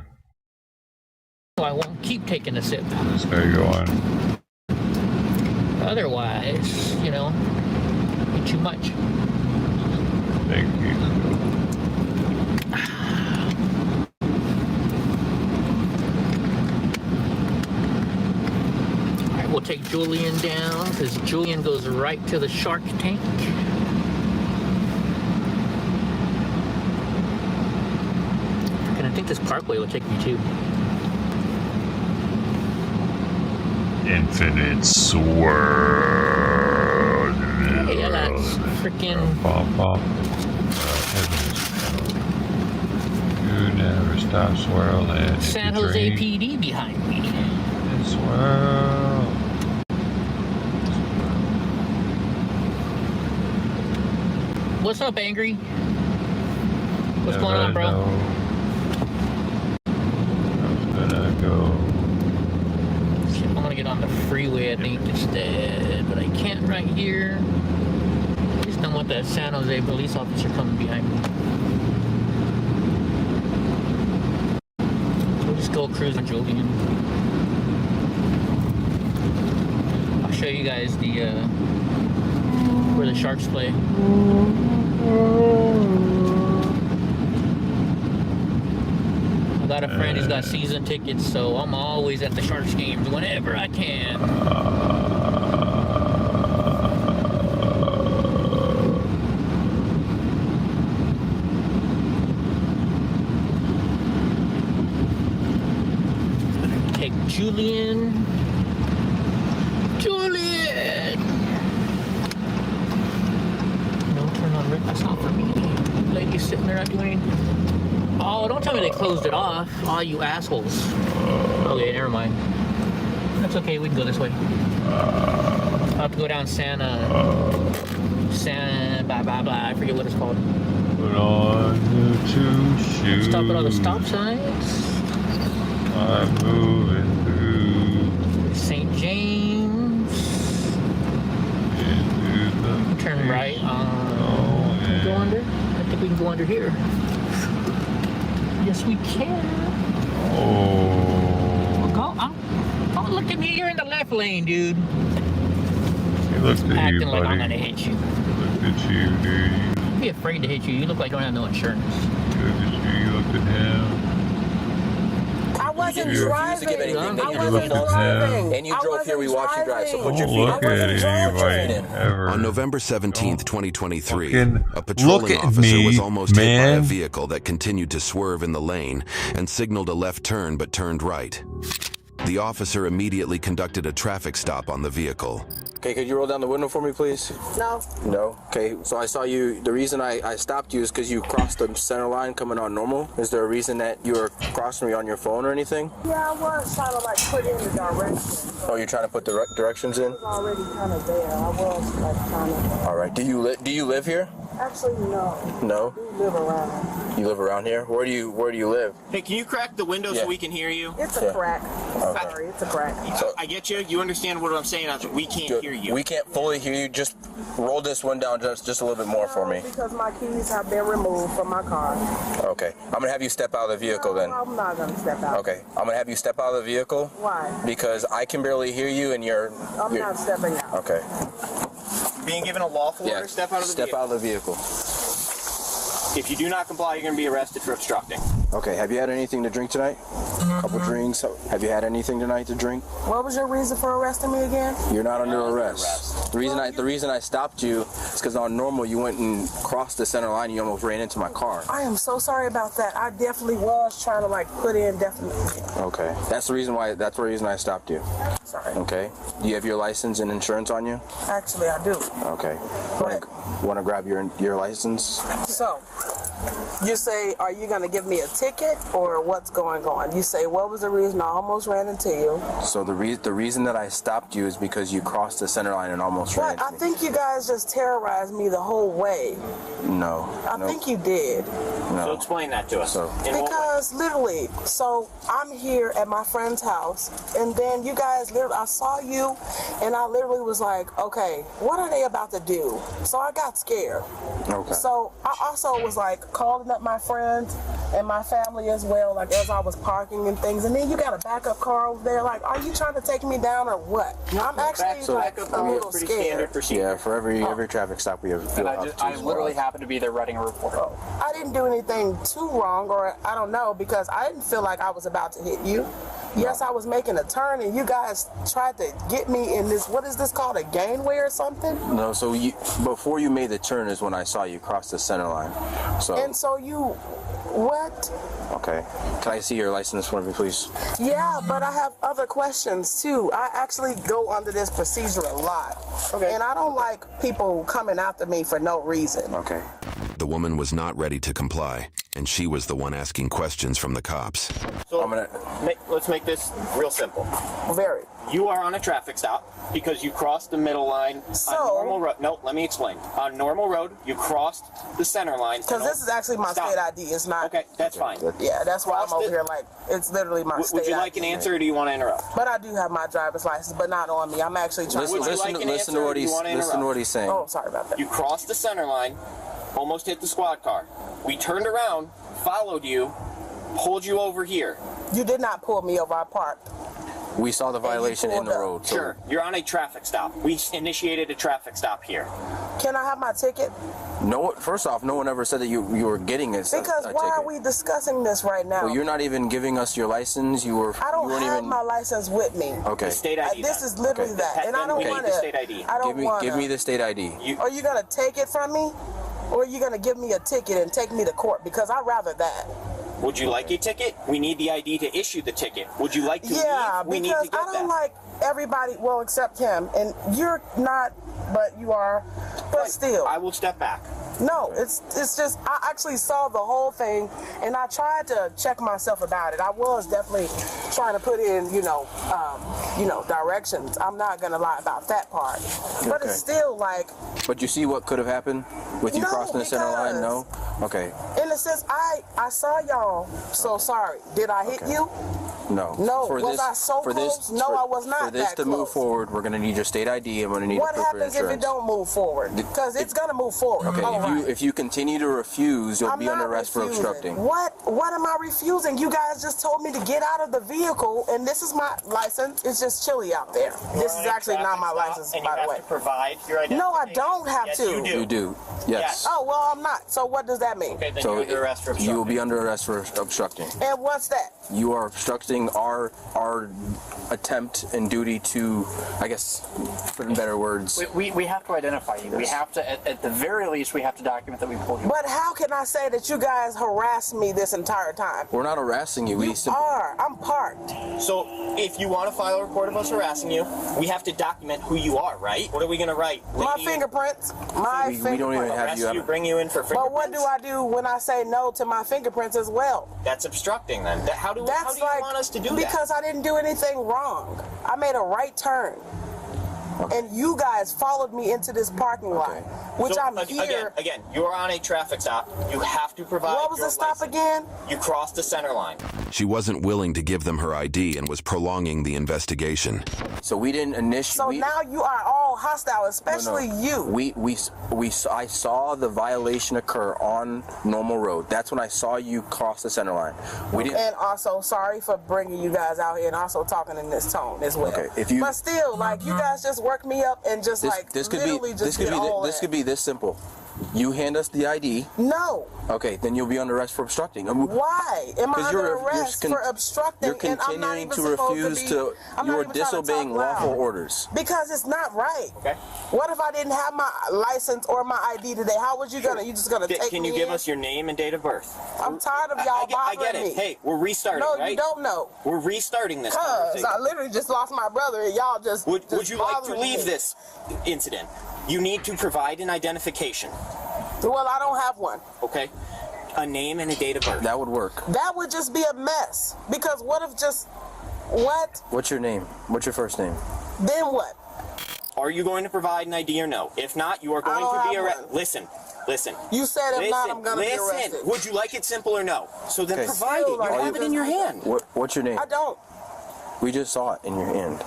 I won't keep taking a sip. This guy going. Otherwise, you know, too much. Thank you. All right, we'll take Julian down because Julian goes right to the shark tank. And I think this parkway will take me too. Infinite swirl. freaking. You never stop swirling. San Jose PD behind me. Swirl. What's up, Angry? What's going on, bro? I'm gonna go. Shit, I'm gonna get on the freeway, I think, instead. But I can't right here. I just don't want that San Jose police officer coming behind me. We'll just go cruising, Julian. I'll show you guys the where the Sharks play. I got a friend who's got season tickets, so I'm always at the Sharks games whenever I can. Take Julian. That's not for me. Lady's sitting there not doing anything. Oh, don't tell me they closed it off. Oh, you assholes. Okay, never mind. That's okay, we can go this way. I'll have to go down blah, blah, blah. I forget what it's called. Put on the two shoes. Stop at all the stop signs. I'm moving through St. James. Turn right on. Can we go under? I think we can go under here. Yes, we can. Don't look at me. You're in the left lane, dude. He looked at acting you, like buddy. I'm gonna hit you. Looked at you, dude. Don't be afraid to hit you. You look like you don't have no insurance. Looked at you. You looked at him. I wasn't driving. And you drove here, we watched you drive. So put your feet Look at anybody ever. On November 17th, 2023, Fucking a patrolling look at officer me, was almost hit by a man. vehicle that continued to swerve in the lane and signaled a left turn but turned right. The officer immediately conducted a traffic stop on the vehicle. Okay, could you roll down the window for me, please? No. No? Okay, so I saw you. The reason I stopped you is because you crossed the center line coming on normal. Is there a reason that you were crossing me on your phone or anything? Yeah, I was trying to put in the directions. Oh, you're trying to put the directions in? I was already kind of there. I was trying to. All right. Do you live here? Actually, no. No? We live around. You live around here? Where do you live? Hey, can you crack the window so we can hear you? It's a crack. Sorry, it's a crack. So, I get you. You understand what I'm saying? We can't hear you. We can't fully hear you. Just roll this one down just a little bit more for me. Because my keys have been removed from my car. Okay. I'm going to have you step out of the vehicle then. I'm not going to step out. Okay. I'm going to have you step out of the vehicle. Why? Because I can barely hear you and you're not stepping out. Okay. Being given a lawful order, step out of the vehicle. Step out of the vehicle. If you do not comply, you're going to be arrested for obstructing. Okay, have you had anything to drink tonight? A couple drinks. Have you had anything tonight to drink? What was your reason for arresting me again? You're not under arrest. The reason I stopped you is because on normal you went and crossed the center line and you almost ran into my car. I am so sorry about that. I definitely was trying to put in definitely. Okay. That's the reason I stopped you. Sorry. Okay. Do you have your license and insurance on you? Actually, I do. Okay. Want to grab your license? So, you say, are you going to give me a ticket or what's going on? You say, what was the reason I almost ran into you? So the reason that I stopped you is because you crossed the center line and almost ran into me. I think you guys just terrorized me the whole way. No. I think you did. No. So explain that to us. Because literally, so I'm here at my friend's house, and then you guys literally, I saw you, and I literally was like, okay, what are they about to do? So I got scared. Okay. So I also was calling up my friends and my family as well, as I was parking and things, and then you got a backup car over there. Are you trying to take me down or what? I'm actually a little scared. Yeah, for every traffic stop we have. I literally happened to be there writing a report. I didn't do anything too wrong, or I don't know, because I didn't feel like I was about to hit you. Yes, I was making a turn, and you guys tried to get me in this, what is this called, a gangway or something? No, before you made the turn is when I saw you cross the center line. So you What? Okay. Can I see your license for me, please? Yeah, but I have other questions too. I actually go under this procedure a lot. Okay. And I don't like people coming after me for no reason. Okay. The woman was not ready to comply, and she was the one asking questions from the cops. So let's make this real simple. Very. You are on a traffic stop because you crossed the middle line on normal road. No, let me explain. On normal road, you crossed the center line. Because this is actually my state ID. It's not. Okay, that's fine. Yeah, that's why I'm over here like, it's literally my state ID. Would you like an answer or do you want to interrupt? But I do have my driver's license, but not on me. I'm actually trying to... Listen to what he's saying. Oh, sorry about that. You crossed the center line, almost hit the squad car. We turned around, followed you, pulled you over here. You did not pull me over. I parked. We saw the violation in the road. So. Sure. You're on a traffic stop. We initiated a traffic stop here. Can I have my ticket? No. First off, no one ever said that you were getting it. Because why are we discussing this right now? Well, you're not even giving us your license. I don't have my license with me. Okay. The state ID. This is literally that, and I don't want the state ID. I don't want. Give me the state ID. Are you gonna take it from me, or are you gonna give me a ticket and take me to court? Because I'd rather that. Would you like a ticket? We need the ID to issue the ticket. Would you like to leave? We need to get that. I don't like everybody, well, except him, and you're not, but you are, but still. I will step back. No, it's just, I actually saw the whole thing, and I tried to check myself about it. I was definitely trying to put in, directions. I'm not gonna lie about that part, but it's still like. But you see what could have happened with you crossing the center line? No. Okay. In a sense, I saw y'all. So sorry. Did I hit you? No. No. I so close? No, I was not. For this to move forward, we're gonna need your state ID. I'm gonna need what proof of happens insurance. if it don't move forward? Because it's gonna move forward. Okay. If you continue to refuse, you'll be under arrest for obstructing. What am I refusing? You guys just told me to get out of the vehicle, and this is my license. It's just chilly out there. This is actually not my license, by the way. To provide your identification. No, I don't have to. You do. You do. Yes. Oh well, I'm not. So what does that mean? Okay, then So you're under arrest for obstructing. you will be under arrest for obstructing. And what's that? You are obstructing our attempt and duty to, I guess, put in better words. We have to identify you. We have to, at the very least, we have to document that we pulled you. But how can I say that you guys harassed me this entire time? We're not harassing you. You are. I'm parked. So if you want to file a report of us harassing you, we have to document who you are, right? What are we going to write? My fingerprints. My fingerprints. We don't even have you. Bring you in for fingerprints. But what do I do when I say no to my fingerprints as well? That's obstructing then. How do you want us to do that? Because I didn't do anything wrong. I made a right turn. And you guys followed me into this parking lot, which so, I'm here. Again, you're on a traffic stop. You have to provide. What was the stop again? You crossed the center line. She wasn't willing to give them her ID and was prolonging the investigation. So we didn't initiate. So now you are all hostile, especially you. I saw the violation occur on normal road. That's when I saw you cross the center line. We didn't. And also, sorry for bringing you guys out here and also talking in this tone as well. Okay, but still, like you guys just work me up and just this could be this simple. You hand us the ID. No. Okay, then you'll be under arrest for obstructing. Why am I under arrest for obstructing? You're continuing to refuse to. You're disobeying lawful orders. Because it's not right. Okay. What if I didn't have my license or my ID today? How was you gonna? You just gonna take me? Can you give us your name and date of birth? I'm tired of y'all bothering me. I get it. Hey, we're restarting. No, right? you don't know. We're restarting this. Cause I literally just lost my brother, and y'all just. Would you like to leave this incident? You need to provide an identification. Well, I don't have one. Okay. A name and a date of birth. That would work. That would just be a mess. Because what if just... What? What's your name? What's your first name? Then what? Are you going to provide an ID or no? If not, you are going to be arrested. Listen. You said if not, I'm going to be arrested. Would you like it simple or no? So then provide it. You have it in your hand. What's your name? I don't. We just saw it in your hand.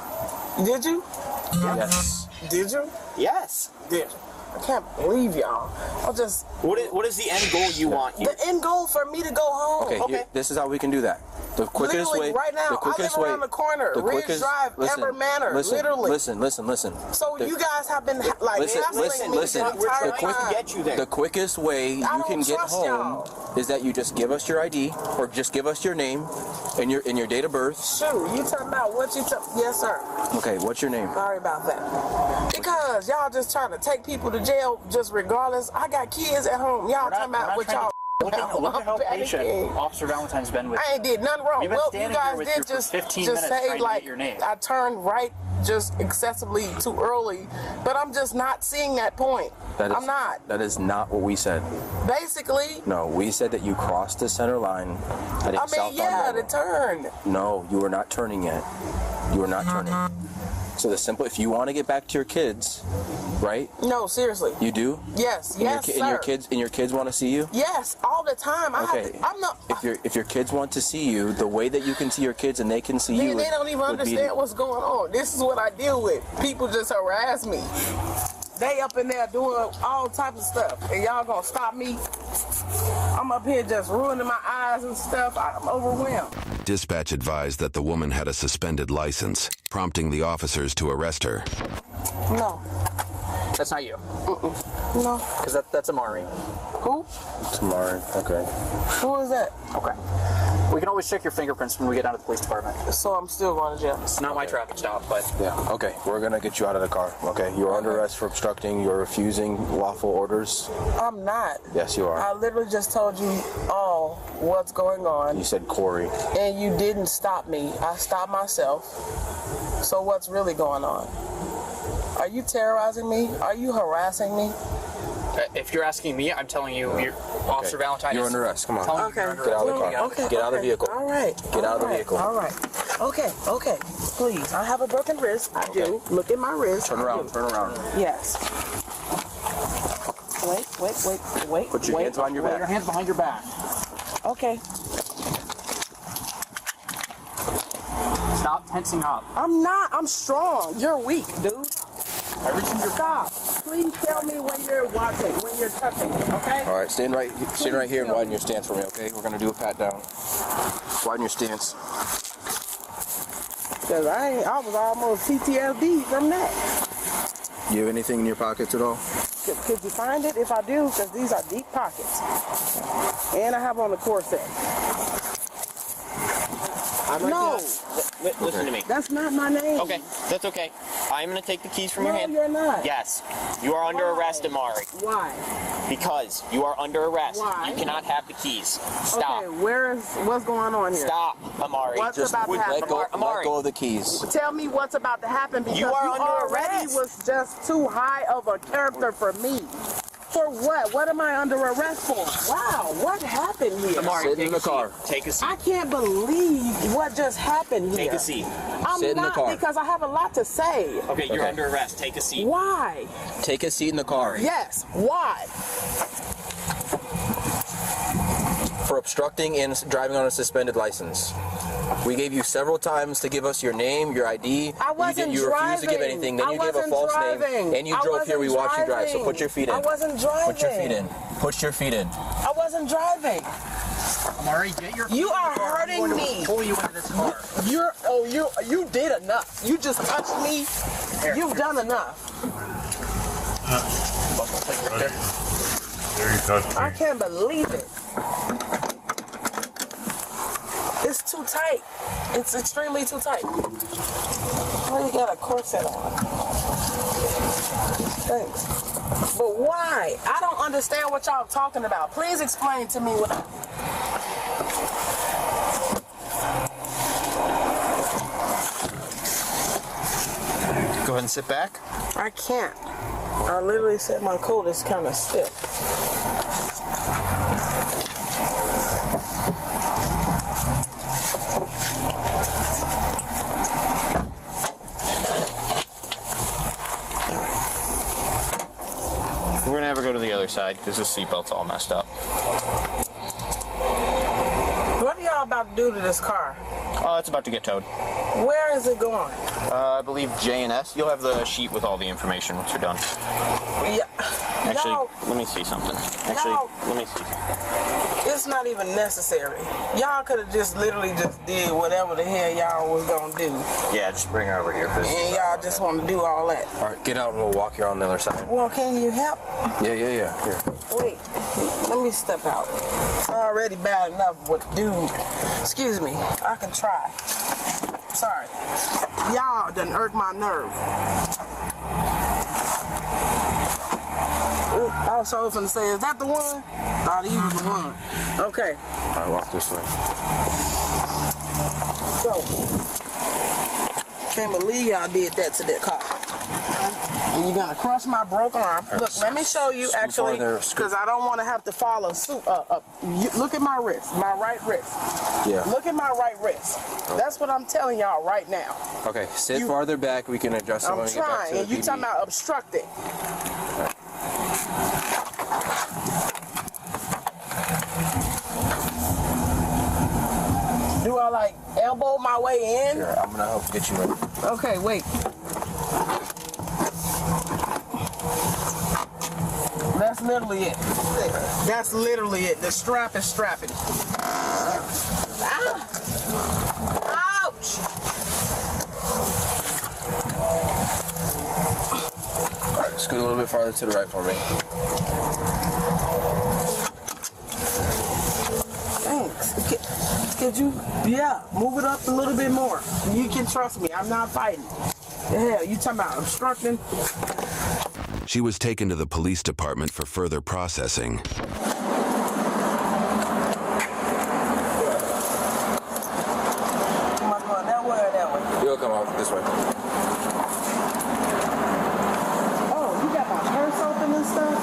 Did you? Yes. Did you? Yes. Did. I can't believe y'all. I'll just. What is the end goal you want here? The end goal for me to go home. Okay. This is how we can do that. The quickest literally, way. Right now, the quickest I live way. around the corner. The Ridge quickest. Drive, Listen, Ever Manor. listen, literally. Listen. So you guys have been like listen. the get you there. The quickest way you can get home is that you just give us your ID or just give us your name and your date of birth. Shoot, you talking about what you Yes, sir. Okay, what's your name? Sorry about that. Because y'all just trying to take people to jail just regardless. I got kids at home. Y'all talking about what y'all Look at how patient Officer Valentine's been with you. I ain't did nothing wrong. We've been Well, you standing guys here with did you for just 15 just minutes say trying to like get your name. I turned right just excessively too early, but I'm just not seeing that point. I'm not. That is not what we said. Basically. No, we said that you crossed the center line. The turn. No, you were not turning yet. You were not turning. So the simple, if you want to get back to your kids, right? No, seriously. You do? Yes, yes, sir. And your kids want to see you? Yes, all the time. Okay. I'm not. If your kids want to see you, the way that you can see your kids and they can see you, They don't even understand what's going on. This is what I deal with. People just harass me. They up in there doing all types of stuff, and y'all gonna stop me? I'm up here just ruining my eyes and stuff. I'm overwhelmed. Dispatch advised that the woman had a suspended license, prompting the officers to arrest her. No. That's not you. No. Because that's Amari. Who? It's Amari. Okay. Who is that? Okay. We can always check your fingerprints when we get down to the police department. So I'm still going to jail. It's not my traffic stop, but... Yeah, okay. We're going to get you out of the car, okay? You're under arrest for obstructing. You're refusing lawful orders. I'm not. Yes, you are. I literally just told you all what's going on. You said Corey. And you didn't stop me. I stopped myself. So what's really going on? Are you terrorizing me? Are you harassing me? If you're asking me, I'm telling you, Officer Valentine. You're under arrest. Come on. Okay. Get out of the car. Okay. Get out of the vehicle. All right. Get out of the vehicle. All right. Okay. Please. I have a broken wrist. I do. Look at my wrist. Turn around. Turn around. Yes. Wait. Put your hands behind your back. Put your hands behind your back. Okay. Stop tensing up. I'm not. I'm strong. You're weak, dude. Everything you got. Please tell me when you're watching, when you're touching, okay? All right, stand right here and widen your stance for me, okay? We're gonna do a pat down. Widen your stance. Cause I was almost PTSD from that. You have anything in your pockets at all? Could you find it if I do? Because these are deep pockets. And I have on a corset. No. Listen to me. That's not my name. Okay, that's okay. I'm going to take the keys from your hand. No, you're not. Yes. You are under arrest, Amari. Why? Because you are under arrest. Why? You cannot have the keys. Stop. Okay, what's going on here? Stop, Amari. What's about to happen? Let go of the keys. Tell me what's about to happen because You are under already arrest. was just too high of a character for me. For what? What am I under arrest for? Wow, what happened here? Amari, Sit in the car. Take a seat. I can't believe what just happened here. Take a seat. I'm Sit in the not car. because I have a lot to say. Okay, you're under arrest. Take a seat. Why? Take a seat in the car. Yes, why? For obstructing and driving on a suspended license. We gave you several times to give us your name, your ID. I wasn't you refused to give driving. anything. Then I you gave a wasn't false driving. name. And you I drove here. We wasn't watched you drive. So driving. put your feet in. I wasn't driving. Put your feet in. Put your feet in. I wasn't driving. Amari, get your. You are hurting me. Pull you into this car. You did enough. You just touched me. You've done enough. There you touched me. I can't believe it. It's too tight. It's extremely too tight. Oh, you got a corset on. Thanks. But why? I don't understand what y'all talking about. Please explain to me what. Go ahead and sit back. I can't. I literally said my coat is kind of stiff. We're gonna have her go to the other side because the seatbelt's all messed up. What are y'all about to do to this car? It's about to get towed. Where is it going? I believe J&S. You'll have the sheet with all the information once you're done. Yeah. Actually, Y'all, let me see something. Actually, let me see. it's not even necessary. Y'all could have just literally just did whatever the hell y'all was gonna do. Yeah, just bring her over here. And y'all just want to do all that. All right, get out and we'll walk you on the other side. Well, can you help? Yeah. Here. Wait, let me step out. It's already bad enough with dude. Excuse me, I can try. Sorry. Y'all done irked my nerve. I was so finna say, is that the one? Oh, these was the one. Okay. All right, walk this way. So, can't believe y'all did that to that car. And you're gonna crush my broken arm. Look, let me show you actually, because I don't want to have to follow suit. Look at my wrist, my right wrist. Yeah. Look at my right wrist. That's what I'm telling y'all right now. Okay, sit farther back. We can adjust it when I'm we get back to trying, the and you talking about obstructing. Do I like elbow my way in? Sure, I'm gonna help get you in. Okay, wait. That's literally it. That's literally it. The strap is strapping. Ah. Ouch! All right, scoot a little bit farther to the right for me. Thanks. Could you, move it up a little bit more. You can trust me. I'm not fighting. The hell, you talking about obstructing? She was taken to the police department for further processing. Come on, that way or that way? You'll come out this way. Oh, you got my purse open and stuff?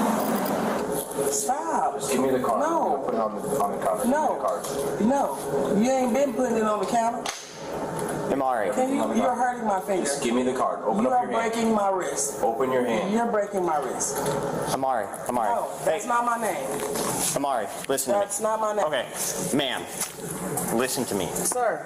Stop. Just give me the card. No. Put it on the counter. No. You ain't been putting it on the counter. Amari. You're hurting my finger. Just give me the card. Open up your hand. You are breaking my wrist. Open your hand. You're breaking my wrist. Amari. No, that's not my name. Amari, listen That's to me. not my name. Okay, ma'am, listen to me. Sir,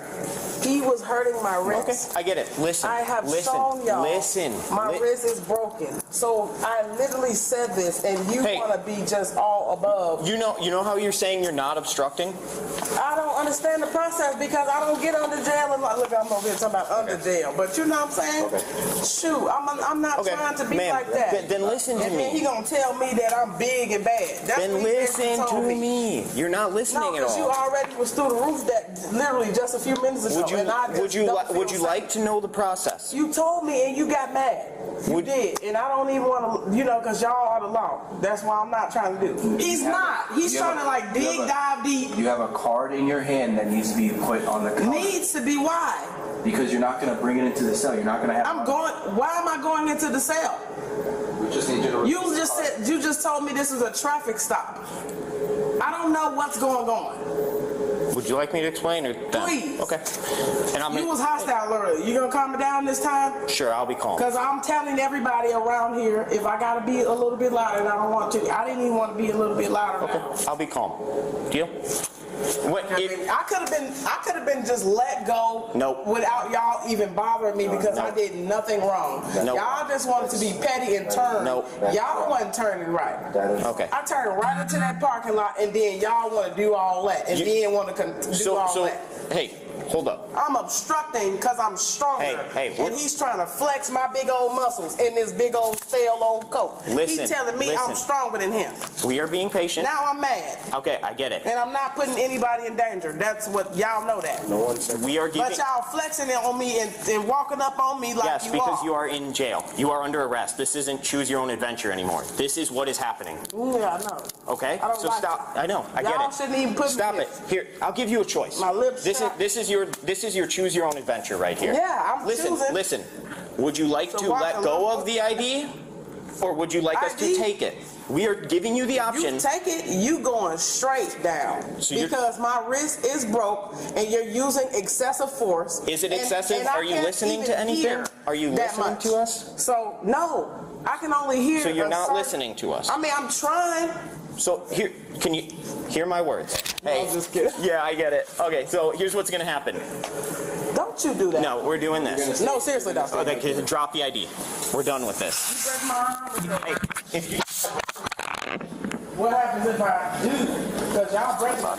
he was hurting my wrist. Okay, I get it. Listen. I have listen, shown y'all. Listen. My wrist is broken. So I literally said this, and you want to be just all above. You know how you're saying you're not obstructing? I don't understand the process because I don't get under jail. And look, I'm over here talking about under jail, but you know what I'm saying? Okay. Shoot, I'm not trying to be like that. Then listen to and me. then he gonna tell me that I'm big and bad. That's then what he listen told to me. You're not listening no, at all. because you already was through the roof that literally just a few minutes ago. Would you like to know the process? You told me and you got mad. You did, and I don't even want to, because y'all are the law. That's why I'm not trying to do. He's not. He's trying to like dive deep. You have a card in your hand that needs to be put on the counter. Needs to be why? Because you're not going to bring it into the cell. You're not going to have. Why am I going into the cell? We just need you to. You just told me this is a traffic stop. I don't know what's going on. Would you like me to explain or? Please. Okay. And you was hostile earlier. You gonna calm me down this time? Sure, I'll be calm. Because I'm telling everybody around here, if I gotta be a little bit louder, and I don't want to. I didn't even want to be a little bit louder. Okay. I'll be calm. Deal? I could have been just let go without y'all even bothering me because I did nothing wrong. Y'all just wanted to be petty and turn. Y'all wasn't turning right. Okay. I turned right into that parking lot and then y'all want to do all that and then want to do all that. Hey, hold up. I'm obstructing because I'm stronger. And he's trying to flex my big old muscles in this big old stale old coat. He's telling me I'm stronger than him. We are being patient. Now I'm mad. Okay, I get it. And I'm not putting anybody in danger. That's what y'all know that. No one said we are giving. But y'all flexing it on me and walking up on me like yes, because you are in jail. You are under arrest. This isn't choose your own adventure anymore. This is what is happening. Yeah, I know. Okay? I don't So like stop. I know. I get it. Y'all shouldn't even put Stop me it. Here, I'll give you a choice. My lips. This is your choose your own adventure right here. Yeah, I'm choosing. Listen. Would you like to let go of the ID, or would you like us to take it? We are giving you the option. You take it, you going straight down. Because my wrist is broke and you're using excessive force. Is it excessive? And are you listening to anything? Are you listening to us? So, no. I can only hear. So you're not listening to us? I mean, I'm trying. So here, can you hear my words? Hey, I'm just kidding. Yeah, I get it. Okay, so here's what's gonna happen. Don't you do that. No, we're doing this. No, seriously, don't. Okay, drop the ID. We're done with this. You break my arm. What happens if I do? Because y'all break my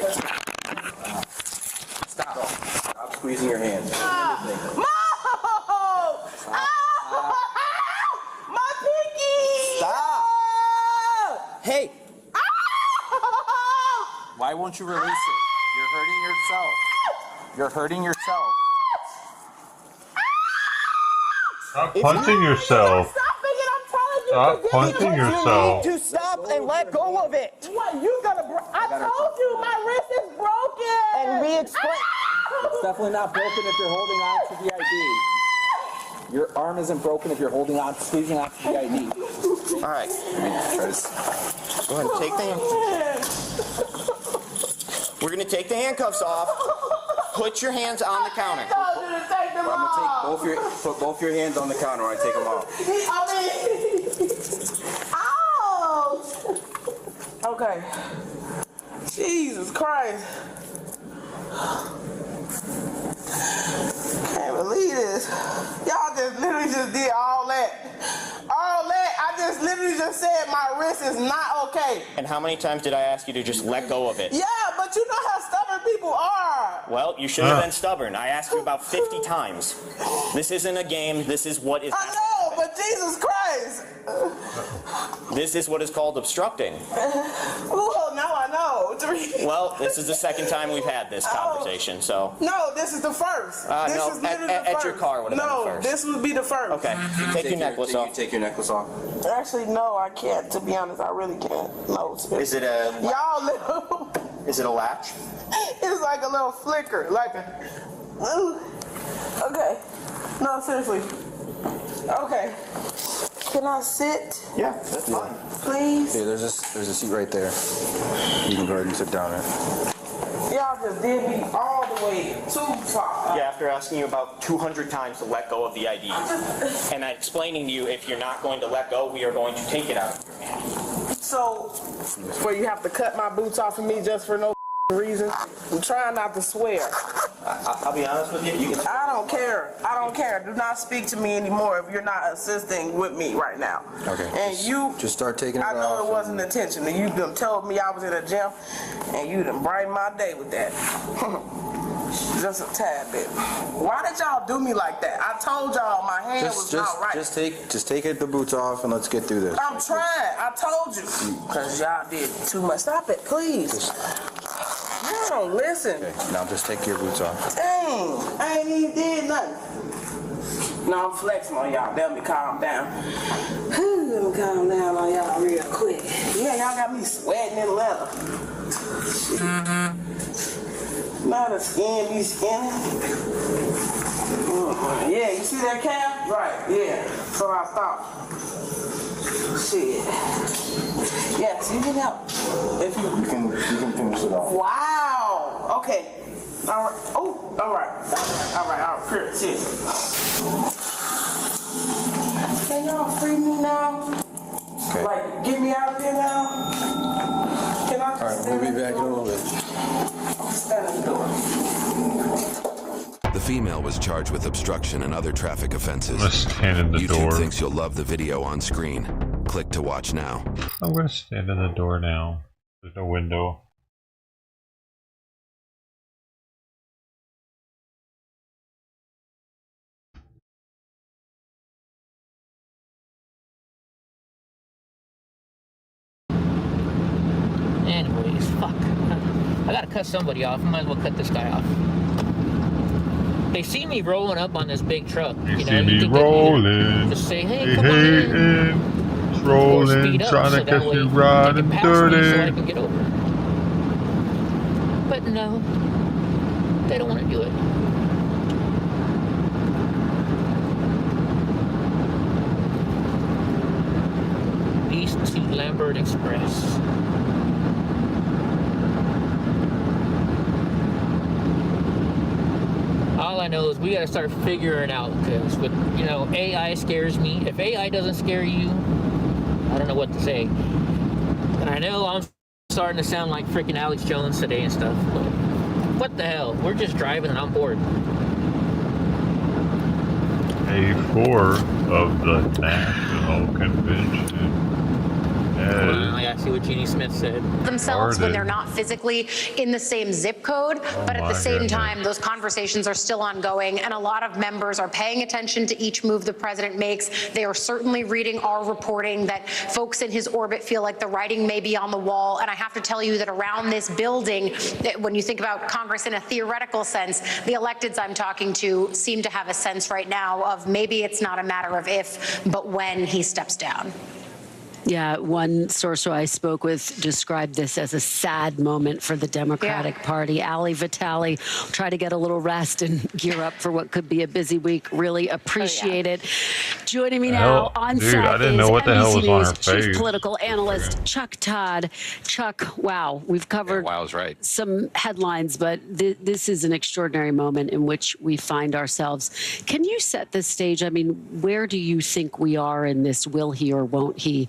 Stop squeezing your hand. Mo! My pinky! Stop! Hey! Why won't you release it? You're hurting yourself. You're hurting yourself. Stop punching yourself. Stop punching yourself. You need to stop and let go of it. What, you gonna I told you my wrist is broken. And re-explain. It's definitely not broken if you're holding on to the ID. Your arm isn't broken if you're holding on, squeezing onto the ID. All right. Let me try this. Go ahead and take the handcuffs. We're gonna take the handcuffs off. Put your hands on the counter. I told you to take them off. Put both your hands on the counter when I take them off. Ow! Okay. Jesus Christ. Can't believe this. Y'all just literally just did all that. All that. I just literally just said my wrist is not okay. And how many times did I ask you to just let go of it? Yeah, but you know how stubborn people are. Well, you shouldn't have been stubborn. I asked you about 50 times. This isn't a game. This is what is I know, but Jesus Christ. This is what is called obstructing. Well, now I know. Well, this is the second time we've had this conversation, so. No, this is the first. This No, is literally the at first. your car would have been the No, first. this would be the first. Okay, take your necklace off. Take your necklace off. Actually, no, I can't. To be honest, I really can't. No. Is it a? Y'all little. Is it a latch? It's like a little flicker, like a. Ooh. Okay. No, seriously. Okay. Can I sit? Yeah, that's fine. Please. Here, there's a seat right there. You can go ahead and sit down there. Y'all just did me all the way too far. Yeah, after asking you about 200 times to let go of the ID. And I'm explaining to you, if you're not going to let go, we are going to take it out of your hand. So, where you have to cut my boots off of me just for no reason? I'm trying not to swear. I'll be honest with you. I don't care. I don't care. Do not speak to me anymore if you're not assisting with me right now. Okay. And just start taking it off. I know it wasn't intentional. You done told me I was in a gym, and you done brighten my day with that. Just a tad bit. Why did y'all do me like that? I told y'all my hand was not right. Just take the boots off and let's get through this. I'm trying. I told you. Because y'all did too much. Stop it, please. Y'all don't listen. Okay, now just take your boots off. Dang, I ain't even did nothing. No, I'm flexing on y'all. Let me calm down. Let me calm down on y'all real quick. Yeah, y'all got me sweating in leather. Now the skin be skinning. Yeah, you see that calf? Right, yeah. So I stopped. Shit. Yes, you can help. If you can finish it off. Wow. Okay. All right. Oh, all right. All right. Here, sit. Can y'all free me now? Okay. Like, get me out of here now? Can I All right, we'll be back in a little bit. stand in the door? The female was charged with obstruction and other traffic offenses. I'm gonna stand in the YouTube door. thinks you'll love the video on screen. Click to watch now. I'm gonna stand in the door now. There's no window. Anyways, fuck. I gotta cut somebody off. I might as well cut this guy off. They see me rolling up on this big truck. You know, see me rolling. Just say, hey, Hey, come on in. it's rolling, speed up, trying so to that catch way you they riding can pass me so I dirty. can get over. But no, they don't want to do it. East to Lambert Express. All I know is we gotta start figuring out, because with, you know, AI scares me. If AI doesn't scare you, I don't know what to say. And I know I'm starting to sound like freaking Alex Jones today and stuff, but what the hell? We're just driving and I'm bored. Day 4 of the National Convention. I see what Jeannie Smith said. Themselves when they're not physically in the same zip code, but at the same time, those conversations are still ongoing, and a lot of members are paying attention to each move the president makes. They are certainly reading our reporting that folks in his orbit feel like the writing may be on the wall. And I have to tell you that around this building, that when you think about Congress in a theoretical sense, the electeds I'm talking to seem to have a sense right now of maybe it's not a matter of if, but when he steps down. Yeah, one source who I spoke with described this as a sad moment for the Democratic Party. Ali Vitale, try to get a little rest and gear up for what could be a busy week. Really appreciate it. Joining me now on dude, set I didn't know is what the hell NBC was on News her chief face. political analyst Chuck Todd. Chuck, wow, we've covered some headlines, but this is an extraordinary moment in which we find ourselves. Can you set the stage? I mean, where do you think we are in this? Will he or won't he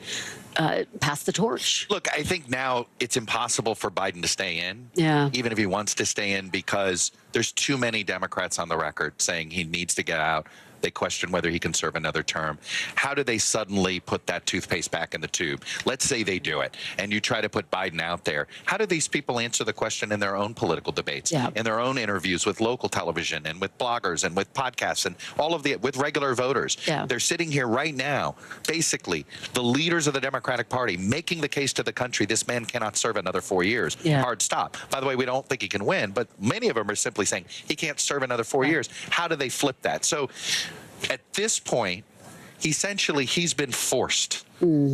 pass the torch? Look, I think now it's impossible for Biden to stay in, even if he wants to stay in, because there's too many Democrats on the record saying he needs to get out. They question whether he can serve another term. How do they suddenly put that toothpaste back in the tube? Let's say they do it, and you try to put Biden out there. How do these people answer the question in their own political debates, in their own interviews with local television and with bloggers and with podcasts and all of with regular voters? They're sitting here right now, basically, the leaders of the Democratic Party making the case to the country, this man cannot serve another 4 years. Hard stop. By the way, we don't think he can win, but many of them are simply saying he can't serve another 4 years. How do they flip that? So at this point, essentially, he's been forced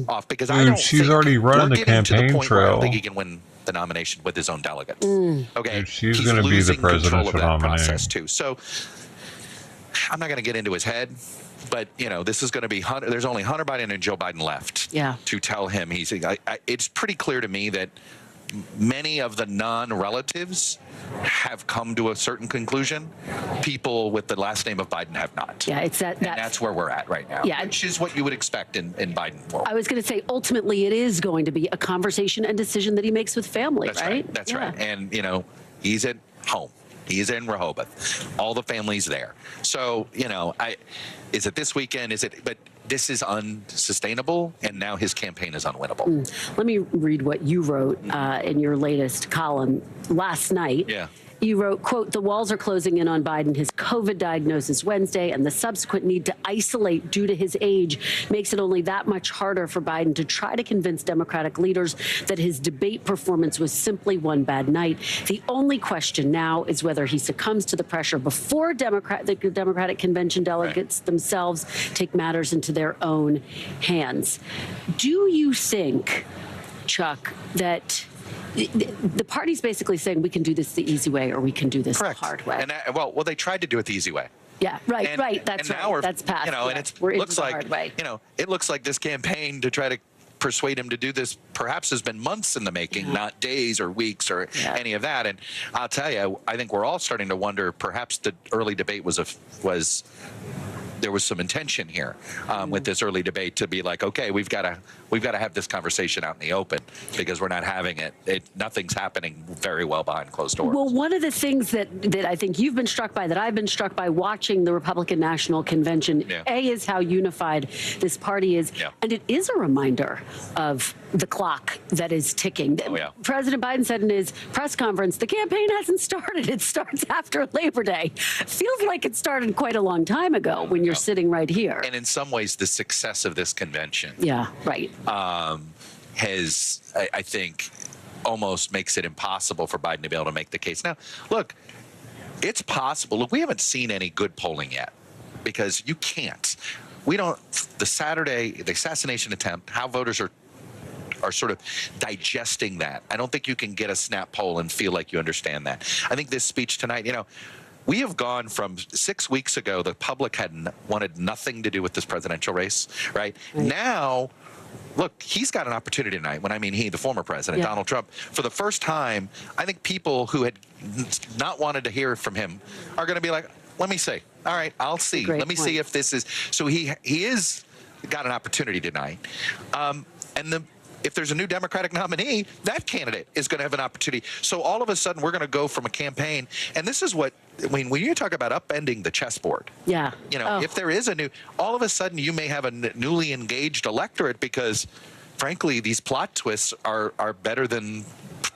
off because I don't she's think already running the campaign I don't trail. think he can win the nomination with his own delegates. Okay, Dude, she's he's going to be the losing control of presidential that nominee. process too. So I'm not going to get into his head, but this is going to be there's only Hunter Biden and Joe Biden left. To tell him it's pretty clear to me that many of the non-relatives have come to a certain conclusion. People with the last name of Biden have not. Yeah, it's that's where we're at right now. Yeah. Which is what you would expect in Biden world. I was going to say, ultimately, it is going to be a conversation and decision that he makes with family, right? That's right. And, he's at home. He's in Rehoboth. All the family's there. So, is it this weekend? But this is unsustainable, and now his campaign is unwinnable. Let me read what you wrote in your latest column last night. You wrote, quote, "The walls are closing in on Biden. His COVID diagnosis Wednesday and the subsequent need to isolate due to his age makes it only that much harder for Biden to try to convince Democratic leaders that his debate performance was simply one bad night. The only question now is whether he succumbs to the pressure before the Democratic convention delegates themselves take matters into their own hands." Do you think, Chuck, that the party's basically saying we can do this the easy way or we can do this the hard way? And they tried to do it the easy way. Yeah, right. That's and now right. That's past. And it looks like hard way. It looks like this campaign to try to persuade him to do this perhaps has been months in the making, not days or weeks or any of that. And I'll tell you, I think we're all starting to wonder. Perhaps the early debate there was some intention here with this early debate to be like, okay, we've got to have this conversation out in the open because we're not having it. Nothing's happening very well behind closed doors. Well, one of the things that I think you've been struck by, that I've been struck by watching the Republican National Convention, is how unified this party is. And it is a reminder of the clock that is ticking. President Biden said in his press conference, the campaign hasn't started. It starts after Labor Day. Feels like it started quite a long time ago when you're sitting right here. And in some ways, the success of this convention has, I think, almost makes it impossible for Biden to be able to make the case. Now, look, it's possible. Look, we haven't seen any good polling yet because you can't. The assassination attempt, how voters are sort of digesting that. I don't think you can get a snap poll and feel like you understand that. I think this speech tonight, we have gone from 6 weeks ago, the public wanted nothing to do with this presidential race, right? Now, look, he's got an opportunity tonight. When I mean he, the former president, Donald Trump, for the first time, I think people who had not wanted to hear from him are going to be like, let me see. All right, I'll see. Let me see if this is. So he is got an opportunity tonight. If there's a new Democratic nominee, that candidate is going to have an opportunity. So all of a sudden, we're going to go from a campaign, and this is what, when you talk about upending the chessboard, if there is all of a sudden you may have a newly engaged electorate because, frankly, these plot twists are better than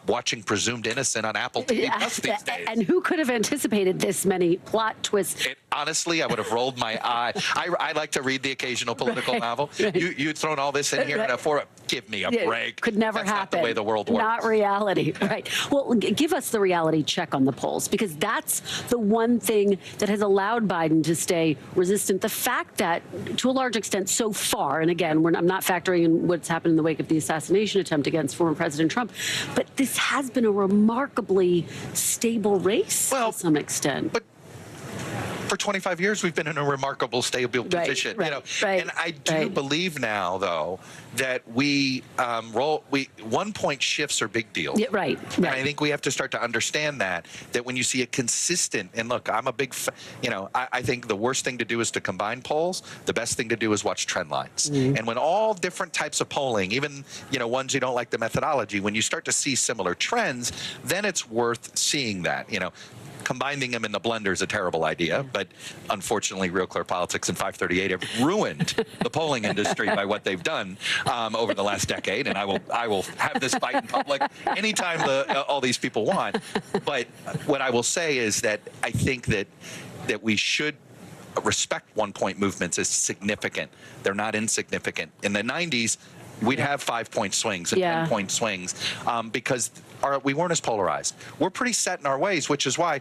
watching Presumed Innocent on Apple TV Plus these days. And who could have anticipated this many plot twists? Honestly, I would have rolled my eye. I like to read the occasional political novel. You'd thrown all this in here for Give me a Yeah, break. could never That's happen. Not the way the world works. Not reality, right? Well, give us the reality check on the polls, because that's the one thing that has allowed Biden to stay resistant. The fact that, to a large extent, so far, and again, I'm not factoring in what's happened in the wake of the assassination attempt against former President Trump, but this has been a remarkably stable race to some extent. But for 25 years, we've been in a remarkable, stable position. And I do believe now, though, that we 1 point shifts are big deals. Yeah, right. And I think we have to start to understand that when you see a consistent, and look, I'm a big, I think the worst thing to do is to combine polls. The best thing to do is watch trend lines. And when all different types of polling, even, ones you don't like the methodology, when you start to see similar trends, then it's worth seeing that, Combining them in the blender is a terrible idea, but unfortunately, Real Clear Politics and 538 have ruined the polling industry by what they've done over the last decade. And I will have this fight in public anytime all these people want. But what I will say is that I think that we should respect 1 point movements as significant. They're not insignificant. In the 90s, we'd have 5 point swings and 10 point swings because we weren't as polarized. We're pretty set in our ways, which is why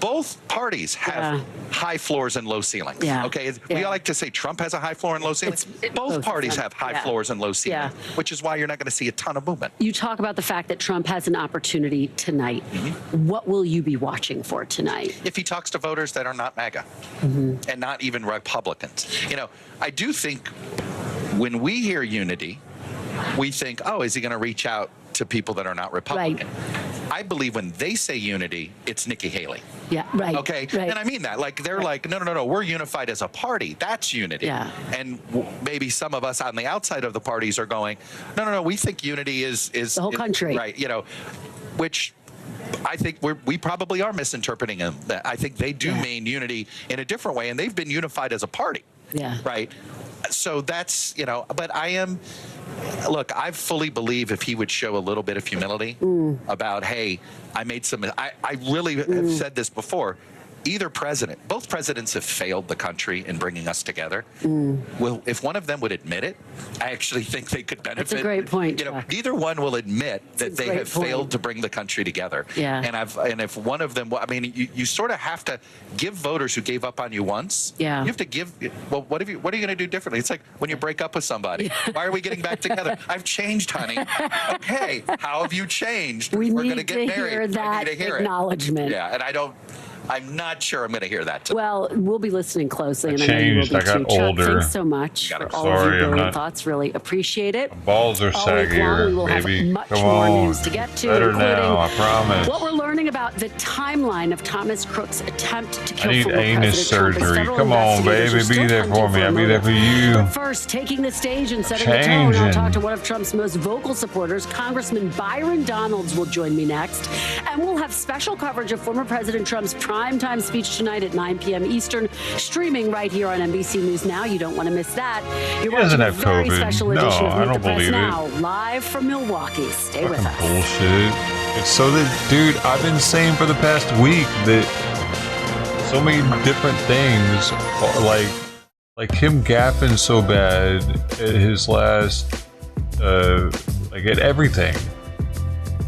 both parties have high floors and low ceilings. Okay, we like to say Trump has a high floor and low ceiling. Both parties have high floors and low ceilings, which is why you're not going to see a ton of movement. You talk about the fact that Trump has an opportunity tonight. What will you be watching for tonight? If he talks to voters that are not MAGA and not even Republicans. I do think when we hear unity, we think, oh, is he going to reach out to people that are not Republican? I believe when they say unity, it's Nikki Haley. Yeah, right. Okay, and I mean that. Like they're like, no, we're unified as a party. That's unity. Yeah. And maybe some of us on the outside of the parties are going, no, we think unity is the whole country, right? Which I think we probably are misinterpreting them. I think they do mean unity in a different way, and they've been unified as a party. Yeah. Right. So that's, but look, I fully believe if he would show a little bit of humility about, hey, I made some, I really have said this before. Both presidents have failed the country in bringing us together. Well, if one of them would admit it, I actually think they could benefit. That's a great point. Neither one will admit that they have failed to bring the country together. Yeah. And if one of them, you sort of have to give voters who gave up on you once. Yeah. You have to give. Well, what are you going to do differently? It's like when you break up with somebody. Why are we getting back together? I've changed, honey. Okay, how have you changed? We're going to get married. Hear that I need to hear acknowledgement. it. Yeah, and I'm not sure I'm going to hear that today. Well, we'll be listening closely. And changed. I got older. Chuck, thanks so much for all of your brilliant thoughts. Really appreciate it. Balls are saggier, we will baby. have much Come more on. news to get to, Better including now, I promise. what we're learning about the timeline of Thomas Crook's attempt to kill I need former anus President Trump. As surgery. federal Come on, investigators baby. are still Be there for hunting me. a I'll be there for motive. you. But first, taking the stage and setting the tone, I'll talk to one of Trump's most vocal supporters. Congressman Byron Donalds will join me next. And we'll have special coverage of former President Trump's primetime speech tonight at 9 p.m. Eastern, streaming right here on NBC News Now. You don't want to miss that. You're watching a very special edition of Meet the Press Now, live from Milwaukee. Stay with us. Bullshit. It's so that, dude, I've been saying for the past week that so many different things, like him gapping so bad at his last, at everything.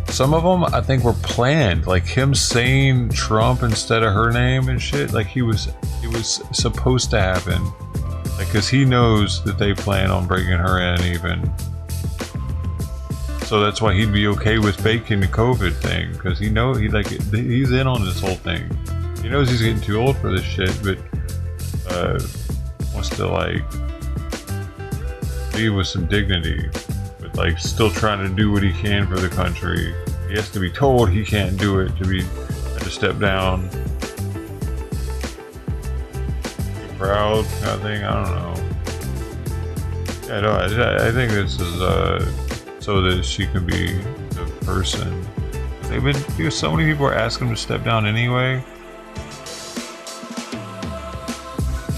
Some of them I think were planned, like him saying Trump instead of her name and shit. Like it was supposed to happen, like because he knows that they plan on bringing her in even. So that's why he'd be okay with faking the COVID thing, because he's in on this whole thing. He knows he's getting too old for this shit, but wants to leave with some dignity. Still trying to do what he can for the country. He has to be told he can't do it to step down. Be proud kind of thing. I don't know. Yeah, no, I think this is so that she can be the person. So many people are asking him to step down anyway.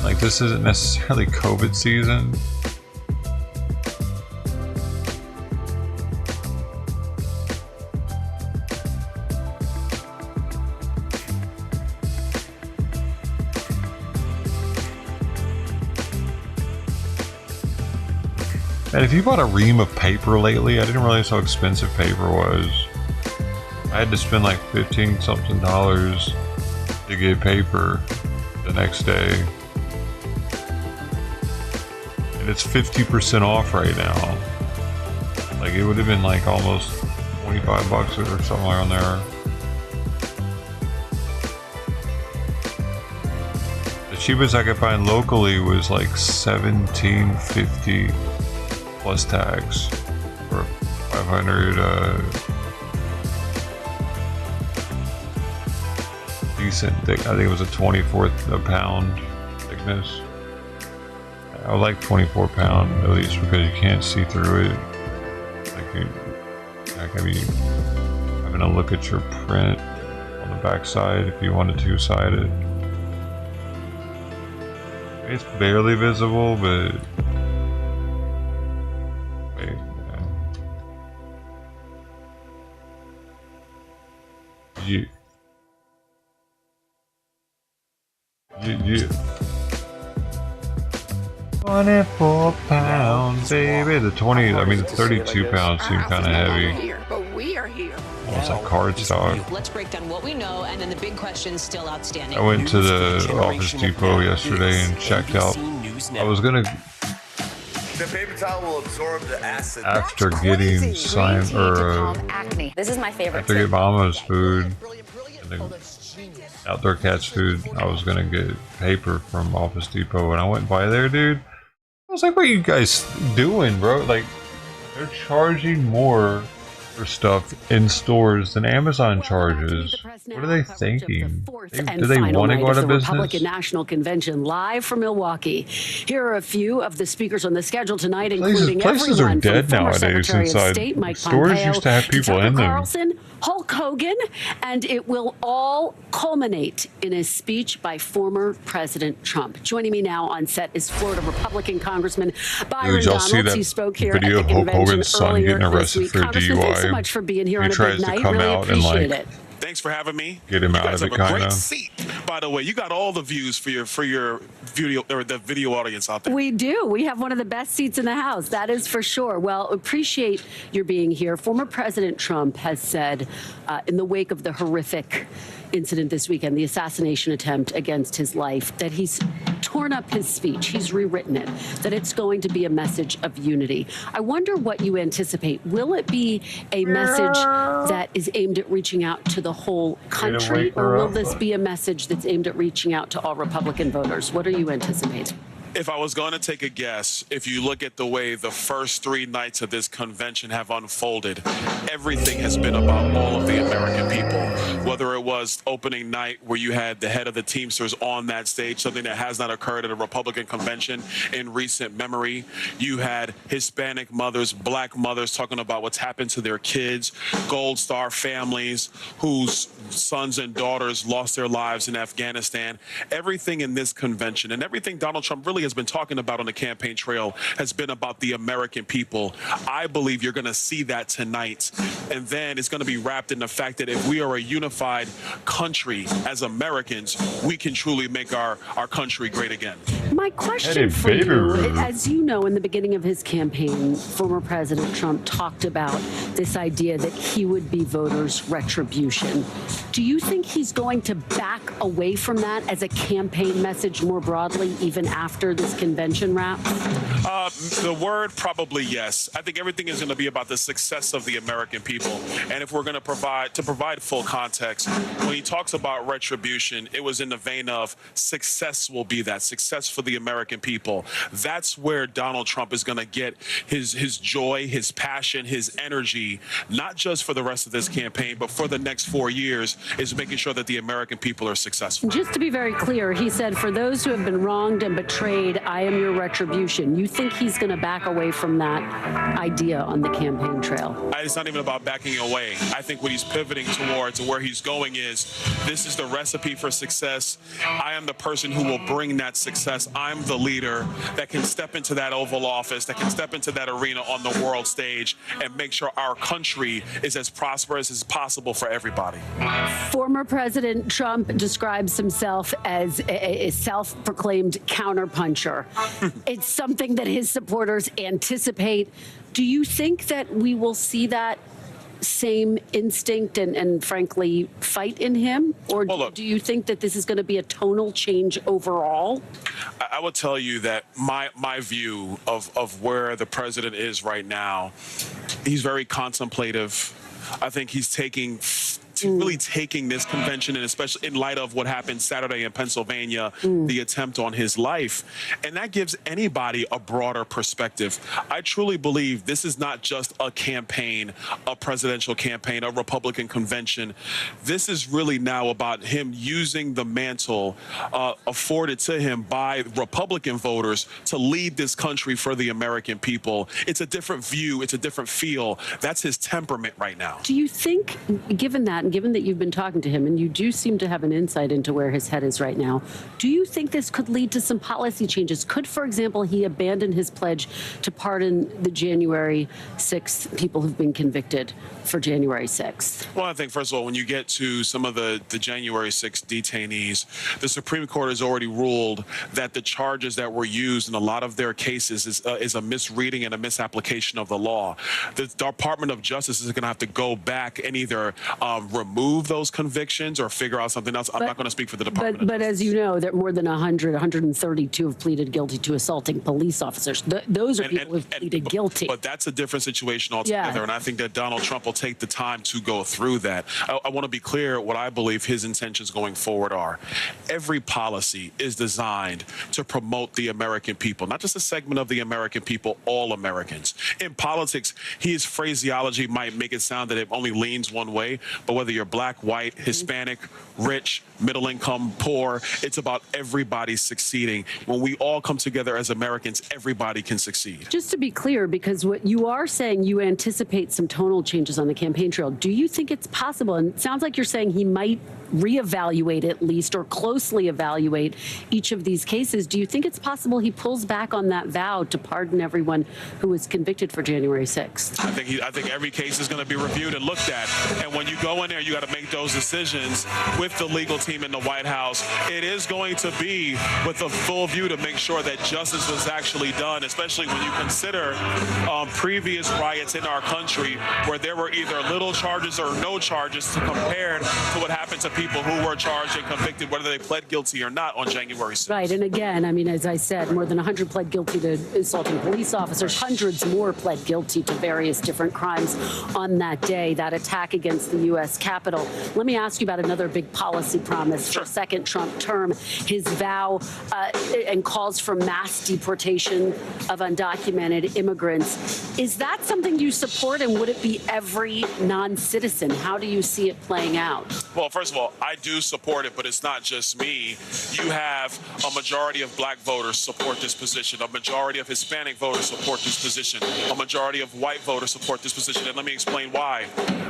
Like this isn't necessarily COVID season. And if you bought a ream of paper lately, I didn't realize how expensive paper was. I had to spend like $15 something to get paper the next day. And it's 50% off right now. Like it would have been like almost $25 or something around there. The cheapest I could find locally was like $17.50 plus tax for 500 decent thick. I think it was a 24th a pound thickness. I like 24 pound at least because you can't see through it. Like I mean, having a look at your print on the back side if you want it two-sided. It's barely visible, but wait, you 24 pounds, baby. The 32 pounds seem kind of heavy. But we are here. Almost like card stock. Let's break down what we know and then the big questions still outstanding. I went to the Office Depot yesterday and checked out. I was gonna. The paper towel will absorb the acid. After getting This is my favorite. after getting Mama's food and then Outdoor Cat's food, I was gonna get paper from Office Depot, and I went by there, dude. I was like, "What are you guys doing, bro? Like, they're charging more for stuff in stores than Amazon charges. What are they thinking? Do they want to go out of business?" Republican National Convention live from Milwaukee. Here are a few of the speakers on the schedule tonight, including Places are everyone dead from former nowadays Secretary of inside. State Mike Stores Pompeo used to have people Tucker in them. Carlson, Hulk Hogan, and it will all culminate in a speech by former President Trump. Joining me now on set is Florida Republican Congressman Byron Dude, y'all see Donalds. that He spoke here video at of the Hulk convention Hogan's son earlier getting this arrested week. for Congressman, thanks so DUI? much for being here He on a tries big to night. come Really out and, appreciate like, it. Thanks for having me. Get him You out guys of it, have a kind great of. seat, by the way. You got all the views for your video or the video audience out there. We do. We have one of the best seats in the House. That is for sure. Well, appreciate your being here. Former President Trump has said in the wake of the horrific incident this weekend, the assassination attempt against his life, that he's torn up his speech. He's rewritten it, that it's going to be a message of unity. I wonder what you anticipate. Will it be a message that is aimed at reaching out to the whole country, or will this be a message that's aimed at reaching out to all Republican voters? What are you anticipating? If I was going to take a guess, if you look at the way the first 3 nights of this convention have unfolded, everything has been about all of the American people. Whether it was opening night where you had the head of the Teamsters on that stage, something that has not occurred at a Republican convention in recent memory. You had Hispanic mothers, black mothers talking about what's happened to their kids, Gold Star families whose sons and daughters lost their lives in Afghanistan. Everything in this convention and everything Donald Trump really has been talking about on the campaign trail has been about the American people. I believe you're going to see that tonight. And then it's going to be wrapped in the fact that if we are a unified country as Americans, we can truly make our country great again. My question for you, as you know, in the beginning of his campaign, former President Trump talked about this idea that he would be voters' retribution. Do you think he's going to back away from that as a campaign message more broadly, even after this convention wraps? The word probably yes. I think everything is going to be about the success of the American people. And if we're going to provide full context, when he talks about retribution, it was in the vein of success will be that, success for the American people. That's where Donald Trump is going to get his joy, his passion, his energy, not just for the rest of this campaign, but for the next 4 years, is making sure that the American people are successful. Just to be very clear, he said, for those who have been wronged and betrayed, I am your retribution. You think he's going to back away from that idea on the campaign trail? It's not even about backing away. I think what he's pivoting towards and where he's going is, this is the recipe for success. I am the person who will bring that success. I'm the leader that can step into that Oval Office, that can step into that arena on the world stage and make sure our country is as prosperous as possible for everybody. Former President Trump describes himself as a self-proclaimed counterpuncher. It's something that his supporters anticipate. Do you think that we will see that same instinct and frankly, fight in him? Or do you think that this is going to be a tonal change overall? I would tell you that my view of where the president is right now, he's very contemplative. I think he's really taking this convention, and especially in light of what happened Saturday in Pennsylvania, the attempt on his life. And that gives anybody a broader perspective. I truly believe this is not just a campaign, a presidential campaign, a Republican convention. This is really now about him using the mantle afforded to him by Republican voters to lead this country for the American people. It's a different view. It's a different feel. That's his temperament right now. Do you think, given that, and given that you've been talking to him and you do seem to have an insight into where his head is right now, do you think this could lead to some policy changes? Could, for example, he abandon his pledge to pardon the January 6th people who've been convicted for January 6th? Well, I think, first of all, when you get to some of the January 6th detainees, the Supreme Court has already ruled that the charges that were used in a lot of their cases is a misreading and a misapplication of the law. The Department of Justice is going to have to go back and either remove those convictions or figure out something else. I'm not going to speak for the Department. But as you know, that more than 132 have pleaded guilty to assaulting police officers. Those are people who've pleaded guilty. But that's a different situation altogether, and I think that Donald Trump will take the time to go through that. I want to be clear what I believe his intentions going forward are. Every policy is designed to promote the American people, not just a segment of the American people, all Americans. In politics, his phraseology might make it sound that it only leans one way, but whether you're black, white, Hispanic, rich, middle income, poor, it's about everybody succeeding. When we all come together as Americans, everybody can succeed. Just to be clear, because what you are saying, you anticipate some tonal changes on the campaign trail. Do you think it's possible? And it sounds like you're saying he might reevaluate at least, or closely evaluate each of these cases. Do you think it's possible he pulls back on that vow to pardon everyone who was convicted for January 6th? I think every case is going to be reviewed and looked at. And when you go in there, you got to make those decisions with the legal team in the White House. It is going to be with a full view to make sure that justice was actually done, especially when you consider previous riots in our country where there were either little charges or no charges compared to what happened to people who were charged and convicted, whether they pled guilty or not on January 6th. Right. And again, I mean, as I said, more than 100 pled guilty to assaulting police officers. Hundreds more pled guilty to various different crimes on that day, that attack against the U.S. Capitol. Let me ask you about another big policy promise for second Trump term, his vow and calls for mass deportation of undocumented immigrants. Is that something you support, and would it be every non-citizen? How do you see it playing out? Well, first of all, I do support it, but it's not just me. You have a majority of black voters support this position. A majority of Hispanic voters support this position. A majority of white voters support this position. And let me explain why.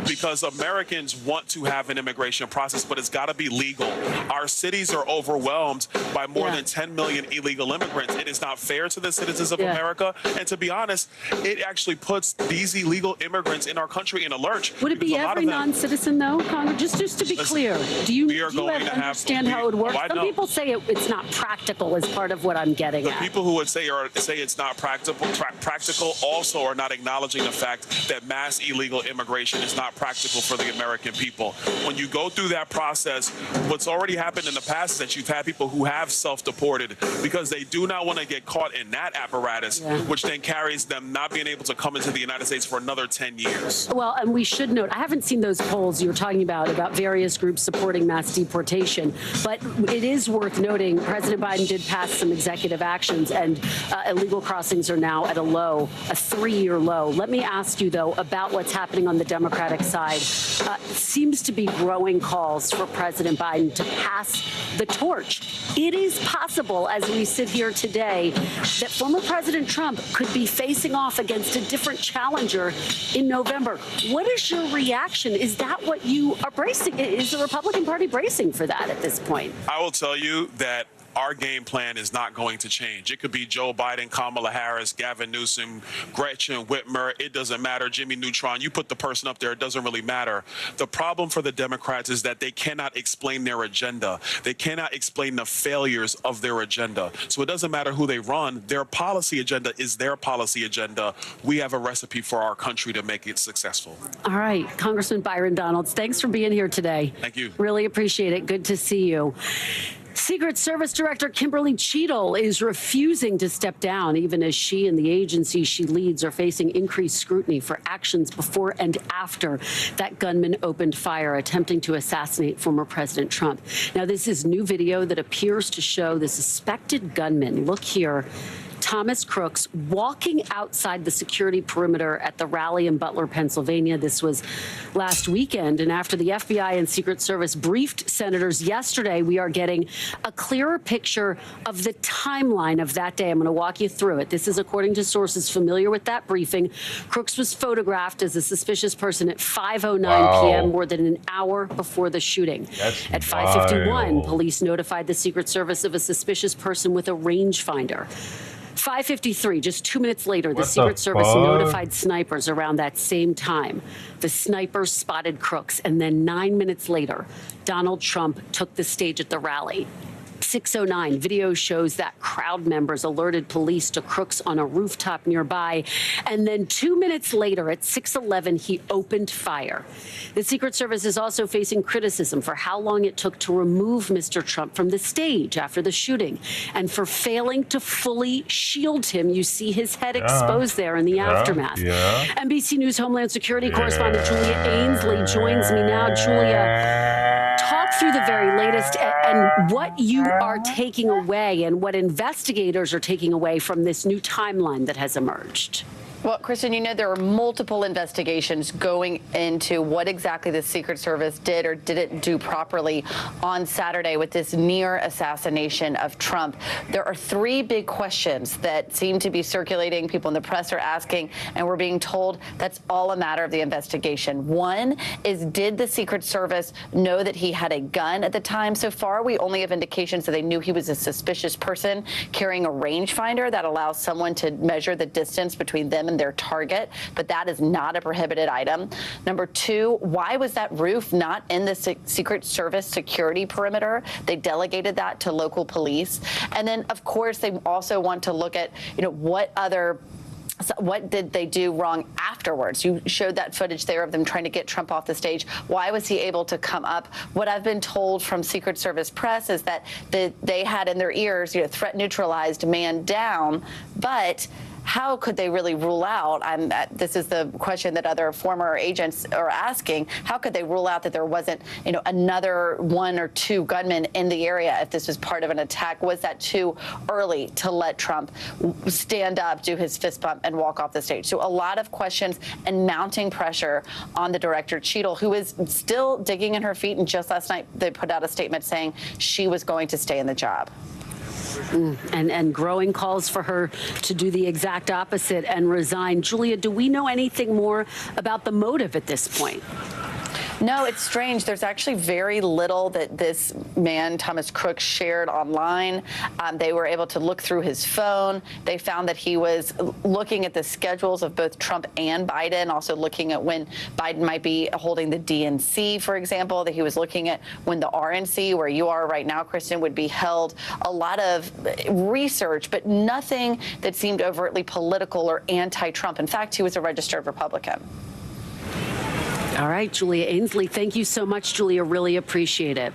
Because Americans want to have an immigration process, but it's got to be legal. Our cities are overwhelmed by more than 10 million illegal immigrants. It is not fair to the citizens of America. And to be honest, it actually puts these illegal immigrants in our country in a lurch. Would it be every non-citizen, though, Congress? Just to be clear, do you understand how it would work? Some people say it's not practical is part of what I'm getting at. The people who would say it's not practical also are not acknowledging the fact that mass illegal immigration is not practical for the American people. When you go through that process, what's already happened in the past is that you've had people who have self-deported because they do not want to get caught in that apparatus, which then carries them not being able to come into the United States for another 10 years. Well, and we should note, I haven't seen those polls you're talking about various groups supporting mass deportation, but it is worth noting President Biden did pass some executive actions, and illegal crossings are now at a 3-year low. Let me ask you, though, about what's happening on the Democratic side. Seems to be growing calls for President Biden to pass the torch. It is possible, as we sit here today, that former President Trump could be facing off against a different challenger in November. What is your reaction? Is that what you are bracing? Is the Republican Party bracing for that at this point? I will tell you that our game plan is not going to change. It could be Joe Biden, Kamala Harris, Gavin Newsom, Gretchen Whitmer. It doesn't matter. Jimmy Neutron. You put the person up there. It doesn't really matter. The problem for the Democrats is that they cannot explain their agenda. They cannot explain the failures of their agenda. So it doesn't matter who they run. Their policy agenda is their policy agenda. We have a recipe for our country to make it successful. All right, Congressman Byron Donalds, thanks for being here today. Thank you. Really appreciate it. Good to see you. Secret Service Director Kimberly Cheadle is refusing to step down, even as she and the agency she leads are facing increased scrutiny for actions before and after that gunman opened fire, attempting to assassinate former President Trump. Now, this is new video that appears to show the suspected gunman. Look here. Thomas Crooks walking outside the security perimeter at the rally in Butler, Pennsylvania. This was last weekend. And after the FBI and Secret Service briefed senators yesterday, we are getting a clearer picture of the timeline of that day. I'm going to walk you through it. This is according to sources familiar with that briefing. Crooks was photographed as a suspicious person at 5:09 p.m., more than an hour before the shooting. At 5:51, police notified the Secret Service of a suspicious person with a rangefinder. 5:53, just 2 minutes later, the Secret Service notified snipers around that same time. The snipers spotted Crooks, and then 9 minutes later, Donald Trump took the stage at the rally. 6:09, video shows that crowd members alerted police to Crooks on a rooftop nearby. And then 2 minutes later, at 6:11, he opened fire. The Secret Service is also facing criticism for how long it took to remove Mr. Trump from the stage after the shooting and for failing to fully shield him. You see his head exposed there in the aftermath. NBC News Homeland Security correspondent Julia Ainsley joins me now. Julia, talk through the very latest and what you are taking away and what investigators are taking away from this new timeline that has emerged. Well, Kristen, you know there are multiple investigations going into what exactly the Secret Service did or didn't do properly on Saturday with this near assassination of Trump. There are three big questions that seem to be circulating. People in the press are asking, and we're being told that's all a matter of the investigation. One is, did the Secret Service know that he had a gun at the time? So far, we only have indications that they knew he was a suspicious person carrying a rangefinder that allows someone to measure the distance between them and their target, but that is not a prohibited item. Number two, why was that roof not in the Secret Service security perimeter? They delegated that to local police. And then, of course, they also want to look at, what did they do wrong afterwards? You showed that footage there of them trying to get Trump off the stage. Why was he able to come up? What I've been told from Secret Service press is that they had in their ears, threat neutralized, man down, but how could they really rule out? This is the question that other former agents are asking. How could they rule out that there wasn't, another one or two gunmen in the area if this was part of an attack? Was that too early to let Trump stand up, do his fist bump, and walk off the stage? So a lot of questions and mounting pressure on the director, Cheadle, who is still digging in her feet. And just last night, they put out a statement saying she was going to stay in the job. And growing calls for her to do the exact opposite and resign. Julia, do we know anything more about the motive at this point? No, it's strange. There's actually very little that this man, Thomas Crooks, shared online. They were able to look through his phone. They found that he was looking at the schedules of both Trump and Biden, also looking at when Biden might be holding the DNC, for example, that he was looking at when the RNC, where you are right now, Kristen, would be held. A lot of research, but nothing that seemed overtly political or anti-Trump. In fact, he was a registered Republican. All right, Julia Ainsley, thank you so much, Julia. Really appreciate it.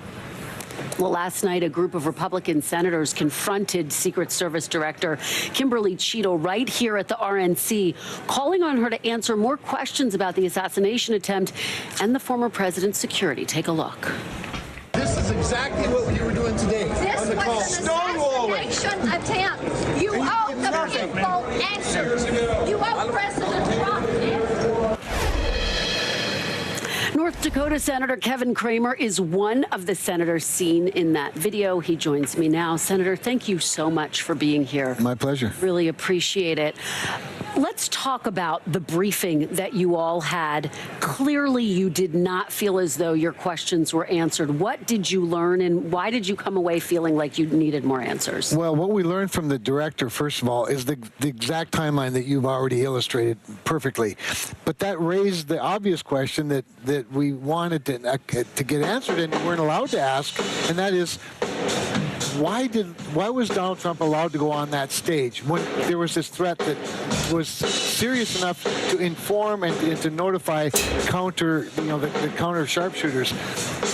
Well, last night, a group of Republican senators confronted Secret Service Director Kimberly Cheadle right here at the RNC, calling on her to answer more questions about the assassination attempt and the former president's security. Take a look. This is exactly what we were doing today. This on the call. was an assassination attempt. You owe the people answers. You owe President Trump answers. North Dakota Senator Kevin Cramer is one of the senators seen in that video. He joins me now. Senator, thank you so much for being here. My pleasure. Really appreciate it. Let's talk about the briefing that you all had. Clearly, you did not feel as though your questions were answered. What did you learn, and why did you come away feeling like you needed more answers? Well, what we learned from the director, first of all, is the exact timeline that you've already illustrated perfectly. But that raised the obvious question that we wanted to get answered and weren't allowed to ask, and that is, why was Donald Trump allowed to go on that stage when there was this threat that was serious enough to inform and to notify the counter sharpshooters?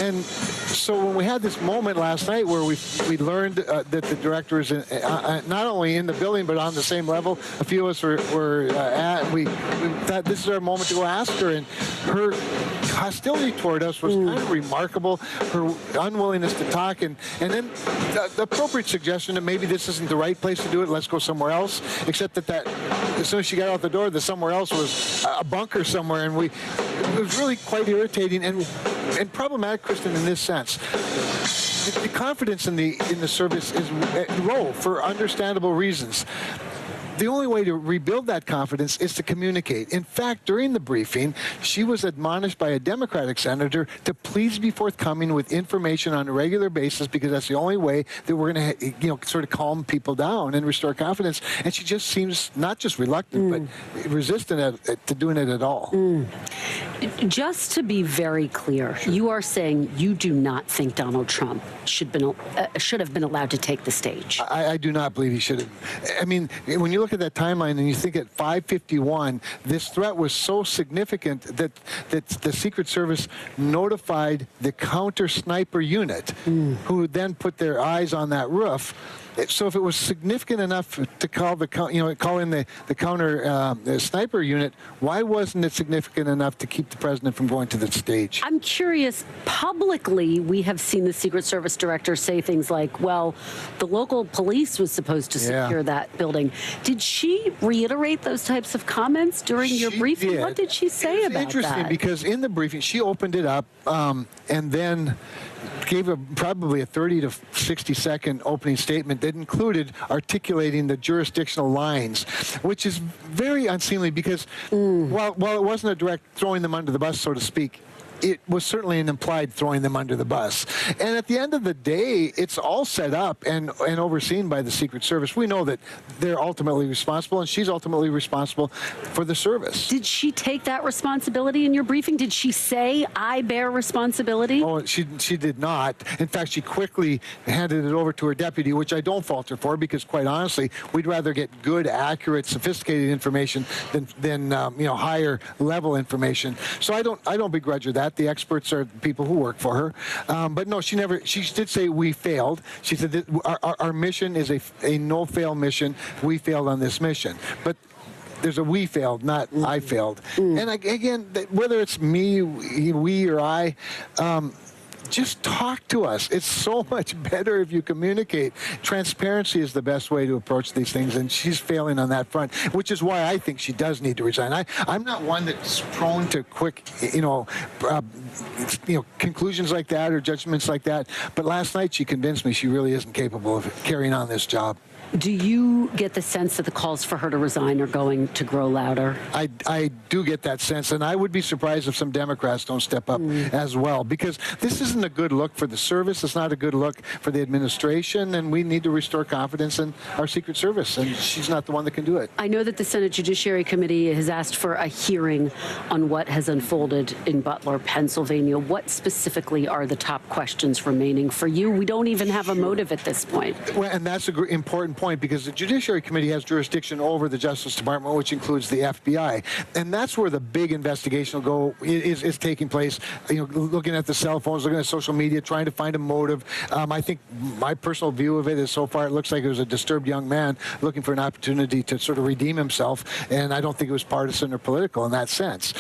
And so when we had this moment last night where we learned that the director is not only in the building but on the same level, a few of us were at, we thought this is our moment to go ask her, and her hostility toward us was kind of remarkable. Her unwillingness to talk, and then the appropriate suggestion that maybe this isn't the right place to do it, let's go somewhere else, except that as soon as she got out the door, the somewhere else was a bunker somewhere, and it was really quite irritating and problematic, Kristen, in this sense. The confidence in the service is low for understandable reasons. The only way to rebuild that confidence is to communicate. In fact, during the briefing, she was admonished by a Democratic senator to please be forthcoming with information on a regular basis, because that's the only way that we're going to, sort of calm people down and restore confidence. And she just seems not just reluctant, but resistant to doing it at all. Just to be very clear, you are saying you do not think Donald Trump should have been allowed to take the stage. I do not believe he should have. I mean, when you look at that timeline and you think at 5:51, this threat was so significant that the Secret Service notified the counter sniper unit, who then put their eyes on that roof. So if it was significant enough to call in the counter sniper unit, why wasn't it significant enough to keep the president from going to the stage? I'm curious. Publicly, we have seen the Secret Service director say things like, well, the local police was supposed to secure that building. Did she reiterate those types of comments during your briefing? Did. What did she say about that? It's interesting because in the briefing, she opened it up and then gave probably a 30 to 60-second opening statement that included articulating the jurisdictional lines, which is very unseemly because while it wasn't a direct throwing them under the bus, so to speak, it was certainly an implied throwing them under the bus. And at the end of the day, it's all set up and overseen by the Secret Service. We know that they're ultimately responsible, and she's ultimately responsible for the service. Did she take that responsibility in your briefing? Did she say, I bear responsibility? Oh, she did not. In fact, she quickly handed it over to her deputy, which I don't fault her for, because quite honestly, we'd rather get good, accurate, sophisticated information than higher level information. So I don't begrudge her that. The experts are the people who work for her. But no, she did say we failed. She said that our mission is a no-fail mission. We failed on this mission. But there's a we failed, not I failed. And again, whether it's me, we, or I, just talk to us. It's so much better if you communicate. Transparency is the best way to approach these things, and she's failing on that front, which is why I think she does need to resign. I'm not one that's prone to quick, conclusions like that or judgments like that, but last night she convinced me she really isn't capable of carrying on this job. Do you get the sense that the calls for her to resign are going to grow louder? I do get that sense, and I would be surprised if some Democrats don't step up as well, because this isn't a good look for the service. It's not a good look for the administration, and we need to restore confidence in our Secret Service, and she's not the one that can do it. I know that the Senate Judiciary Committee has asked for a hearing on what has unfolded in Butler, Pennsylvania. What specifically are the top questions remaining for you? We don't even have a motive at this point. Well, and that's an important point, because the Judiciary Committee has jurisdiction over the Justice Department, which includes the FBI, and that's where the big investigation will go. Is taking place. Looking at the cell phones, looking at social media, trying to find a motive. I think my personal view of it is, so far, it looks like it was a disturbed young man looking for an opportunity to sort of redeem himself, and I don't think it was partisan or political in that sense.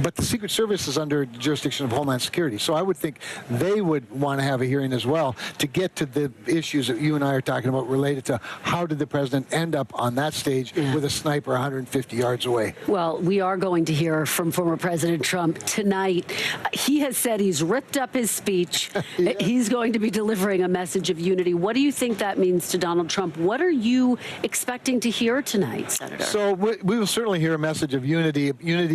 But the Secret Service is under jurisdiction of Homeland Security, so I would think they would want to have a hearing as well to get to the issues that you and I are talking about related to how did the president end up on that stage with a sniper 150 yards away. Well, we are going to hear from former President Trump tonight. He has said he's ripped up his speech. He's going to be delivering a message of unity. What do you think that means to Donald Trump? What are you expecting to hear tonight, Senator? So we will certainly hear a message of unity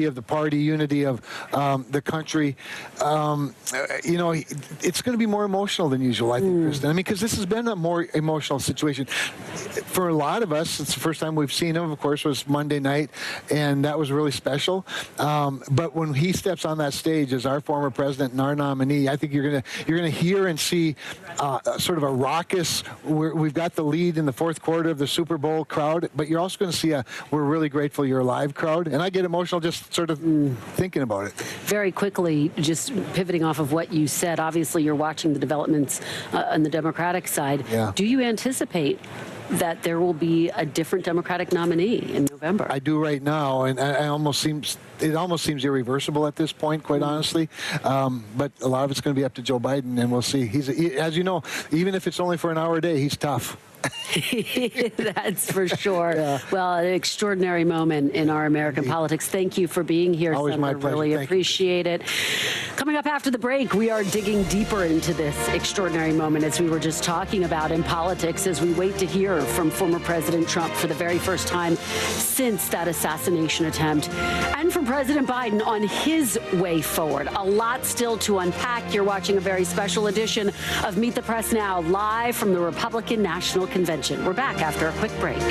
of the party, unity of the country. You know, it's going to be more emotional than usual, I think, Kristen. I mean, because this has been a more emotional situation. For a lot of us, it's the first time we've seen him, of course, was Monday night, and that was really special. But when he steps on that stage as our former president and our nominee, I think you're gonna hear and see sort of a raucous. We've got the lead in the fourth quarter of the Super Bowl crowd, but you're also going to see a "We're really grateful you're alive" crowd, and I get emotional just sort of thinking about it. Very quickly, just pivoting off of what you said, obviously you're watching the developments on the Democratic side. Yeah. Do you anticipate that there will be a different Democratic nominee in November? I do right now, and it almost seems irreversible at this point, quite honestly. But a lot of it's going to be up to Joe Biden, and we'll see. As you know, even if it's only for an hour a day, he's tough. That's for sure. Yeah. Well, an extraordinary moment in our American politics. Thank you for being here, Always Senator. my pleasure. Really Thank appreciate it. Coming up after the break, we are digging deeper into this extraordinary moment, as we were just talking about, in politics, as we wait to hear from former President Trump for the very first time since that assassination attempt, and from President Biden on his way forward. A lot still to unpack. You're watching a very special edition of Meet the Press Now, live from the Republican National Convention. We're back after a quick break.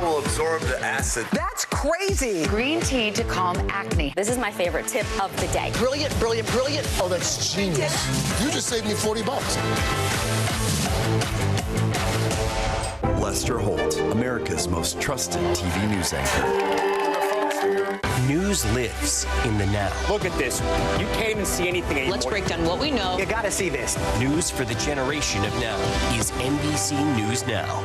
Will absorb the acid. That's crazy. Green tea to calm acne. This is my favorite tip of the day. Brilliant, brilliant, brilliant. Oh, that's genius. You just saved me $40. Lester Holt, America's most trusted TV news anchor. News lives in the now. Look at this. You can't even see anything anymore. Let's break down what we know. You gotta see this. News for the generation of now is NBC News Now.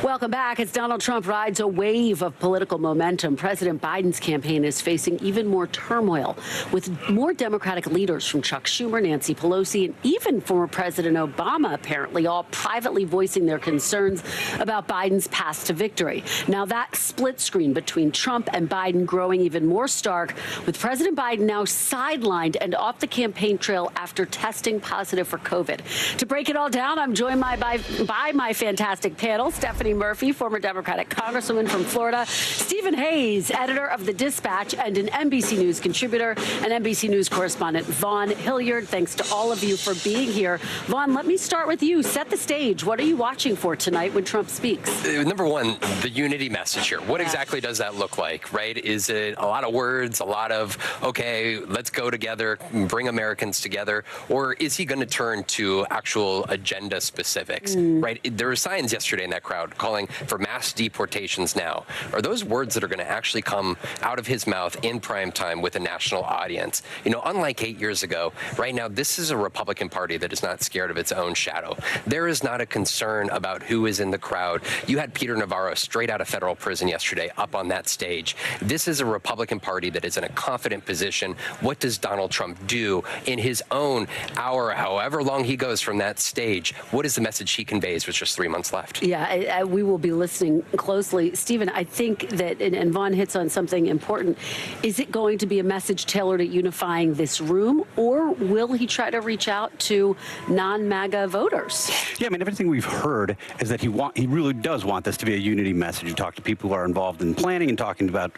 Welcome back. As Donald Trump rides a wave of political momentum, President Biden's campaign is facing even more turmoil, with more Democratic leaders from Chuck Schumer, Nancy Pelosi, and even former President Obama apparently all privately voicing their concerns about Biden's path to victory. Now that split screen between Trump and Biden growing even more stark, with President Biden now sidelined and off the campaign trail after testing positive for COVID. To break it all down, I'm joined by my fantastic panel, Stephanie Murphy, former Democratic congresswoman from Florida, Stephen Hayes, editor of The Dispatch and an NBC News contributor, and NBC News correspondent Vaughn Hilliard. Thanks to all of you for being here. Vaughn, let me start with you. Set the stage. What are you watching for tonight when Trump speaks? Number one, the unity message here. What exactly does that look like, right? Is it a lot of words, a lot of, okay, let's go together, bring Americans together, or is he going to turn to actual agenda specifics, right? There were signs yesterday in that crowd calling for mass deportations now. Are those words that are going to actually come out of his mouth in prime time with a national audience? You know, unlike 8 years ago, right now, this is a Republican Party that is not scared of its own shadow. There is not a concern about who is in the crowd. You had Peter Navarro straight out of federal prison yesterday up on that stage. This is a Republican Party that is in a confident position. What does Donald Trump do in his own hour, however long he goes from that stage? What is the message he conveys with just 3 months left? Yeah, we will be listening closely. Stephen, I think that, and Vaughn hits on something important, is it going to be a message tailored at unifying this room, or will he try to reach out to non-MAGA voters? Yeah, I mean, everything we've heard is that he really does want this to be a unity message. You talk to people who are involved in planning and talking about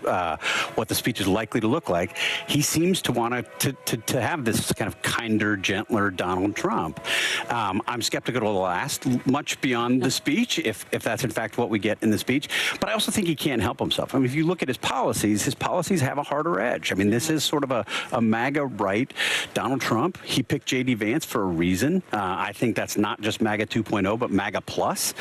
what the speech is likely to look like. He seems to want to have this kind of kinder, gentler Donald Trump. I'm skeptical it'll last much beyond the speech, if that's in fact what we get in the speech. But I also think he can't help himself. I mean, if you look at his policies have a harder edge. I mean, this is sort of a MAGA right Donald Trump. He picked J.D. Vance for a reason. I think that's not just MAGA 2.0, but MAGA plus.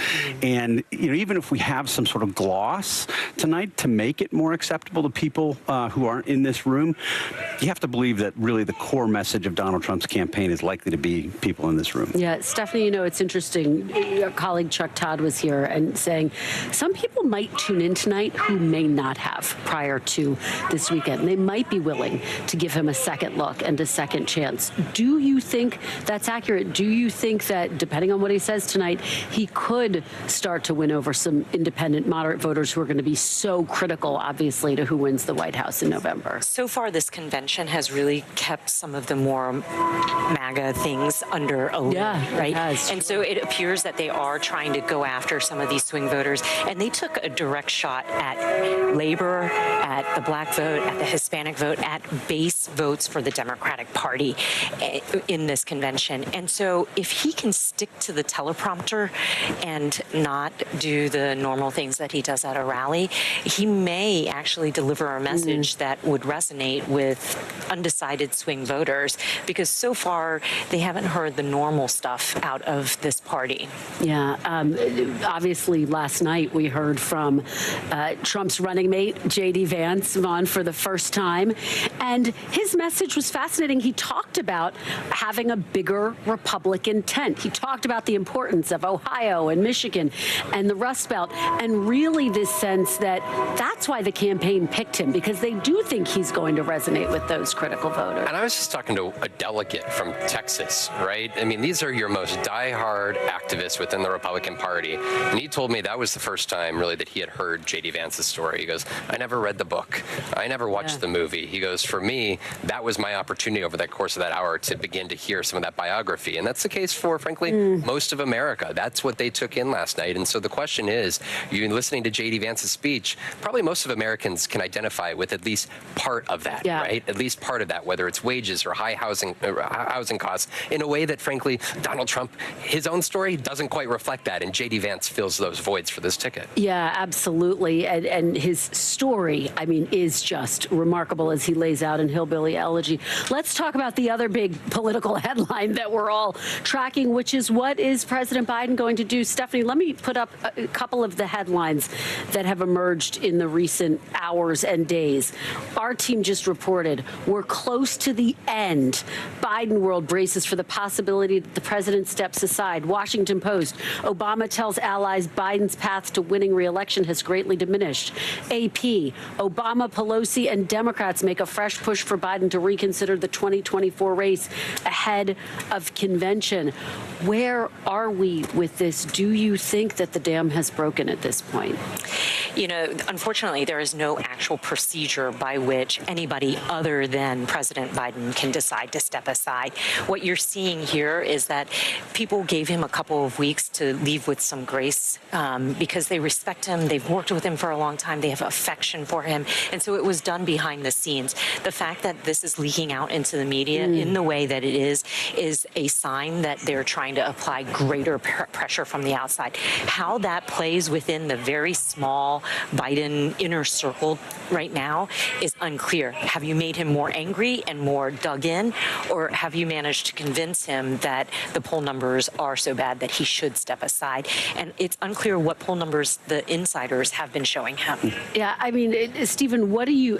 And you know, even if we have some sort of gloss tonight to make it more acceptable to people who aren't in this room, you have to believe that really the core message of Donald Trump's campaign is likely to be people in this room. Yeah, Stephanie, you know, it's interesting. Your colleague Chuck Todd was here and saying some people might tune in tonight who may not have prior to this weekend. They might be willing to give him a second look and a second chance. Do you think that's accurate? Do you think that, depending on what he says tonight, he could start to win over some independent, moderate voters who are going to be so critical, obviously, to who wins the White House in November? So far, this convention has really kept some of the more MAGA things under a lid, right? And so it appears that they are trying to go after some of these swing voters, and they took a direct shot at labor, at the black vote, at the Hispanic vote, at base votes for the Democratic Party in this convention. And so if he can stick to the teleprompter and not do the normal things that he does at a rally, he may actually deliver a message that would resonate with undecided swing voters, because so far they haven't heard the normal stuff out of this party. Yeah, obviously last night we heard from Trump's running mate, J.D. Vance, on for the first time, and his message was fascinating. He talked about having a bigger Republican tent. He talked about the importance of Ohio and Michigan and the Rust Belt, and really this sense that that's why the campaign picked him, because they do think he's going to resonate with those critical voters. And I was just talking to a delegate from Texas, right? I mean, these are your most diehard activists within the Republican Party. And he told me that was the first time really that he had heard J.D. Vance's story. He goes, I never read the book. I never watched the movie. He goes, for me, that was my opportunity over the course of that hour to begin to hear some of that biography. And that's the case for, frankly, most of America. That's what they took in last night. And so the question is, you're listening to J.D. Vance's speech, probably most of Americans can identify with at least part of that, right? At least part of that, whether it's wages or high housing costs, in a way that, frankly, Donald Trump, his own story doesn't quite reflect that. And J.D. Vance fills those voids for this ticket. Yeah, absolutely. And his story, I mean, is just remarkable as he lays out in Hillbilly Elegy. Let's talk about the other big political headline that we're all tracking, which is what is President Biden going to do? Stephanie, let me put up a couple of the headlines that have emerged in the recent hours and days. Our team just reported we're close to the end. Biden world braces for the possibility that the president steps aside. Washington Post, Obama tells allies Biden's path to winning re-election has greatly diminished. AP, Obama, Pelosi, and Democrats make a fresh push for Biden to reconsider the 2024 race ahead of convention. Where are we with this? Do you think that the dam has broken at this point? Unfortunately, there is no actual procedure by which anybody other than President Biden can decide to step aside. What you're seeing here is that people gave him a couple of weeks to leave with some grace because they respect him. They've worked with him for a long time. They have affection for him. And so it was done behind the scenes. The fact that this is leaking out into the media in the way that it is a sign that they're trying to apply greater pressure from the outside. How that plays within the very small Biden inner circle right now is unclear. Have you made him more angry and more dug in, or have you managed to convince him that the poll numbers are so bad that he should step aside? And it's unclear what poll numbers the insiders have been showing him. Yeah, I mean, Stephen,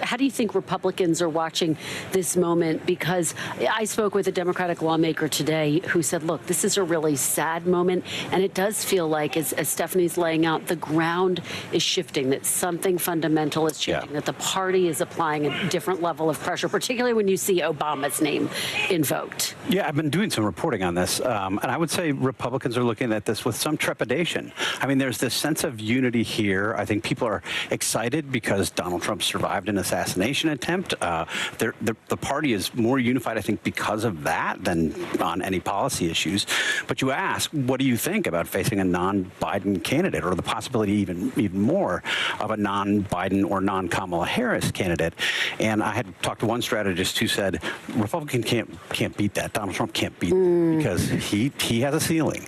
how do you think Republicans are watching this moment? Because I spoke with a Democratic lawmaker today who said, look, this is a really sad moment, and it does feel like, as Stephanie's laying out, the ground is shifting, that something fundamental is shifting, that the party is applying a different level of pressure, particularly when you see Obama's name invoked. Yeah, I've been doing some reporting on this, and I would say Republicans are looking at this with some trepidation. I mean, there's this sense of unity here. I think people are excited because Donald Trump survived an assassination attempt. The party is more unified, I think, because of that than on any policy issues. But you ask, what do you think about facing a non-Biden candidate, or the possibility even more of a non-Biden or non-Kamala Harris candidate? And I had talked to one strategist who said Republican can't beat that. Donald Trump can't beat that because he has a ceiling.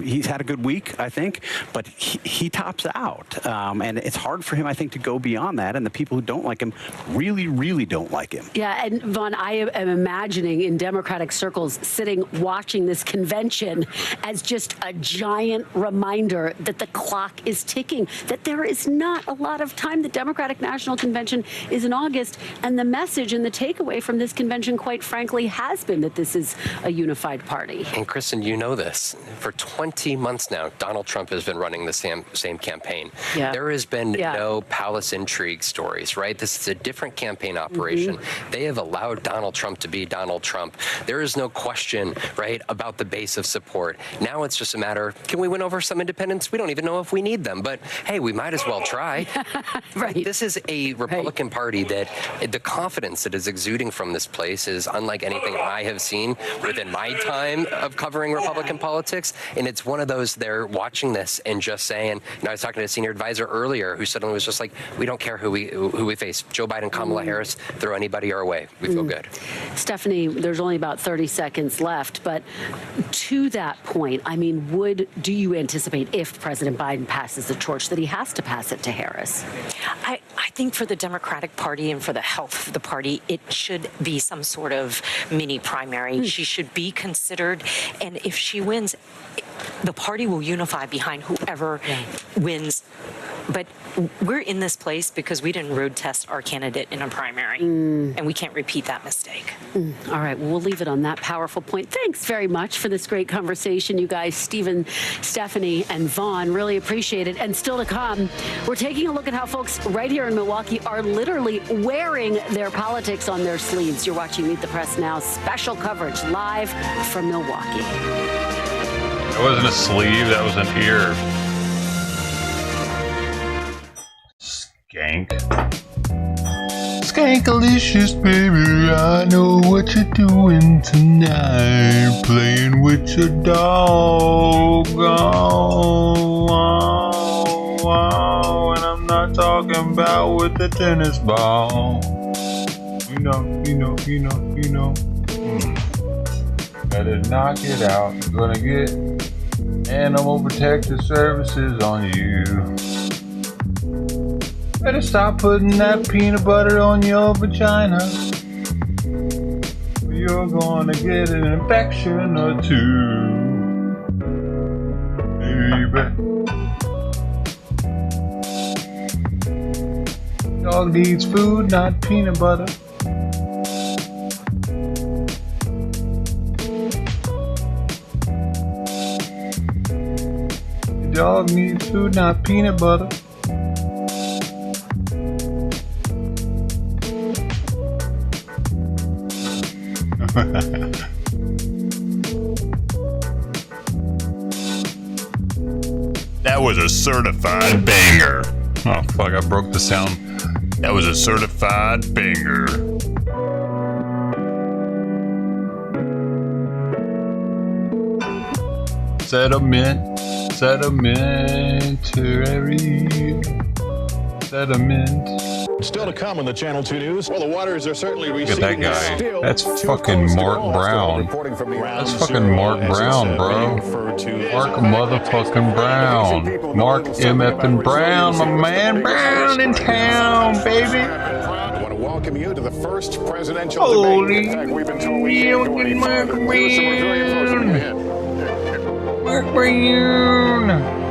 He's had a good week, I think, but he tops out. And it's hard for him, I think, to go beyond that. And the people who don't like him really, really don't like him. Yeah, and Vaughn, I am imagining in Democratic circles sitting watching this convention as just a giant reminder that the clock is ticking, that there is not a lot of time. The Democratic National Convention is in August, and the message and the takeaway from this convention, quite frankly, has been that this is a unified party. And Kristen, you know this. For 20 months now, Donald Trump has been running the same campaign. Yeah. There has been no palace intrigue stories, right? This is a different campaign operation. They have allowed Donald Trump to be Donald Trump. There is no question, right, about the base of support. Now it's just a matter, can we win over some independents? We don't even know if we need them, but hey, we might as well try. Right. This is a Republican Party that the confidence that is exuding from this place is unlike anything I have seen within my time of covering Republican politics. And it's one of those, they're watching this and just saying, I was talking to a senior advisor earlier who suddenly was just like, we don't care who we face. Joe Biden, Kamala Harris, throw anybody our way. We feel good. Stephanie, there's only about 30 seconds left, but to that point, I mean, do you anticipate, if President Biden passes the torch, that he has to pass it to Harris? I think for the Democratic Party and for the health of the party, it should be some sort of mini primary. She should be considered, and if she wins, the party will unify behind whoever wins. But we're in this place because we didn't road test our candidate in a primary, and we can't repeat that mistake. All right, well, we'll leave it on that powerful point. Thanks very much for this great conversation, you guys, Stephen, Stephanie, and Vaughn. Really appreciate it. And still to come, we're taking a look at how folks right here in Milwaukee are literally wearing their politics on their sleeves. You're watching Meet the Press Now, special coverage live from Milwaukee. That wasn't a sleeve, that was an ear. Skank. Skankalicious, baby, I know what you're doing tonight. Playing with your dog. Oh, oh, oh. And I'm not talking about with the tennis ball. You know. Better knock it out. You're gonna get Animal Protective Services on you. Better stop putting that peanut butter on your vagina. You're gonna get an infection or two, baby. Dog needs food, not peanut butter. Dog needs food, not peanut butter. That was a certified banger. Oh, fuck, I broke the sound. That was a certified banger. Sediment. Still to come on the Channel 2 News. Well, the waters are certainly receding. Look at that guy. That's fucking Mark Brown. That's fucking Mark Brown, bro. Mark motherfucking Brown. Mark MF Brown, my man. Brown in town, baby. I want to welcome you to the first presidential debate. In fact, we've been told we can't go any farther. Here's some Brazilian folks looking ahead. Mark Brown.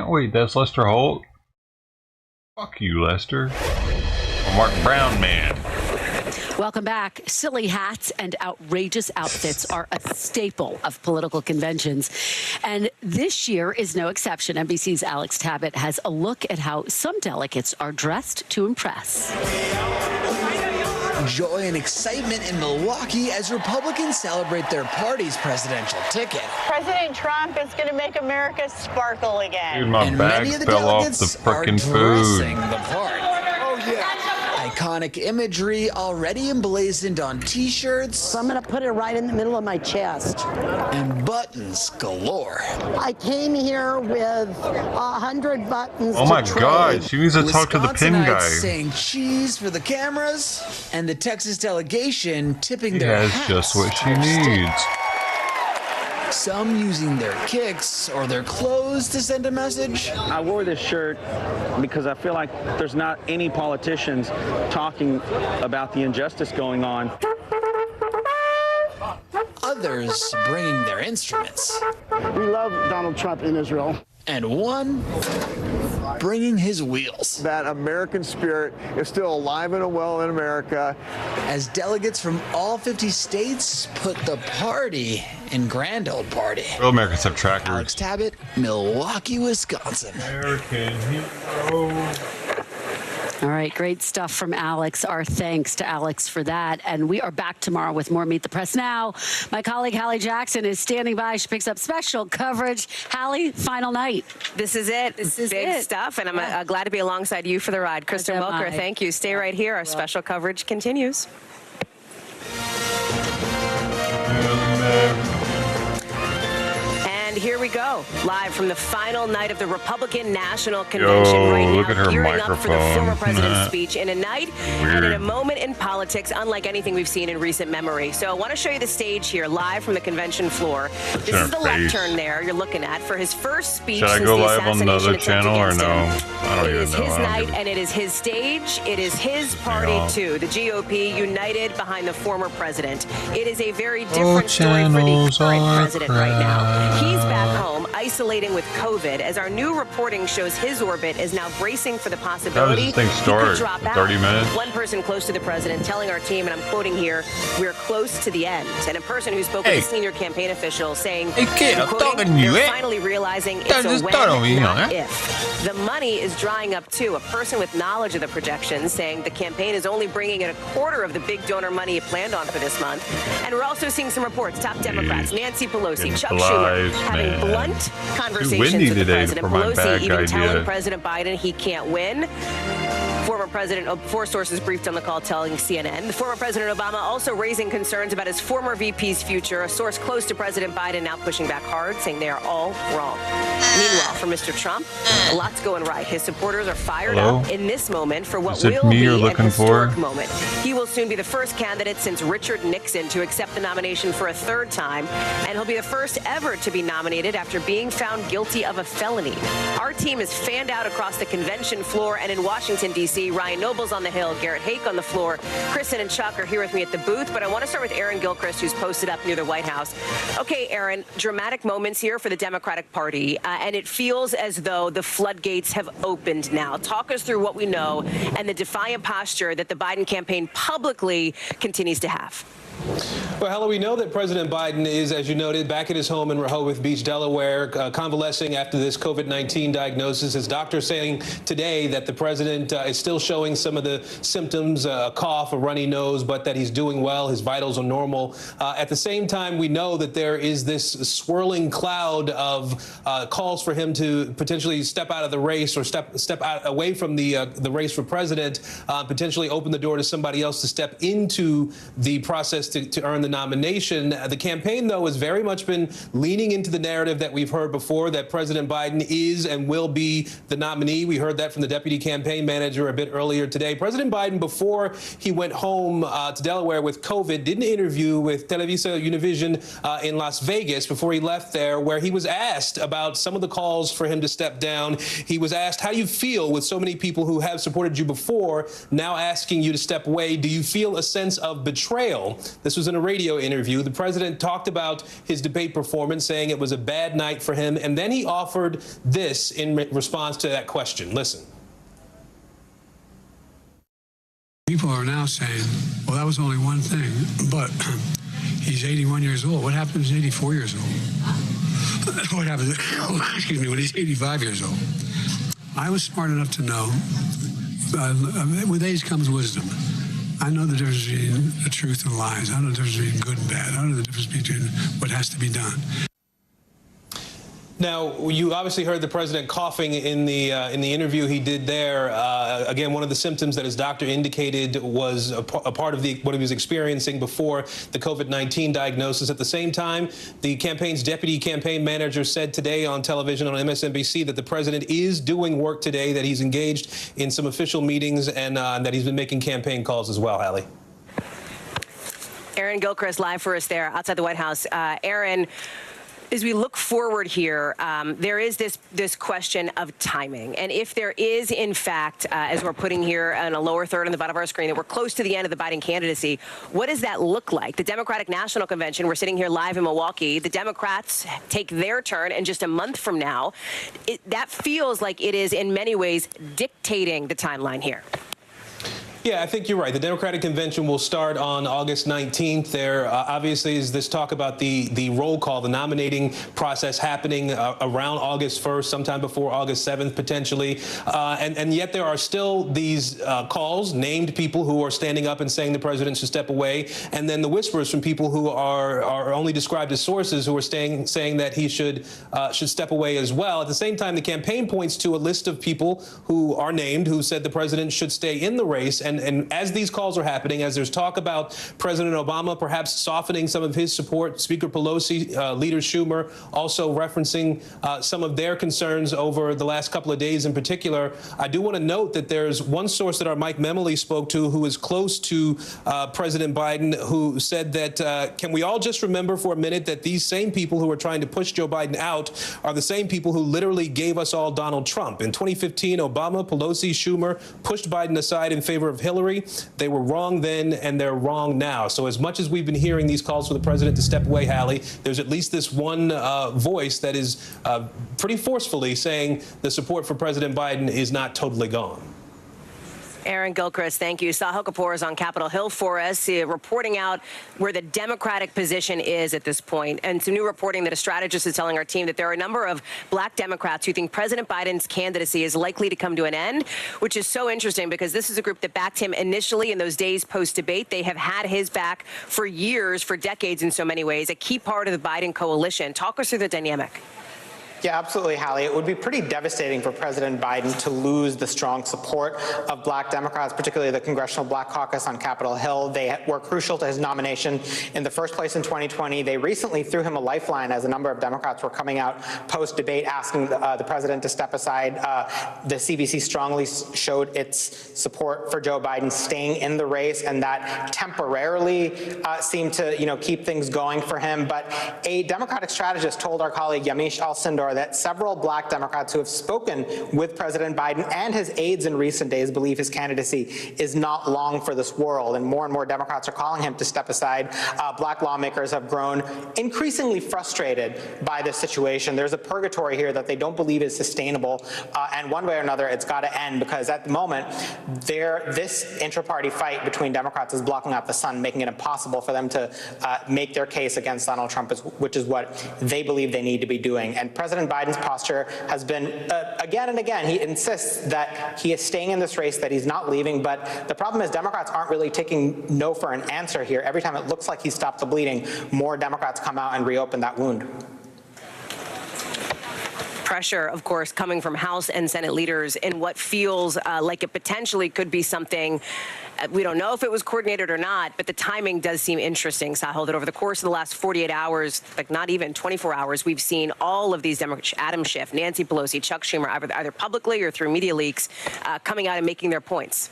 Wait, that's Lester Holt? Fuck you, Lester. Mark Brown, man. Welcome back. Silly hats and outrageous outfits are a staple of political conventions. And this year is no exception. NBC's Alex Tabbitt has a look at how some delegates are dressed to impress. Joy and excitement in Milwaukee as Republicans celebrate their party's presidential ticket. President Trump is going to make America sparkle again. Dude, my bag fell off the frickin' food. The part. Oh, yeah. Iconic imagery already emblazoned on T-shirts. So I'm going to put it right in the middle of my chest. And buttons galore. I came here with 100 buttons. Oh my God, she needs to talk to the pin guy. Saying cheese for the cameras, and the Texas delegation tipping their hats. She has just what she needs. Some using their kicks or their clothes to send a message. I wore this shirt because I feel like there's not any politicians talking about the injustice going on. Others bringing their instruments. We love Donald Trump in Israel. And one bringing his wheels. That American spirit is still alive and well in America. As delegates from all 50 states put the party in Grand Old Party. Real Americans have trackers. Alex Tabbitt, Milwaukee, Wisconsin. American hero. All right, great stuff from Alex. Our thanks to Alex for that. And we are back tomorrow with more Meet the Press Now. My colleague Hallie Jackson is standing by. She picks up special coverage. Hallie, final night. This is it. This is big stuff, and I'm glad to be alongside you for the ride. Kristen Welker, thank you. Stay right here. Our special coverage continues. And here we go, live from the final night of the Republican National Convention. Right now, look at her gearing up for the former microphone. president's speech in a night Weird. and in a moment in politics unlike anything we've seen in recent memory. So I want to show you the stage here, live from the convention floor. This is the left turn there you're looking at for his first speech. Should I since go the live on assassination another attempt channel or against no? him. I don't It even is know. his I don't night, give a- and it is his stage. It is his party, too. The GOP united behind the former president. It is a very different story for the current president right now. He's back home, isolating with COVID, as our new reporting shows his orbit is now bracing for the possibility this thing he could start? drop out. 30 minutes? One person close to the president telling our team, and I'm quoting here, "We're close to the end." And a person who spoke with a senior campaign official saying, Hey, kid, I'm quoting, talking to you, "They're eh? finally realizing it's Don't a just when, start on me, not eh? if." The money is drying up too. A person with knowledge of the projections saying the campaign is only bringing in a quarter of the big donor money it planned on for this month. And we're also seeing some reports. Top Democrats, Nancy Pelosi, Chuck Schumer, having blunt conversations with the president. Pelosi even telling President Biden he can't win. Former President, four sources briefed on the call telling CNN. The former President Obama also raising concerns about his former VP's future. A source close to President Biden now pushing back hard, saying they are all wrong. Meanwhile, for Mr. Trump, a lot's going right. His supporters are fired up in this moment for what will be an historic moment. He will soon be the first candidate since Richard Nixon to accept the nomination for a third time, and he'll be the first ever to be nominated after being found guilty of a felony. Our team is fanned out across the convention floor and in Washington, D.C. Ryan Noble's on the Hill, Garrett Hake on the floor. Kristen and Chuck are here with me at the booth, but I want to start with Aaron Gilchrist, who's posted up near the White House. Okay, Aaron, dramatic moments here for the Democratic Party, and it feels as though the floodgates have opened now. Talk us through what we know and the defiant posture that the Biden campaign publicly continues to have. Well, Heller, we know that President Biden is, as you noted, back at his home in Rehoboth Beach, Delaware, convalescing after this COVID-19 diagnosis. His doctor saying today that the president is still showing some of the symptoms, a cough, a runny nose, but that he's doing well. His vitals are normal. At the same time, we know that there is this swirling cloud of calls for him to potentially step out of the race or step out away from the race for president, potentially open the door to somebody else to step into the process to earn the nomination. The campaign, though, has very much been leaning into the narrative that we've heard before, that President Biden is and will be the nominee. We heard that from the deputy campaign manager a bit earlier today. President Biden, before he went home to Delaware with COVID, did an interview with Televisa Univision in Las Vegas before he left there, where he was asked about some of the calls for him to step down. He was asked, how do you feel with so many people who have supported you before now asking you to step away? Do you feel a sense of betrayal? This was in a radio interview. The president talked about his debate performance, saying it was a bad night for him, and then he offered this in response to that question. Listen. People are now saying, well, that was only one thing, but he's 81 years old. What happens when he's 84 years old? What happens, excuse me, when he's 85 years old? I was smart enough to know, with age comes wisdom. I know the difference between the truth and lies. I know the difference between good and bad. I know the difference between what has to be done. Now, you obviously heard the president coughing in the interview he did there. Again, one of the symptoms that his doctor indicated was a part of what he was experiencing before the COVID-19 diagnosis. At the same time, the campaign's deputy campaign manager said today on television on MSNBC that the president is doing work today, that he's engaged in some official meetings, and that he's been making campaign calls as well, Hallie. Aaron Gilchrist live for us there outside the White House. Aaron, as we look forward here, there is this question of timing. And if there is, in fact, as we're putting here on a lower third on the bottom of our screen, that we're close to the end of the Biden candidacy, what does that look like? The Democratic National Convention, we're sitting here live in Milwaukee. The Democrats take their turn in just a month from now. That feels like it is, in many ways, dictating the timeline here. Yeah, I think you're right. The Democratic Convention will start on August 19th. There obviously is this talk about the roll call, the nominating process happening around August 1st, sometime before August 7th, potentially. And yet there are still these calls, named people who are standing up and saying the president should step away. And then the whispers from people who are only described as sources who are saying that he should step away as well. At the same time, the campaign points to a list of people who are named who said the president should stay in the race. And as these calls are happening, as there's talk about President Obama perhaps softening some of his support, Speaker Pelosi, Leader Schumer also referencing some of their concerns over the last couple of days in particular, I do want to note that there's one source that our Mike Memoli spoke to who is close to President Biden, who said that, can we all just remember for a minute that these same people who are trying to push Joe Biden out are the same people who literally gave us all Donald Trump. In 2015, Obama, Pelosi, Schumer pushed Biden aside in favor of Hillary. They were wrong then, and they're wrong now. So as much as we've been hearing these calls for the president to step away, Hallie, there's at least this one voice that is pretty forcefully saying the support for President Biden is not totally gone. Aaron Gilchrist, thank you. Sahil Kapoor is on Capitol Hill for us, reporting out where the Democratic position is at this point. And some new reporting that a strategist is telling our team that there are a number of black Democrats who think President Biden's candidacy is likely to come to an end, which is so interesting because this is a group that backed him initially in those days post-debate. They have had his back for years, for decades in so many ways, a key part of the Biden coalition. Talk us through the dynamic. Yeah, absolutely, Hallie. It would be pretty devastating for President Biden to lose the strong support of black Democrats, particularly the Congressional Black Caucus on Capitol Hill. They were crucial to his nomination in the first place in 2020. They recently threw him a lifeline as a number of Democrats were coming out post-debate asking the president to step aside. The CBC strongly showed its support for Joe Biden staying in the race, and that temporarily seemed to, keep things going for him. But a Democratic strategist told our colleague Yamiche Alcindor are that several black Democrats who have spoken with President Biden and his aides in recent days believe his candidacy is not long for this world, and more Democrats are calling him to step aside. Black lawmakers have grown increasingly frustrated by this situation. There's a purgatory here that they don't believe is sustainable, and one way or another, it's got to end, because at the moment, this intra-party fight between Democrats is blocking out the sun, making it impossible for them to make their case against Donald Trump, which is what they believe they need to be doing. And President Biden's posture has been, again and again, he insists that he is staying in this race, that he's not leaving, but the problem is Democrats aren't really taking no for an answer here. Every time it looks like he stopped the bleeding, more Democrats come out and reopen that wound. Pressure, of course, coming from House and Senate leaders in what feels like it potentially could be something. We don't know if it was coordinated or not, but the timing does seem interesting, Sahil, that over the course of the last 48 hours, like not even 24 hours, we've seen all of these Democrats, Adam Schiff, Nancy Pelosi, Chuck Schumer, either publicly or through media leaks, coming out and making their points.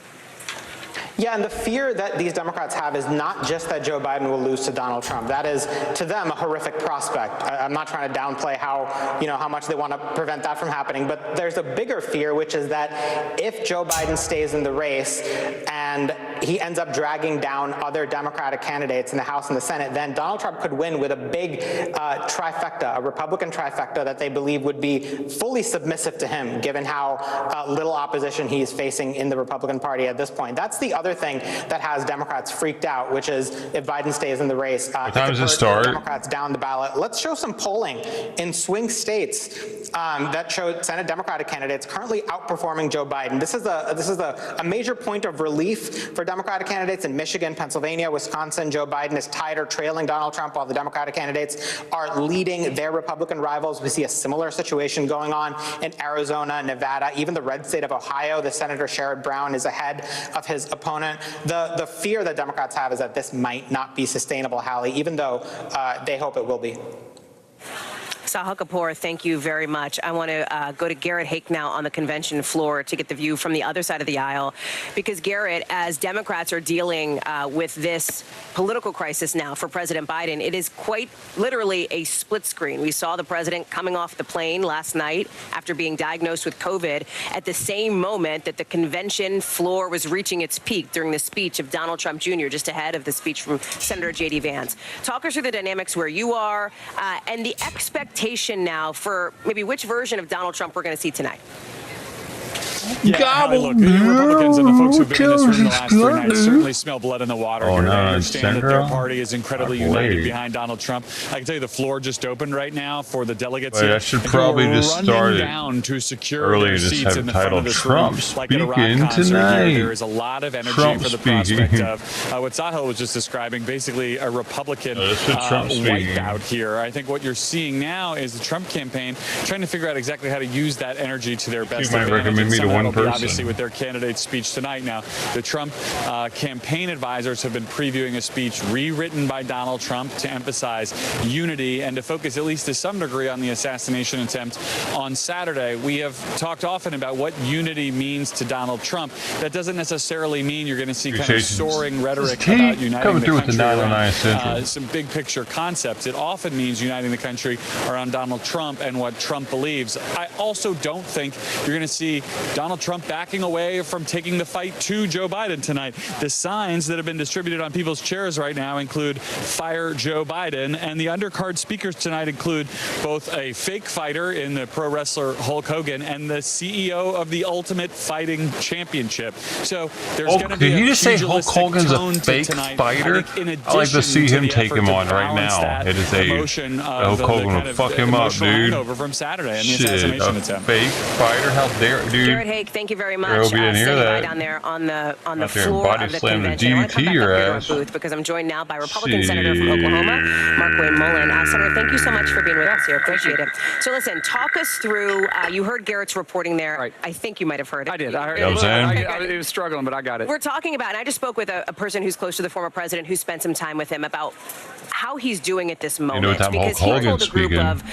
Yeah, and the fear that these Democrats have is not just that Joe Biden will lose to Donald Trump. That is, to them, a horrific prospect. I'm not trying to downplay how much they want to prevent that from happening, but there's a bigger fear, which is that if Joe Biden stays in the race and he ends up dragging down other Democratic candidates in the House and the Senate, then Donald Trump could win with a big trifecta, a Republican trifecta that they believe would be fully submissive to him, given how little opposition he's facing in the Republican Party at this point. That's the other thing that has Democrats freaked out, which is if Biden stays in the race, what time does it start? Democrats down the ballot. Let's show some polling in swing states that showed Senate Democratic candidates currently outperforming Joe Biden. This is a major point of relief for Democratic candidates in Michigan, Pennsylvania, Wisconsin. Joe Biden is tied or trailing Donald Trump, while the Democratic candidates are leading their Republican rivals. We see a similar situation going on in Arizona, Nevada, even the red state of Ohio. The Senator Sherrod Brown is ahead of his opponent. The fear that Democrats have is that this might not be sustainable, Hallie, even though they hope it will be. Sahil Kapoor, thank you very much. I want to go to Garrett Hake now on the convention floor to get the view from the other side of the aisle, because Garrett, as Democrats are dealing with this political crisis now for President Biden, it is quite literally a split screen. We saw the president coming off the plane last night after being diagnosed with COVID at the same moment that the convention floor was reaching its peak during the speech of Donald Trump Jr., just ahead of the speech from Senator J.D. Vance. Talk us through the dynamics where you are and the expectation now for maybe which version of Donald Trump we're going to see tonight. Yeah, look, the Republicans and the folks who've been in this room the last 3 nights certainly smell blood in the water here. They understand that their party is incredibly united behind Donald Trump. I can tell you the floor just opened right now for the delegates here. I should probably just start it down to secure early their and just seats in have the title front of this Trump room. Like at a rock speaking concert tonight. here, there is a lot of energy Trump for the speaking. prospect of what Sahil was just describing, basically a Republican wipeout here. I think what you're seeing now is the Trump campaign trying to figure out exactly how to use that energy to their best You might recommend me to one person. Obviously, with their candidate's speech tonight. Now, the Trump campaign advisors have been previewing a speech rewritten by Donald Trump to emphasize unity and to focus at least to some degree on the assassination attempt on Saturday. We have talked often about what unity means to Donald Trump. That doesn't necessarily mean you're going to see kind of soaring rhetoric about uniting the country around some big picture concepts. It often means uniting the country around Donald Trump and what Trump believes. I also don't think you're going to see Donald Trump backing away from taking the fight to Joe Biden tonight. The signs that have been distributed on people's chairs right now include "Fire Joe Biden," and the undercard speakers tonight include both a fake fighter in the pro wrestler Hulk Hogan and the CEO of the Ultimate Fighting Championship. So there's going to be did you just say Hulk Hogan's a fake fighter? I like to see him take him on right now. It is Hulk Hogan will fuck him up, dude. From Saturday and the Shit, assassination a attempt. fake fighter? How dare, dude? Garrett Hake, thank you very much. Didn't hear that. Down there on the Out there floor body of the slam the convention. I want to come DUT back your up here to our ass. booth because I'm joined now by Republican Senator from Oklahoma, Markwayne Mullin. Senator, thank you so much for being with us here. Appreciate it. So listen, talk us through. You heard Garrett's reporting there. Right. I think you might have heard it. I did. I heard it was struggling, but I got it. We're talking about, and I just spoke with a person who's close to the former president who spent some time with him about how he's doing at this moment. Because he told a group of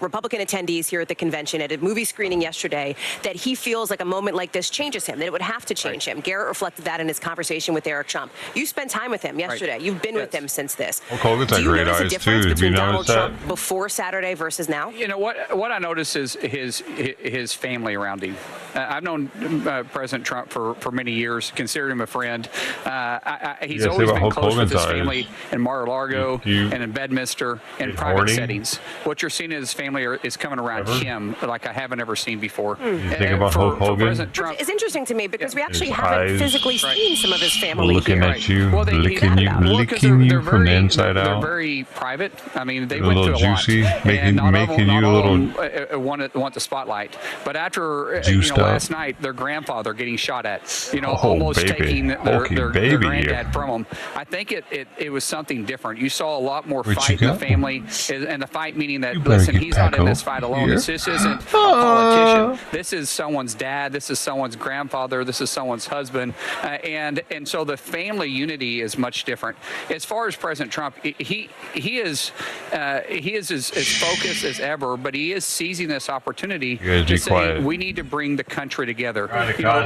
Republican attendees here at the convention at a movie screening yesterday that he feels like a moment like this changes him, that it would have to change him. Garrett reflected that in his conversation with Eric Trump. You spent time with him yesterday. You've been with him since this. Well, Hogan's Do got you great notice a eyes difference too. Have you between Donald noticed that? Trump before Saturday versus now? You know what I notice is his family around him. I've known President Trump for many years, considered him a friend. He's always been close with his family in Mar-a-Lago and in Bedminster in private settings. What you're seeing in his family is coming around him like I haven't ever seen before. You think about Hulk Hogan? President Trump, It's interesting to me because we actually His haven't eyes physically seen some of his family looking here. at you, Well, licking you from the inside they're out. very private. I mean, they A went little through a lot. juicy, And not making all you a little want the spotlight. But after juiced up. last night, their grandfather getting shot at, Oh, almost baby. taking their baby granddad from them. I think it was something different. You saw a lot more What fight you in the got? family, and the fight meaning that better listen, get he's not back in this over fight alone. here. This isn't a politician. This is someone's dad. This is someone's grandfather. This is someone's husband, and so the family unity is much different. As far as President Trump, he is as focused as ever, but he is seizing this opportunity to say we need to bring the country together.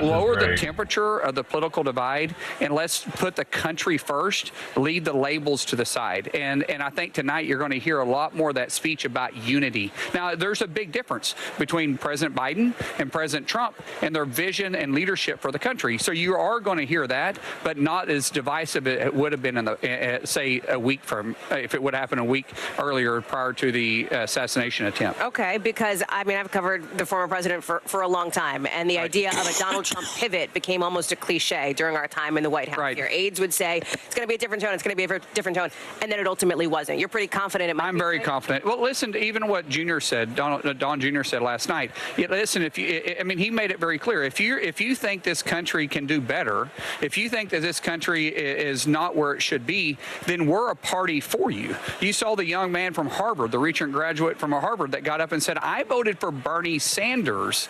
Lower the temperature of the political divide, and let's put the country first. Leave the labels to the side. And I think tonight you're going to hear a lot more of that speech about unity. Now, there's a big difference between President Biden and President Trump and their vision and leadership for the country. So you are going to hear that, but not as divisive as it would have been in the say a week from if it would happen a week earlier prior to the assassination attempt. Okay, because I mean I've covered the former president for a long time, and the idea of a Donald Trump pivot became almost a cliche during our time in the White House. Here, aides would say it's going to be a different tone, it's going to be a different tone, and then it ultimately wasn't. You're pretty confident it might. I'm very confident. Well, listen to even what Jr. said, Don Jr. said last night. Listen, he made it very clear. If you think this country can do better, if you think that this country is not where it should be, then we're a party for you. You saw the young man from Harvard, the recent graduate from Harvard, that got up and said, I voted for Bernie Sanders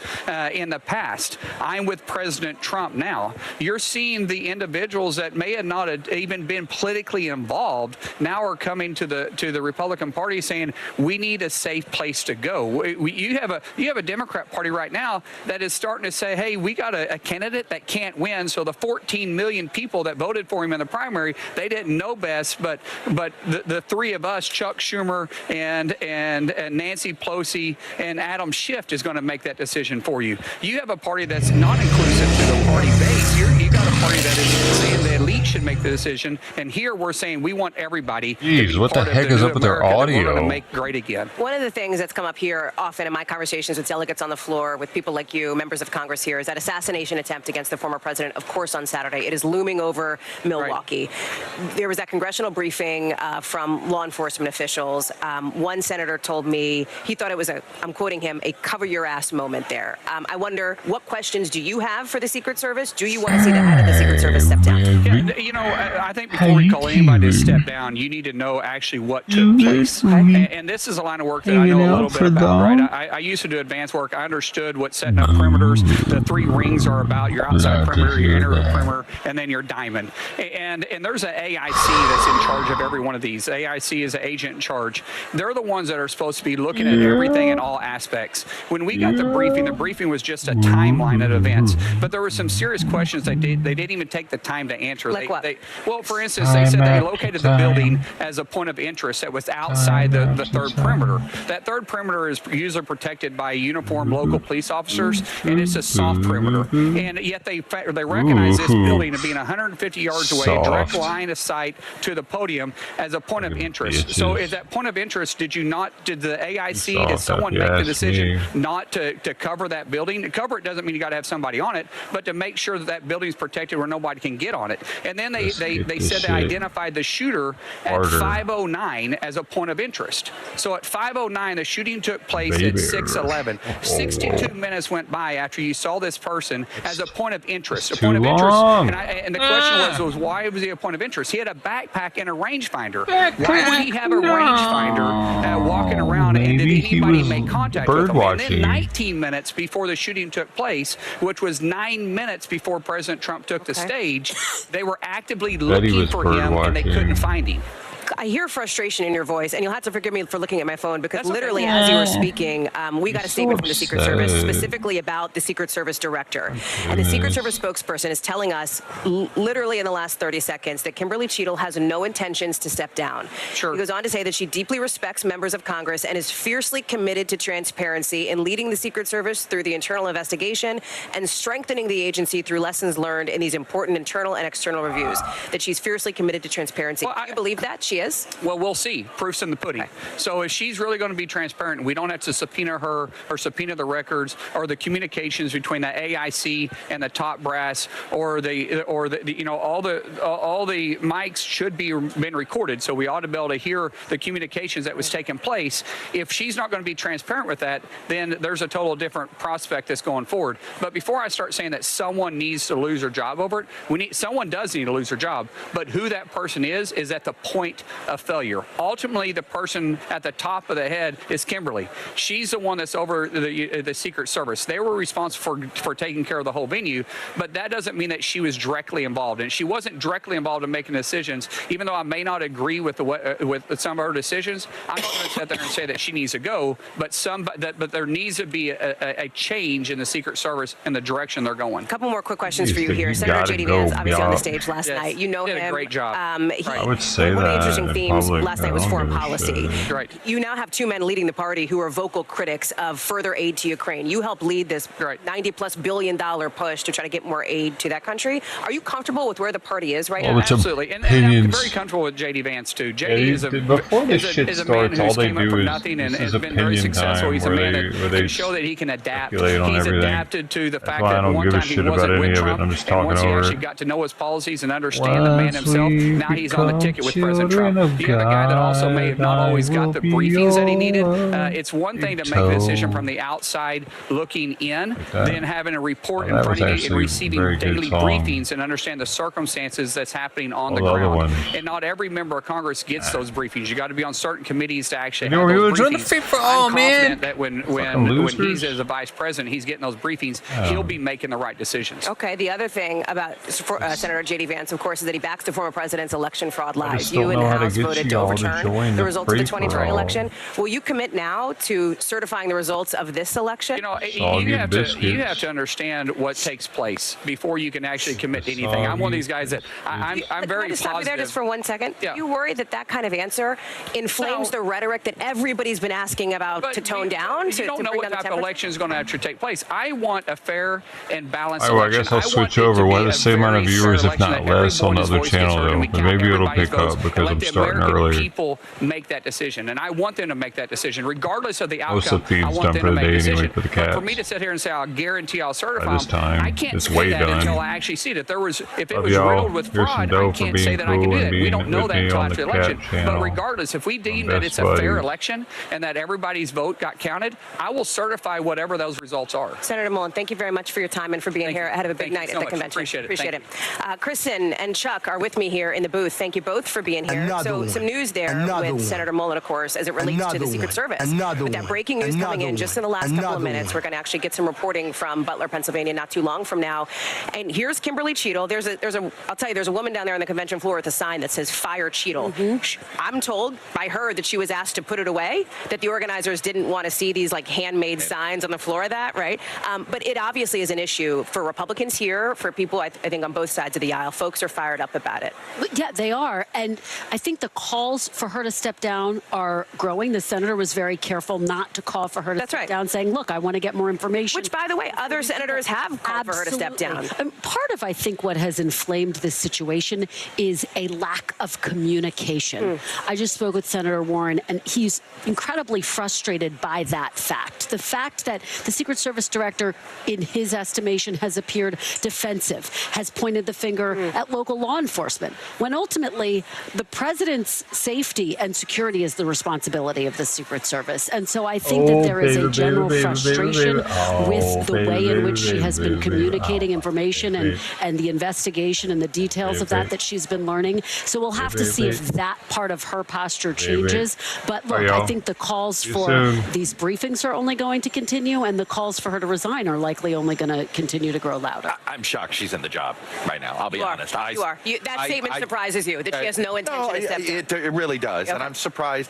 in the past. I'm with President Trump now. You're seeing the individuals that may have not even been politically involved now are coming to the Republican Party saying we need a safe place to go. You have a Democrat Party right now that is starting to say, hey, we got a candidate that can't win, so the 14 million people that voted for him in the primary, they didn't know best, but the three of us, Chuck Schumer and Nancy Pelosi and Adam Schiff, is going to make that decision for you. You have a party that's not inclusive to the party base. You got a party that is saying the elite should make the decision, and here we're saying we want everybody. Jeez, what the heck is up with their audio? We're going to make great again. One of the things that's come up here often in my conversations with delegates on the floor, with people like you, members of Congress here, is that assassination attempt against the former president, of course, on Saturday. It is looming over Milwaukee. Right. There was that congressional briefing from law enforcement officials. One senator told me he thought it was I'm quoting him, a cover your ass moment there. I wonder, what questions do you have for the Secret Service? Do you want to see the head of the Secret Service step down? Yeah, I think before we call anybody to step down, you need to know actually what took place. And this is a line of work that I know a little bit about, right? I used to do advanced work. I understood what setting up perimeters, the three rings are about: your outside perimeter, your inner perimeter, and then your diamond. And there's an AIC that's in charge of every one of these. AIC is an agent in charge. They're the ones that are supposed to be looking at everything in all aspects. When we got the briefing was just a timeline of events, but there were some serious questions they didn't even take the time to answer. Like what? Well, for instance, they said they located the building as a point of interest that was outside the third perimeter. That third perimeter is usually protected by uniformed local police officers, and it's a soft perimeter. And yet they recognize this building as being 150 yards away, direct line of sight to the podium as a point of interest. So is that point of interest, did the AIC, did someone make the decision not to cover that building? To cover it doesn't mean you got to have somebody on it, but to make sure that building's protected where nobody can get on it. And then they said they identified the shooter at 5:09 as a point of interest. So at 5:09, the shooting took place at 6:11. 62 minutes went by after you saw this person as a point of interest. And the question was why was he a point of interest? He had a backpack and a rangefinder. Why would he have a rangefinder walking around, and did anybody make contact with him? And then 19 minutes before the shooting took place, which was 9 minutes before President Trump took the stage, they were actively looking for him and they couldn't find him. I hear frustration in your voice, and you'll have to forgive me for looking at my phone because literally as you were speaking, we got a statement from the Secret Service specifically about the Secret Service director. And the Secret Service spokesperson is telling us literally in the last 30 seconds that Kimberly Cheadle has no intentions to step down. Sure. He goes on to say that she deeply respects members of Congress and is fiercely committed to transparency in leading the Secret Service through the internal investigation and strengthening the agency through lessons learned in these important internal and external reviews. That she's fiercely committed to transparency. Do you believe that she is? Well, we'll see. Proof's in the pudding. Okay. So if she's really going to be transparent, we don't have to subpoena her or subpoena the records or the communications between the AIC and the top brass or the all the mics should be been recorded. So we ought to be able to hear the communications that was taking place. If she's not going to be transparent with that, then there's a total different prospect that's going forward. But before I start saying that someone needs to lose their job over it, someone does need to lose their job. But who that person is at the point of failure. Ultimately, the person at the top of the head is Kimberly. She's the one that's over the Secret Service. They were responsible for taking care of the whole venue, but that doesn't mean that she was directly involved. And she wasn't directly involved in making decisions, even though I may not agree with some of her decisions. I'm not going to sit there and say that she needs to go, but there needs to be a change in the Secret Service and the direction they're going. A couple more quick questions for you here. Senator J.D. Vance, obviously on the stage last night. You know him. Did a great job. I would say one of the that interesting themes public, last night was foreign policy. Right. You now have two men leading the party who are vocal critics of further aid to Ukraine. You helped lead this $90+ billion push to try to get more aid to that country. Are you comfortable with where the party is right now? Absolutely. And I'm very comfortable with J.D. Vance, too. J.D. is a man who's came up from nothing and has been very successful. He's a man that can show that he can adapt. He's adapted to the fact that one time he wasn't with Trump, and once he actually got to know his policies and understand the man himself, now he's on the ticket with President Trump. The other guy that also may have not always got the briefings that he needed. It's one thing to make a decision from the outside looking in, than having a report in front of you and receiving daily briefings and understand the circumstances that's happening on the ground. And not every member of Congress gets those briefings. You got to be on certain committees to actually have those briefings. I'm confident that when he's as a vice president, he's getting those briefings, he'll be making the right decisions. Okay, the other thing about Senator J.D. Vance, of course, is that he backs the former president's election fraud lies. You in the House voted to overturn the results of the 2020 election. Will you commit now to certifying the results of this election? You have to understand what takes place before you can actually commit to anything. I'm one of these guys that I'm very positive. Stop you there just for 1 second. Yeah. Do you worry that kind of answer inflames the rhetoric that everybody's been asking about to tone down? You don't know what type of election is going to actually take place. I want a fair and balanced election. I guess I'll switch over. We'll have the same amount of viewers, if not less, on the other channel, though. But maybe it'll pick up because I'm starting earlier. People make that decision, and I want them to make that decision, regardless of the outcome. I want them to make a decision. For me to sit here and say I'll guarantee I'll certify them, I can't say that until I actually see it. If it was riddled with fraud, I can't say that I can do that. We don't know that until after the election. But regardless, if we deem that it's a fair election and that everybody's vote got counted, I will certify whatever those results are. Senator Mullen, thank you very much for your time and for being here ahead of a big night at the convention. Appreciate it. Kristen and Chuck are with me here in the booth. Thank you both for being here. Some news there with Senator Mullen, of course, as it relates to the Secret Service. With that breaking news coming in just in the last couple of minutes, we're going to actually get some reporting from Butler, Pennsylvania, not too long from now. And here's Kimberly Cheadle. I'll tell you, there's a woman down there on the convention floor with a sign that says "Fire Cheadle." I'm told by her that she was asked to put it away, that the organizers didn't want to see these like handmade signs on the floor of that, right? But it obviously is an issue for Republicans here, for people, I think, on both sides of the aisle. Folks are fired up about it. Yeah, they are. And I think the calls for her to step down are growing. The senator was very careful not to call for her to step down, saying, look, I want to get more information. Which, by the way, other senators have called for her to step down. Part of, I think, what has inflamed this situation is a lack of communication. I just spoke with Senator Warren, and he's incredibly frustrated by that fact. The fact that the Secret Service director, in his estimation, has appeared defensive, has pointed the finger at local law enforcement, when ultimately the president's safety and security is the responsibility of the Secret Service. And so I think that there is a general frustration with the way in which she has been communicating information and the investigation and the details of that she's been learning. So we'll have to see if that part of her posture changes. But look, I think the calls for these briefings are only going to continue, and the calls for her to resign are likely only going to continue to grow louder. I'm shocked she's in the job right now. I'll be honest. That statement surprises you, that she has no intention of step down. It really does, Okay. and I'm surprised.